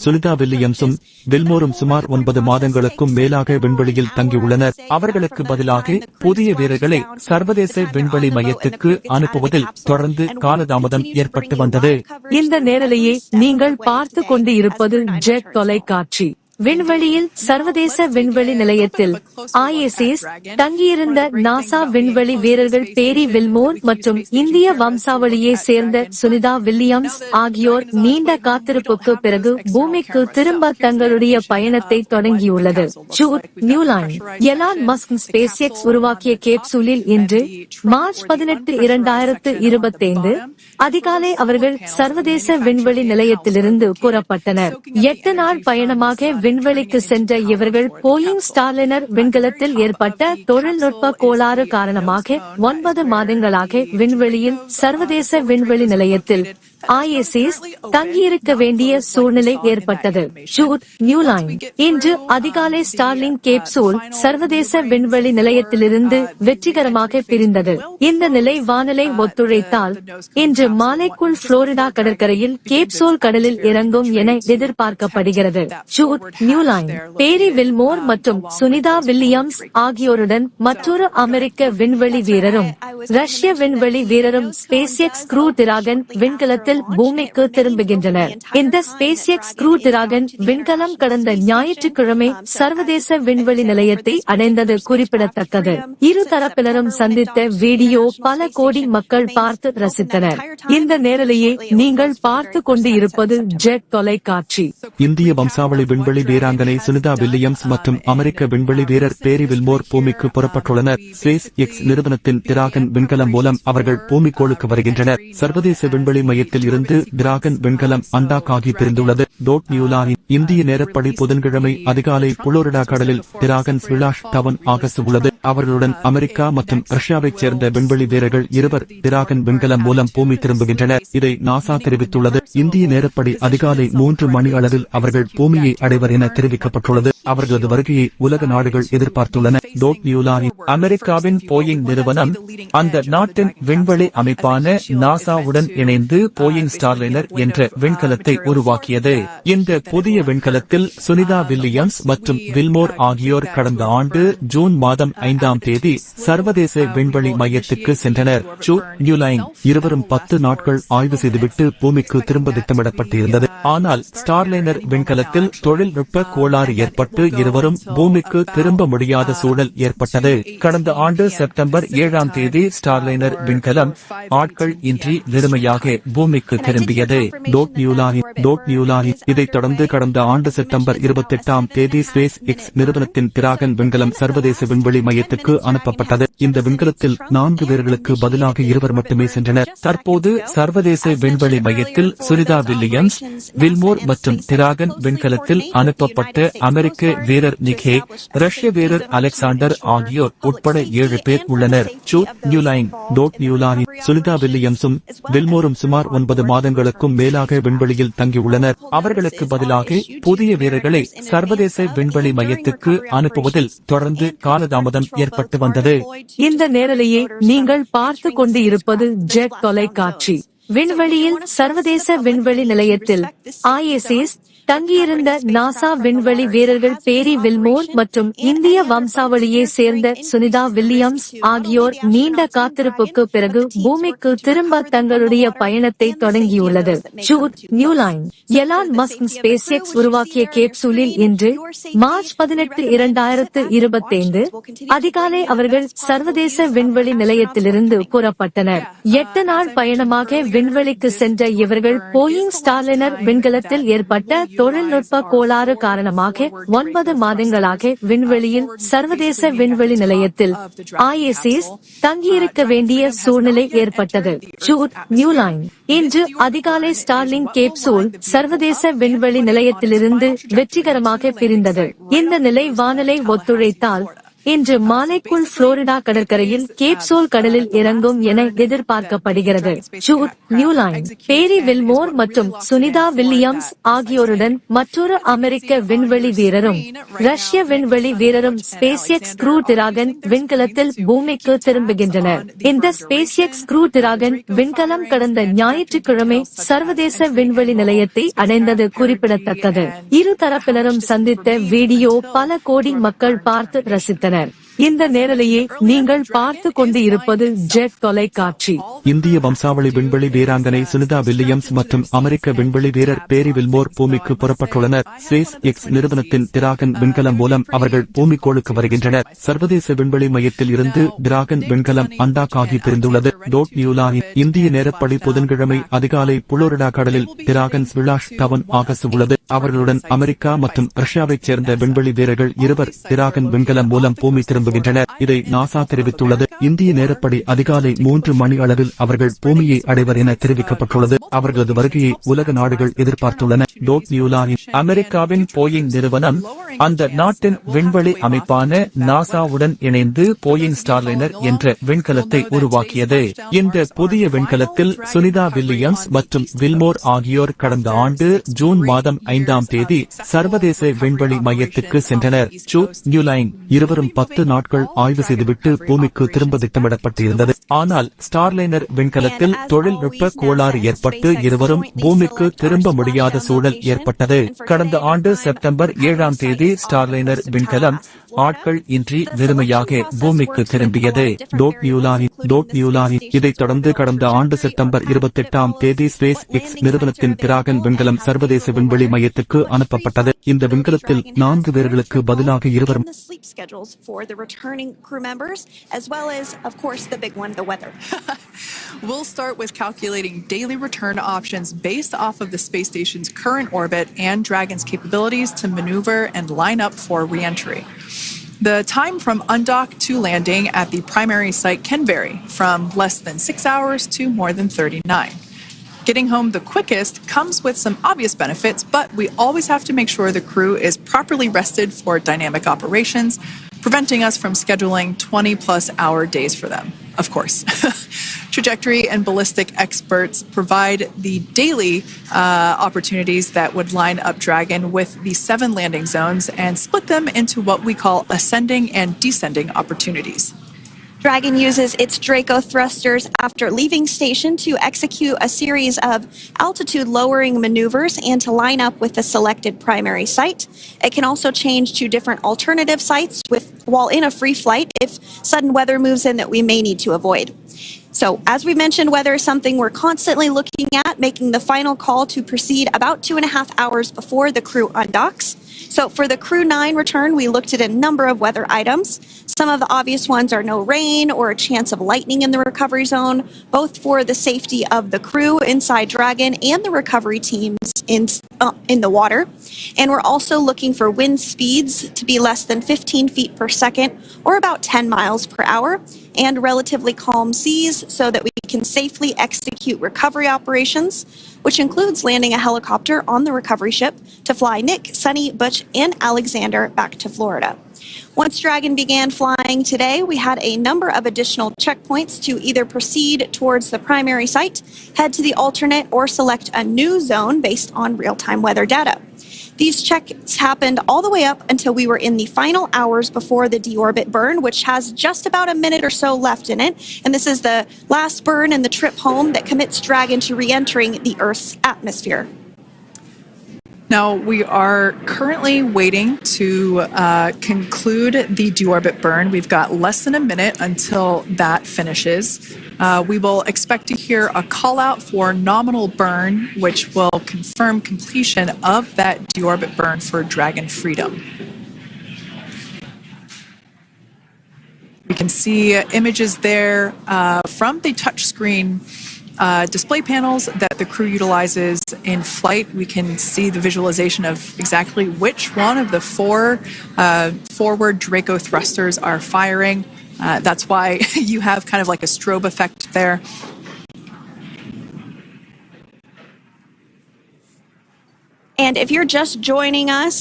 சுனிதா வில்லியம்ஸும் வில்மோரும் சுமார் 9 மாதங்களுக்கும் மேலாக விண்வெளியில் தங்கியுள்ளனர். அவர்களுக்கு பதிலாக புதிய வீரர்களை சர்வதேச விண்வெளி மையத்துக்கு அனுப்புவதில் தொடர்ந்து காலதாமதம் ஏற்பட்டு வந்தது. இந்த நேரலையை நீங்கள் பார்த்து கொண்டு இருப்பது ஜெட் தொலைக்காட்சி. விண்வெளியில் சர்வதேச விண்வெளி நிலையத்தில் ISS தங்கியிருந்த நாசா விண்வெளி வீரர்கள் பேரி வில்மோர் மற்றும் இந்திய வம்சாவளியை சேர்ந்த சுனிதா வில்லியம்ஸ் ஆகியோர் நீண்ட காத்திருப்புக்கு பிறகு பூமிக்கு திரும்ப தங்களுடைய பயணத்தை தொடங்கியுள்ளது. நியூலைன் எலான் மஸ்க் SpaceX உருவாக்கிய கேப்சூலில் இன்று மார்ச் 18, 2025 அதிகாலை அவர்கள் சர்வதேச விண்வெளி நிலையத்திலிருந்து புறப்பட்டனர். 8 நாள் பயணமாக விண்வெளிக்கு சென்ற இவர்கள் போயிங் ஸ்டார்லைனர் விண்கலத்தில் ஏற்பட்ட தொழில்நுட்ப கோளாறு காரணமாக 9 மாதங்களாக விண்வெளியில் சர்வதேச விண்வெளி நிலையத்தில் ISS தங்கியிருக்க வேண்டிய சூழ்நிலை ஏற்பட்டது. நியூலைன் இன்று அதிகாலை ஸ்டார்லிங் கேப்சூல் சர்வதேச விண்வெளி நிலையத்திலிருந்து வெற்றிகரமாக பிரிந்தது. இந்த நிலை வானிலை ஒத்துழைத்தால் இன்று மாலைக்குள் புளோரிடா கடற்கரையில் கேப்சூல் கடலில் இறங்கும் என எதிர்பார்க்கப்படுகிறது. நியூலைன் பேரி வில்மோர் மற்றும் சுனிதா வில்லியம்ஸ் ஆகியோருடன் மற்றொரு அமெரிக்க விண்வெளி வீரரும் ரஷ்ய விண்வெளி வீரரும் SpaceX Crew Dragon விண்கலத்தில் விண்கலத்தில் பூமிக்கு திரும்புகின்றனர். இந்த SpaceX Crew Dragon விண்கலம் கடந்த ஞாயிற்றுக்கிழமை சர்வதேச விண்வெளி நிலையத்தை அடைந்தது குறிப்பிடத்தக்கது. இரு தரப்பினரும் சந்தித்த வீடியோ பல கோடி மக்கள் பார்த்து ரசித்தனர். இந்த நேரலையை நீங்கள் பார்த்து கொண்டு இருப்பது ஜெட் தொலைக்காட்சி. இந்திய வம்சாவளி விண்வெளி வீராங்கனை சுனிதா வில்லியம்ஸ் மற்றும் அமெரிக்க விண்வெளி வீரர் பேரி வில்மோர் பூமிக்கு புறப்பட்டுள்ளனர். SpaceX நிறுவனத்தின் டிராகன் விண்கலம் மூலம் அவர்கள் பூமிக்கோளுக்கு வருகின்றனர். சர்வதேச விண்வெளி மையத்தில் இருந்து டிராகன் விண்கலம் அண்டாக்காகி பிரிந்துள்ளது. நியூலாயின் இந்திய நேரப்படி புதன்கிழமை அதிகாலை புளோரிடா கடலில் டிராகன் ஸ்பிளாஷ் டவுன் ஆகஸ்ட் உள்ளது. அவர்களுடன் அமெரிக்கா மற்றும் ரஷ்யாவைச் சேர்ந்த விண்வெளி வீரர்கள் இருவர் டிராகன் விண்கலம் மூலம் பூமி திரும்புகின்றனர். இதை நாசா தெரிவித்துள்ளது. இந்திய நேரப்படி அதிகாலை 3 மணி அளவில் அவர்கள் பூமியை அடைவர் என தெரிவிக்கப்பட்டுள்ளது. அவர்களது வருகையை உலக நாடுகள் எதிர்பார்த்துள்ளன. நியூலாயின் அமெரிக்காவின் போயிங் நிறுவனம் அந்த நாட்டின் விண்வெளி அமைப்பான நாசாவுடன் இணைந்து போயிங் ஸ்டார்லைனர் என்ற விண்கலத்தை உருவாக்கியது. இந்த புதிய விண்கலத்தில் சுனிதா வில்லியம்ஸ் மற்றும் வில்மோர் ஆகியோர் கடந்த ஆண்டு ஜூன் மாதம் 5ஆம் தேதி சர்வதேச விண்வெளி மையத்துக்கு சென்றனர். நியூலாயின் இருவரும் 10 நாட்கள் ஆய்வு செய்துவிட்டு பூமிக்கு திரும்ப திட்டமிடப்பட்டிருந்தது. ஆனால் ஸ்டார்லைனர் விண்கலத்தில் தொழில்நுட்ப கோளாறு ஏற்பட்டு இருவரும் பூமிக்கு திரும்ப முடியாத சூழல் ஏற்பட்டது. கடந்த ஆண்டு செப்டம்பர் 7ஆம் தேதி ஸ்டார்லைனர் விண்கலம் ஆட்கள் இன்றி வெறுமையாக பூமிக்கு திரும்பியது. நியூலாயின் இதைத் தொடர்ந்து கடந்த ஆண்டு செப்டம்பர் 28ஆம் தேதி SpaceX நிறுவனத்தின் டிராகன் விண்கலம் சர்வதேச விண்வெளி மையத்துக்கு அனுப்பப்பட்டது. இந்த விண்கலத்தில் 4 பேர்களுக்கு பதிலாக 2 மட்டுமே சென்றனர். தற்போது சர்வதேச விண்வெளி மையத்தில் சுனிதா வில்லியம்ஸ், வில்மோர் மற்றும் டிராகன் விண்கலத்தில் அனுப்பப்பட்ட அமெரிக்க வீரர் நிக் ஹேக், ரஷ்ய வீரர் அலெக்சாண்டர் ஆகியோர் உட்பட 7 பேர் உள்ளனர். நியூலாயின் சுனிதா வில்லியம்ஸும் வில்மோரும் சுமார் 9 மாதங்களுக்கும் மேலாக விண்வெளியில் தங்கியுள்ளனர். அவர்களுக்கு பதிலாக புதிய வீரர்களை சர்வதேச விண்வெளி மையத்துக்கு அனுப்புவதில் தொடர்ந்து காலதாமதம் ஏற்பட்டு வந்தது. இந்த நேரலையை நீங்கள் பார்த்து கொண்டு இருப்பது ஜெட் தொலைக்காட்சி. விண்வெளியில் சர்வதேச விண்வெளி நிலையத்தில் ISS தங்கியிருந்த நாசா விண்வெளி வீரர்கள் பேரி வில்மோர் மற்றும் இந்திய வம்சாவளியை சேர்ந்த சுனிதா வில்லியம்ஸ் ஆகியோர் நீண்ட காத்திருப்புக்கு பிறகு பூமிக்கு திரும்ப தங்களுடைய பயணத்தை தொடங்கியுள்ளது. நியூலாயின் எலான் மஸ்க் SpaceX உருவாக்கிய கேப்சூலில் இன்று மார்ச் 18, 2025 அதிகாலை அவர்கள் சர்வதேச விண்வெளி நிலையத்திலிருந்து புறப்பட்டனர். 8 நாள் பயணமாக விண்வெளிக்கு சென்ற இவர்கள் போயிங் ஸ்டார்லைனர் விண்கலத்தில் ஏற்பட்ட தொழில்நுட்ப கோளாறு காரணமாக 9 மாதங்களாக விண்வெளியில் சர்வதேச விண்வெளி நிலையத்தில் ISS தங்கியிருக்க வேண்டிய சூழ்நிலை ஏற்பட்டது. நியூலாயின் இன்று அதிகாலை ஸ்டார்லிங் கேப்சூல் சர்வதேச விண்வெளி நிலையத்திலிருந்து வெற்றிகரமாக பிரிந்தது. இந்த நிலை வானிலை ஒத்துழைத்தால் இன்று மாலைக்குள் புளோரிடா கடற்கரையில் கேப்சூல் கடலில் இறங்கும் என எதிர்பார்க்கப்படுகிறது. நியூலாயின் பேரி வில்மோர் மற்றும் சுனிதா வில்லியம்ஸ் ஆகியோருடன் மற்றொரு அமெரிக்க விண்வெளி வீரரும் ரஷ்ய விண்வெளி வீரரும் SpaceX Crew Dragon விண்கலத்தில் பூமிக்கு திரும்புகின்றனர். இந்த SpaceX Crew Dragon விண்கலம் கடந்த ஞாயிற்றுக்கிழமை சர்வதேச விண்வெளி நிலையத்தை அடைந்தது குறிப்பிடத்தக்கது. இரு தரப்பினரும் சந்தித்த வீடியோ பல கோடி மக்கள் பார்த்து ரசித்தனர். இந்த நேரலையை நீங்கள் பார்த்து கொண்டு இருப்பது ஜெட் தொலைக்காட்சி. இந்திய வம்சாவளி விண்வெளி வீராங்கனை சுனிதா வில்லியம்ஸ் மற்றும் அமெரிக்க விண்வெளி வீரர் பேரி வில்மோர் பூமிக்கு புறப்பட்டுள்ளனர். SpaceX நிறுவனத்தின் டிராகன் விண்கலம் மூலம் அவர்கள் பூமிக்கோளுக்கு வருகின்றனர். சர்வதேச விண்வெளி மையத்தில் இருந்து டிராகன் விண்கலம் அண்டாக்காகி பிரிந்துள்ளது. நியூலாயின் இந்திய நேரப்படி புதன்கிழமை அதிகாலை புளோரிடா கடலில் டிராகன் ஸ்பிளாஷ் டவுன் ஆகஸ்ட் உள்ளது. அவர்களுடன் அமெரிக்கா மற்றும் ரஷ்யாவைச் சேர்ந்த விண்வெளி வீரர்கள் 2 டிராகன் விண்கலம் மூலம் பூமி திரும்புகின்றனர். இதை நாசா தெரிவித்துள்ளது. இந்திய நேரப்படி அதிகாலை 3 மணி அளவில் அவர்கள் பூமியை அடைவர் என தெரிவிக்கப்பட்டுள்ளது. அவர்களது வருகையை உலக நாடுகள் எதிர்பார்த்துள்ளன. நியூலாயின் அமெரிக்காவின் போயிங் நிறுவனம் அந்த நாட்டின் விண்வெளி அமைப்பான நாசாவுடன் இணைந்து போயிங் ஸ்டார்லைனர் என்ற விண்கலத்தை உருவாக்கியது. இந்த புதிய விண்கலத்தில் சுனிதா வில்லியம்ஸ் மற்றும் வில்மோர் ஆகியோர் கடந்த ஆண்டு ஜூன் மாதம் 5ஆம் தேதி சர்வதேச விண்வெளி மையத்துக்கு சென்றனர். நியூலாயின் இருவரும் 10 நாட்கள் ஆய்வு செய்துவிட்டு பூமிக்கு திரும்ப திட்டமிடப்பட்டிருந்தது. ஆனால் ஸ்டார்லைனர் விண்கலத்தில் தொழில்நுட்ப கோளாறு ஏற்பட்டு இருவரும் பூமிக்கு திரும்ப முடியாத சூழல் ஏற்பட்டது. கடந்த ஆண்டு செப்டம்பர் 7ஆம் தேதி ஸ்டார்லைனர் விண்கலம் ஆட்கள் இன்றி வெறுமையாக பூமிக்கு திரும்பியது. இதைத் தொடர்ந்து கடந்த ஆண்டு செப்டம்பர் 28ஆம் தேதி ஸ்பேஸ் எக்ஸ் நிறுவனத்தின் டிராகன் விண்கலம் சர்வதேச விண்வெளி மையத்துக்கு அனுப்பப்பட்டது. இந்த விண்கலத்தில் 4 பேர்களுக்கு பதிலாக 2 sleep schedules for the returning crew members, as well as, of course, the big one, the weather. We'll start with calculating daily return options based off of the space station's current orbit and Dragon's capabilities to maneuver and line up for re-entry. The time from undock to landing at the primary site can vary from less than 6 hours to more than 39. Getting home the quickest comes with some obvious benefits, but we always have to make sure the crew is properly rested for dynamic operations, preventing us from scheduling 20-plus hour days for them, of course. Trajectory and ballistic experts provide the daily opportunities that would line up Dragon with the 7 landing zones and split them into what we call ascending and descending opportunities. Dragon uses its Draco thrusters after leaving station to execute a series of altitude lowering maneuvers and to line up with the selected primary site. It can also change to different alternative sites while in a free flight if sudden weather moves in that we may need to avoid. So, as we mentioned, weather is something we're constantly looking at, making the final call to proceed about 2.5 hours before the crew undocks. So for the Crew 9 return, we looked at a number of weather items. Some of the obvious ones are no rain or a chance of lightning in the recovery zone, both for the safety of the crew inside Dragon and the recovery teams in the water. And we're also looking for wind speeds to be less than 15 feet per second or about 10 miles per hour, and relatively calm seas so that we can safely execute recovery operations, which includes landing a helicopter on the recovery ship to fly Nick, Sunny, Butch, and Alexander back to Florida. Once Dragon began flying today, we had a number of additional checkpoints to either proceed towards the primary site, head to the alternate, or select a new zone based on real-time weather data. These checks happened all the way up until we were in the final hours before the deorbit burn, which has just about a minute or so left in it. And this is the last burn in the trip home that commits Dragon to re-entering the Earth's atmosphere. Now, we are currently waiting to conclude the deorbit burn. We've got less than a minute until that finishes. We will expect to hear a call out for nominal burn, which will confirm completion of that deorbit burn for Dragon Freedom. We can see images there from the touchscreen display panels that the crew utilizes in flight. We can see the visualization of exactly which one of the 4 forward Draco thrusters are firing. That's why you have kind of like a strobe effect there. And if you're just joining us,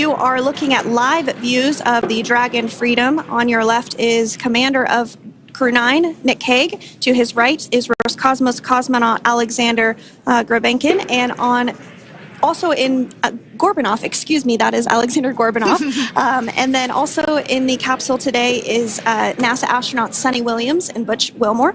you are looking at live views of the Dragon Freedom. On your left is Commander of Crew 9, Nick Hague. To his right is Roscosmos cosmonaut Alexander Grabenkin. And also in Gorbunov, excuse me, that is Alexander Gorbunov. And then also in the capsule today is NASA astronauts Sunny Williams and Butch Wilmore.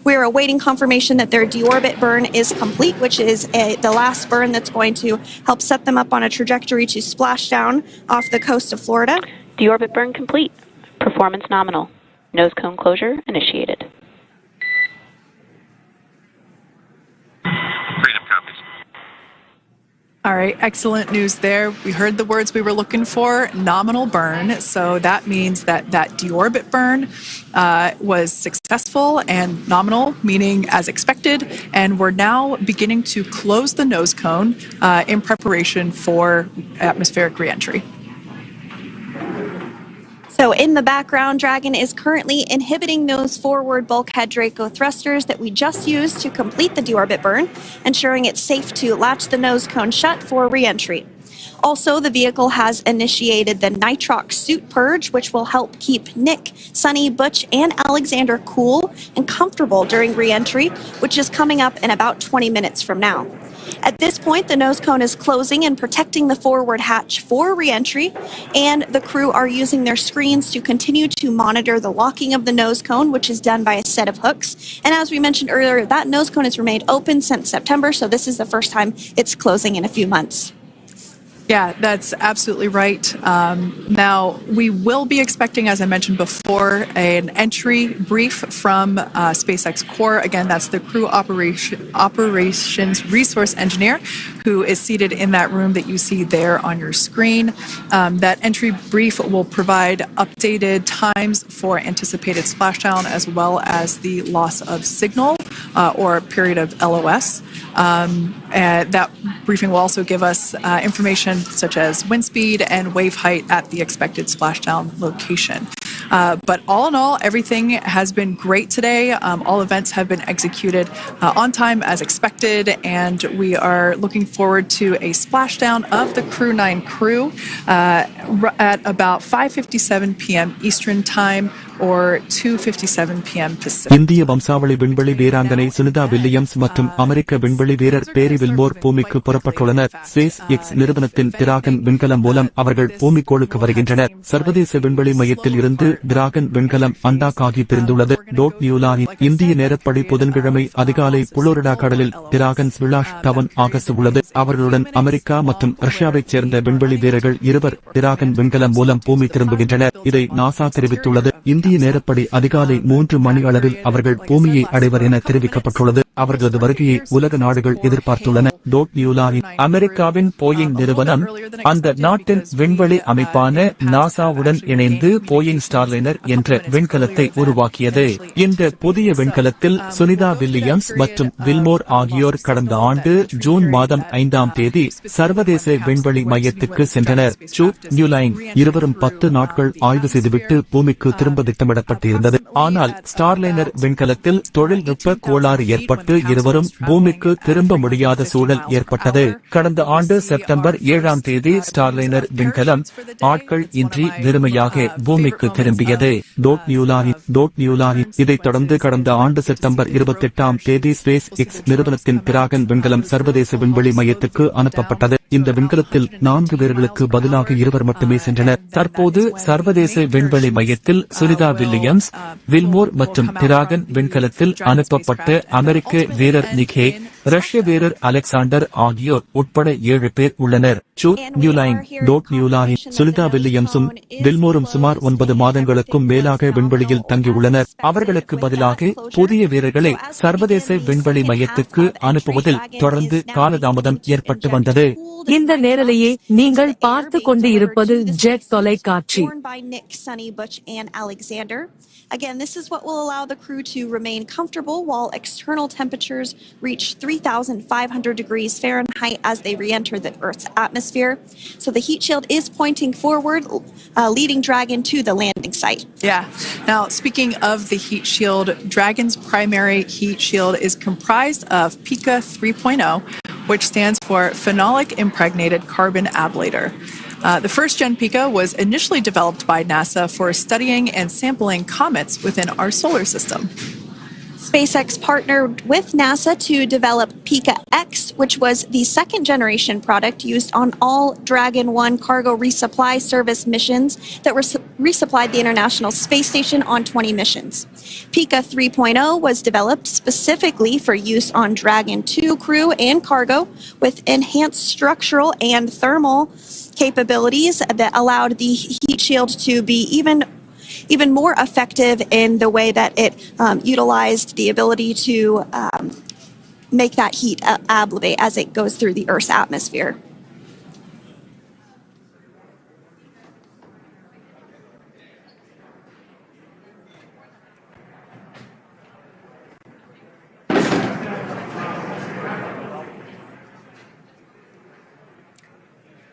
We are awaiting confirmation that their deorbit burn is complete, which is the last burn that's going to help set them up on a trajectory to splash down off the coast of Florida. Deorbit burn complete. Performance nominal. Nose cone closure initiated. Freedom copies. All right, excellent news there. We heard the words we were looking for, nominal burn. So that means that deorbit burn was successful and nominal, meaning as expected. And we're now beginning to close the nose cone in preparation for atmospheric reentry. So in the background, Dragon is currently inhibiting those forward bulkhead Draco thrusters that we just used to complete the deorbit burn, ensuring it's safe to latch the nose cone shut for re-entry. Also, the vehicle has initiated the nitrox suit purge, which will help keep Nick, Sunny, Butch, and Alexander cool and comfortable during re-entry, which is coming up in about 20 minutes from now. At this point, the nose cone is closing and protecting the forward hatch for re-entry, and the crew are using their screens to continue to monitor the locking of the nose cone, which is done by a set of hooks. And as we mentioned earlier, that nose cone has remained open since September, so this is the first time it's closing in a few months. Yeah, that's absolutely right. Now, we will be expecting, as I mentioned before, an entry brief from SpaceX Core. Again, that's the crew operations resource engineer who is seated in that room that you see there on your screen. That entry brief will provide updated times for anticipated splashdown as well as the loss of signal or period of LOS. That briefing will also give us information such as wind speed and wave height at the expected splashdown location. But all in all, everything has been great today. All events have been executed on time as expected, and we are looking forward to a splashdown of the Crew 9 crew at about 5:57 p.m. Eastern Time or 2:57 p.m. Pacific. இந்திய வம்சாவளி விண்வெளி வீராங்கனை Sunita Williams மற்றும் அமெரிக்க விண்வெளி வீரர் பேரி Willmore பூமிக்கு புறப்பட்டுள்ளனர். Space X நிறுவனத்தின் dragon விண்கலம் மூலம் அவர்கள் பூமிக்கோளுக்கு வருகின்றனர். சர்வதேச விண்வெளி மையத்தில் இருந்து டிராகன் விண்கலம் அண்டாக்காகி பிரிந்துள்ளது. நியூலாரி இந்திய நேரப்படி புதன்கிழமை அதிகாலை புளோரிடா கடலில் டிராகன் ஸ்பிளாஷ் டவுன் ஆகஸ்ட் உள்ளது. அவர்களுடன் அமெரிக்கா மற்றும் ரஷ்யாவைச் சேர்ந்த விண்வெளி வீரர்கள் இருவர் டிராகன் விண்கலம் மூலம் பூமி திரும்புகின்றனர். இதை நாசா தெரிவித்துள்ளது. இந்திய நேரப்படி அதிகாலை 3 மணி அளவில் அவர்கள் பூமியை அடைவர் என தெரிவிக்கப்பட்டுள்ளது. அவர்களது வருகையை உலக நாடுகள் எதிர்பார்த்துள்ளன. அமெரிக்காவின் போயிங் நிறுவனம் அந்த நாட்டின் விண்வெளி அமைப்பான நாசாவுடன் இணைந்து போயிங் ஸ்டார்லைனர் என்ற விண்கலத்தை உருவாக்கியது. இந்த புதிய விண்கலத்தில் சுனிதா வில்லியம்ஸ் மற்றும் வில்மோர் ஆகியோர் கடந்த ஆண்டு ஜூன் மாதம் 5ஆம் தேதி சர்வதேச விண்வெளி மையத்துக்கு சென்றனர். நியூலைன் இருவரும் 10 நாட்கள் ஆய்வு செய்துவிட்டு பூமிக்கு திரும்ப திட்டமிடப்பட்டிருந்தது. ஆனால் ஸ்டார்லைனர் விண்கலத்தில் தொழில்நுட்ப கோளாறு ஏற்பட்டு இருவரும் பூமிக்கு திரும்ப முடியாத சூழல் ஏற்பட்டது. கடந்த ஆண்டு செப்டம்பர் 7ஆம் தேதி ஸ்டார்லைனர் விண்கலம் ஆட்கள் இன்றி வெறுமையாக பூமிக்கு திரும்பியது. நியூலாரி இதைத் தொடர்ந்து கடந்த ஆண்டு செப்டம்பர் 28ஆம் தேதி ஸ்பேஸ் எக்ஸ் நிறுவனத்தின் டிராகன் விண்கலம் சர்வதேச விண்வெளி மையத்துக்கு அனுப்பப்பட்டது. இந்த விண்கலத்தில் 4 பேர்களுக்கு பதிலாக 2 மட்டுமே சென்றனர். தற்போது சர்வதேச விண்வெளி மையத்தில் சுனிதா வில்லியம்ஸ், வில்மோர் மற்றும் டிராகன் விண்கலத்தில் அனுப்பப்பட்ட அமெரிக்க வீரர் நிக்கே, ரஷ்ய வீரர் அலெக்சாண்டர் ஆகியோர் உட்பட 7 பேர் உள்ளனர். நியூலாரி சுனிதா வில்லியம்ஸும் வில்மோரும் சுமார் 9 மாதங்களுக்கும் மேலாக விண்வெளியில் தங்கியுள்ளனர். அவர்களுக்கு பதிலாக புதிய வீரர்களை சர்வதேச விண்வெளி மையத்துக்கு அனுப்புவதில் தொடர்ந்து காலதாமதம் ஏற்பட்டு வந்தது. இந்த நேரலையை நீங்கள் பார்த்து கொண்டு இருப்பது ஜெட் தொலைக்காட்சி. Again, this is what will allow the crew to remain comfortable while external temperatures reach 3,500 degrees Fahrenheit as they re-enter the Earth's atmosphere. So the heat shield is pointing forward, leading Dragon to the landing site. Yeah. Now, speaking of the heat shield, Dragon's primary heat shield is comprised of PICA 3.0, which stands for Phenolic Impregnated Carbon Ablator. The first-gen PICA was initially developed by NASA for studying and sampling comets within our solar system. SpaceX partnered with NASA to develop PICA X, which was the second-generation product used on all Dragon 1 cargo resupply service missions that resupplied the International Space Station on 20 missions. PICA 3.0 was developed specifically for use on Dragon 2 crew and cargo with enhanced structural and thermal capabilities that allowed the heat shield to be even more effective in the way that it utilized the ability to make that heat ablate as it goes through the Earth's atmosphere.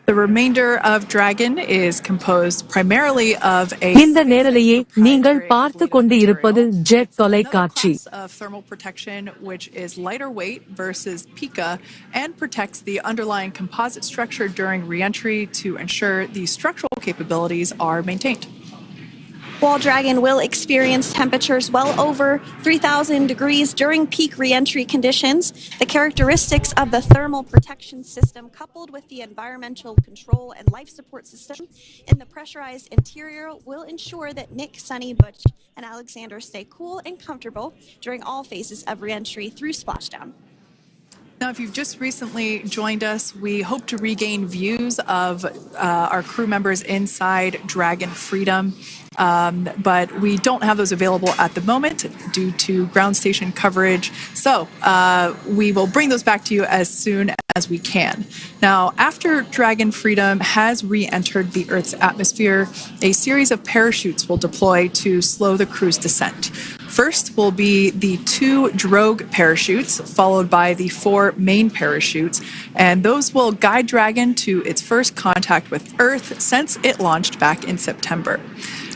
The remainder of Dragon is composed primarily of a இந்த நேரலையை நீங்கள் பார்த்து கொண்டு இருப்பது jet தொலைக்காட்சி. of thermal protection, which is lighter weight versus PICA and protects the underlying composite structure during reentry to ensure the structural capabilities are maintained. While Dragon will experience temperatures well over 3,000 degrees during peak reentry conditions, the characteristics of the thermal protection system coupled with the environmental control and life support system in the pressurized interior will ensure that Nick, Sunny, Butch, and Alexander stay cool and comfortable during all phases of reentry through splashdown. Now, if you've just recently joined us, we hope to regain views of our crew members inside Dragon Freedom, but we don't have those available at the moment due to ground station coverage. So we will bring those back to you as soon as we can. Now, after Dragon Freedom has re-entered the Earth's atmosphere, a series of parachutes will deploy to slow the crew's descent. First will be the 2 drogue parachutes, followed by the 4 main parachutes, and those will guide Dragon to its first contact with Earth since it launched back in September.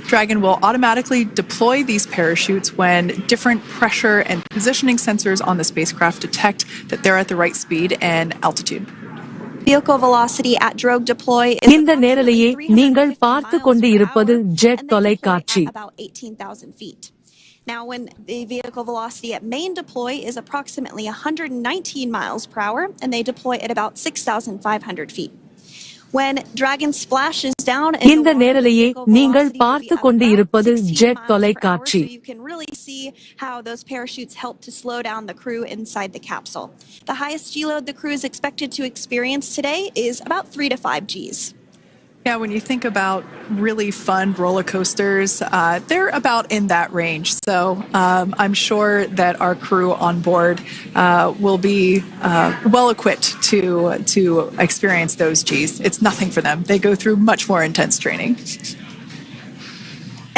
Dragon will automatically deploy these parachutes when different pressure and positioning sensors on the spacecraft detect that they're at the right speed and altitude. Vehicle velocity at drogue deploy இந்த நேரலையை நீங்கள் பார்த்து கொண்டு இருப்பது jet தொலைக்காட்சி. about 18,000 feet. Now, when the vehicle velocity at main deploy is approximately 119 miles per hour, and they deploy at about 6,500 feet. When Dragon splashes down, இந்த நேரலையை நீங்கள் பார்த்து கொண்டு இருப்பது ஜெட் தொலைக்காட்சி. you can really see how those parachutes help to slow down the crew inside the capsule. The highest G load the crew is expected to experience today is about 3 to 5 Gs. Yeah, when you think about really fun roller coasters, they're about in that range. So I'm sure that our crew on board will be well equipped to experience those Gs. It's nothing for them. They go through much more intense training.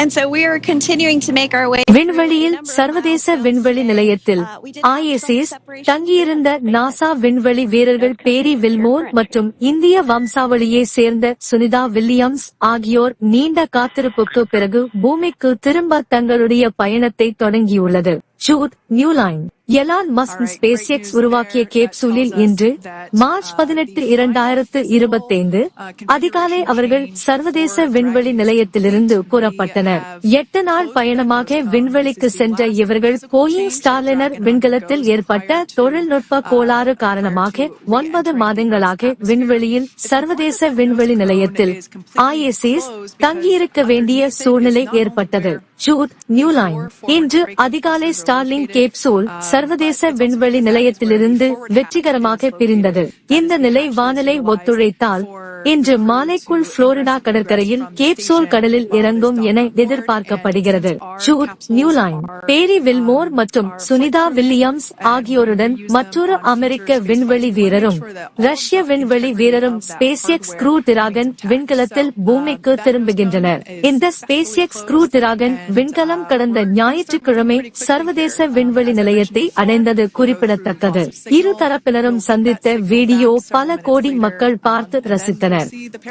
And so we are continuing to make our way. விண்வெளியில் சர்வதேச விண்வெளி நிலையத்தில் ISS தங்கியிருந்த NASA விண்வெளி வீரர்கள் பேரி Willmore மற்றும் இந்திய வம்சாவளியை சேர்ந்த சுனிதா வில்லியம்ஸ் ஆகியோர் நீண்ட காத்திருப்புக்கு பிறகு பூமிக்கு திரும்ப தங்களுடைய பயணத்தை தொடங்கியுள்ளது. ஜூட் நியூலைன் எலான் மஸ்க் SpaceX உருவாக்கிய கேப்சூலில் இன்று மார்ச் 18, 2025 அதிகாலை அவர்கள் சர்வதேச விண்வெளி நிலையத்திலிருந்து புறப்பட்டனர். 8 நாள் பயணமாக விண்வெளிக்கு சென்ற இவர்கள் போயிங் ஸ்டார்லைனர் விண்கலத்தில் ஏற்பட்ட தொழில்நுட்ப கோளாறு காரணமாக 9 மாதங்களாக விண்வெளியில் சர்வதேச விண்வெளி நிலையத்தில் ISS தங்கியிருக்க வேண்டிய சூழ்நிலை ஏற்பட்டது. ஜூட் நியூலைன் இன்று அதிகாலை ஸ்டார்லிங் கேப்சூல் சர்வதேச விண்வெளி நிலையத்திலிருந்து வெற்றிகரமாக பிரிந்தது. இந்த நிலை வானிலை ஒத்துழைத்தால் இன்று மாலைக்குள் புளோரிடா கடற்கரையில் கேப்சூல் கடலில் இறங்கும் என எதிர்பார்க்கப்படுகிறது. ஜூட் நியூலைன் பேரி வில்மோர் மற்றும் சுனிதா வில்லியம்ஸ் ஆகியோருடன் மற்றொரு அமெரிக்க விண்வெளி வீரரும் ரஷ்ய விண்வெளி வீரரும் SpaceX க்ரூ டிராகன் விண்கலத்தில் பூமிக்கு திரும்புகின்றனர். இந்த SpaceX க்ரூ டிராகன் விண்கலம் கடந்த ஞாயிற்றுக்கிழமை சர்வதேச விண்வெளி நிலையத்தை அடைந்தது குறிப்பிடத்தக்கது. இரு தரப்பினரும் சந்தித்த வீடியோ பல கோடி மக்கள் பார்த்து ரசித்தனர்.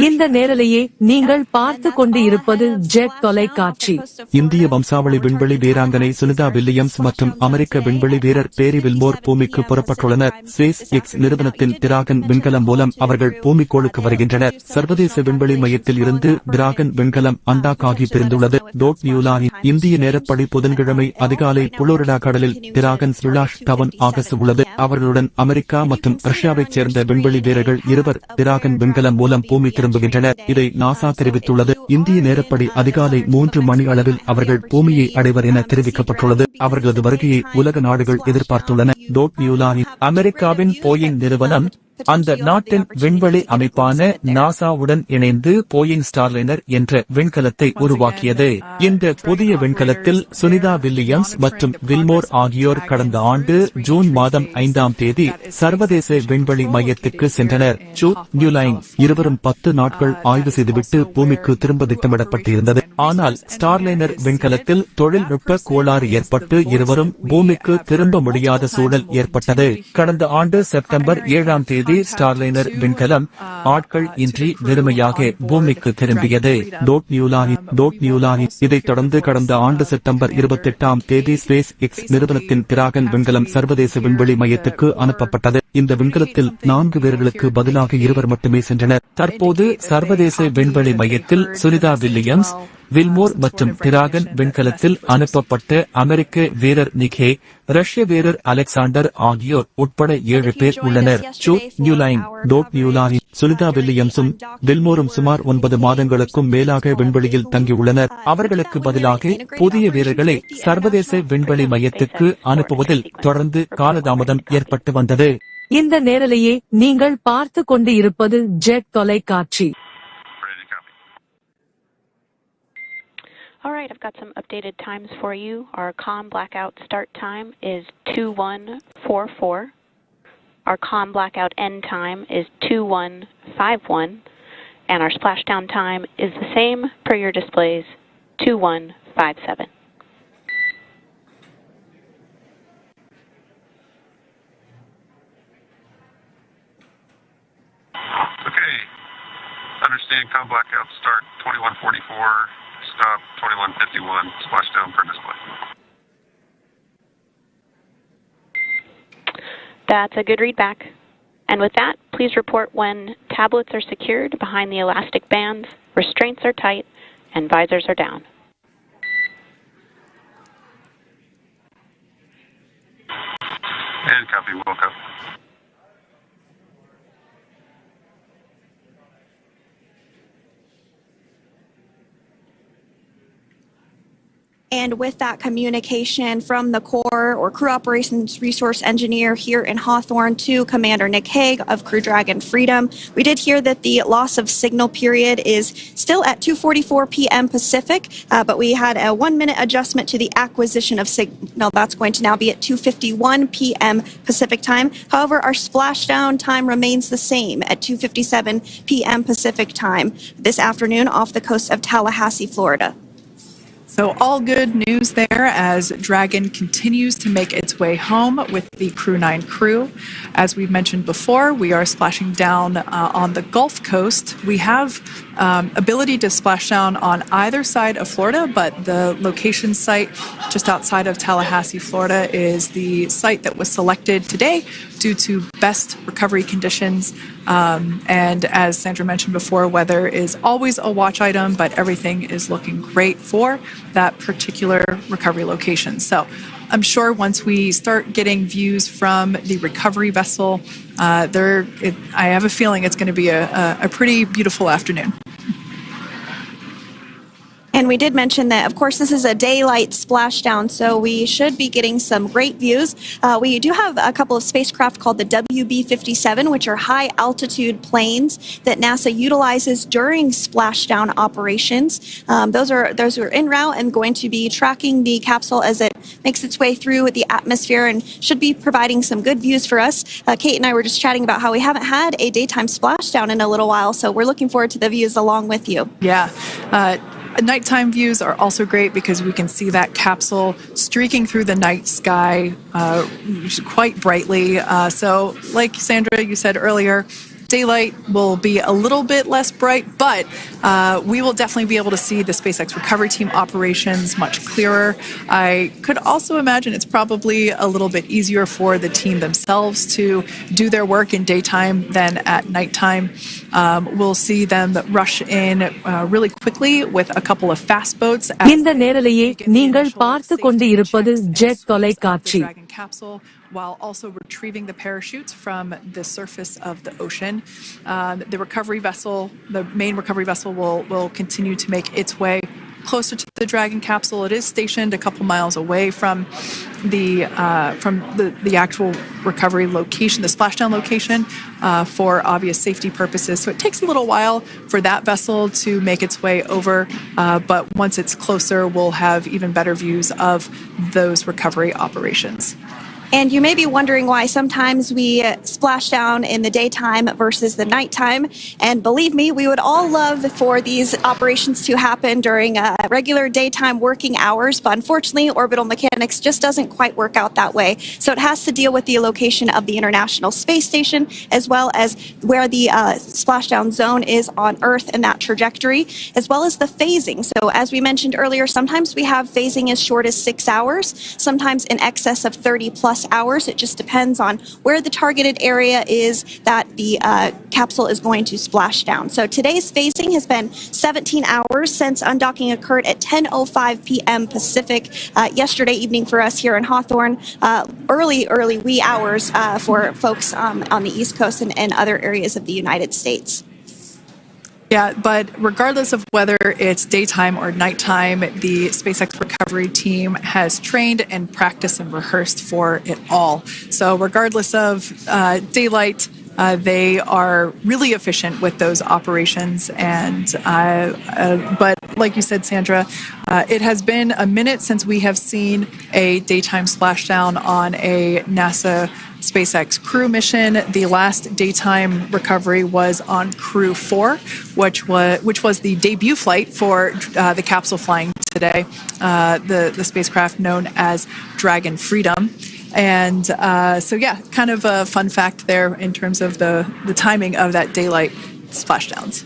இந்த நேரலையை நீங்கள் பார்த்து கொண்டு இருப்பது ஜெட் தொலைக்காட்சி. இந்திய வம்சாவளி விண்வெளி வீராங்கனை சுனிதா வில்லியம்ஸ் மற்றும் அமெரிக்க விண்வெளி வீரர் பேரி வில்மோர் பூமிக்கு புறப்பட்டுள்ளனர். SpaceX நிறுவனத்தின் டிராகன் விண்கலம் மூலம் அவர்கள் பூமிக்கோளுக்கு வருகின்றனர். சர்வதேச விண்வெளி மையத்தில் இருந்து டிராகன் விண்கலம் அண்டாக்காகி பிரிந்துள்ளது. டோட் நியூலானி இந்திய நேரப்படி புதன்கிழமை அதிகாலை புளோரிடா கடலில் டிராகன் ஸ்பிளாஷ் டவுன் ஆகஸ்ட் உள்ளது. அவர்களுடன் அமெரிக்கா மற்றும் ரஷ்யாவைச் சேர்ந்த விண்வெளி வீரர்கள் 2 டிராகன் விண்கலம் மூலம் பூமி திரும்புகின்றனர். இதை நாசா தெரிவித்துள்ளது. இந்திய நேரப்படி அதிகாலை 3 மணி அளவில் அவர்கள் பூமியை அடைவர் என தெரிவிக்கப்பட்டுள்ளது. அவர்களது வருகையை உலக நாடுகள் எதிர்பார்த்துள்ளன. டோட் நியூலானி அமெரிக்காவின் போயிங் நிறுவனம் அந்த நாட்டின் விண்வெளி அமைப்பான நாசாவுடன் இணைந்து போயிங் ஸ்டார்லைனர் என்ற விண்கலத்தை உருவாக்கியது. இந்த புதிய விண்கலத்தில் சுனிதா வில்லியம்ஸ் மற்றும் வில்மோர் ஆகியோர் கடந்த ஆண்டு ஜூன் மாதம் 5ஆம் தேதி சர்வதேச விண்வெளி மையத்துக்கு சென்றனர். ஜூட் நியூலைன் இருவரும் 10 நாட்கள் ஆய்வு செய்துவிட்டு பூமிக்கு திரும்ப திட்டமிடப்பட்டிருந்தது. ஆனால் ஸ்டார்லைனர் விண்கலத்தில் தொழில்நுட்ப கோளாறு ஏற்பட்டு இருவரும் பூமிக்கு திரும்ப முடியாத சூழல் ஏற்பட்டது. கடந்த ஆண்டு செப்டம்பர் 7ஆம் தேதி ஸ்டார்லைனர் விண்கலம் ஆட்கள் இன்றி வெறுமையாக பூமிக்கு திரும்பியது. டோட் நியூலானி இதைத் தொடர்ந்து கடந்த ஆண்டு செப்டம்பர் 28ஆம் தேதி SpaceX நிறுவனத்தின் டிராகன் விண்கலம் சர்வதேச விண்வெளி மையத்துக்கு அனுப்பப்பட்டது. இந்த விண்கலத்தில் 4 பேர்களுக்கு பதிலாக 2 மட்டுமே சென்றனர். தற்போது சர்வதேச விண்வெளி மையத்தில் சுனிதா வில்லியம்ஸ், வில்மோர் மற்றும் டிராகன் விண்கலத்தில் அனுப்பப்பட்ட அமெரிக்க வீரர் நிக்கே, ரஷ்ய வீரர் அலெக்சாண்டர் ஆகியோர் உட்பட 7 பேர் உள்ளனர். டோட் நியூலானி சுனிதா வில்லியம்ஸும் வில்மோரும் சுமார் 9 மாதங்களுக்கும் மேலாக விண்வெளியில் தங்கியுள்ளனர். அவர்களுக்கு பதிலாக புதிய வீரர்களை சர்வதேச விண்வெளி மையத்துக்கு அனுப்புவதில் தொடர்ந்து காலதாமதம் ஏற்பட்டு வந்தது. இந்த நேரலையை நீங்கள் பார்த்து கொண்டு இருப்பது ஜெட் தொலைக்காட்சி. All right, I've got some updated times for you. Our COM blackout start time is 2144. Our COM blackout end time is 2151. And our splashdown time is the same per your displays, 2157. Okay. Understand COM blackout start 2144. Stop 2151, splashdown per display. That's a good readback. And with that, please report when tablets are secured behind the elastic bands, restraints are tight, and visors are down. And copy, woke up. And with that communication from the Corps or Crew Operations Resource Engineer here in Hawthorne to Commander Nick Haig of Crew Dragon Freedom, we did hear that the loss of signal period is still at 2:44 p.m. Pacific, but we had a 1-minute adjustment to the acquisition of signal. That's going to now be at 2:51 p.m. Pacific time. However, our splashdown time remains the same at 2:57 p.m. Pacific time this afternoon off the coast of Tallahassee, Florida. So all good news there as Dragon continues to make its way home with the Crew 9 crew. As we've mentioned before, we are splashing down on the Gulf Coast. We have ability to splash down on either side of Florida, but the location site just outside of Tallahassee, Florida is the site that was selected today due to best recovery conditions. And as Sandra mentioned before, weather is always a watch item, but everything is looking great for that particular recovery location. So I'm sure once we start getting views from the recovery vessel, I have a feeling it's going to be a pretty beautiful afternoon. And we did mention that, of course, this is a daylight splashdown, so we should be getting some great views. We do have a couple of spacecraft called the WB-57, which are high-altitude planes that NASA utilizes during splashdown operations. Those are en route and going to be tracking the capsule as it makes its way through the atmosphere and should be providing some good views for us. Kate and I were just chatting about how we haven't had a daytime splashdown in a little while, so we're looking forward to the views along with you. Yeah. Nighttime views are also great because we can see that capsule streaking through the night sky quite brightly. So like Sandra, you said earlier, daylight will be a little bit less bright, but we will definitely be able to see the SpaceX recovery team operations much clearer. I could also imagine it's probably a little bit easier for the team themselves to do their work in daytime than at nighttime. We'll see them rush in really quickly with a couple of fast boats. இந்த நேரலையை நீங்கள் பார்த்து கொண்டு இருப்பது jet தொலைக்காட்சி. While also retrieving the parachutes from the surface of the ocean. The recovery vessel, the main recovery vessel will continue to make its way closer to the Dragon capsule. It is stationed a couple miles away from the actual recovery location, the splashdown location, for obvious safety purposes. So it takes a little while for that vessel to make its way over, but once it's closer, we'll have even better views of those recovery operations. And you may be wondering why sometimes we splash down in the daytime versus the nighttime. And believe me, we would all love for these operations to happen during regular daytime working hours. But unfortunately, orbital mechanics just doesn't quite work out that way. So it has to deal with the location of the International Space Station, as well as where the splashdown zone is on Earth in that trajectory, as well as the phasing. So as we mentioned earlier, sometimes we have phasing as short as 6 hours, sometimes in excess of 30 plus hours. It just depends on where the targeted area is that the capsule is going to splash down. So today's phasing has been 17 hours since undocking occurred at 10:05 p.m. Pacific yesterday evening for us here in Hawthorne. Early wee hours for folks on the East Coast and other areas of the United States. Yeah, but regardless of whether it's daytime or nighttime, the SpaceX recovery team has trained and practiced and rehearsed for it all. So regardless of daylight, they are really efficient with those operations. And but like you said, Sandra, it has been a minute since we have seen a daytime splashdown on a NASA SpaceX crew mission. The last daytime recovery was on Crew 4, which was the debut flight for the capsule flying today, the spacecraft known as Dragon Freedom. And so, yeah, kind of a fun fact there in terms of the timing of that daylight splashdowns.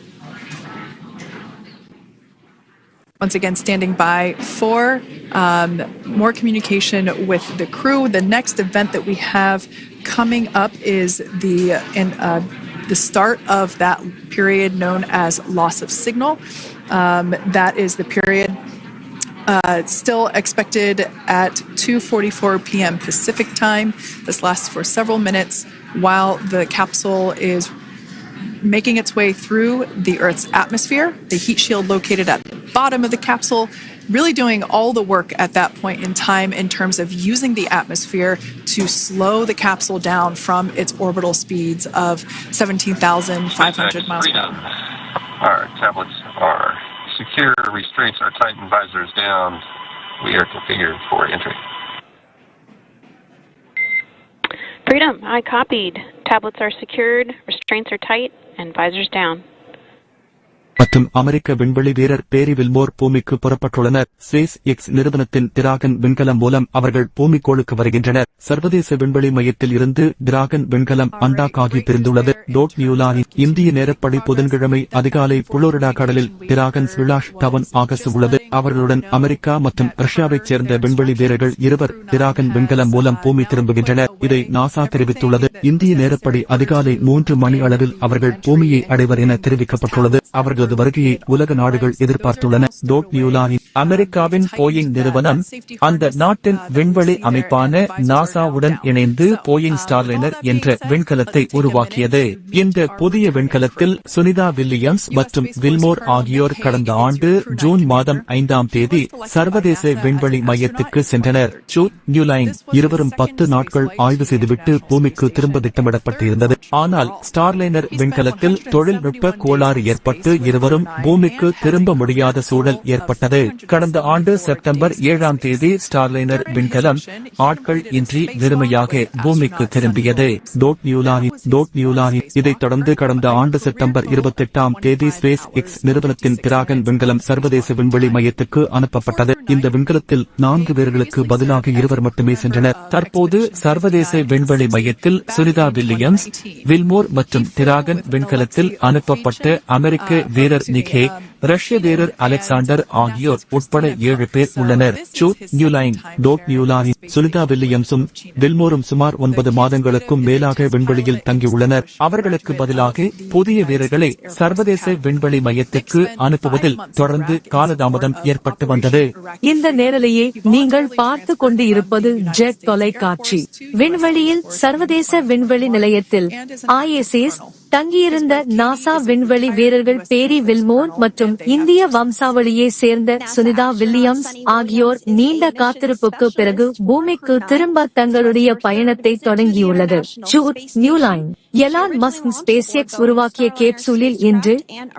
Once again, standing by for more communication with the crew. The next event that we have coming up is the start of that period known as loss of signal. That is the period still expected at 2:44 p.m. Pacific time. This lasts for several minutes while the capsule is making its way through the Earth's atmosphere. The heat shield located at the bottom of the capsule really doing all the work at that point in time in terms of using the atmosphere to slow the capsule down from its orbital speeds of 17,500 miles per hour. Our tablets are secure, restraints are tight, and visors down. We are configured for entry. Freedom, I copied. Tablets are secured, restraints are tight, and visors down. மற்றும் அமெரிக்க விண்வெளி வீரர் பேரி Willmore பூமிக்கு புறப்பட்டுள்ளனர். Space X நிறுவனத்தின் dragon விண்கலம் மூலம் அவர்கள் பூமிக்கோளுக்கு வருகின்றனர். சர்வதேச விண்வெளி மையத்தில் இருந்து டிராகன் விண்கலம் அண்டாக் ஆகி பிரிந்துள்ளது. நியூலானின் இந்திய நேரப்படி புதன்கிழமை அதிகாலை புளோரிடா கடலில் டிராகன் ஸ்பிளாஷ் டவுன் ஆகஸ்ட் உள்ளது. அவர்களுடன் அமெரிக்கா மற்றும் ரஷ்யாவைச் சேர்ந்த விண்வெளி வீரர்கள் இருவர் டிராகன் விண்கலம் மூலம் பூமி திரும்புகின்றனர். இதை நாசா தெரிவித்துள்ளது. இந்திய நேரப்படி அதிகாலை 3 மணி அளவில் அவர்கள் பூமியை அடைவர் என தெரிவிக்கப்பட்டுள்ளது. அவர்களது வருகையை உலக நாடுகள் எதிர்பார்த்துள்ளன. நியூலானின் அமெரிக்காவின் போயிங் நிறுவனம் அந்த நாட்டின் விண்வெளி அமைப்பான நாசாவுடன் இணைந்து போயிங் ஸ்டார்லைனர் என்ற விண்கலத்தை உருவாக்கியது. இந்த புதிய விண்கலத்தில் சுனிதா வில்லியம்ஸ் மற்றும் வில்மோர் ஆகியோர் கடந்த ஆண்டு ஜூன் மாதம் 5ஆம் தேதி சர்வதேச விண்வெளி மையத்துக்கு சென்றனர். நியூலைன் இருவரும் 10 நாட்கள் ஆய்வு செய்துவிட்டு பூமிக்கு திரும்ப திட்டமிடப்பட்டிருந்தது. ஆனால் ஸ்டார்லைனர் விண்கலத்தில் தொழில்நுட்ப கோளாறு ஏற்பட்டு இருவரும் பூமிக்கு திரும்ப முடியாத சூழல் ஏற்பட்டது. கடந்த ஆண்டு செப்டம்பர் 7ஆம் தேதி ஸ்டார்லைனர் விண்கலம் ஆட்கள் இன்றி வெறுமையாக பூமிக்கு திரும்பியது. நியூலானின் இதைத் தொடர்ந்து கடந்த ஆண்டு செப்டம்பர் 28ஆம் தேதி ஸ்பேஸ் எக்ஸ் நிறுவனத்தின் டிராகன் விண்கலம் சர்வதேச விண்வெளி மையத்துக்கு அனுப்பப்பட்டது. இந்த விண்கலத்தில் 4 பேர்களுக்கு பதிலாக 2 மட்டுமே சென்றனர். தற்போது சர்வதேச விண்வெளி மையத்தில் சுனிதா வில்லியம்ஸ், வில்மோர் மற்றும் டிராகன் விண்கலத்தில் அனுப்பப்பட்ட அமெரிக்க வீரர் நிக், ரஷ்ய வீரர் அலெக்சாண்டர் ஆகியோர் உட்பட 7 பேர் உள்ளனர். நியூலானின் சுனிதா வில்லியம்ஸும் வில்மோரும் சுமார் 9 மாதங்களுக்கும் மேலாக விண்வெளியில் தங்கியுள்ளனர். அவர்களுக்கு பதிலாக புதிய வீரர்களை சர்வதேச விண்வெளி மையத்துக்கு அனுப்புவதில் தொடர்ந்து காலதாமதம் ஏற்பட்டு வந்தது. இந்த நேரலையை நீங்கள் பார்த்து கொண்டு இருப்பது ஜெட் தொலைக்காட்சி. விண்வெளியில் சர்வதேச விண்வெளி நிலையத்தில் ISS தங்கியிருந்த நாசா விண்வெளி வீரர்கள் பேரி வில்மோர் மற்றும் இந்திய வம்சாவளியை சேர்ந்த சுனிதா வில்லியம்ஸ் ஆகியோர் நீண்ட காத்திருப்புக்கு பிறகு பூமிக்கு திரும்ப தங்களுடைய பயணத்தை தொடங்கியுள்ளது. Newline Elon Musk SpaceX உருவாக்கிய கேப்சூலில் இன்று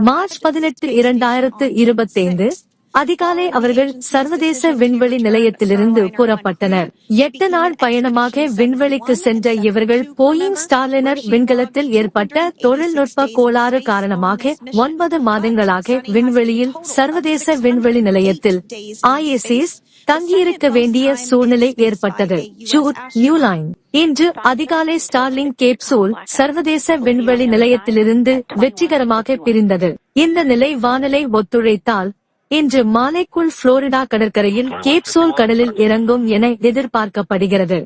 மார்ச் 18, 2025 அதிகாலை அவர்கள் சர்வதேச விண்வெளி நிலையத்திலிருந்து புறப்பட்டனர். 8 நாள் பயணமாக விண்வெளிக்கு சென்ற இவர்கள் போயிங் ஸ்டார்லைனர் விண்கலத்தில் ஏற்பட்ட தொழில்நுட்ப கோளாறு காரணமாக 9 மாதங்களாக விண்வெளியில் சர்வதேச விண்வெளி நிலையத்தில் ISS தங்கியிருக்க வேண்டிய சூழ்நிலை ஏற்பட்டது. நியூலைன் இன்று அதிகாலை ஸ்டார்லிங் கேப்சூல் சர்வதேச விண்வெளி நிலையத்திலிருந்து வெற்றிகரமாக பிரிந்தது. இந்த நிலை வானிலை ஒத்துழைத்தால் இன்று மாலைக்குள் புளோரிடா கடற்கரையில் கேப்சூல் கடலில் இறங்கும் என எதிர்பார்க்கப்படுகிறது.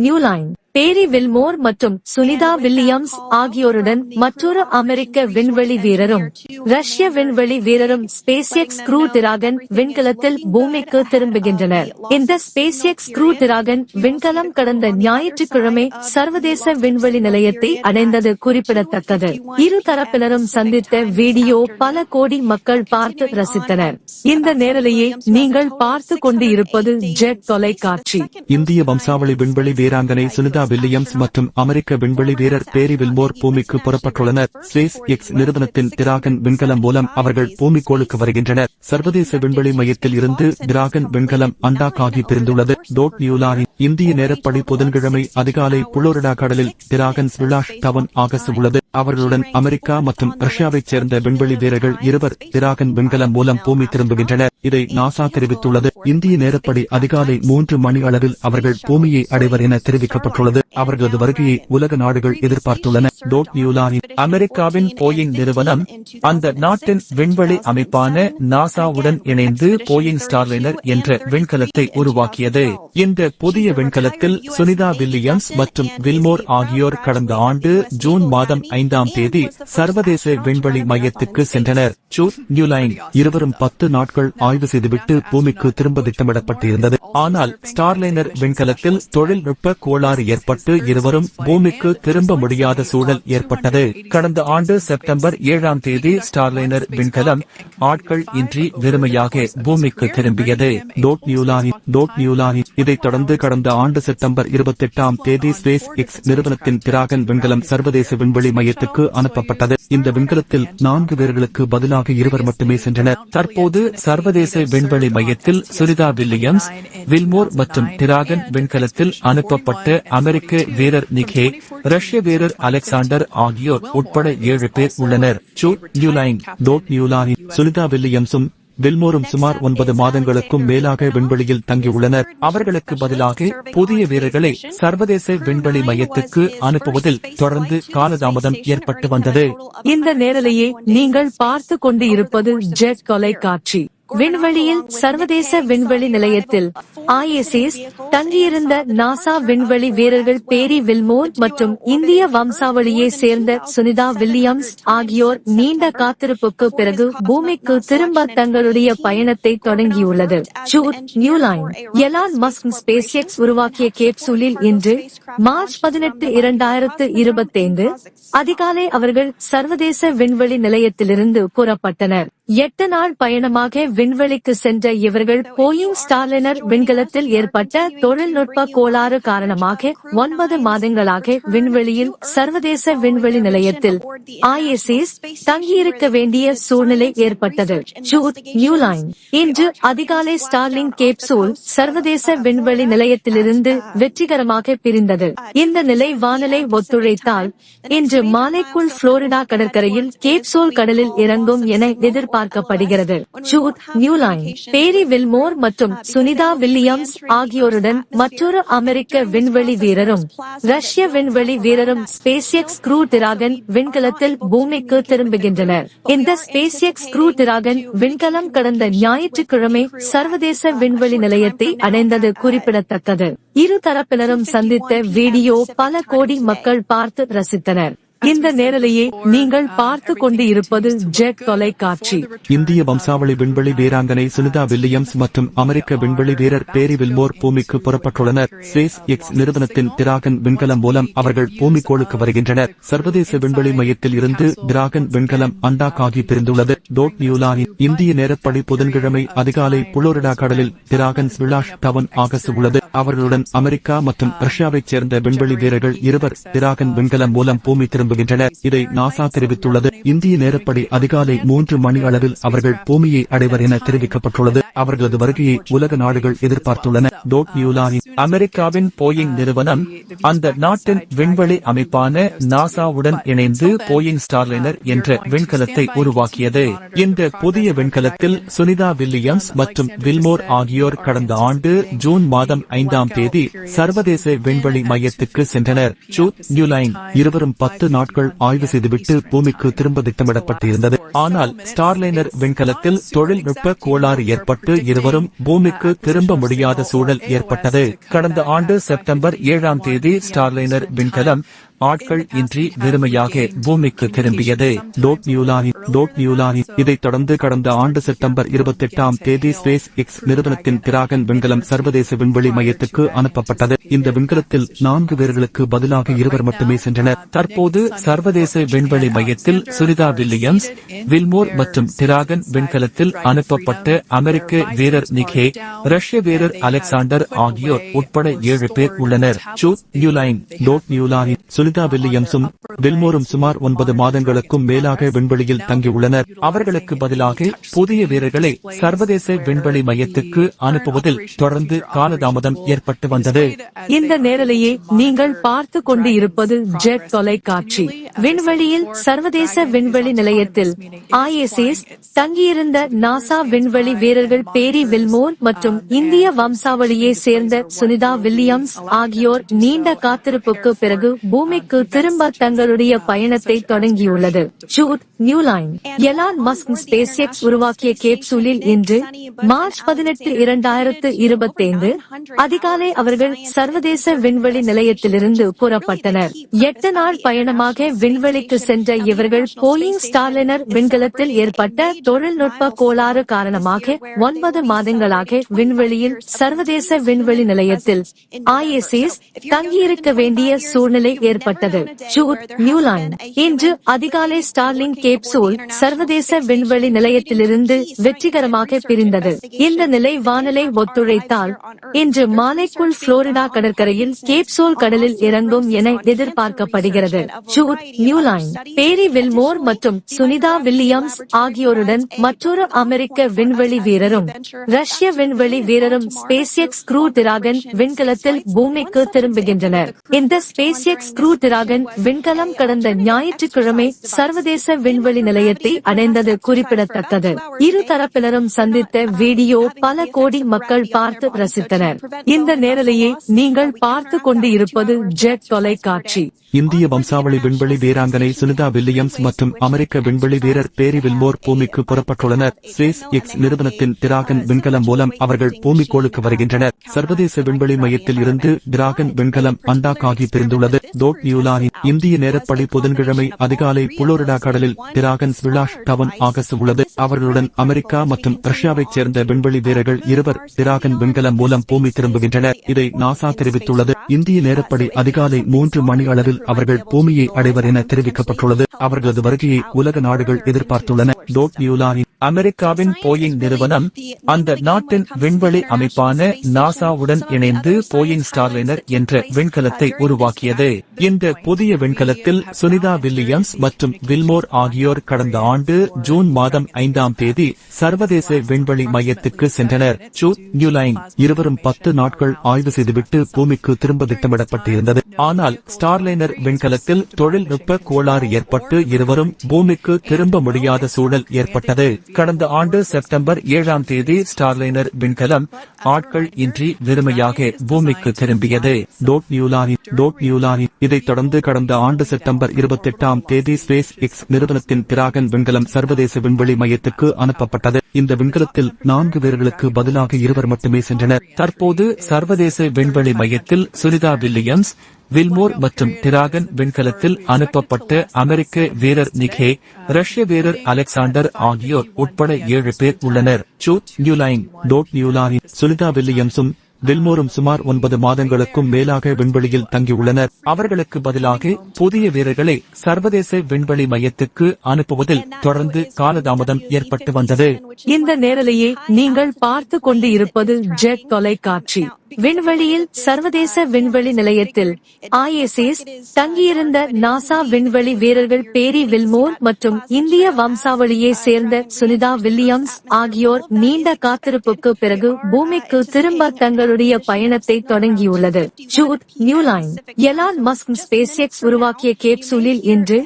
நியூலைன் பேரி வில்மோர் மற்றும் சுனிதா வில்லியம்ஸ் ஆகியோருடன் மற்றொரு அமெரிக்க விண்வெளி வீரரும் ரஷ்ய விண்வெளி வீரரும் SpaceX க்ரூ டிராகன் விண்கலத்தில் பூமிக்கு திரும்புகின்றனர். இந்த SpaceX க்ரூ டிராகன் விண்கலம் கடந்த ஞாயிற்றுக்கிழமை சர்வதேச விண்வெளி நிலையத்தை அடைந்தது குறிப்பிடத்தக்கது. இரு தரப்பினரும் சந்தித்த வீடியோ பல கோடி மக்கள் பார்த்து ரசித்தனர். இந்த நேரலையை நீங்கள் பார்த்து கொண்டு இருப்பது ஜெட் தொலைக்காட்சி. இந்திய வம்சாவளி விண்வெளி வீராங்கனை சுனிதா வில்லியம்ஸ் மற்றும் அமெரிக்க விண்வெளி வீரர் பேரி வில்மோர் பூமிக்கு புறப்பட்டுள்ளனர். SpaceX நிறுவனத்தின் டிராகன் விண்கலம் மூலம் அவர்கள் பூமிக்கோளுக்கு வருகின்றனர். சர்வதேச விண்வெளி மையத்தில் இருந்து டிராகன் விண்கலம் அண்டாக்காகி பிரிந்துள்ளது. நியூலாரின் இந்திய நேரப்படி புதன்கிழமை அதிகாலை புளோரிடா கடலில் டிராகன் ஸ்பிளாஷ் டவுன் ஆகஸ்ட் உள்ளது. அவர்களுடன் அமெரிக்கா மற்றும் ரஷ்யாவைச் சேர்ந்த விண்வெளி வீரர்கள் இருவர் டிராகன் விண்கலம் மூலம் பூமி திரும்புகின்றனர். இதை நாசா தெரிவித்துள்ளது. இந்திய நேரப்படி அதிகாலை 3 மணி அளவில் அவர்கள் பூமியை அடைவர் என தெரிவிக்கப்பட்டுள்ளது. அவர்களது வருகையை உலக நாடுகள் எதிர்பார்த்துள்ளன. நியூலாரின் அமெரிக்காவின் போயிங் நிறுவனம் அந்த நாட்டின் விண்வெளி அமைப்பான நாசாவுடன் இணைந்து போயிங் ஸ்டார்லைனர் என்ற விண்கலத்தை உருவாக்கியது. இந்த புதிய விண்கலத்தில் சுனிதா வில்லியம்ஸ் மற்றும் வில்மோர் ஆகியோர் கடந்த ஆண்டு ஜூன் மாதம் 5ஆம் தேதி சர்வதேச விண்வெளி மையத்துக்கு சென்றனர். நியூலைன் இருவரும் 10 நாட்கள் ஆய்வு செய்துவிட்டு பூமிக்கு திரும்ப திட்டமிடப்பட்டிருந்தது. ஆனால் ஸ்டார்லைனர் விண்கலத்தில் தொழில்நுட்ப கோளாறு ஏற்பட்டு இருவரும் பூமிக்கு திரும்ப முடியாத சூழல் ஏற்பட்டது. கடந்த ஆண்டு செப்டம்பர் 7ஆம் தேதி ஸ்டார்லைனர் விண்கலம் ஆட்கள் இன்றி வெறுமையாக பூமிக்கு திரும்பியது. நியூலாரின் இதைத் தொடர்ந்து கடந்த ஆண்டு செப்டம்பர் 28ஆம் தேதி SpaceX நிறுவனத்தின் டிராகன் விண்கலம் சர்வதேச விண்வெளி மையத்துக்கு அனுப்பப்பட்டது. இந்த விண்கலத்தில் 4 பேர்களுக்கு பதிலாக 2 மட்டுமே சென்றனர். தற்போது சர்வதேச விண்வெளி மையத்தில் சுனிதா வில்லியம்ஸ், வில்மோர் மற்றும் டிராகன் விண்கலத்தில் அனுப்பப்பட்ட அமெரிக்க வீரர் நிக் ஹேக், ரஷ்ய வீரர் அலெக்சாண்டர் ஆகியோர் உட்பட 7 பேர் உள்ளனர். நியூலாரின் சுனிதா வில்லியம்ஸும் வில்மோரும் சுமார் 9 மாதங்களுக்கும் மேலாக விண்வெளியில் தங்கியுள்ளனர். அவர்களுக்கு பதிலாக புதிய வீரர்களை சர்வதேச விண்வெளி மையத்துக்கு அனுப்புவதில் தொடர்ந்து காலதாமதம் ஏற்பட்டு வந்தது. இந்த நேரலையை நீங்கள் பார்த்து கொண்டு இருப்பது ஜெட் தொலைக்காட்சி. விண்வெளியில் சர்வதேச விண்வெளி நிலையத்தில் ISS தங்கியிருந்த நாசா விண்வெளி வீரர்கள் பேரி வில்மோர் மற்றும் இந்திய வம்சாவளியை சேர்ந்த சுனிதா வில்லியம்ஸ் ஆகியோர் நீண்ட காத்திருப்புக்கு பிறகு பூமிக்கு திரும்ப தங்களுடைய பயணத்தை தொடங்கியுள்ளது. நியூலைன் எலான் மஸ்க் SpaceX உருவாக்கிய கேப்சூலில் இன்று மார்ச் 18, 2025 அதிகாலை அவர்கள் சர்வதேச விண்வெளி நிலையத்திலிருந்து புறப்பட்டனர். 8 நாள் பயணமாக விண்வெளிக்கு சென்ற இவர்கள் போயிங் ஸ்டார்லைனர் விண்கலத்தில் ஏற்பட்ட தொழில்நுட்ப கோளாறு காரணமாக 9 மாதங்களாக விண்வெளியில் சர்வதேச விண்வெளி நிலையத்தில் ISS தங்கியிருக்க வேண்டிய சூழ்நிலை ஏற்பட்டது. நியூலைன் இன்று அதிகாலை ஸ்டார்லிங் கேப்சூல் சர்வதேச விண்வெளி நிலையத்திலிருந்து வெற்றிகரமாக பிரிந்தது. இந்த நிலை வானிலை ஒத்துழைத்தால் இன்று மாலைக்குள் புளோரிடா கடற்கரையில் கேப்சூல் கடலில் இறங்கும் என எதிர்பார்க்கப்படுகிறது. நியூலைன் பேரி வில்மோர் மற்றும் சுனிதா வில்லியம்ஸ் ஆகியோருடன் மற்றொரு அமெரிக்க விண்வெளி வீரரும் ரஷ்ய விண்வெளி வீரரும் SpaceX க்ரூ டிராகன் விண்கலத்தில் பூமிக்கு திரும்புகின்றனர். இந்த SpaceX க்ரூ டிராகன் விண்கலம் கடந்த ஞாயிற்றுக்கிழமை சர்வதேச விண்வெளி நிலையத்தை அடைந்தது குறிப்பிடத்தக்கது. இரு தரப்பினரும் சந்தித்த வீடியோ பல கோடி மக்கள் பார்த்து ரசித்தனர். இந்த நேரலையை நீங்கள் பார்த்து கொண்டு இருப்பது ஜெட் தொலைக்காட்சி. இந்திய வம்சாவளி விண்வெளி வீராங்கனை சுனிதா வில்லியம்ஸ் மற்றும் அமெரிக்க விண்வெளி வீரர் பேரி வில்மோர் பூமிக்கு புறப்பட்டுள்ளனர். SpaceX நிறுவனத்தின் டிராகன் விண்கலம் மூலம் அவர்கள் பூமிக்கோளுக்கு வருகின்றனர். சர்வதேச விண்வெளி மையத்தில் இருந்து டிராகன் விண்கலம் அண்டாக்காகி பிரிந்துள்ளது. நியூலாரின் இந்திய நேரப்படி புதன்கிழமை அதிகாலை புளோரிடா கடலில் டிராகன் ஸ்பிளாஷ் டவுன் ஆகஸ்ட் உள்ளது. அவர்களுடன் அமெரிக்கா மற்றும் ரஷ்யாவைச் சேர்ந்த விண்வெளி வீரர்கள் 2 டிராகன் விண்கலம் மூலம் பூமி திரும்ப இதை நாசா தெரிவித்துள்ளது. இந்திய நேரப்படி அதிகாலை 3 மணி அளவில் அவர்கள் பூமியை அடைவர் என தெரிவிக்கப்பட்டுள்ளது. அவர்களது வருகையை உலக நாடுகள் எதிர்பார்த்துள்ளன. நியூலாரின் அமெரிக்காவின் போயிங் நிறுவனம் அந்த நாட்டின் விண்வெளி அமைப்பான நாசாவுடன் இணைந்து போயிங் ஸ்டார்லைனர் என்ற விண்கலத்தை உருவாக்கியது. இந்த புதிய விண்கலத்தில் சுனிதா வில்லியம்ஸ் மற்றும் வில்மோர் ஆகியோர் கடந்த ஆண்டு ஜூன் மாதம் 5ஆம் தேதி சர்வதேச விண்வெளி மையத்துக்கு சென்றனர். நியூலைன் இருவரும் 10 நாட்கள் ஆய்வு செய்துவிட்டு பூமிக்கு திரும்ப திட்டமிடப்பட்டிருந்தது. ஆனால் ஸ்டார்லைனர் விண்கலத்தில் தொழில்நுட்ப கோளாறு ஏற்பட்டு இருவரும் பூமிக்கு திரும்ப முடியாத சூழல் ஏற்பட்டது. கடந்த ஆண்டு செப்டம்பர் 7ஆம் தேதி ஸ்டார்லைனர் விண்கலம் ஆட்கள் இன்றி வெறுமையாக பூமிக்கு திரும்பியது. இதைத் தொடர்ந்து கடந்த ஆண்டு செப்டம்பர் 28ஆம் தேதி ஸ்பேஸ் எக்ஸ் நிறுவனத்தின் டிராகன் விண்கலம் சர்வதேச விண்வெளி மையத்துக்கு அனுப்பப்பட்டது. இந்த விண்கலத்தில் 4 பேர்களுக்கு பதிலாக 2 மட்டுமே சென்றனர். தற்போது சர்வதேச விண்வெளி மையத்தில் சுனிதா வில்லியம்ஸ், வில்மோர் மற்றும் டிராகன் விண்கலத்தில் அனுப்பப்பட்ட அமெரிக்க வீரர் நிக் ஹேக், ரஷ்ய வீரர் அலெக்சாண்டர் ஆகியோர் உட்பட 7 பேர் உள்ளனர். சுனிதா வில்லியம்ஸும் வில்மோரும் சுமார் 9 மாதங்களுக்கும் மேலாக விண்வெளியில் தங்கியுள்ளனர். அவர்களுக்கு பதிலாக புதிய வீரர்களை சர்வதேச விண்வெளி மையத்துக்கு அனுப்புவதில் தொடர்ந்து காலதாமதம் ஏற்பட்டு வந்தது. இந்த நேரலையை நீங்கள் பார்த்து கொண்டு இருப்பது ஜெட் தொலைக்காட்சி. விண்வெளியில் சர்வதேச விண்வெளி நிலையத்தில் ISS தங்கியிருந்த நாசா விண்வெளி வீரர்கள் பேரி வில்மோர் மற்றும் இந்திய வம்சாவளியை சேர்ந்த சுனிதா வில்லியம்ஸ் ஆகியோர் நீண்ட காத்திருப்புக்கு பிறகு பூமிக்கு திரும்ப தங்களுடைய பயணத்தை தொடங்கியுள்ளது. எலான் மஸ்க் ஸ்பேஸ் எக்ஸ் உருவாக்கிய கேப்சூலில் இன்று மார்ச் 18, 2025 அதிகாலை அவர்கள் சர்வதேச விண்வெளி நிலையத்திலிருந்து புறப்பட்டனர். 8 நாள் பயணமாக விண்வெளிக்கு சென்ற இவர்கள் போயிங் ஸ்டார்லைனர் விண்கலத்தில் ஏற்பட்ட தொழில்நுட்ப கோளாறு காரணமாக 9 மாதங்களாக விண்வெளியில் சர்வதேச விண்வெளி நிலையத்தில் ISS தங்கியிருக்க வேண்டிய சூழ்நிலை ஏற்பட்டது. இன்று அதிகாலை ஸ்டார்லிங் கேப்சூல் சர்வதேச விண்வெளி நிலையத்திலிருந்து வெற்றிகரமாக பிரிந்தது. இந்த நிலை வானிலை ஒத்துழைத்தால் இன்று மாலைக்குள் புளோரிடா கடற்கரையில் கேப்சூல் கடலில் இறங்கும் என எதிர்பார்க்கப்படுகிறது. பேரி வில்மோர் மற்றும் சுனிதா வில்லியம்ஸ் ஆகியோருடன் மற்றொரு அமெரிக்க விண்வெளி வீரரும் ரஷ்ய விண்வெளி வீரரும் ஸ்பேஸ் எக்ஸ் க்ரூ டிராகன் விண்கலத்தில் பூமிக்கு திரும்புகின்றனர். இந்த ஸ்பேஸ் எக்ஸ் க்ரூ டிராகன் விண்கலம் கடந்த ஞாயிற்றுக்கிழமை சர்வதேச விண்வெளி நிலையத்தை அடைந்தது குறிப்பிடத்தக்கது. இரு தரப்பினரும் சந்தித்த வீடியோ பல கோடி மக்கள் பார்த்து ரசித்தனர். இந்த நேரலையை நீங்கள் பார்த்து கொண்டு இருப்பது ஜெட் தொலைக்காட்சி. இந்திய வம்சாவளி விண்வெளி வீராங்கனை சுனிதா வில்லியம்ஸ் மற்றும் அமெரிக்க விண்வெளி வீரர் பேரி வில்மோர் பூமிக்கு புறப்பட்டுள்ளனர். ஸ்பேஸ் எக்ஸ் நிறுவனத்தின் டிராகன் விண்கலம் மூலம் அவர்கள் பூமிக்கோளுக்கு வருகின்றனர். சர்வதேச விண்வெளி மையத்தில் இருந்து டிராகன் விண்கலம் அண்டாக்காகி பிரிந்துள்ளது. இந்திய நேரப்படி புதன்கிழமை அதிகாலை புளோரிடா கடலில் டிராகன் ஸ்பிளாஷ் டவுன் ஆகஸ்ட் உள்ளது. அவர்களுடன் அமெரிக்கா மற்றும் ரஷ்யாவைச் சேர்ந்த விண்வெளி வீரர்கள் 2 டிராகன் விண்கலம் மூலம் பூமி திரும்புகின்றனர். இதை நாசா தெரிவித்துள்ளது. இந்திய நேரப்படி அதிகாலை 3 மணி அளவில் அவர்கள் பூமியை அடைவர் என தெரிவிக்கப்பட்டுள்ளது. அவர்களது வருகையை உலக நாடுகள் எதிர்பார்த்துள்ளன. அமெரிக்காவின் போயிங் நிறுவனம் அந்த நாட்டின் விண்வெளி அமைப்பான நாசாவுடன் இணைந்து போயிங் ஸ்டார்லைனர் என்ற விண்கலத்தை உருவாக்கியது. இந்த புதிய விண்கலத்தில் சுனிதா வில்லியம்ஸ் மற்றும் வில்மோர் ஆகியோர் கடந்த ஆண்டு ஜூன் மாதம் 5ஆம் தேதி சர்வதேச விண்வெளி மையத்துக்கு சென்றனர். இருவரும் 10 நாட்கள் ஆய்வு செய்துவிட்டு பூமிக்கு திரும்ப திட்டமிடப்பட்டிருந்தது. ஆனால் ஸ்டார்லைனர் விண்கலத்தில் தொழில்நுட்ப கோளாறு ஏற்பட்டு இருவரும் பூமிக்கு திரும்ப முடியாத சூழல் ஏற்பட்டது. கடந்த ஆண்டு செப்டம்பர் 7ஆம் தேதி ஸ்டார்லைனர் விண்கலம் ஆட்கள் இன்றி வெறுமையாக பூமிக்கு திரும்பியது. இதைத் தொடர்ந்து கடந்த ஆண்டு செப்டம்பர் 28ஆம் தேதி ஸ்பேஸ் எக்ஸ் நிறுவனத்தின் டிராகன் விண்கலம் சர்வதேச விண்வெளி மையத்துக்கு அனுப்பப்பட்டது. இந்த விண்கலத்தில் 4 பேர்களுக்கு பதிலாக 2 மட்டுமே சென்றனர். தற்போது சர்வதேச விண்வெளி மையத்தில் சுனிதா வில்லியம்ஸ், வில்மோர் மற்றும் டிராகன் விண்கலத்தில் அனுப்பப்பட்ட அமெரிக்க வீரர் நிக் ஹேக், ரஷ்ய வீரர் அலெக்சாண்டர் ஆகியோர் உட்பட 7 பேர் உள்ளனர். சுனிதா வில்லியம்ஸும் வில்மோரும் சுமார் 9 மாதங்களுக்கும் மேலாக விண்வெளியில் தங்கியுள்ளனர். அவர்களுக்கு பதிலாக புதிய வீரர்களை சர்வதேச விண்வெளி மையத்துக்கு அனுப்புவதில் தொடர்ந்து காலதாமதம் ஏற்பட்டு வந்தது. இந்த நேரலையை நீங்கள் பார்த்து கொண்டு இருப்பது ஜெட் தொலைக்காட்சி. விண்வெளியில் சர்வதேச விண்வெளி நிலையத்தில் ISS தங்கியிருந்த நாசா விண்வெளி வீரர்கள் பேரி வில்மோர் மற்றும் இந்திய வம்சாவளியை சேர்ந்த சுனிதா வில்லியம்ஸ் ஆகியோர் நீண்ட காத்திருப்புக்கு பிறகு பூமிக்கு திரும்ப தங்களுடைய பயணத்தை தொடங்கியுள்ளது. எலான் மஸ்க் ஸ்பேஸ் எக்ஸ் உருவாக்கிய கேப்சூலில் இன்று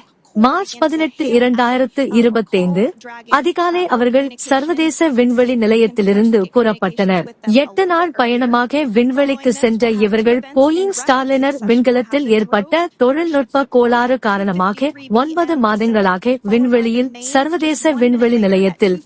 மார்ச் 18, 2025 அதிகாலை அவர்கள் சர்வதேச விண்வெளி நிலையத்திலிருந்து புறப்பட்டனர். 8 நாள் பயணமாக விண்வெளிக்கு சென்ற இவர்கள் போயிங் ஸ்டார்லைனர் விண்கலத்தில் ஏற்பட்ட தொழில்நுட்ப கோளாறு காரணமாக 9 மாதங்களாக விண்வெளியில் சர்வதேச விண்வெளி நிலையத்தில்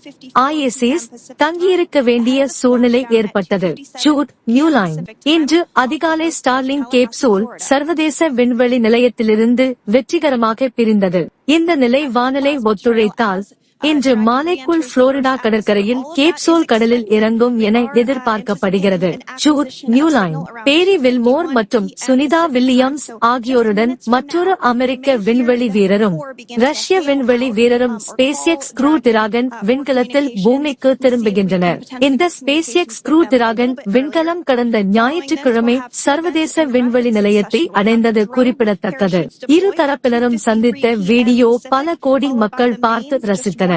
ISS தங்கியிருக்க வேண்டிய சூழ்நிலை ஏற்பட்டது. ஜூட் நியூலைன் இன்று அதிகாலை ஸ்டார்லிங் கேப்சூல் சர்வதேச விண்வெளி நிலையத்திலிருந்து வெற்றிகரமாக பிரிந்தது. இந்த நிலை வானிலை ஒத்துழைத்தால் இன்று மாலைக்குள் புளோரிடா கடற்கரையில் கேப்சூல் கடலில் இறங்கும் என எதிர்பார்க்கப்படுகிறது. ஜூட் நியூலைன் பேரி வில்மோர் மற்றும் சுனிதா வில்லியம்ஸ் ஆகியோருடன் மற்றொரு அமெரிக்க விண்வெளி வீரரும் ரஷ்ய விண்வெளி வீரரும் SpaceX Crew Dragon விண்கலத்தில் பூமிக்கு திரும்புகின்றனர். இந்த SpaceX Crew Dragon விண்கலம் கடந்த ஞாயிற்றுக்கிழமை சர்வதேச விண்வெளி நிலையத்தை அடைந்தது குறிப்பிடத்தக்கது. இரு தரப்பினரும் சந்தித்த வீடியோ பல கோடி மக்கள் பார்த்து ரசித்தனர்.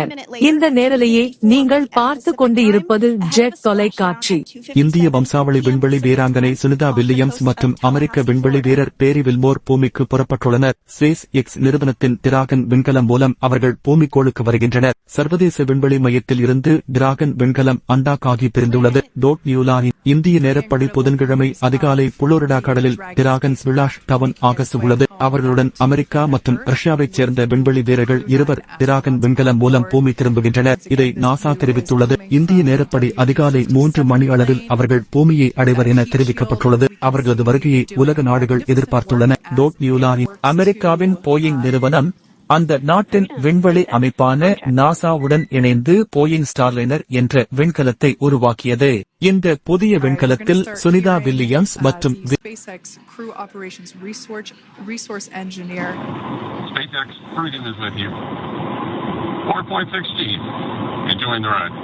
இந்த நேரலையை நீங்கள் பார்த்து கொண்டு இருப்பது ஜெட் தொலைக்காட்சி. இந்திய வம்சாவளி விண்வெளி வீராங்கனை சுனிதா வில்லியம்ஸ் மற்றும் அமெரிக்க விண்வெளி வீரர் பேரி வில்மோர் பூமிக்கு புறப்பட்டுள்ளனர். SpaceX நிறுவனத்தின் டிராகன் விண்கலம் மூலம் அவர்கள் பூமிக்கோளுக்கு வருகின்றனர். சர்வதேச விண்வெளி மையத்தில் இருந்து டிராகன் விண்கலம் அண்டாக் ஆகி பிரிந்துள்ளது. டோட் நியூலாயின் இந்திய நேரப்படி புதன்கிழமை அதிகாலை புளோரிடா கடலில் டிராகன் ஸ்பிளாஷ் டவுன் ஆகஸ்ட் உள்ளது. அவர்களுடன் அமெரிக்கா மற்றும் ரஷ்யாவைச் சேர்ந்த விண்வெளி வீரர்கள் இருவர் டிராகன் விண்கலம் மூலம் பூமி திரும்புகின்றனர். இதை நாசா தெரிவித்துள்ளது. இந்திய நேரப்படி அதிகாலை 3 மணி அளவில் அவர்கள் பூமியை அடைவர் என தெரிவிக்கப்பட்டுள்ளது. அவர்களது வருகையை உலக நாடுகள் எதிர்பார்த்துள்ளன. டோட் நியூலாயின் அமெரிக்காவின் போயிங் நிறுவனம் அந்த நாட்டின் விண்வெளி அமைப்பான நாசாவுடன் இணைந்து போயிங் ஸ்டார்லைனர் என்ற விண்கலத்தை உருவாக்கியது. இந்த புதிய விண்கலத்தில் சுனிதா வில்லியம்ஸ் மற்றும் SpaceX Crew Operations Resource Engineer. SpaceX Freedom is with you. 4.6 G. Enjoying the ride.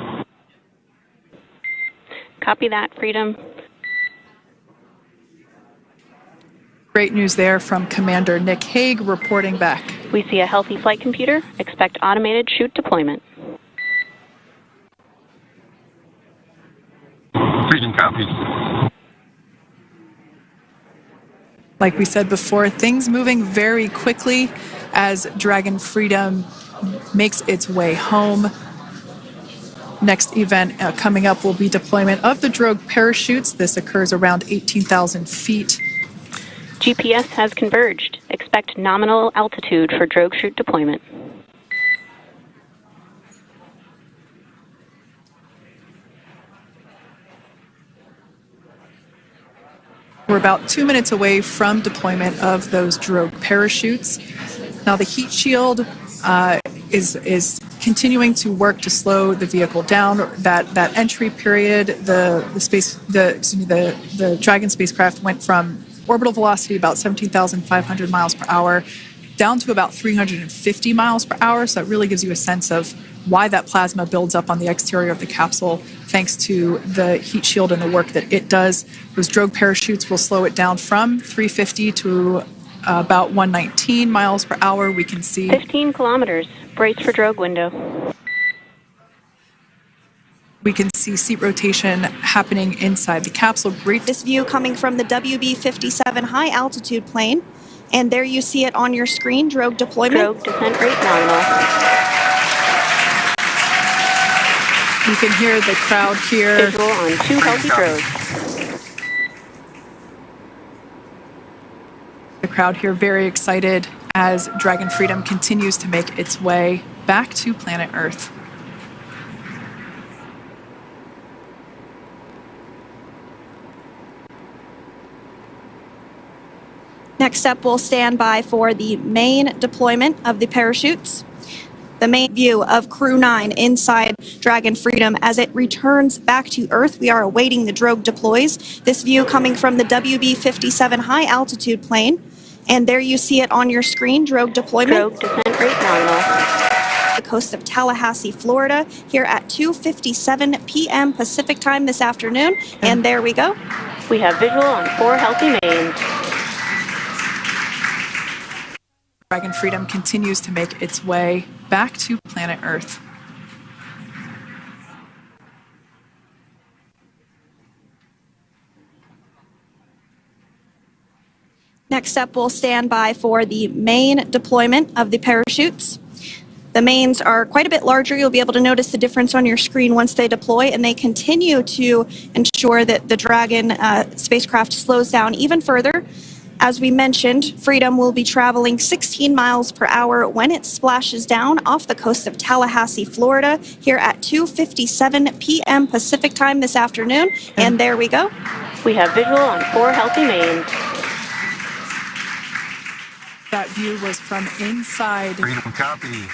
Copy that, Freedom. Great news there from Commander Nick Hague reporting back. We see a healthy flight computer. Expect automated chute deployment. Freedom copies. Like we said before, things moving very quickly as Dragon Freedom makes its way home. Next event coming up will be deployment of the drogue parachutes. This occurs around 18,000 feet. GPS has converged. Expect nominal altitude for drogue chute deployment. We're about 2 minutes away from deployment of those drogue parachutes. Now the heat shield is continuing to work to slow the vehicle down. That entry period, the Dragon spacecraft went from orbital velocity about 17,500 miles per hour down to about 350 miles per hour. So it really gives you a sense of why that plasma builds up on the exterior of the capsule, thanks to the heat shield and the work that it does. Those drogue parachutes will slow it down from 350 to about 119 miles per hour. We can see 15 kilometers. Brace for drogue window. We can see seat rotation happening inside the capsule. Great. This view coming from the WB-57 high altitude plane. And there you see it on your screen, drogue deployment. Drogue descent rate nominal. You can hear the crowd here. Visual on 2 healthy drogues. The crowd here very excited as Dragon Freedom continues to make its way back to planet Earth. Next up, we'll stand by for the main deployment of the parachutes. The main view of Crew 9 inside Dragon Freedom as it returns back to Earth. We are awaiting the drogue deploys. This view coming from the WB-57 high altitude plane. And there you see it on your screen, drogue deployment. Drogue descent rate nominal. The coast of Tallahassee, Florida, here at 2:57 p.m. Pacific time this afternoon. And there we go. We have visual on 4 healthy mains. Dragon Freedom continues to make its way back to planet Earth. Next up, we'll stand by for the main deployment of the parachutes. The mains are quite a bit larger. You'll be able to notice the difference on your screen once they deploy, and they continue to ensure that the Dragon spacecraft slows down even further. As we mentioned, Freedom will be traveling 16 miles per hour when it splashes down off the coast of Tallahassee, Florida, here at 2:57 p.m. Pacific time this afternoon. And there we go. We have visual on 4 healthy mains. That view was from inside. Freedom copy.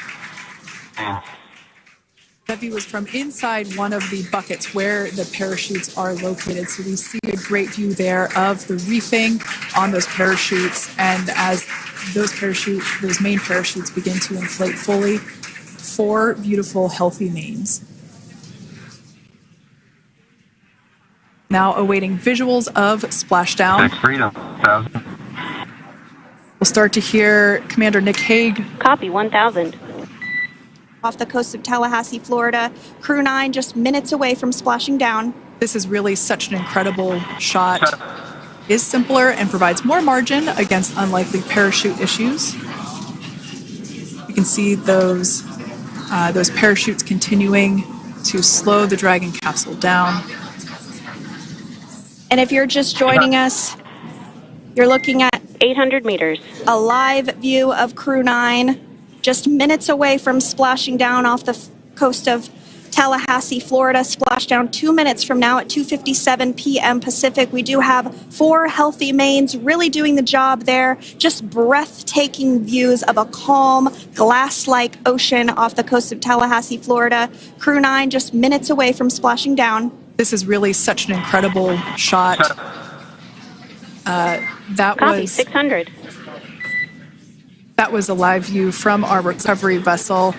That view was from inside one of the buckets where the parachutes are located. So we see a great view there of the reefing on those parachutes. And as those main parachutes begin to inflate fully, 4 beautiful, healthy mains. Now awaiting visuals of splashdown. Freedom, 1,000. We'll start to hear Commander Nick Hague. Copy, 1,000. Off the coast of Tallahassee, Florida, Crew 9 just minutes away from splashing down. This is really such an incredible shot. It is simpler and provides more margin against unlikely parachute issues. You can see those parachutes continuing to slow the Dragon capsule down. And if you're just joining us, you're looking at 800 meters. A live view of Crew 9 just minutes away from splashing down off the coast of Tallahassee, Florida. Splashdown 2 minutes from now at 2:57 p.m. Pacific. We do have 4 healthy mains really doing the job there. Just breathtaking views of a calm, glass-like ocean off the coast of Tallahassee, Florida. Crew 9 just minutes away from splashing down. This is really such an incredible shot. That Copy, was 600. That was a live view from our recovery vessel,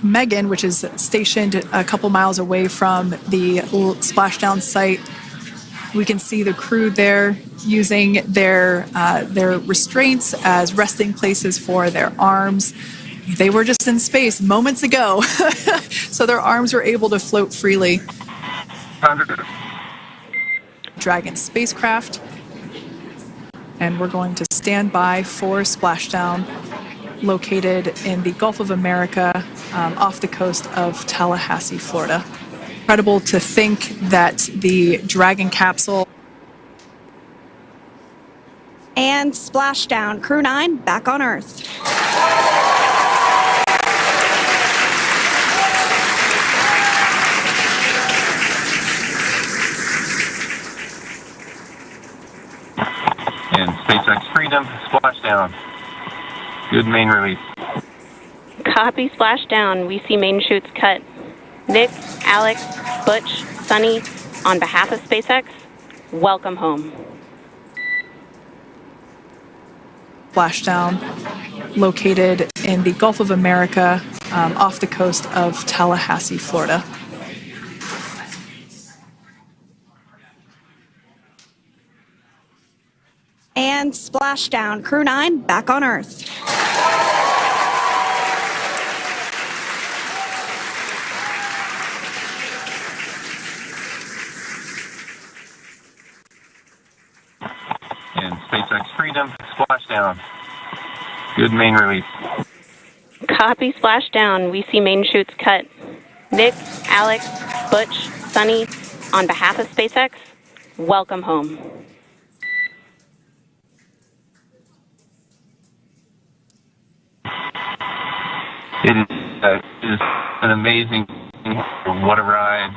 Megan, which is stationed a couple miles away from the splashdown site. We can see the crew there using their restraints as resting places for their arms. They were just in space moments ago, so their arms were able to float freely. Dragon spacecraft. And we're going to stand by for splashdown located in the Gulf of America off the coast of Tallahassee, Florida. Incredible to think that the Dragon capsule. And splashdown. Crew 9 back on Earth. And SpaceX Freedom, splashdown. Good main release. Copy, splashdown. We see main chutes cut. Nick, Alex, Butch, Sunny, on behalf of SpaceX, welcome home. Splashdown located in the Gulf of America off the coast of Tallahassee, Florida. And splashdown. Crew 9 back on Earth. And SpaceX Freedom, splashdown. Good main release. Copy, splashdown. We see main chutes cut. Nick, Alex, Butch, Sunny, on behalf of SpaceX, welcome home. It is an amazing, what a ride.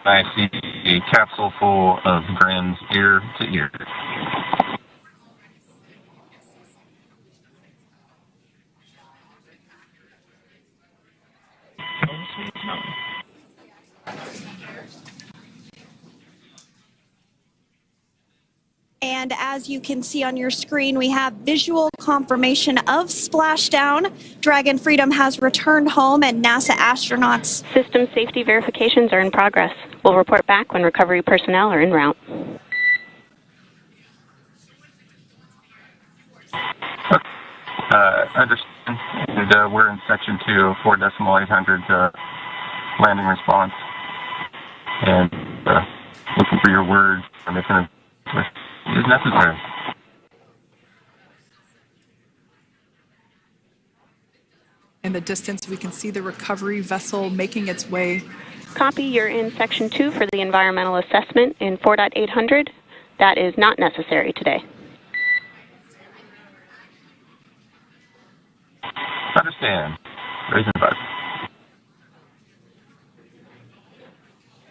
I see a capsule full of grins ear to ear. And as you can see on your screen, we have visual confirmation of splashdown. Dragon Freedom has returned home, and NASA astronauts. System safety verifications are in progress. We'll report back when recovery personnel are en route. Understand. And, we're in section 2 of 4.800 landing response. And looking for your words on if it is necessary. In the distance, we can see the recovery vessel making its way. Copy, you're in Section 2 for the environmental assessment in 4.800. That is not necessary today. Understand. Raise and advise.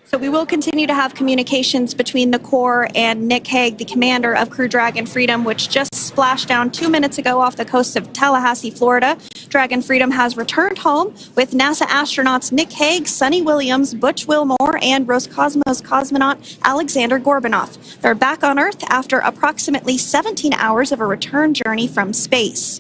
So we will continue to have communications between the Corps and Nick Hague, the commander of Crew Dragon Freedom, which just splashed down 2 minutes ago off the coast of Tallahassee, Florida. Dragon Freedom has returned home with NASA astronauts Nick Hague, Sunny Williams, Butch Wilmore, and Roscosmos cosmonaut Alexander Gorbanov. They're back on Earth after approximately 17 hours of a return journey from space.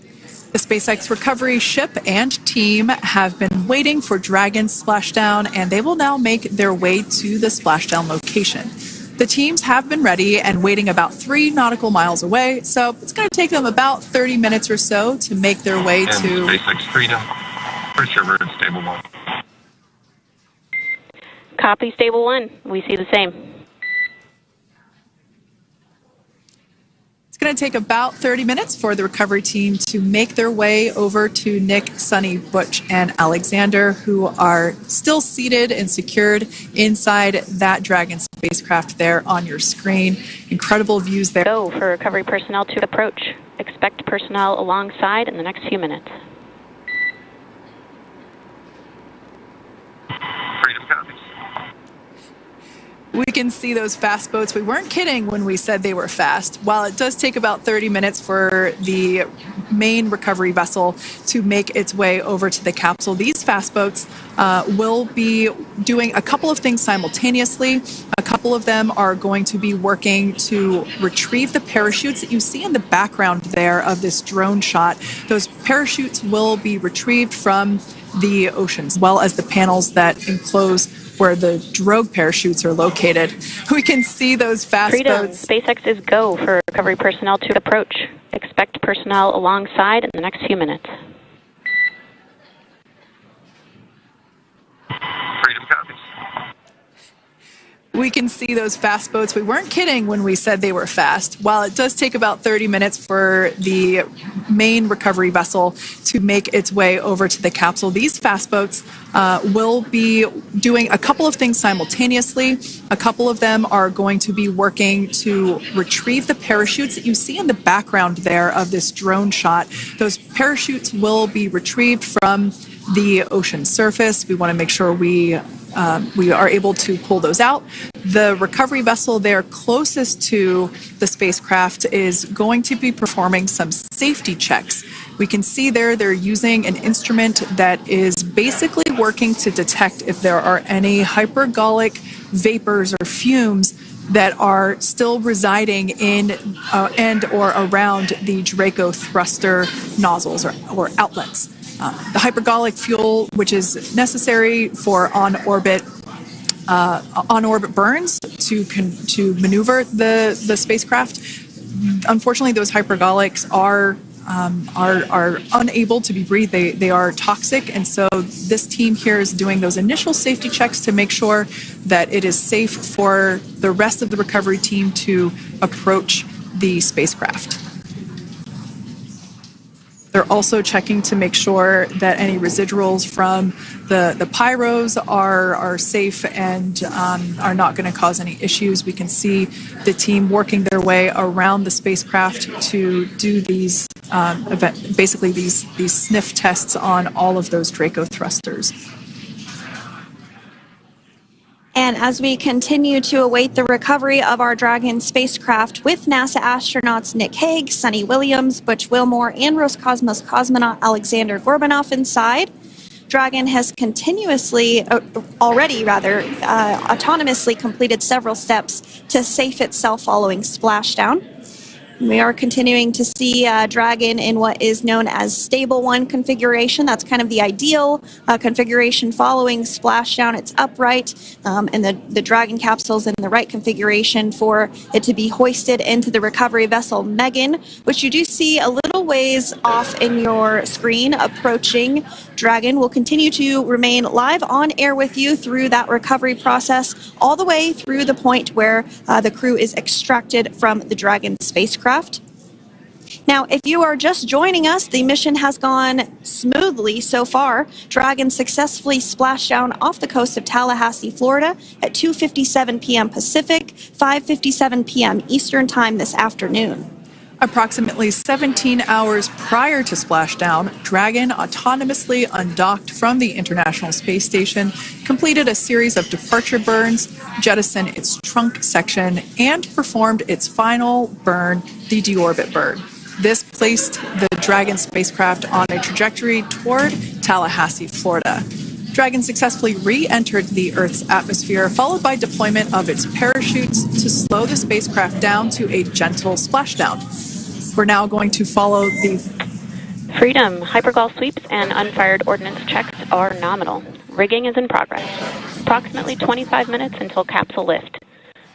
The SpaceX recovery ship and team have been waiting for Dragon's splashdown, and they will now make their way to the splashdown location. The teams have been ready and waiting about 3 nautical miles away, so it's going to take them about 30 minutes or so to make their way to SpaceX Freedom. Pretty sure we're in Stable 1. Copy, Stable 1. We see the same. It's going to take about 30 minutes for the recovery team to make their way over to Nick, Sunny, Butch, and Alexander, who are still seated and secured inside that Dragon spacecraft there on your screen. Incredible views there. Go for recovery personnel to approach. Expect personnel alongside in the next few minutes. Freedom copies. We can see those fast boats. We weren't kidding when we said they were fast. While it does take about 30 minutes for the main recovery vessel to make its way over to the capsule, these fast boats will be doing a couple of things simultaneously. A couple of them are going to be working to retrieve the parachutes that you see in the background there of this drone shot. Those parachutes will be retrieved from the ocean, as well as the panels that enclose where the drogue parachutes are located. We can see those fast Freedom. boats. SpaceX is go for recovery personnel to approach. Expect personnel alongside in the next few minutes. Freedom copies. We can see those fast boats. We weren't kidding when we said they were fast. While it does take about 30 minutes for the main recovery vessel to make its way over to the capsule, these fast boats will be doing a couple of things simultaneously. A couple of them are going to be working to retrieve the parachutes that you see in the background there of this drone shot. Those parachutes will be retrieved from the ocean surface. We want to make sure we are able to pull those out. The recovery vessel there closest to the spacecraft is going to be performing some safety checks. We can see there they're using an instrument that is basically working to detect if there are any hypergolic vapors or fumes that are still residing in and or around the Draco thruster nozzles or outlets. The hypergolic fuel, which is necessary for on-orbit burns to maneuver the spacecraft. Unfortunately, those hypergolics are unable to be breathed. They are toxic, and so this team here is doing those initial safety checks to make sure that it is safe for the rest of the recovery team to approach the spacecraft. They're also checking to make sure that any residuals from the pyros are safe and are not going to cause any issues. We can see the team working their way around the spacecraft to do these basically these sniff tests on all of those Draco thrusters. And as we continue to await the recovery of our Dragon spacecraft with NASA astronauts Nick Hague, Sunny Williams, Butch Wilmore, and Roscosmos cosmonaut Alexander Gorbanov inside, Dragon has autonomously completed several steps to safe itself following splashdown. We are continuing to see Dragon in what is known as Stable 1 configuration. That's kind of the ideal configuration following splashdown. It's upright, and the Dragon capsule's in the right configuration for it to be hoisted into the recovery vessel Megan, which you do see a little ways off in your screen approaching. Dragon will continue to remain live on air with you through that recovery process, all the way through the point where the crew is extracted from the Dragon spacecraft. Now, if you are just joining us, the mission has gone smoothly so far. Dragon successfully splashed down off the coast of Tallahassee, Florida at 2:57 p.m. Pacific, 5:57 p.m. Eastern Time this afternoon. Approximately 17 hours prior to splashdown, Dragon autonomously undocked from the International Space Station, completed a series of departure burns, jettisoned its trunk section, and performed its final burn, the deorbit burn. This placed the Dragon spacecraft on a trajectory toward Tallahassee, Florida. Dragon successfully re-entered the Earth's atmosphere, followed by deployment of its parachutes to slow the spacecraft down to a gentle splashdown. We're now going to follow the Freedom. Hypergol sweeps and unfired ordnance checks are nominal. Rigging is in progress. Approximately 25 minutes until capsule lift.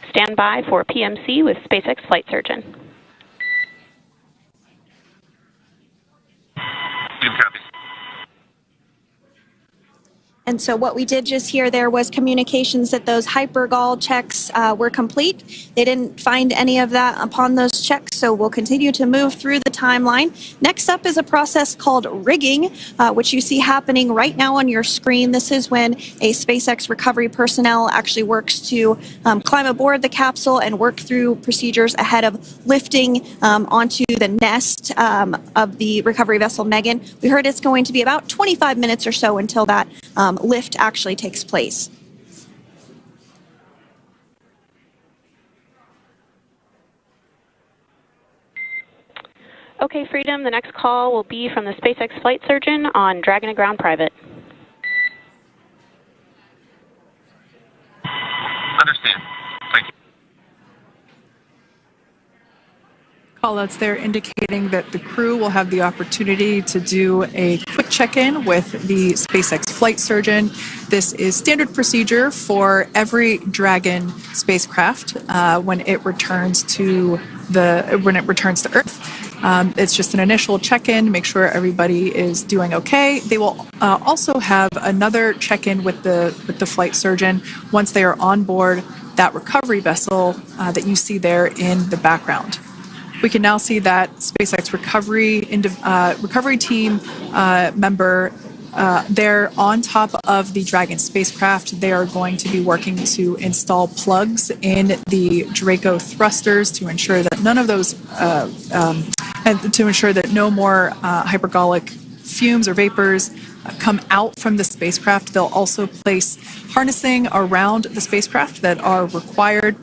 Stand by for PMC with SpaceX flight surgeon. And so what we did just hear there was communications that those hypergol checks were complete. They didn't find any of that upon those checks, so we'll continue to move through the timeline. Next up is a process called rigging, which you see happening right now on your screen. This is when a SpaceX recovery personnel actually works to climb aboard the capsule and work through procedures ahead of lifting onto the nest of the recovery vessel Megan. We heard it's going to be about 25 minutes or so until that lift actually takes place. Okay, Freedom, the next call will be from the SpaceX flight surgeon on Dragon to Ground Private. Understand. Thank you. callouts there indicating that the crew will have the opportunity to do a quick check-in with the SpaceX flight surgeon. This is standard procedure for every Dragon spacecraft when it returns to Earth. It's just an initial check-in, make sure everybody is doing okay. They will also have another check-in with the flight surgeon once they are on board that recovery vessel that you see there in the background. We can now see that SpaceX recovery team member they're on top of the Dragon spacecraft. They are going to be working to install plugs in the Draco thrusters to ensure that none of those and to ensure that no more hypergolic fumes or vapors come out from the spacecraft. They'll also place harnessing around the spacecraft that are required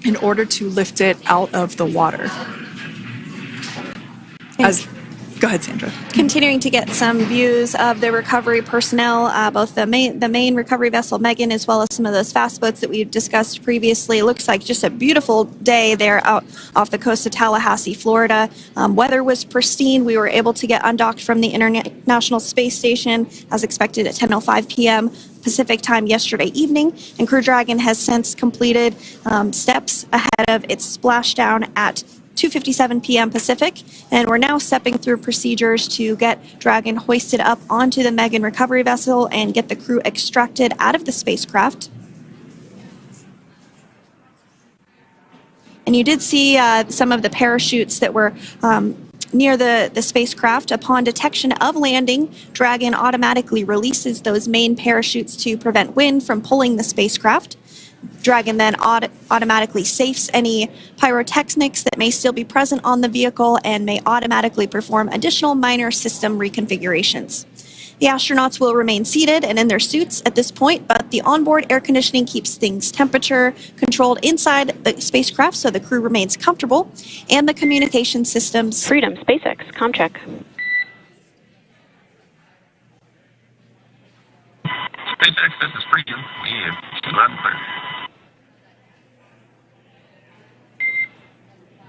in order to lift it out of the water. Go ahead, Sandra. Continuing to get some views of the recovery personnel, both the main recovery vessel Megan, as well as some of those fast boats that we've discussed previously. It looks like just a beautiful day there out off the coast of Tallahassee, Florida. Weather was pristine. We were able to get undocked from the International Space Station as expected at 10:05 p.m. Pacific time yesterday evening, and Crew Dragon has since completed steps ahead of its splashdown at 2:57 p.m. Pacific, and we're now stepping through procedures to get Dragon hoisted up onto the Megan recovery vessel and get the crew extracted out of the spacecraft. And you did see some of the parachutes that were near the spacecraft. Upon detection of landing, Dragon automatically releases those main parachutes to prevent wind from pulling the spacecraft. Dragon then automatically safes any pyrotechnics that may still be present on the vehicle and may automatically perform additional minor system reconfigurations. The astronauts will remain seated and in their suits at this point, but the onboard air conditioning keeps things temperature controlled inside the spacecraft so the crew remains comfortable, and the communication systems... Freedom, SpaceX, ComCheck. SpaceX, this is Freedom. We should run clear.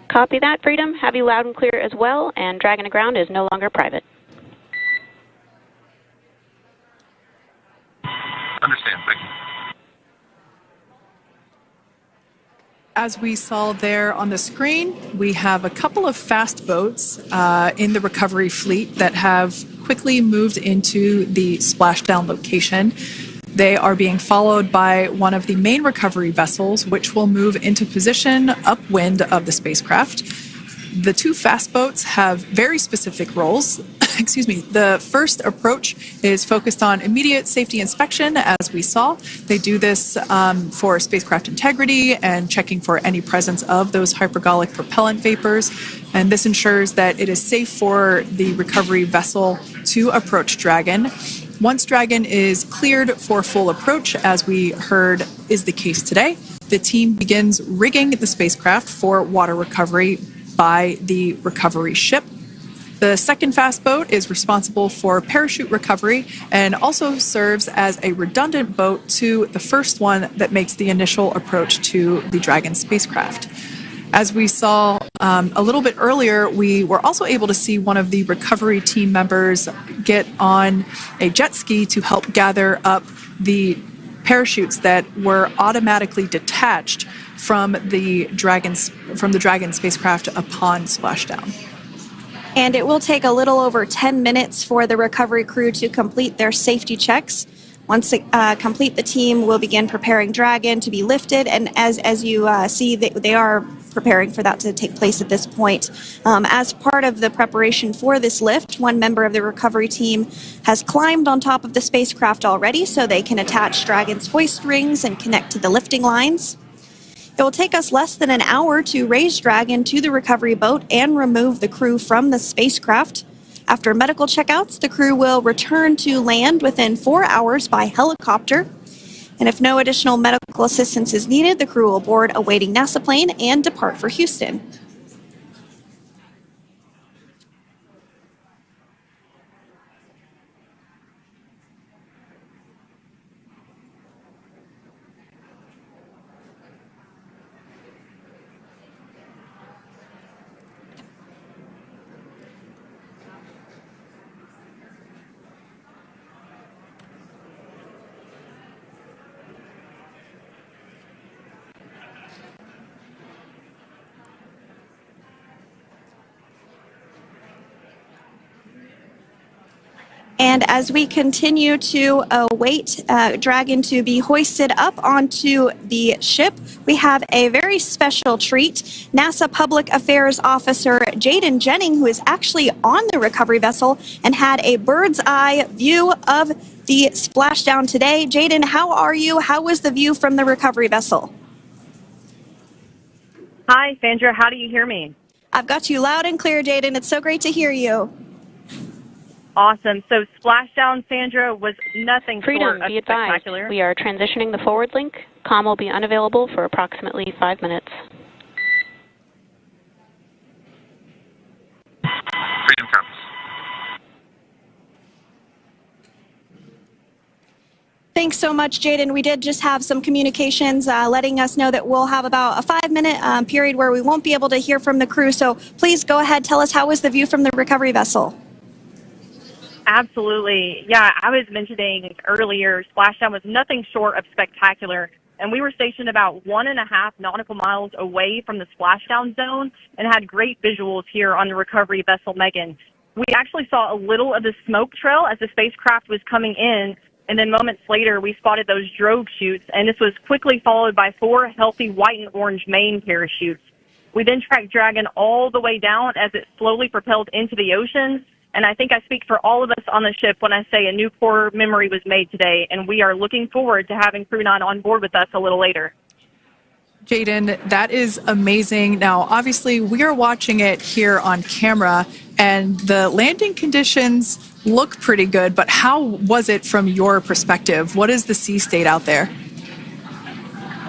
Copy that, Freedom. Have you loud and clear as well, and Dragon to Ground is no longer private. Understand, thank you. As we saw there on the screen, we have a couple of fast boats in the recovery fleet that have quickly moved into the splashdown location. They are being followed by one of the main recovery vessels, which will move into position upwind of the spacecraft. The two fast boats have very specific roles. Excuse me. The first approach is focused on immediate safety inspection, as we saw. They do this for spacecraft integrity and checking for any presence of those hypergolic propellant vapors. And this ensures that it is safe for the recovery vessel to approach Dragon. Once Dragon is cleared for full approach, as we heard is the case today, the team begins rigging the spacecraft for water recovery by the recovery ship. The second fast boat is responsible for parachute recovery and also serves as a redundant boat to the first one that makes the initial approach to the Dragon spacecraft. As we saw a little bit earlier, we were also able to see one of the recovery team members get on a jet ski to help gather up the parachutes that were automatically detached from the Dragon spacecraft upon splashdown. And it will take a little over 10 minutes for the recovery crew to complete their safety checks. Once complete, the team will begin preparing Dragon to be lifted. And as you see, they are preparing for that to take place at this point. As part of the preparation for this lift, one member of the recovery team has climbed on top of the spacecraft already so they can attach Dragon's hoist rings and connect to the lifting lines. It will take us less than an hour to raise Dragon to the recovery boat and remove the crew from the spacecraft. After medical checkouts, the crew will return to land within 4 hours by helicopter. And if no additional medical assistance is needed, the crew will board a waiting NASA plane and depart for Houston. And as we continue to await Dragon to be hoisted up onto the ship, we have a very special treat. NASA Public Affairs Officer Jaden Jennings, who is actually on the recovery vessel and had a bird's eye view of the splashdown today. Jaden, how are you? How was the view from the recovery vessel? Hi, Sandra. How do you hear me? I've got you loud and clear, Jaden. It's so great to hear you. Awesome. So splashdown, Sandra, was nothing Freedom, short of be advised. spectacular. We are transitioning the forward link. Comm will be unavailable for approximately 5 minutes. Freedom comes. Thanks so much, Jaden. We did just have some communications letting us know that we'll have about a 5-minute period where we won't be able to hear from the crew. So please go ahead, tell us, how was the view from the recovery vessel? Absolutely. Yeah, I was mentioning earlier, splashdown was nothing short of spectacular. And we were stationed about 1.5 nautical miles away from the splashdown zone and had great visuals here on the recovery vessel Megan. We actually saw a little of the smoke trail as the spacecraft was coming in. And then moments later, we spotted those drogue chutes. And this was quickly followed by 4 healthy white and orange main parachutes. We then tracked Dragon all the way down as it slowly propelled into the ocean. And I think I speak for all of us on the ship when I say a new core memory was made today, and we are looking forward to having Crew 9 on board with us a little later. Jaden, that is amazing. Now, obviously, we are watching it here on camera, and the landing conditions look pretty good, but how was it from your perspective? What is the sea state out there?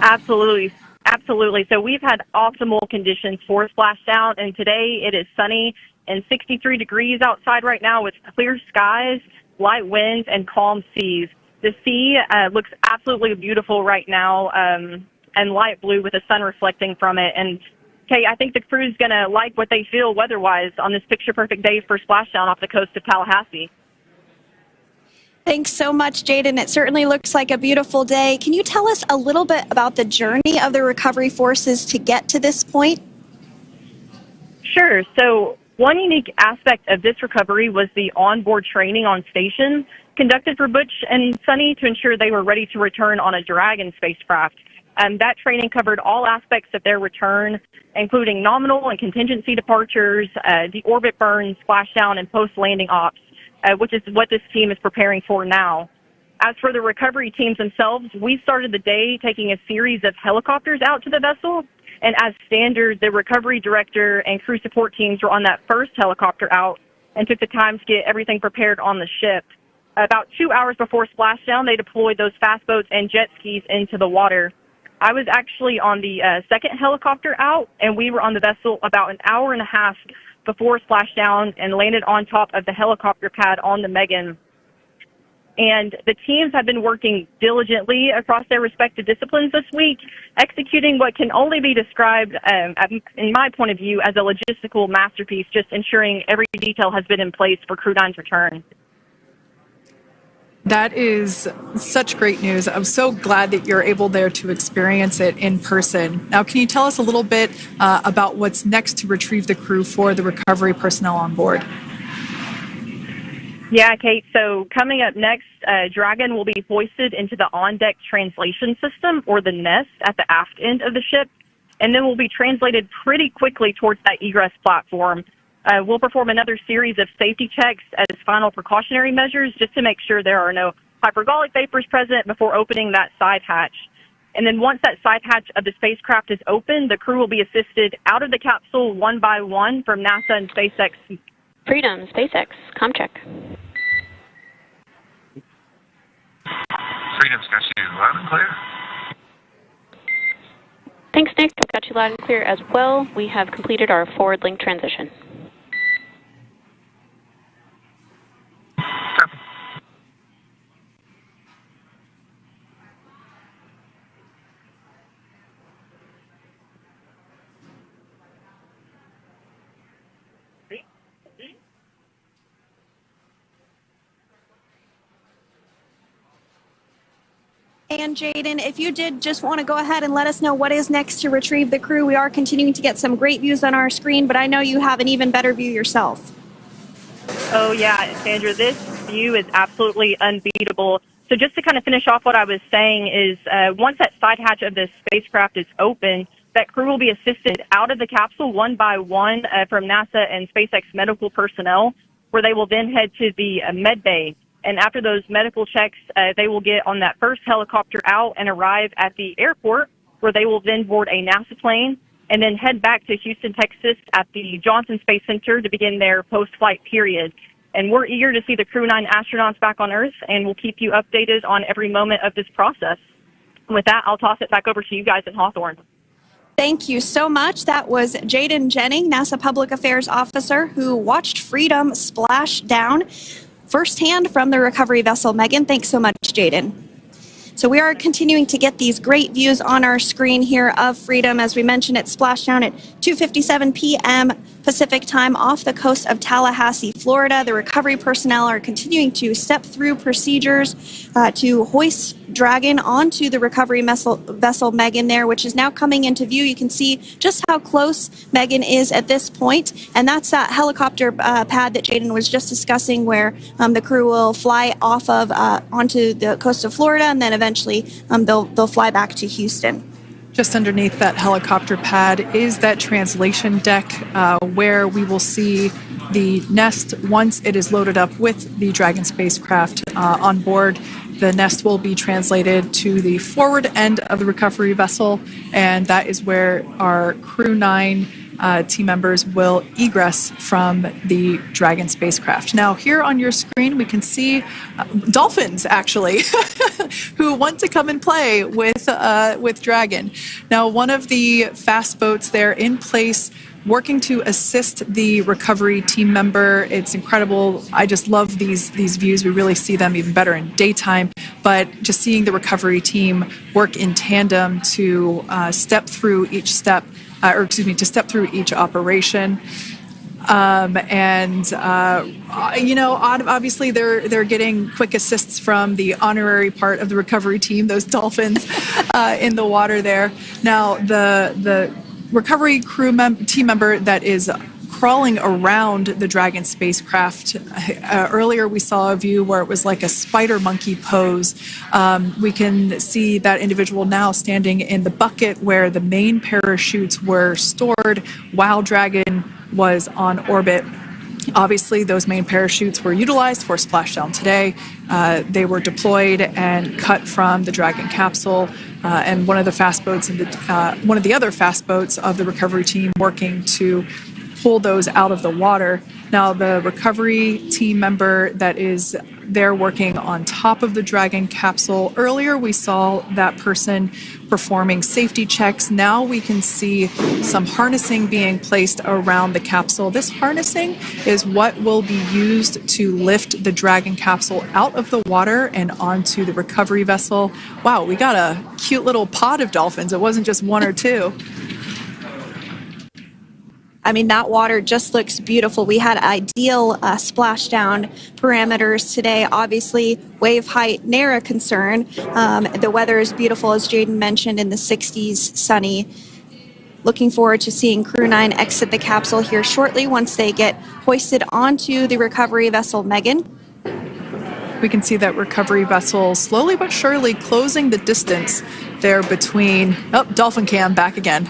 Absolutely. Absolutely. So we've had optimal conditions for splashdown, and today it is sunny and 63 degrees outside right now with clear skies, light winds, and calm seas. The sea looks absolutely beautiful right now, and light blue with the sun reflecting from it. And Kay, I think the crew's going to like what they feel weather-wise on this picture-perfect day for splashdown off the coast of Tallahassee. Thanks so much, Jaden. It certainly looks like a beautiful day. Can you tell us a little bit about the journey of the recovery forces to get to this point? Sure. So one unique aspect of this recovery was the onboard training on station conducted for Butch and Sunny to ensure they were ready to return on a Dragon spacecraft. That training covered all aspects of their return, including nominal and contingency departures, the orbit burn, splashdown, and post-landing ops, which is what this team is preparing for now. As for the recovery teams themselves, we started the day taking a series of helicopters out to the vessel, and as standard, the recovery director and crew support teams were on that first helicopter out and took the time to get everything prepared on the ship. About 2 hours before splashdown, they deployed those fast boats and jet skis into the water. I was actually on the second helicopter out, and we were on the vessel about an hour and a half before splashdown and landed on top of the helicopter pad on the Megan. And the teams have been working diligently across their respective disciplines this week, executing what can only be described, in my point of view, as a logistical masterpiece, just ensuring every detail has been in place for Crew 9's return. That is such great news. I'm so glad that you're able there to experience it in person. Now, can you tell us a little bit about what's next to retrieve the crew for the recovery personnel on board? Yeah, Kate. So coming up next, Dragon will be hoisted into the on-deck translation system, or the nest, at the aft end of the ship, and then will be translated pretty quickly towards that egress platform. We'll perform another series of safety checks as final precautionary measures just to make sure there are no hypergolic vapors present before opening that side hatch. And then once that side hatch of the spacecraft is open, the crew will be assisted out of the capsule one by one from NASA and SpaceX. Freedom, SpaceX, comm check. Freedom's got you loud and clear. Thanks, Nick. I've got you loud and clear as well. We have completed our forward link transition. And Jaden, if you did just want to go ahead and let us know what is next to retrieve the crew, we are continuing to get some great views on our screen, but I know you have an even better view yourself. Oh, yeah, Sandra, this view is absolutely unbeatable. So just to kind of finish off what I was saying is once that side hatch of the spacecraft is open, that crew will be assisted out of the capsule one by one from NASA and SpaceX medical personnel, where they will then head to the med bay. And after those medical checks, they will get on that first helicopter out and arrive at the airport, where they will then board a NASA plane and then head back to Houston, Texas at the Johnson Space Center to begin their post-flight period. And we're eager to see the Crew 9 astronauts back on Earth, and we'll keep you updated on every moment of this process. And with that, I'll toss it back over to you guys in Hawthorne. Thank you so much. That was Jaden Jennings, NASA Public Affairs Officer, who watched Freedom splash down firsthand from the recovery vessel Megan. Thanks so much, Jaden. So we are continuing to get these great views on our screen here of Freedom. As we mentioned, it splashed down at 2:57 p.m. Pacific time off the coast of Tallahassee, Florida. The recovery personnel are continuing to step through procedures to hoist Dragon onto the recovery vessel Megan there, which is now coming into view. You can see just how close Megan is at this point, and that's that helicopter pad that Jaden was just discussing, where the crew will fly off of onto the coast of Florida, and then eventually they'll fly back to Houston. Just underneath that helicopter pad is that translation deck where we will see the nest once it is loaded up with the Dragon spacecraft on board. The nest will be translated to the forward end of the recovery vessel, and that is where our Crew 9 team members will egress from the Dragon spacecraft. Now, here on your screen, we can see dolphins, actually, who want to come and play with Dragon. Now, one of the fast boats there in place, working to assist the recovery team member. It's incredible. I just love these views. We really see them even better in daytime, but just seeing the recovery team work in tandem to step through each step, to step through each operation. Obviously they're getting quick assists from the honorary part of the recovery team, those dolphins in the water there. Now, the recovery team member that is crawling around the Dragon spacecraft. Earlier we saw a view where it was like a spider monkey pose. We can see that individual now standing in the bucket where the main parachutes were stored while Dragon was on orbit. Obviously, those main parachutes were utilized for splashdown today. They were deployed and cut from the Dragon capsule, and one of the other fast boats of the recovery team working to pull those out of the water. Now, the recovery team member that is there working on top of the Dragon capsule, earlier we saw that person performing safety checks. Now we can see some harnessing being placed around the capsule. This harnessing is what will be used to lift the Dragon capsule out of the water and onto the recovery vessel. Wow, we got a cute little pod of dolphins. It wasn't just one or two. I mean, that water just looks beautiful. We had ideal splashdown parameters today. Obviously, wave height, ne'er a concern. The weather is beautiful, as Jaden mentioned, in the 60s, sunny. Looking forward to seeing Crew 9 exit the capsule here shortly once they get hoisted onto the recovery vessel Megan. We can see that recovery vessel slowly but surely closing the distance there between... Oh, dolphin cam back again.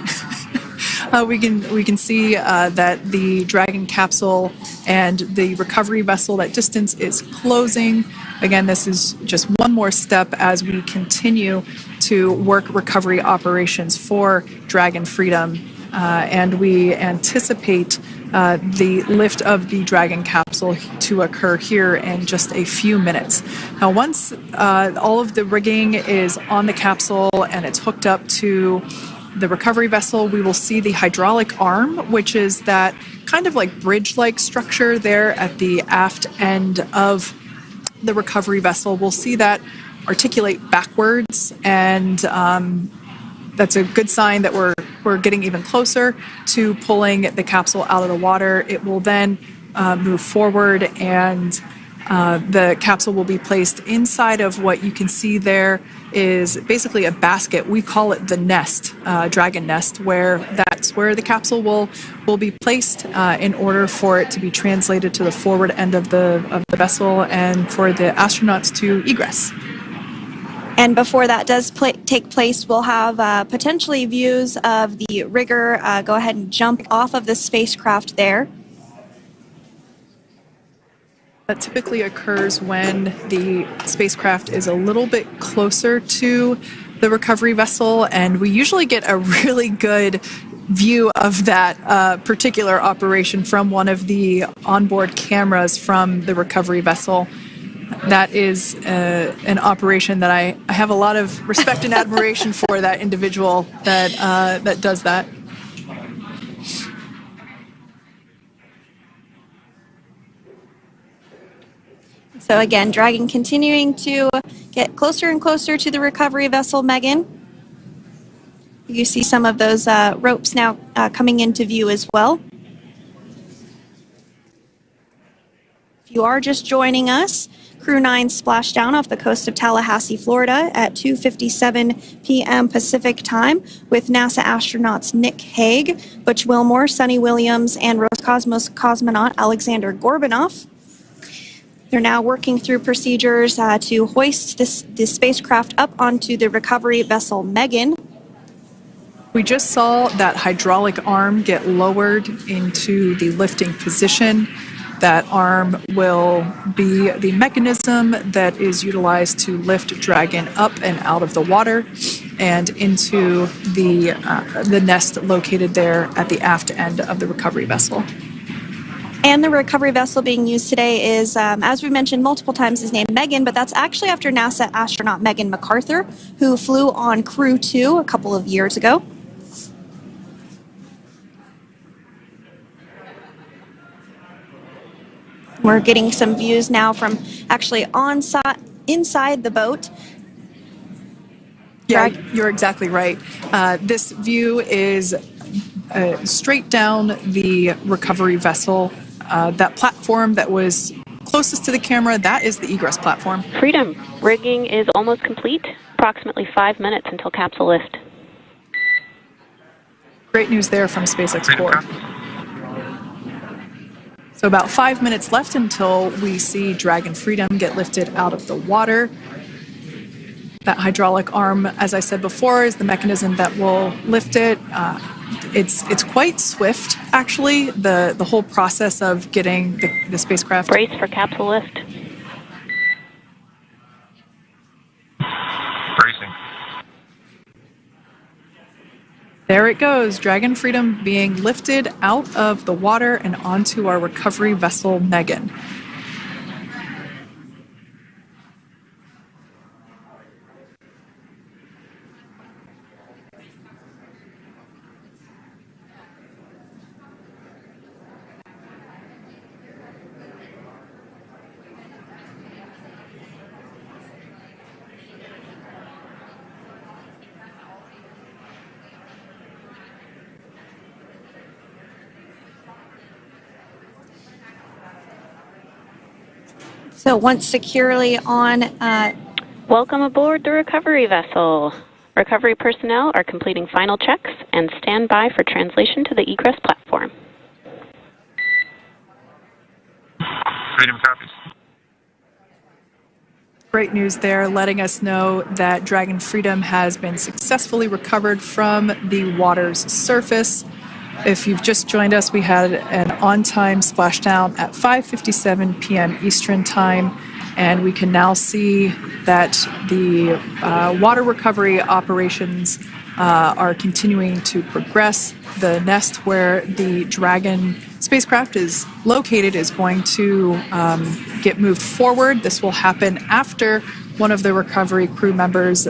We can see that the Dragon capsule and the recovery vessel, that distance is closing. Again, this is just one more step as we continue to work recovery operations for Dragon Freedom, and we anticipate the lift of the Dragon capsule to occur here in just a few minutes. Now, once all of the rigging is on the capsule and it's hooked up to the recovery vessel, we will see the hydraulic arm, which is that kind of like bridge-like structure there at the aft end of the recovery vessel. We'll see that articulate backwards, and that's a good sign that we're getting even closer to pulling the capsule out of the water. It will then move forward, and the capsule will be placed inside of what you can see there is basically a basket. We call it the nest, Dragon nest, where that's where the capsule will be placed in order for it to be translated to the forward end of the vessel and for the astronauts to egress. And before that does take place, we'll have potentially views of the rigger go ahead and jump off of the spacecraft there. That typically occurs when the spacecraft is a little bit closer to the recovery vessel, and we usually get a really good view of that particular operation from one of the onboard cameras from the recovery vessel. That is an operation that I have a lot of respect and admiration for, that individual that does that. So again, Dragon continuing to get closer and closer to the recovery vessel Megan. You see some of those ropes now coming into view as well. If you are just joining us, Crew 9 splashed down off the coast of Tallahassee, Florida at 2:57 p.m. Pacific time with NASA astronauts Nick Hague, Butch Wilmore, Sunny Williams, and Roscosmos cosmonaut Alexander Gorbanov. They're now working through procedures to hoist this spacecraft up onto the recovery vessel Megan. We just saw that hydraulic arm get lowered into the lifting position. That arm will be the mechanism that is utilized to lift Dragon up and out of the water and into the nest located there at the aft end of the recovery vessel. And the recovery vessel being used today is, as we mentioned multiple times, is named Megan, but that's actually after NASA astronaut Megan MacArthur, who flew on Crew 2 a couple of years ago. We're getting some views now from actually inside the boat. Yeah, you're exactly right. This view is straight down the recovery vessel. That platform that was closest to the camera, that is the egress platform. Freedom, rigging is almost complete. Approximately 5 minutes until capsule lift. Great news there from SpaceX Core. So about 5 minutes left until we see Dragon Freedom get lifted out of the water. That hydraulic arm, as I said before, is the mechanism that will lift it. It's quite swift, actually, the whole process of getting the spacecraft. Brace for capsule lift. Bracing. There it goes, Dragon Freedom being lifted out of the water and onto our recovery vessel, Megan. So once securely on... Welcome aboard the recovery vessel. Recovery personnel are completing final checks and stand by for translation to the egress platform. Freedom copies. Great news there, letting us know that Dragon Freedom has been successfully recovered from the water's surface. If you've just joined us, we had an on-time splashdown at 5:57 p.m. Eastern Time, and we can now see that the water recovery operations are continuing to progress. The nest where the Dragon spacecraft is located is going to get moved forward. This will happen after one of the recovery crew members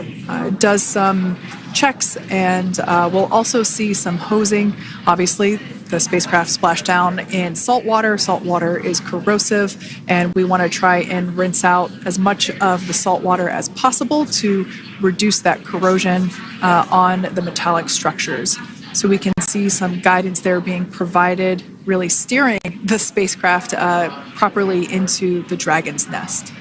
does some checks, and we'll also see some hosing. Obviously, the spacecraft splashed down in salt water. Salt water is corrosive, and we want to try and rinse out as much of the salt water as possible to reduce that corrosion on the metallic structures. So we can see some guidance there being provided, really steering the spacecraft properly into the Dragon's nest.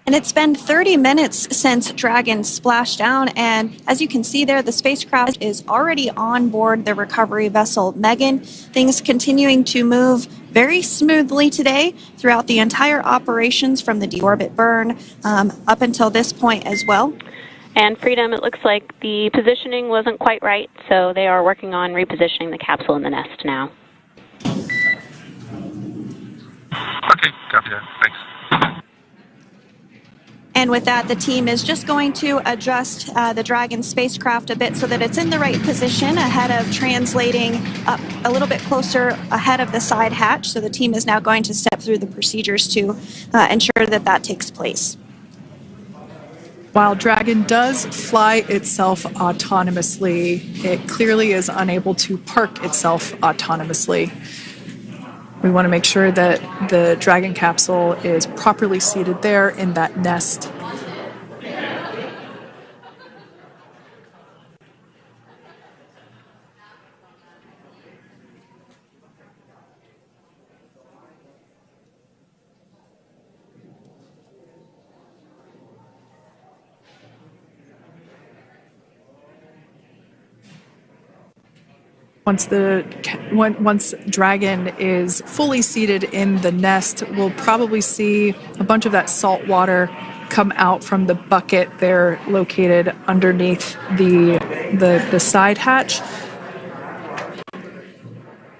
And it's been 30 minutes since Dragon splashed down, and as you can see there, the spacecraft is already on board the recovery vessel Megan. Things continuing to move very smoothly today throughout the entire operations from the deorbit burn up until this point as well. And Freedom, it looks like the positioning wasn't quite right, so they are working on repositioning the capsule in the nest now. Okay, copy that. Thanks. And with that, the team is just going to adjust the Dragon spacecraft a bit so that it's in the right position ahead of translating up a little bit closer ahead of the side hatch. So the team is now going to step through the procedures to ensure that that takes place. While Dragon does fly itself autonomously, it clearly is unable to park itself autonomously. We want to make sure that the Dragon capsule is properly seated there in that nest. Once Dragon is fully seated in the nest, we'll probably see a bunch of that salt water come out from the bucket there located underneath the side hatch.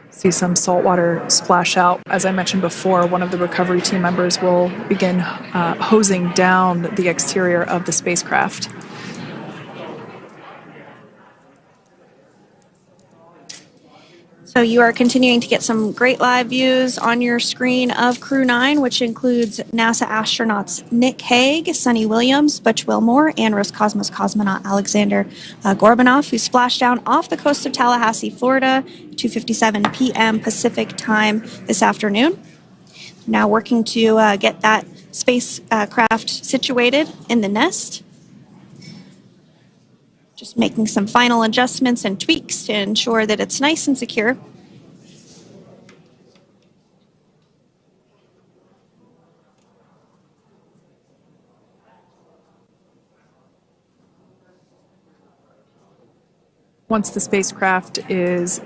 See some salt water splash out. As I mentioned before, one of the recovery team members will begin hosing down the exterior of the spacecraft. So you are continuing to get some great live views on your screen of Crew 9, which includes NASA astronauts Nick Hague, Sunny Williams, Butch Wilmore, and Roscosmos cosmonaut Alexander Gorbanov, who splashed down off the coast of Tallahassee, Florida, 2:57 p.m. Pacific time this afternoon. Now working to get that spacecraft situated in the nest. Just making some final adjustments and tweaks to ensure that it's nice and secure. Once the spacecraft is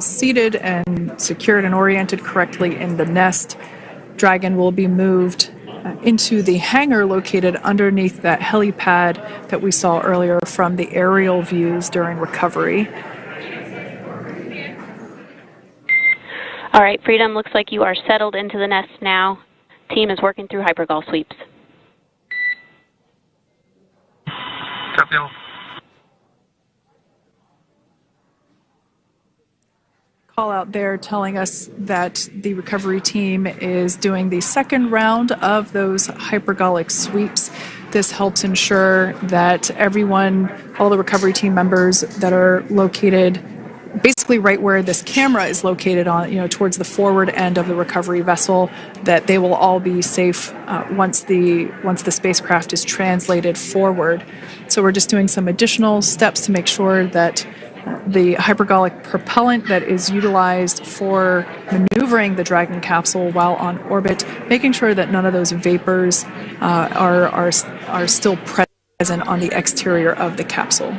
seated and secured and oriented correctly in the nest, Dragon will be moved into the hangar located underneath that helipad that we saw earlier from the aerial views during recovery. All right, Freedom, looks like you are settled into the nest now. Team is working through hypergolf sweeps. Copy all. Call out there telling us that the recovery team is doing the second round of those hypergolic sweeps. This helps ensure that everyone, all the recovery team members that are located basically right where this camera is located on, towards the forward end of the recovery vessel, that they will all be safe once the spacecraft is translated forward. So we're just doing some additional steps to make sure that the hypergolic propellant that is utilized for maneuvering the Dragon capsule while on orbit, making sure that none of those vapors are still present on the exterior of the capsule.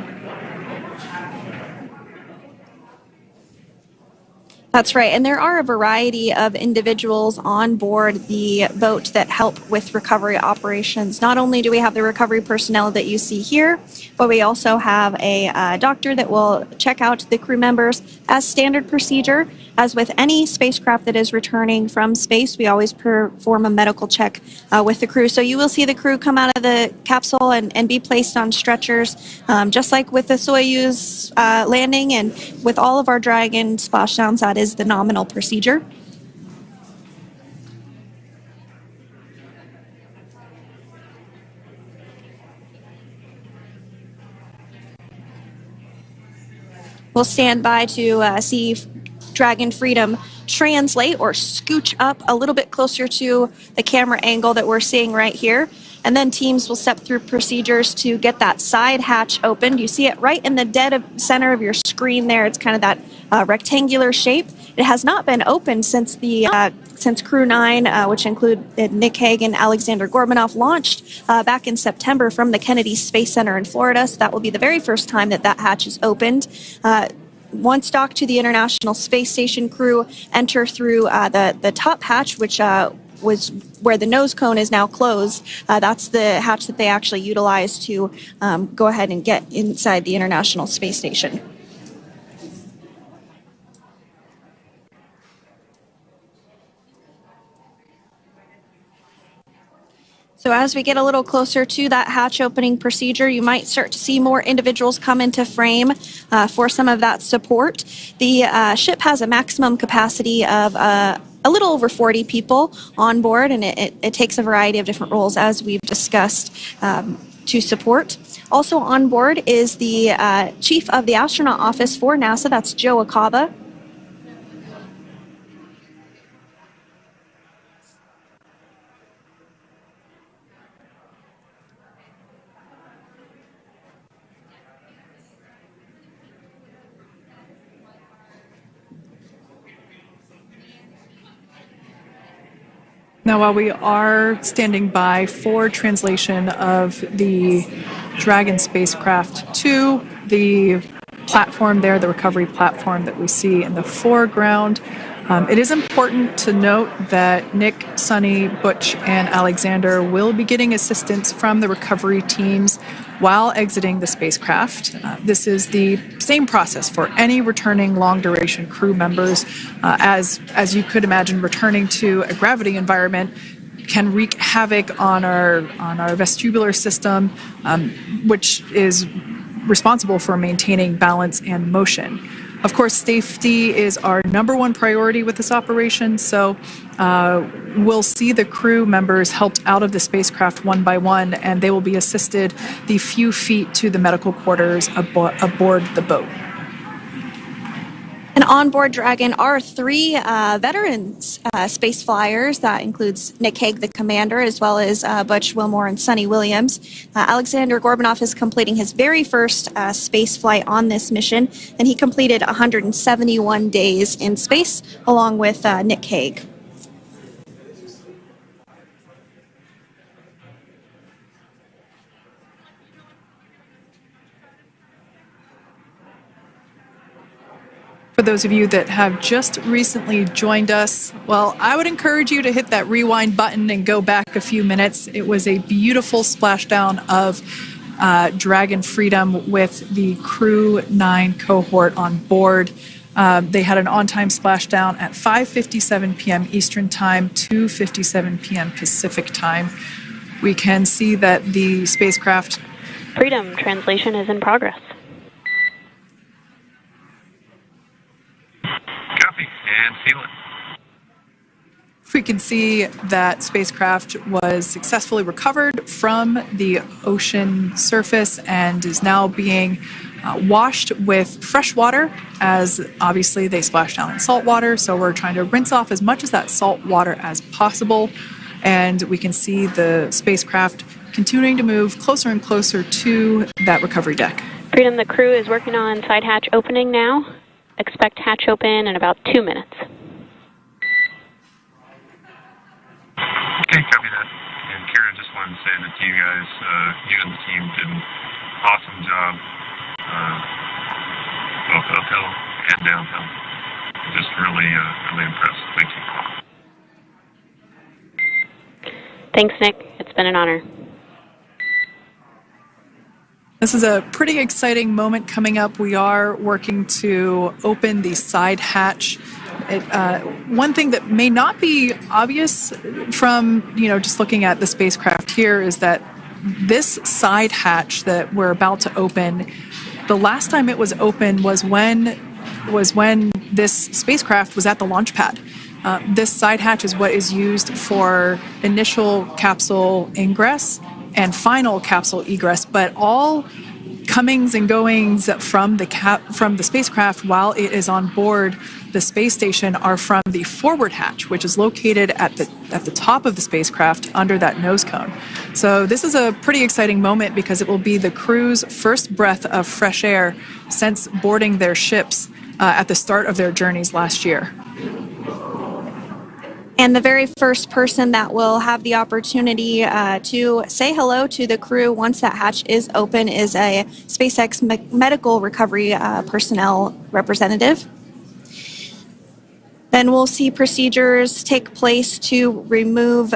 That's right. And there are a variety of individuals on board the boat that help with recovery operations. Not only do we have the recovery personnel that you see here, but we also have a doctor that will check out the crew members as standard procedure. As with any spacecraft that is returning from space, we always perform a medical check with the crew. So you will see the crew come out of the capsule and be placed on stretchers, just like with the Soyuz landing and with all of our Dragon splashdowns. That is the nominal procedure. We'll stand by to see Dragon Freedom translate or scooch up a little bit closer to the camera angle that we're seeing right here. And then teams will step through procedures to get that side hatch opened. You see it right in the dead center of your screen there. It's kind of that rectangular shape. It has not been opened since Crew 9, which include Nick Hague and Alexander Gorbanov, launched back in September from the Kennedy Space Center in Florida. So that will be the very first time that hatch is opened. Once docked to the International Space Station, crew enter through the top hatch, which was where the nose cone is now closed. That's the hatch that they actually utilize to go ahead and get inside the International Space Station. So as we get a little closer to that hatch opening procedure, you might start to see more individuals come into frame for some of that support. The ship has a maximum capacity of a little over 40 people on board, and it takes a variety of different roles, as we've discussed, to support. Also on board is the Chief of the Astronaut Office for NASA, that's Joe Acaba. Now, while we are standing by for translation of the Dragon spacecraft to the platform there, the recovery platform that we see in the foreground, it is important to note that Nick, Sunny, Butch, and Alexander will be getting assistance from the recovery teams while exiting the spacecraft. This is the same process for any returning long-duration crew members. As you could imagine, returning to a gravity environment can wreak havoc on our vestibular system, which is responsible for maintaining balance and motion. Of course, safety is our number one priority with this operation, so we'll see the crew members helped out of the spacecraft one by one, and they will be assisted the few feet to the medical quarters aboard the boat. And on board Dragon are three veterans space flyers. That includes Nick Hague, the commander, as well as Butch Wilmore and Sunny Williams. Alexander Gorbanov is completing his very first space flight on this mission, and he completed 171 days in space along with Nick Hague. For For those of you that have just recently joined us, well, I would encourage you to hit that rewind button and go back a few minutes. It was a beautiful splashdown of Dragon Freedom with the Crew 9 cohort on board. They had an on-time splashdown at 5:57 p.m. Eastern Time, 2:57 p.m. Pacific Time. We can see that the spacecraft... Freedom, translation is in progress. Copy, and feel it. We can see that spacecraft was successfully recovered from the ocean surface and is now being washed with fresh water, as obviously they splashed down in salt water. So we're trying to rinse off as much of that salt water as possible. And we can see the spacecraft continuing to move closer and closer to that recovery deck. Freedom, the crew is working on side hatch opening now. Expect hatch open in about 2 minutes. Okay, copy that. And Karen, just wanted to say that to you guys, you and the team did an awesome job, both uphill and downhill. Just really, really impressed. Thank you. Thanks, Nick. It's been an honor. This is a pretty exciting moment coming up. We are working to open the side hatch. One thing that may not be obvious from, just looking at the spacecraft here is that this side hatch that we're about to open, the last time it was open was when this spacecraft was at the launch pad. This side hatch is what is used for initial capsule ingress and final capsule egress, but all comings and goings from the spacecraft while it is on board the space station are from the forward hatch, which is located at the top of the spacecraft under that nose cone. So this is a pretty exciting moment because it will be the crew's first breath of fresh air since boarding their ships at the start of their journeys last year. And the very first person that will have the opportunity to say hello to the crew once that hatch is open is a SpaceX medical recovery personnel representative. Then we'll see procedures take place to remove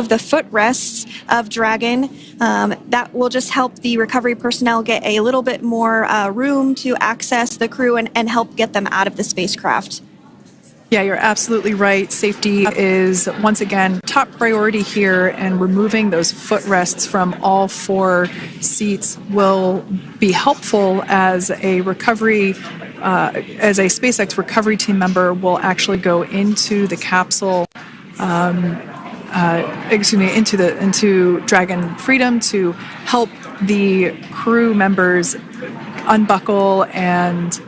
the footrests of Dragon. That will just help the recovery personnel get a little bit more room to access the crew and help get them out of the spacecraft. Yeah, you're absolutely right. Safety is, once again, top priority here, and removing those footrests from all 4 seats will be helpful as a SpaceX recovery team member will actually go into the capsule into Dragon Freedom to help the crew members unbuckle and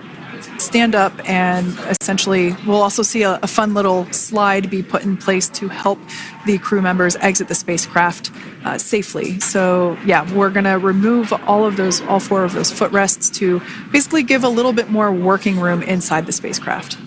stand up, and essentially we'll also see a fun little slide be put in place to help the crew members exit the spacecraft safely. So yeah, we're going to remove all 4 of those footrests to basically give a little bit more working room inside the spacecraft.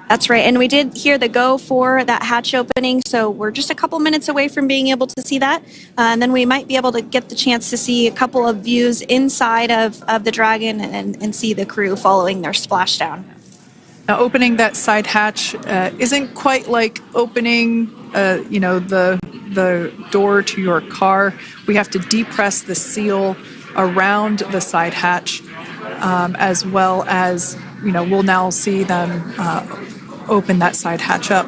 That's right, and we did hear the go for that hatch opening, so we're just a couple minutes away from being able to see that, and then we might be able to get the chance to see a couple of views inside of the Dragon and see the crew following their splashdown. Now, opening that side hatch isn't quite like opening, the door to your car. We have to depress the seal around the side hatch, as well as, we'll now see them open that side hatch up.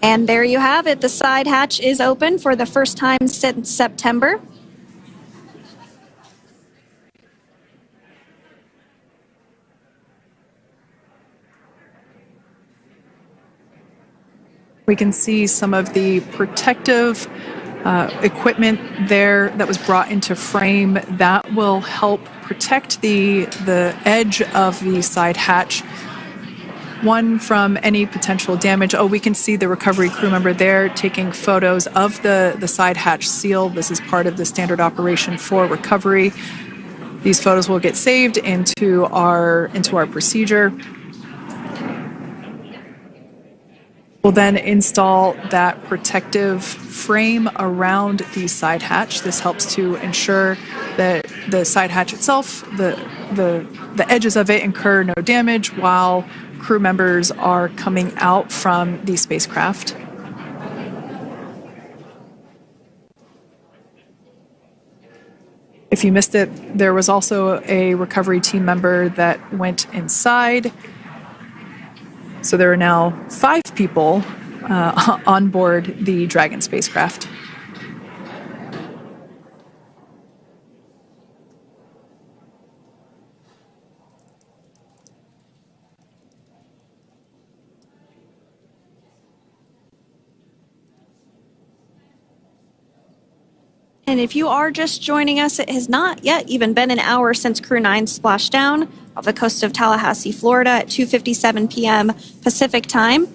And there you have it. The side hatch is open for the first time since September. We can see some of the protective equipment there that was brought into frame that will help protect the edge of the side hatch, one, from any potential damage. Oh, we can see the recovery crew member there taking photos of the side hatch seal. This is part of the standard operation for recovery. These photos will get saved into our procedure. We'll then install that protective frame around the side hatch. This helps to ensure that the side hatch itself, the edges of it, incur no damage while crew members are coming out from the spacecraft. If you missed it, there was also a recovery team member that went inside. So there are now 5 people on board the Dragon spacecraft. And if you are just joining us, it has not yet even been an hour since Crew 9 splashed down off the coast of Tallahassee, Florida at 2:57 p.m. Pacific time.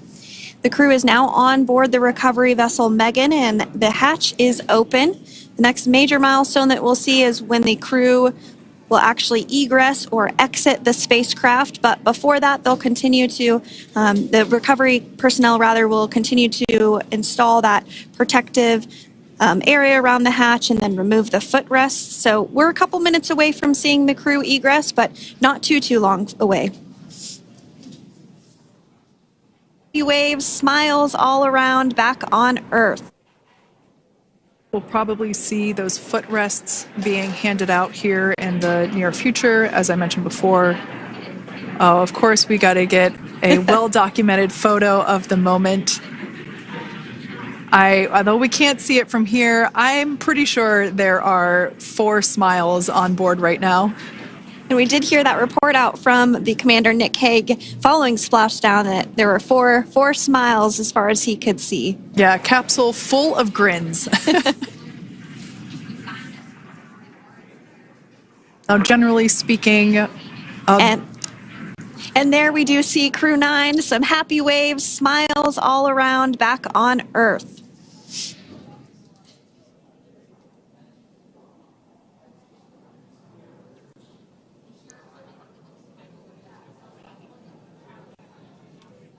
The crew is now on board the recovery vessel Megan, and the hatch is open. The next major milestone that we'll see is when the crew will actually egress or exit the spacecraft. But before that, they'll continue to, the recovery personnel rather, will continue to install that protective area around the hatch and then remove the footrests. So we're a couple minutes away from seeing the crew egress, but not too long away. Waves, smiles all around, back on Earth. We'll probably see those footrests being handed out here in the near future, as I mentioned before. Oh, of course, we got to get a well-documented photo of the moment. Although we can't see it from here, I'm pretty sure there are 4 smiles on board right now. And we did hear that report out from the commander, Nick Hague, following splashdown, that there were four smiles as far as he could see. Yeah, capsule full of grins. Now, generally speaking... And there we do see Crew 9, some happy waves, smiles all around, back on Earth.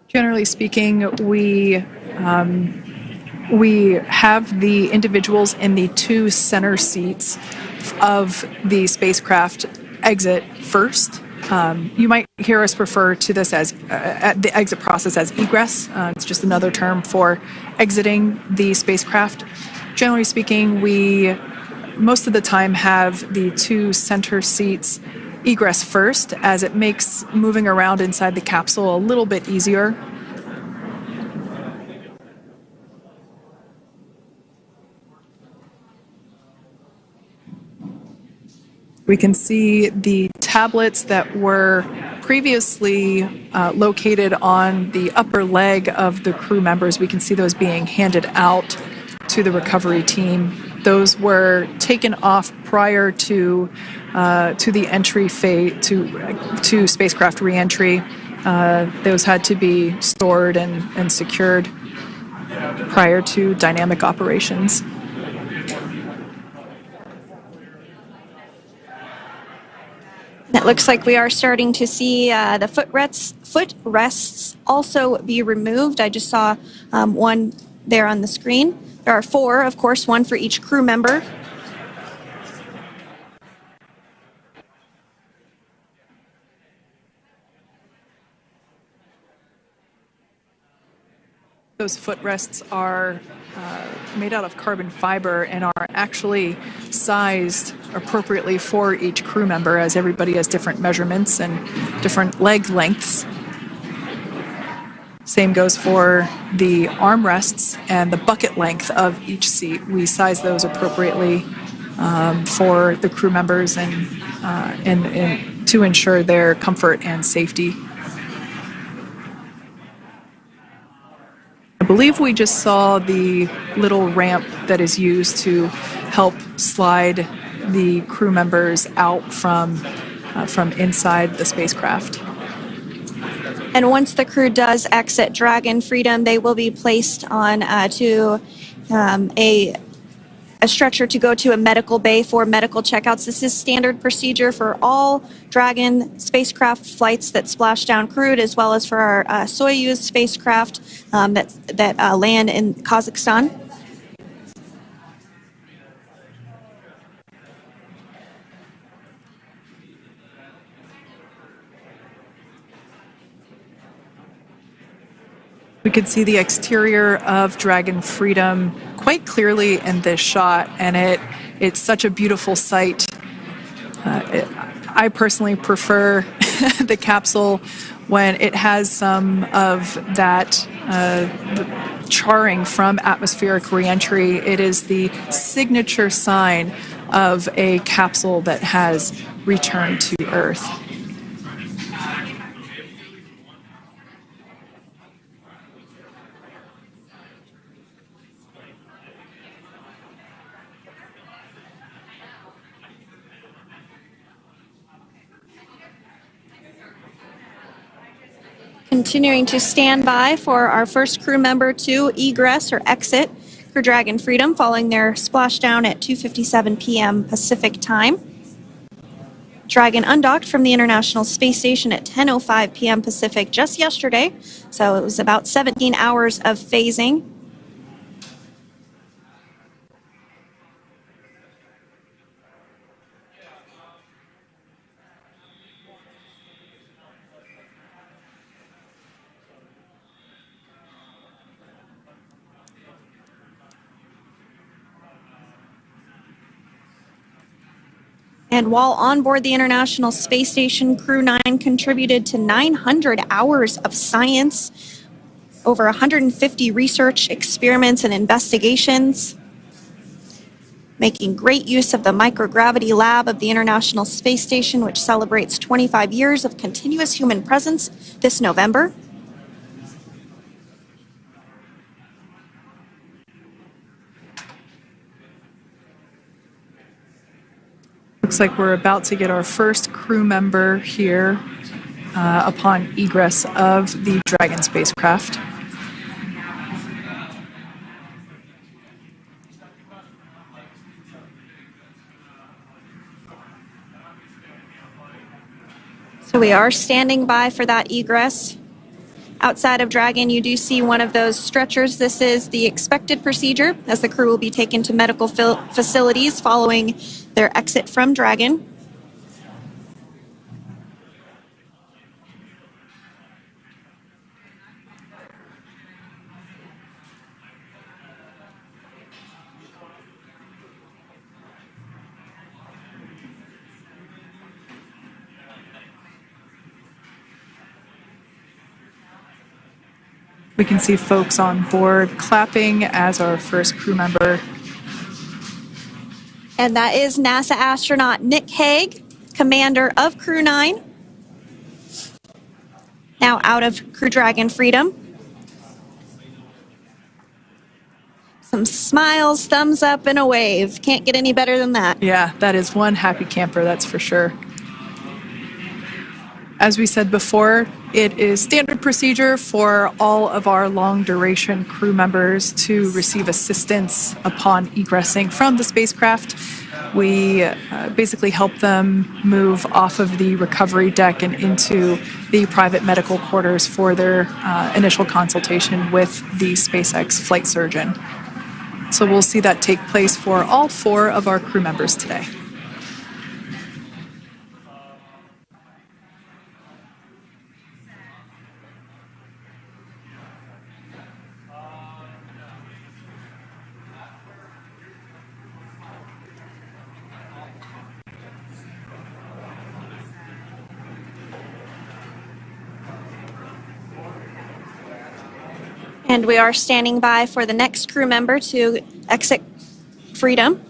Generally speaking, we have the individuals in the 2 center seats of the spacecraft exit first. You might hear us refer to this as the exit process as egress. It's just another term for exiting the spacecraft. Generally speaking, we most of the time have the 2 center seats egress first, as it makes moving around inside the capsule a little bit easier. We can see the tablets that were previously located on the upper leg of the crew members. We can see those being handed out to the recovery team. Those were taken off prior to the entry phase, to spacecraft reentry. Those had to be stored and secured prior to dynamic operations. It looks like we are starting to see the footrests also be removed. I just saw one there on the screen. There are 4, of course, 1 for each crew member. Those footrests are made out of carbon fiber and are actually sized appropriately for each crew member, as everybody has different measurements and different leg lengths. Same goes for the armrests and the bucket length of each seat. We size those appropriately for the crew members and to ensure their comfort and safety. I believe we just saw the little ramp that is used to help slide the crew members out from inside the spacecraft. And once the crew does exit Dragon Freedom, they will be placed on to a stretcher to go to a medical bay for medical checkouts. This is standard procedure for all Dragon spacecraft flights that splash down crewed, as well as for our Soyuz spacecraft that land in Kazakhstan. We could see the exterior of Dragon Freedom quite clearly in this shot, and it's such a beautiful sight. I personally prefer the capsule when it has some of that charring from atmospheric reentry. It is the signature sign of a capsule that has returned to Earth. Continuing to stand by for our first crew member to egress or exit for Dragon Freedom following their splashdown at 2:57 p.m. Pacific time. Dragon undocked from the International Space Station at 10:05 p.m. Pacific just yesterday, so it was about 17 hours of phasing. And while on board the International Space Station, Crew 9 contributed to 900 hours of science, over 150 research experiments and investigations, making great use of the microgravity lab of the International Space Station, which celebrates 25 years of continuous human presence this November. Looks like we're about to get our first crew member here upon egress of the Dragon spacecraft. So we are standing by for that egress. Outside of Dragon, you do see one of those stretchers. This is the expected procedure as the crew will be taken to medical facilities following their exit from Dragon. We can see folks on board clapping as our first crew member. And that is NASA astronaut Nick Hague, commander of Crew 9, now out of Crew Dragon Freedom. Some smiles, thumbs up, and a wave. Can't get any better than that. Yeah, that is one happy camper, that's for sure. As we said before, it is standard procedure for all of our long-duration crew members to receive assistance upon egressing from the spacecraft. We basically help them move off of the recovery deck and into the private medical quarters for their initial consultation with the SpaceX flight surgeon. So we'll see that take place for all 4 of our crew members today. And we are standing by for the next crew member to exit Freedom.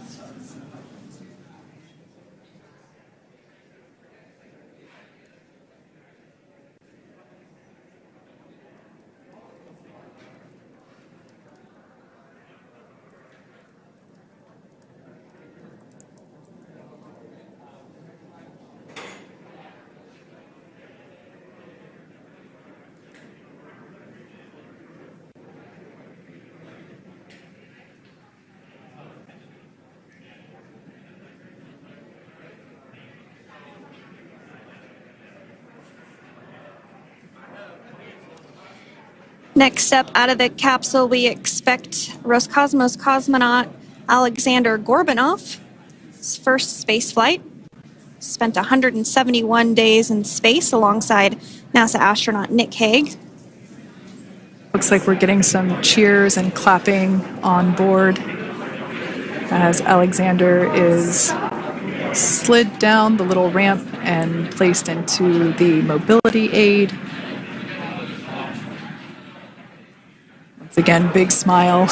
Next up out of the capsule, we expect Roscosmos cosmonaut Alexander Gorbanov. His first space flight. Spent 171 days in space alongside NASA astronaut Nick Hague. Looks like we're getting some cheers and clapping on board as Alexander is slid down the little ramp and placed into the mobility aid. Once again, big smile.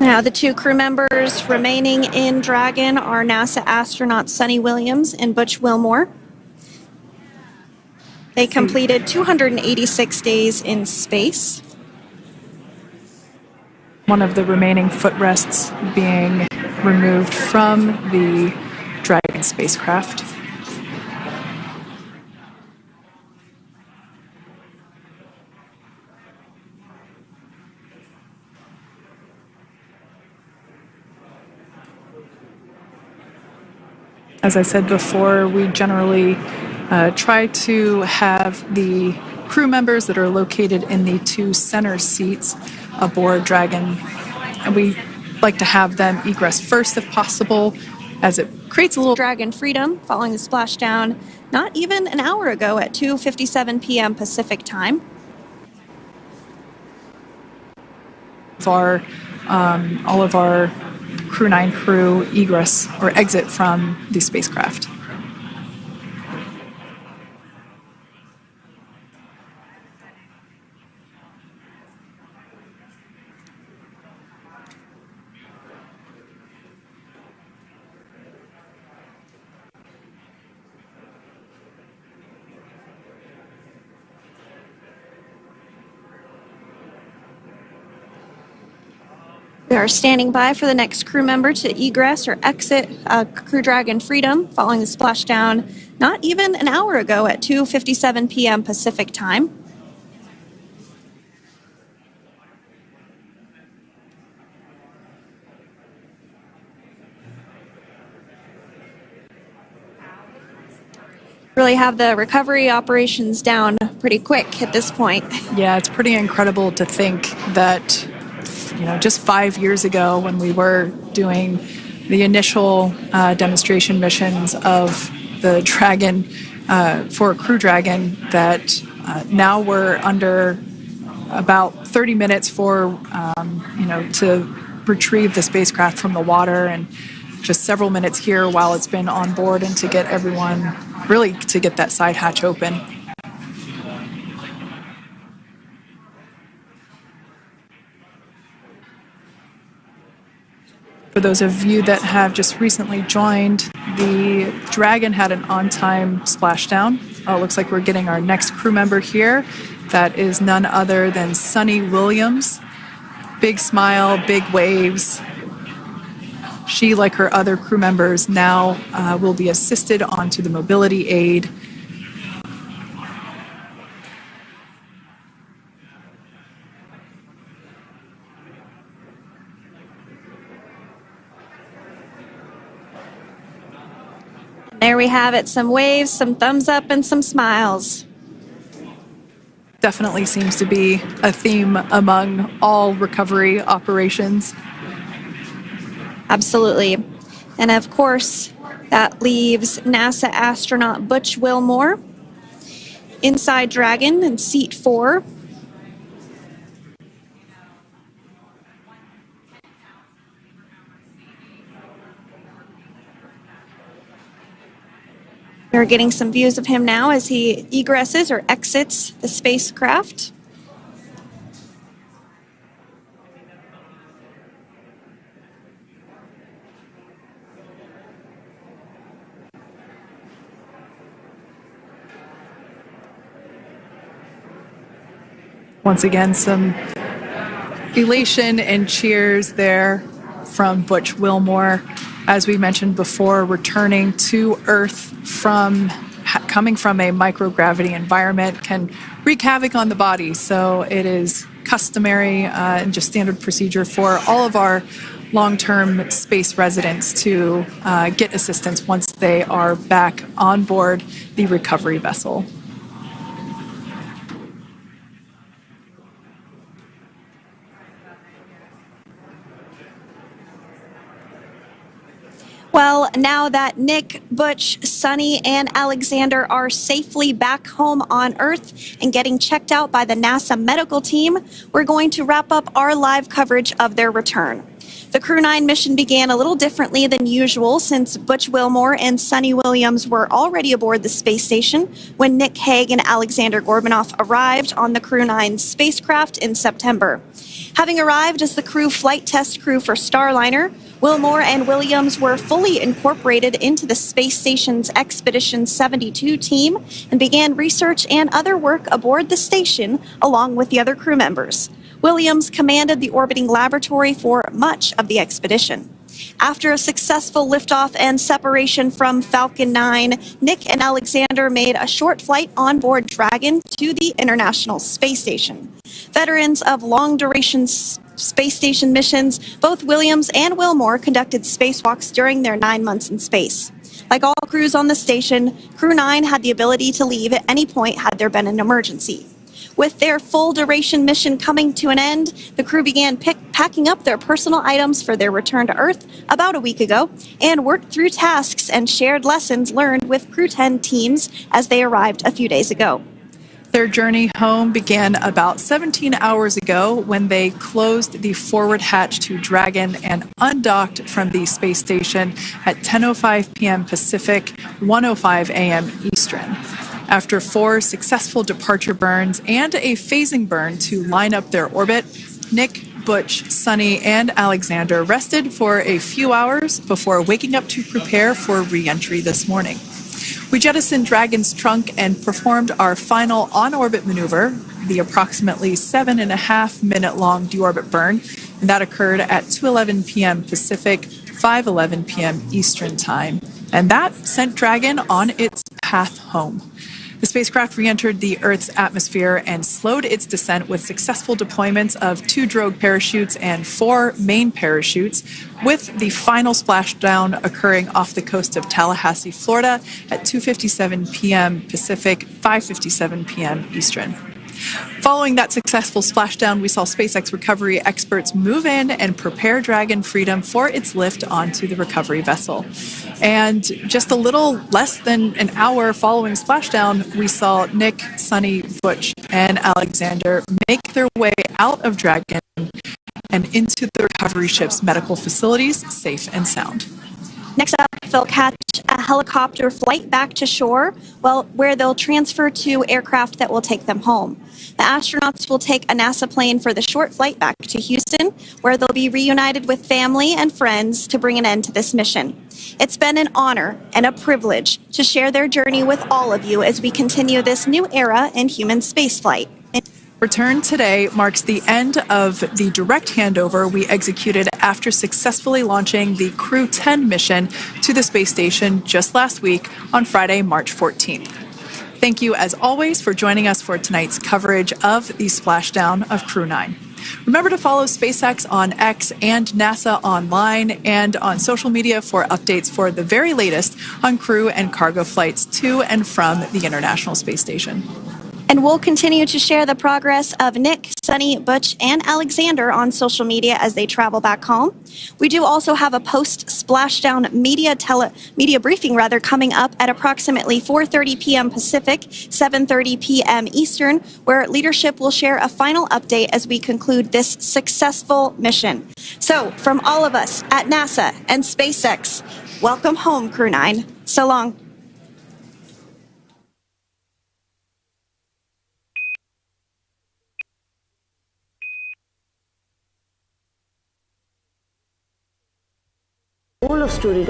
Now, the two crew members remaining in Dragon are NASA astronauts Sunny Williams and Butch Wilmore. They completed 286 days in space. One of the remaining footrests being removed from the Dragon spacecraft. As I said before, we generally try to have the crew members that are located in the two center seats aboard Dragon, and we like to have them egress first if possible, as it creates a little Dragon Freedom following the splashdown not even an hour ago at 2:57 p.m. Pacific time. All of our Crew 9 crew egress or exit from the spacecraft. We are standing by for the next crew member to egress or exit Crew Dragon Freedom following the splashdown not even an hour ago at 2:57 p.m. Pacific time. Really have the recovery operations down pretty quick at this point. Yeah, it's pretty incredible to think that, just 5 years ago when we were doing the initial demonstration missions of the Dragon for Crew Dragon, that now we're under about 30 minutes for, to retrieve the spacecraft from the water, and just several minutes here while it's been on board, and to get everyone, really to get that side hatch open. For those of you that have just recently joined, the Dragon had an on-time splashdown. It looks like we're getting our next crew member here. That is none other than Sunny Williams. Big smile, big waves. She, like her other crew members, now will be assisted onto the mobility aid. There we have it, some waves, some thumbs up, and some smiles. Definitely seems to be a theme among all recovery operations. Absolutely. And of course, that leaves NASA astronaut Butch Wilmore inside Dragon in seat 4. We're getting some views of him now as he egresses or exits the spacecraft. Once again, some elation and cheers there from Butch Wilmore. As we mentioned before, returning to Earth from coming from a microgravity environment can wreak havoc on the body. So it is customary and just standard procedure for all of our long-term space residents to get assistance once they are back on board the recovery vessel. Well, now that Nick, Butch, Sunny, and Alexander are safely back home on Earth and getting checked out by the NASA medical team, we're going to wrap up our live coverage of their return. The Crew 9 mission began a little differently than usual since Butch Wilmore and Sunny Williams were already aboard the space station when Nick Hague and Alexander Gorbunov arrived on the Crew 9 spacecraft in September. Having arrived as the crew flight test crew for Starliner, Wilmore and Williams were fully incorporated into the space station's Expedition 72 team and began research and other work aboard the station along with the other crew members. Williams commanded the orbiting laboratory for much of the expedition. After a successful liftoff and separation from Falcon 9, Nick and Alexander made a short flight on board Dragon to the International Space Station. Veterans of long-duration space station missions, both Williams and Wilmore conducted spacewalks during their 9 months in space. Like all crews on the station, Crew 9 had the ability to leave at any point had there been an emergency. With their full-duration mission coming to an end, the crew began packing up their personal items for their return to Earth about a week ago and worked through tasks and shared lessons learned with Crew 10 teams as they arrived a few days ago. Their journey home began about 17 hours ago when they closed the forward hatch to Dragon and undocked from the space station at 10:05 p.m. Pacific, 1:05 a.m. Eastern. After 4 successful departure burns and a phasing burn to line up their orbit, Nick, Butch, Sunny, and Alexander rested for a few hours before waking up to prepare for re-entry this morning. We jettisoned Dragon's trunk and performed our final on-orbit maneuver, the approximately 7.5-minute-long deorbit burn, and that occurred at 2:11 p.m. Pacific, 5:11 p.m. Eastern Time. And that sent Dragon on its path home. The spacecraft re-entered the Earth's atmosphere and slowed its descent with successful deployments of 2 drogue parachutes and 4 main parachutes, with the final splashdown occurring off the coast of Tallahassee, Florida at 2:57 p.m. Pacific, 5:57 p.m. Eastern. Following that successful splashdown, we saw SpaceX recovery experts move in and prepare Dragon Freedom for its lift onto the recovery vessel. And just a little less than an hour following splashdown, we saw Nick, Sunny, Butch, and Alexander make their way out of Dragon and into the recovery ship's medical facilities, safe and sound. Next up, they'll catch a helicopter flight back to shore, where they'll transfer to aircraft that will take them home. The astronauts will take a NASA plane for the short flight back to Houston, where they'll be reunited with family and friends to bring an end to this mission. It's been an honor and a privilege to share their journey with all of you as we continue this new era in human spaceflight. Return today marks the end of the direct handover we executed after successfully launching the Crew 10 mission to the space station just last week on Friday, March 14th. Thank you, as always, for joining us for tonight's coverage of the splashdown of Crew 9. Remember to follow SpaceX on X and NASA online and on social media for updates for the very latest on crew and cargo flights to and from the International Space Station. And we'll continue to share the progress of Nick, Sunny, Butch, and Alexander on social media as they travel back home. We do also have a post-splashdown media briefing coming up at approximately 4:30 p.m. Pacific, 7:30 p.m. Eastern, where leadership will share a final update as we conclude this successful mission. So, from all of us at NASA and SpaceX, welcome home, Crew 9. So long. Goal of story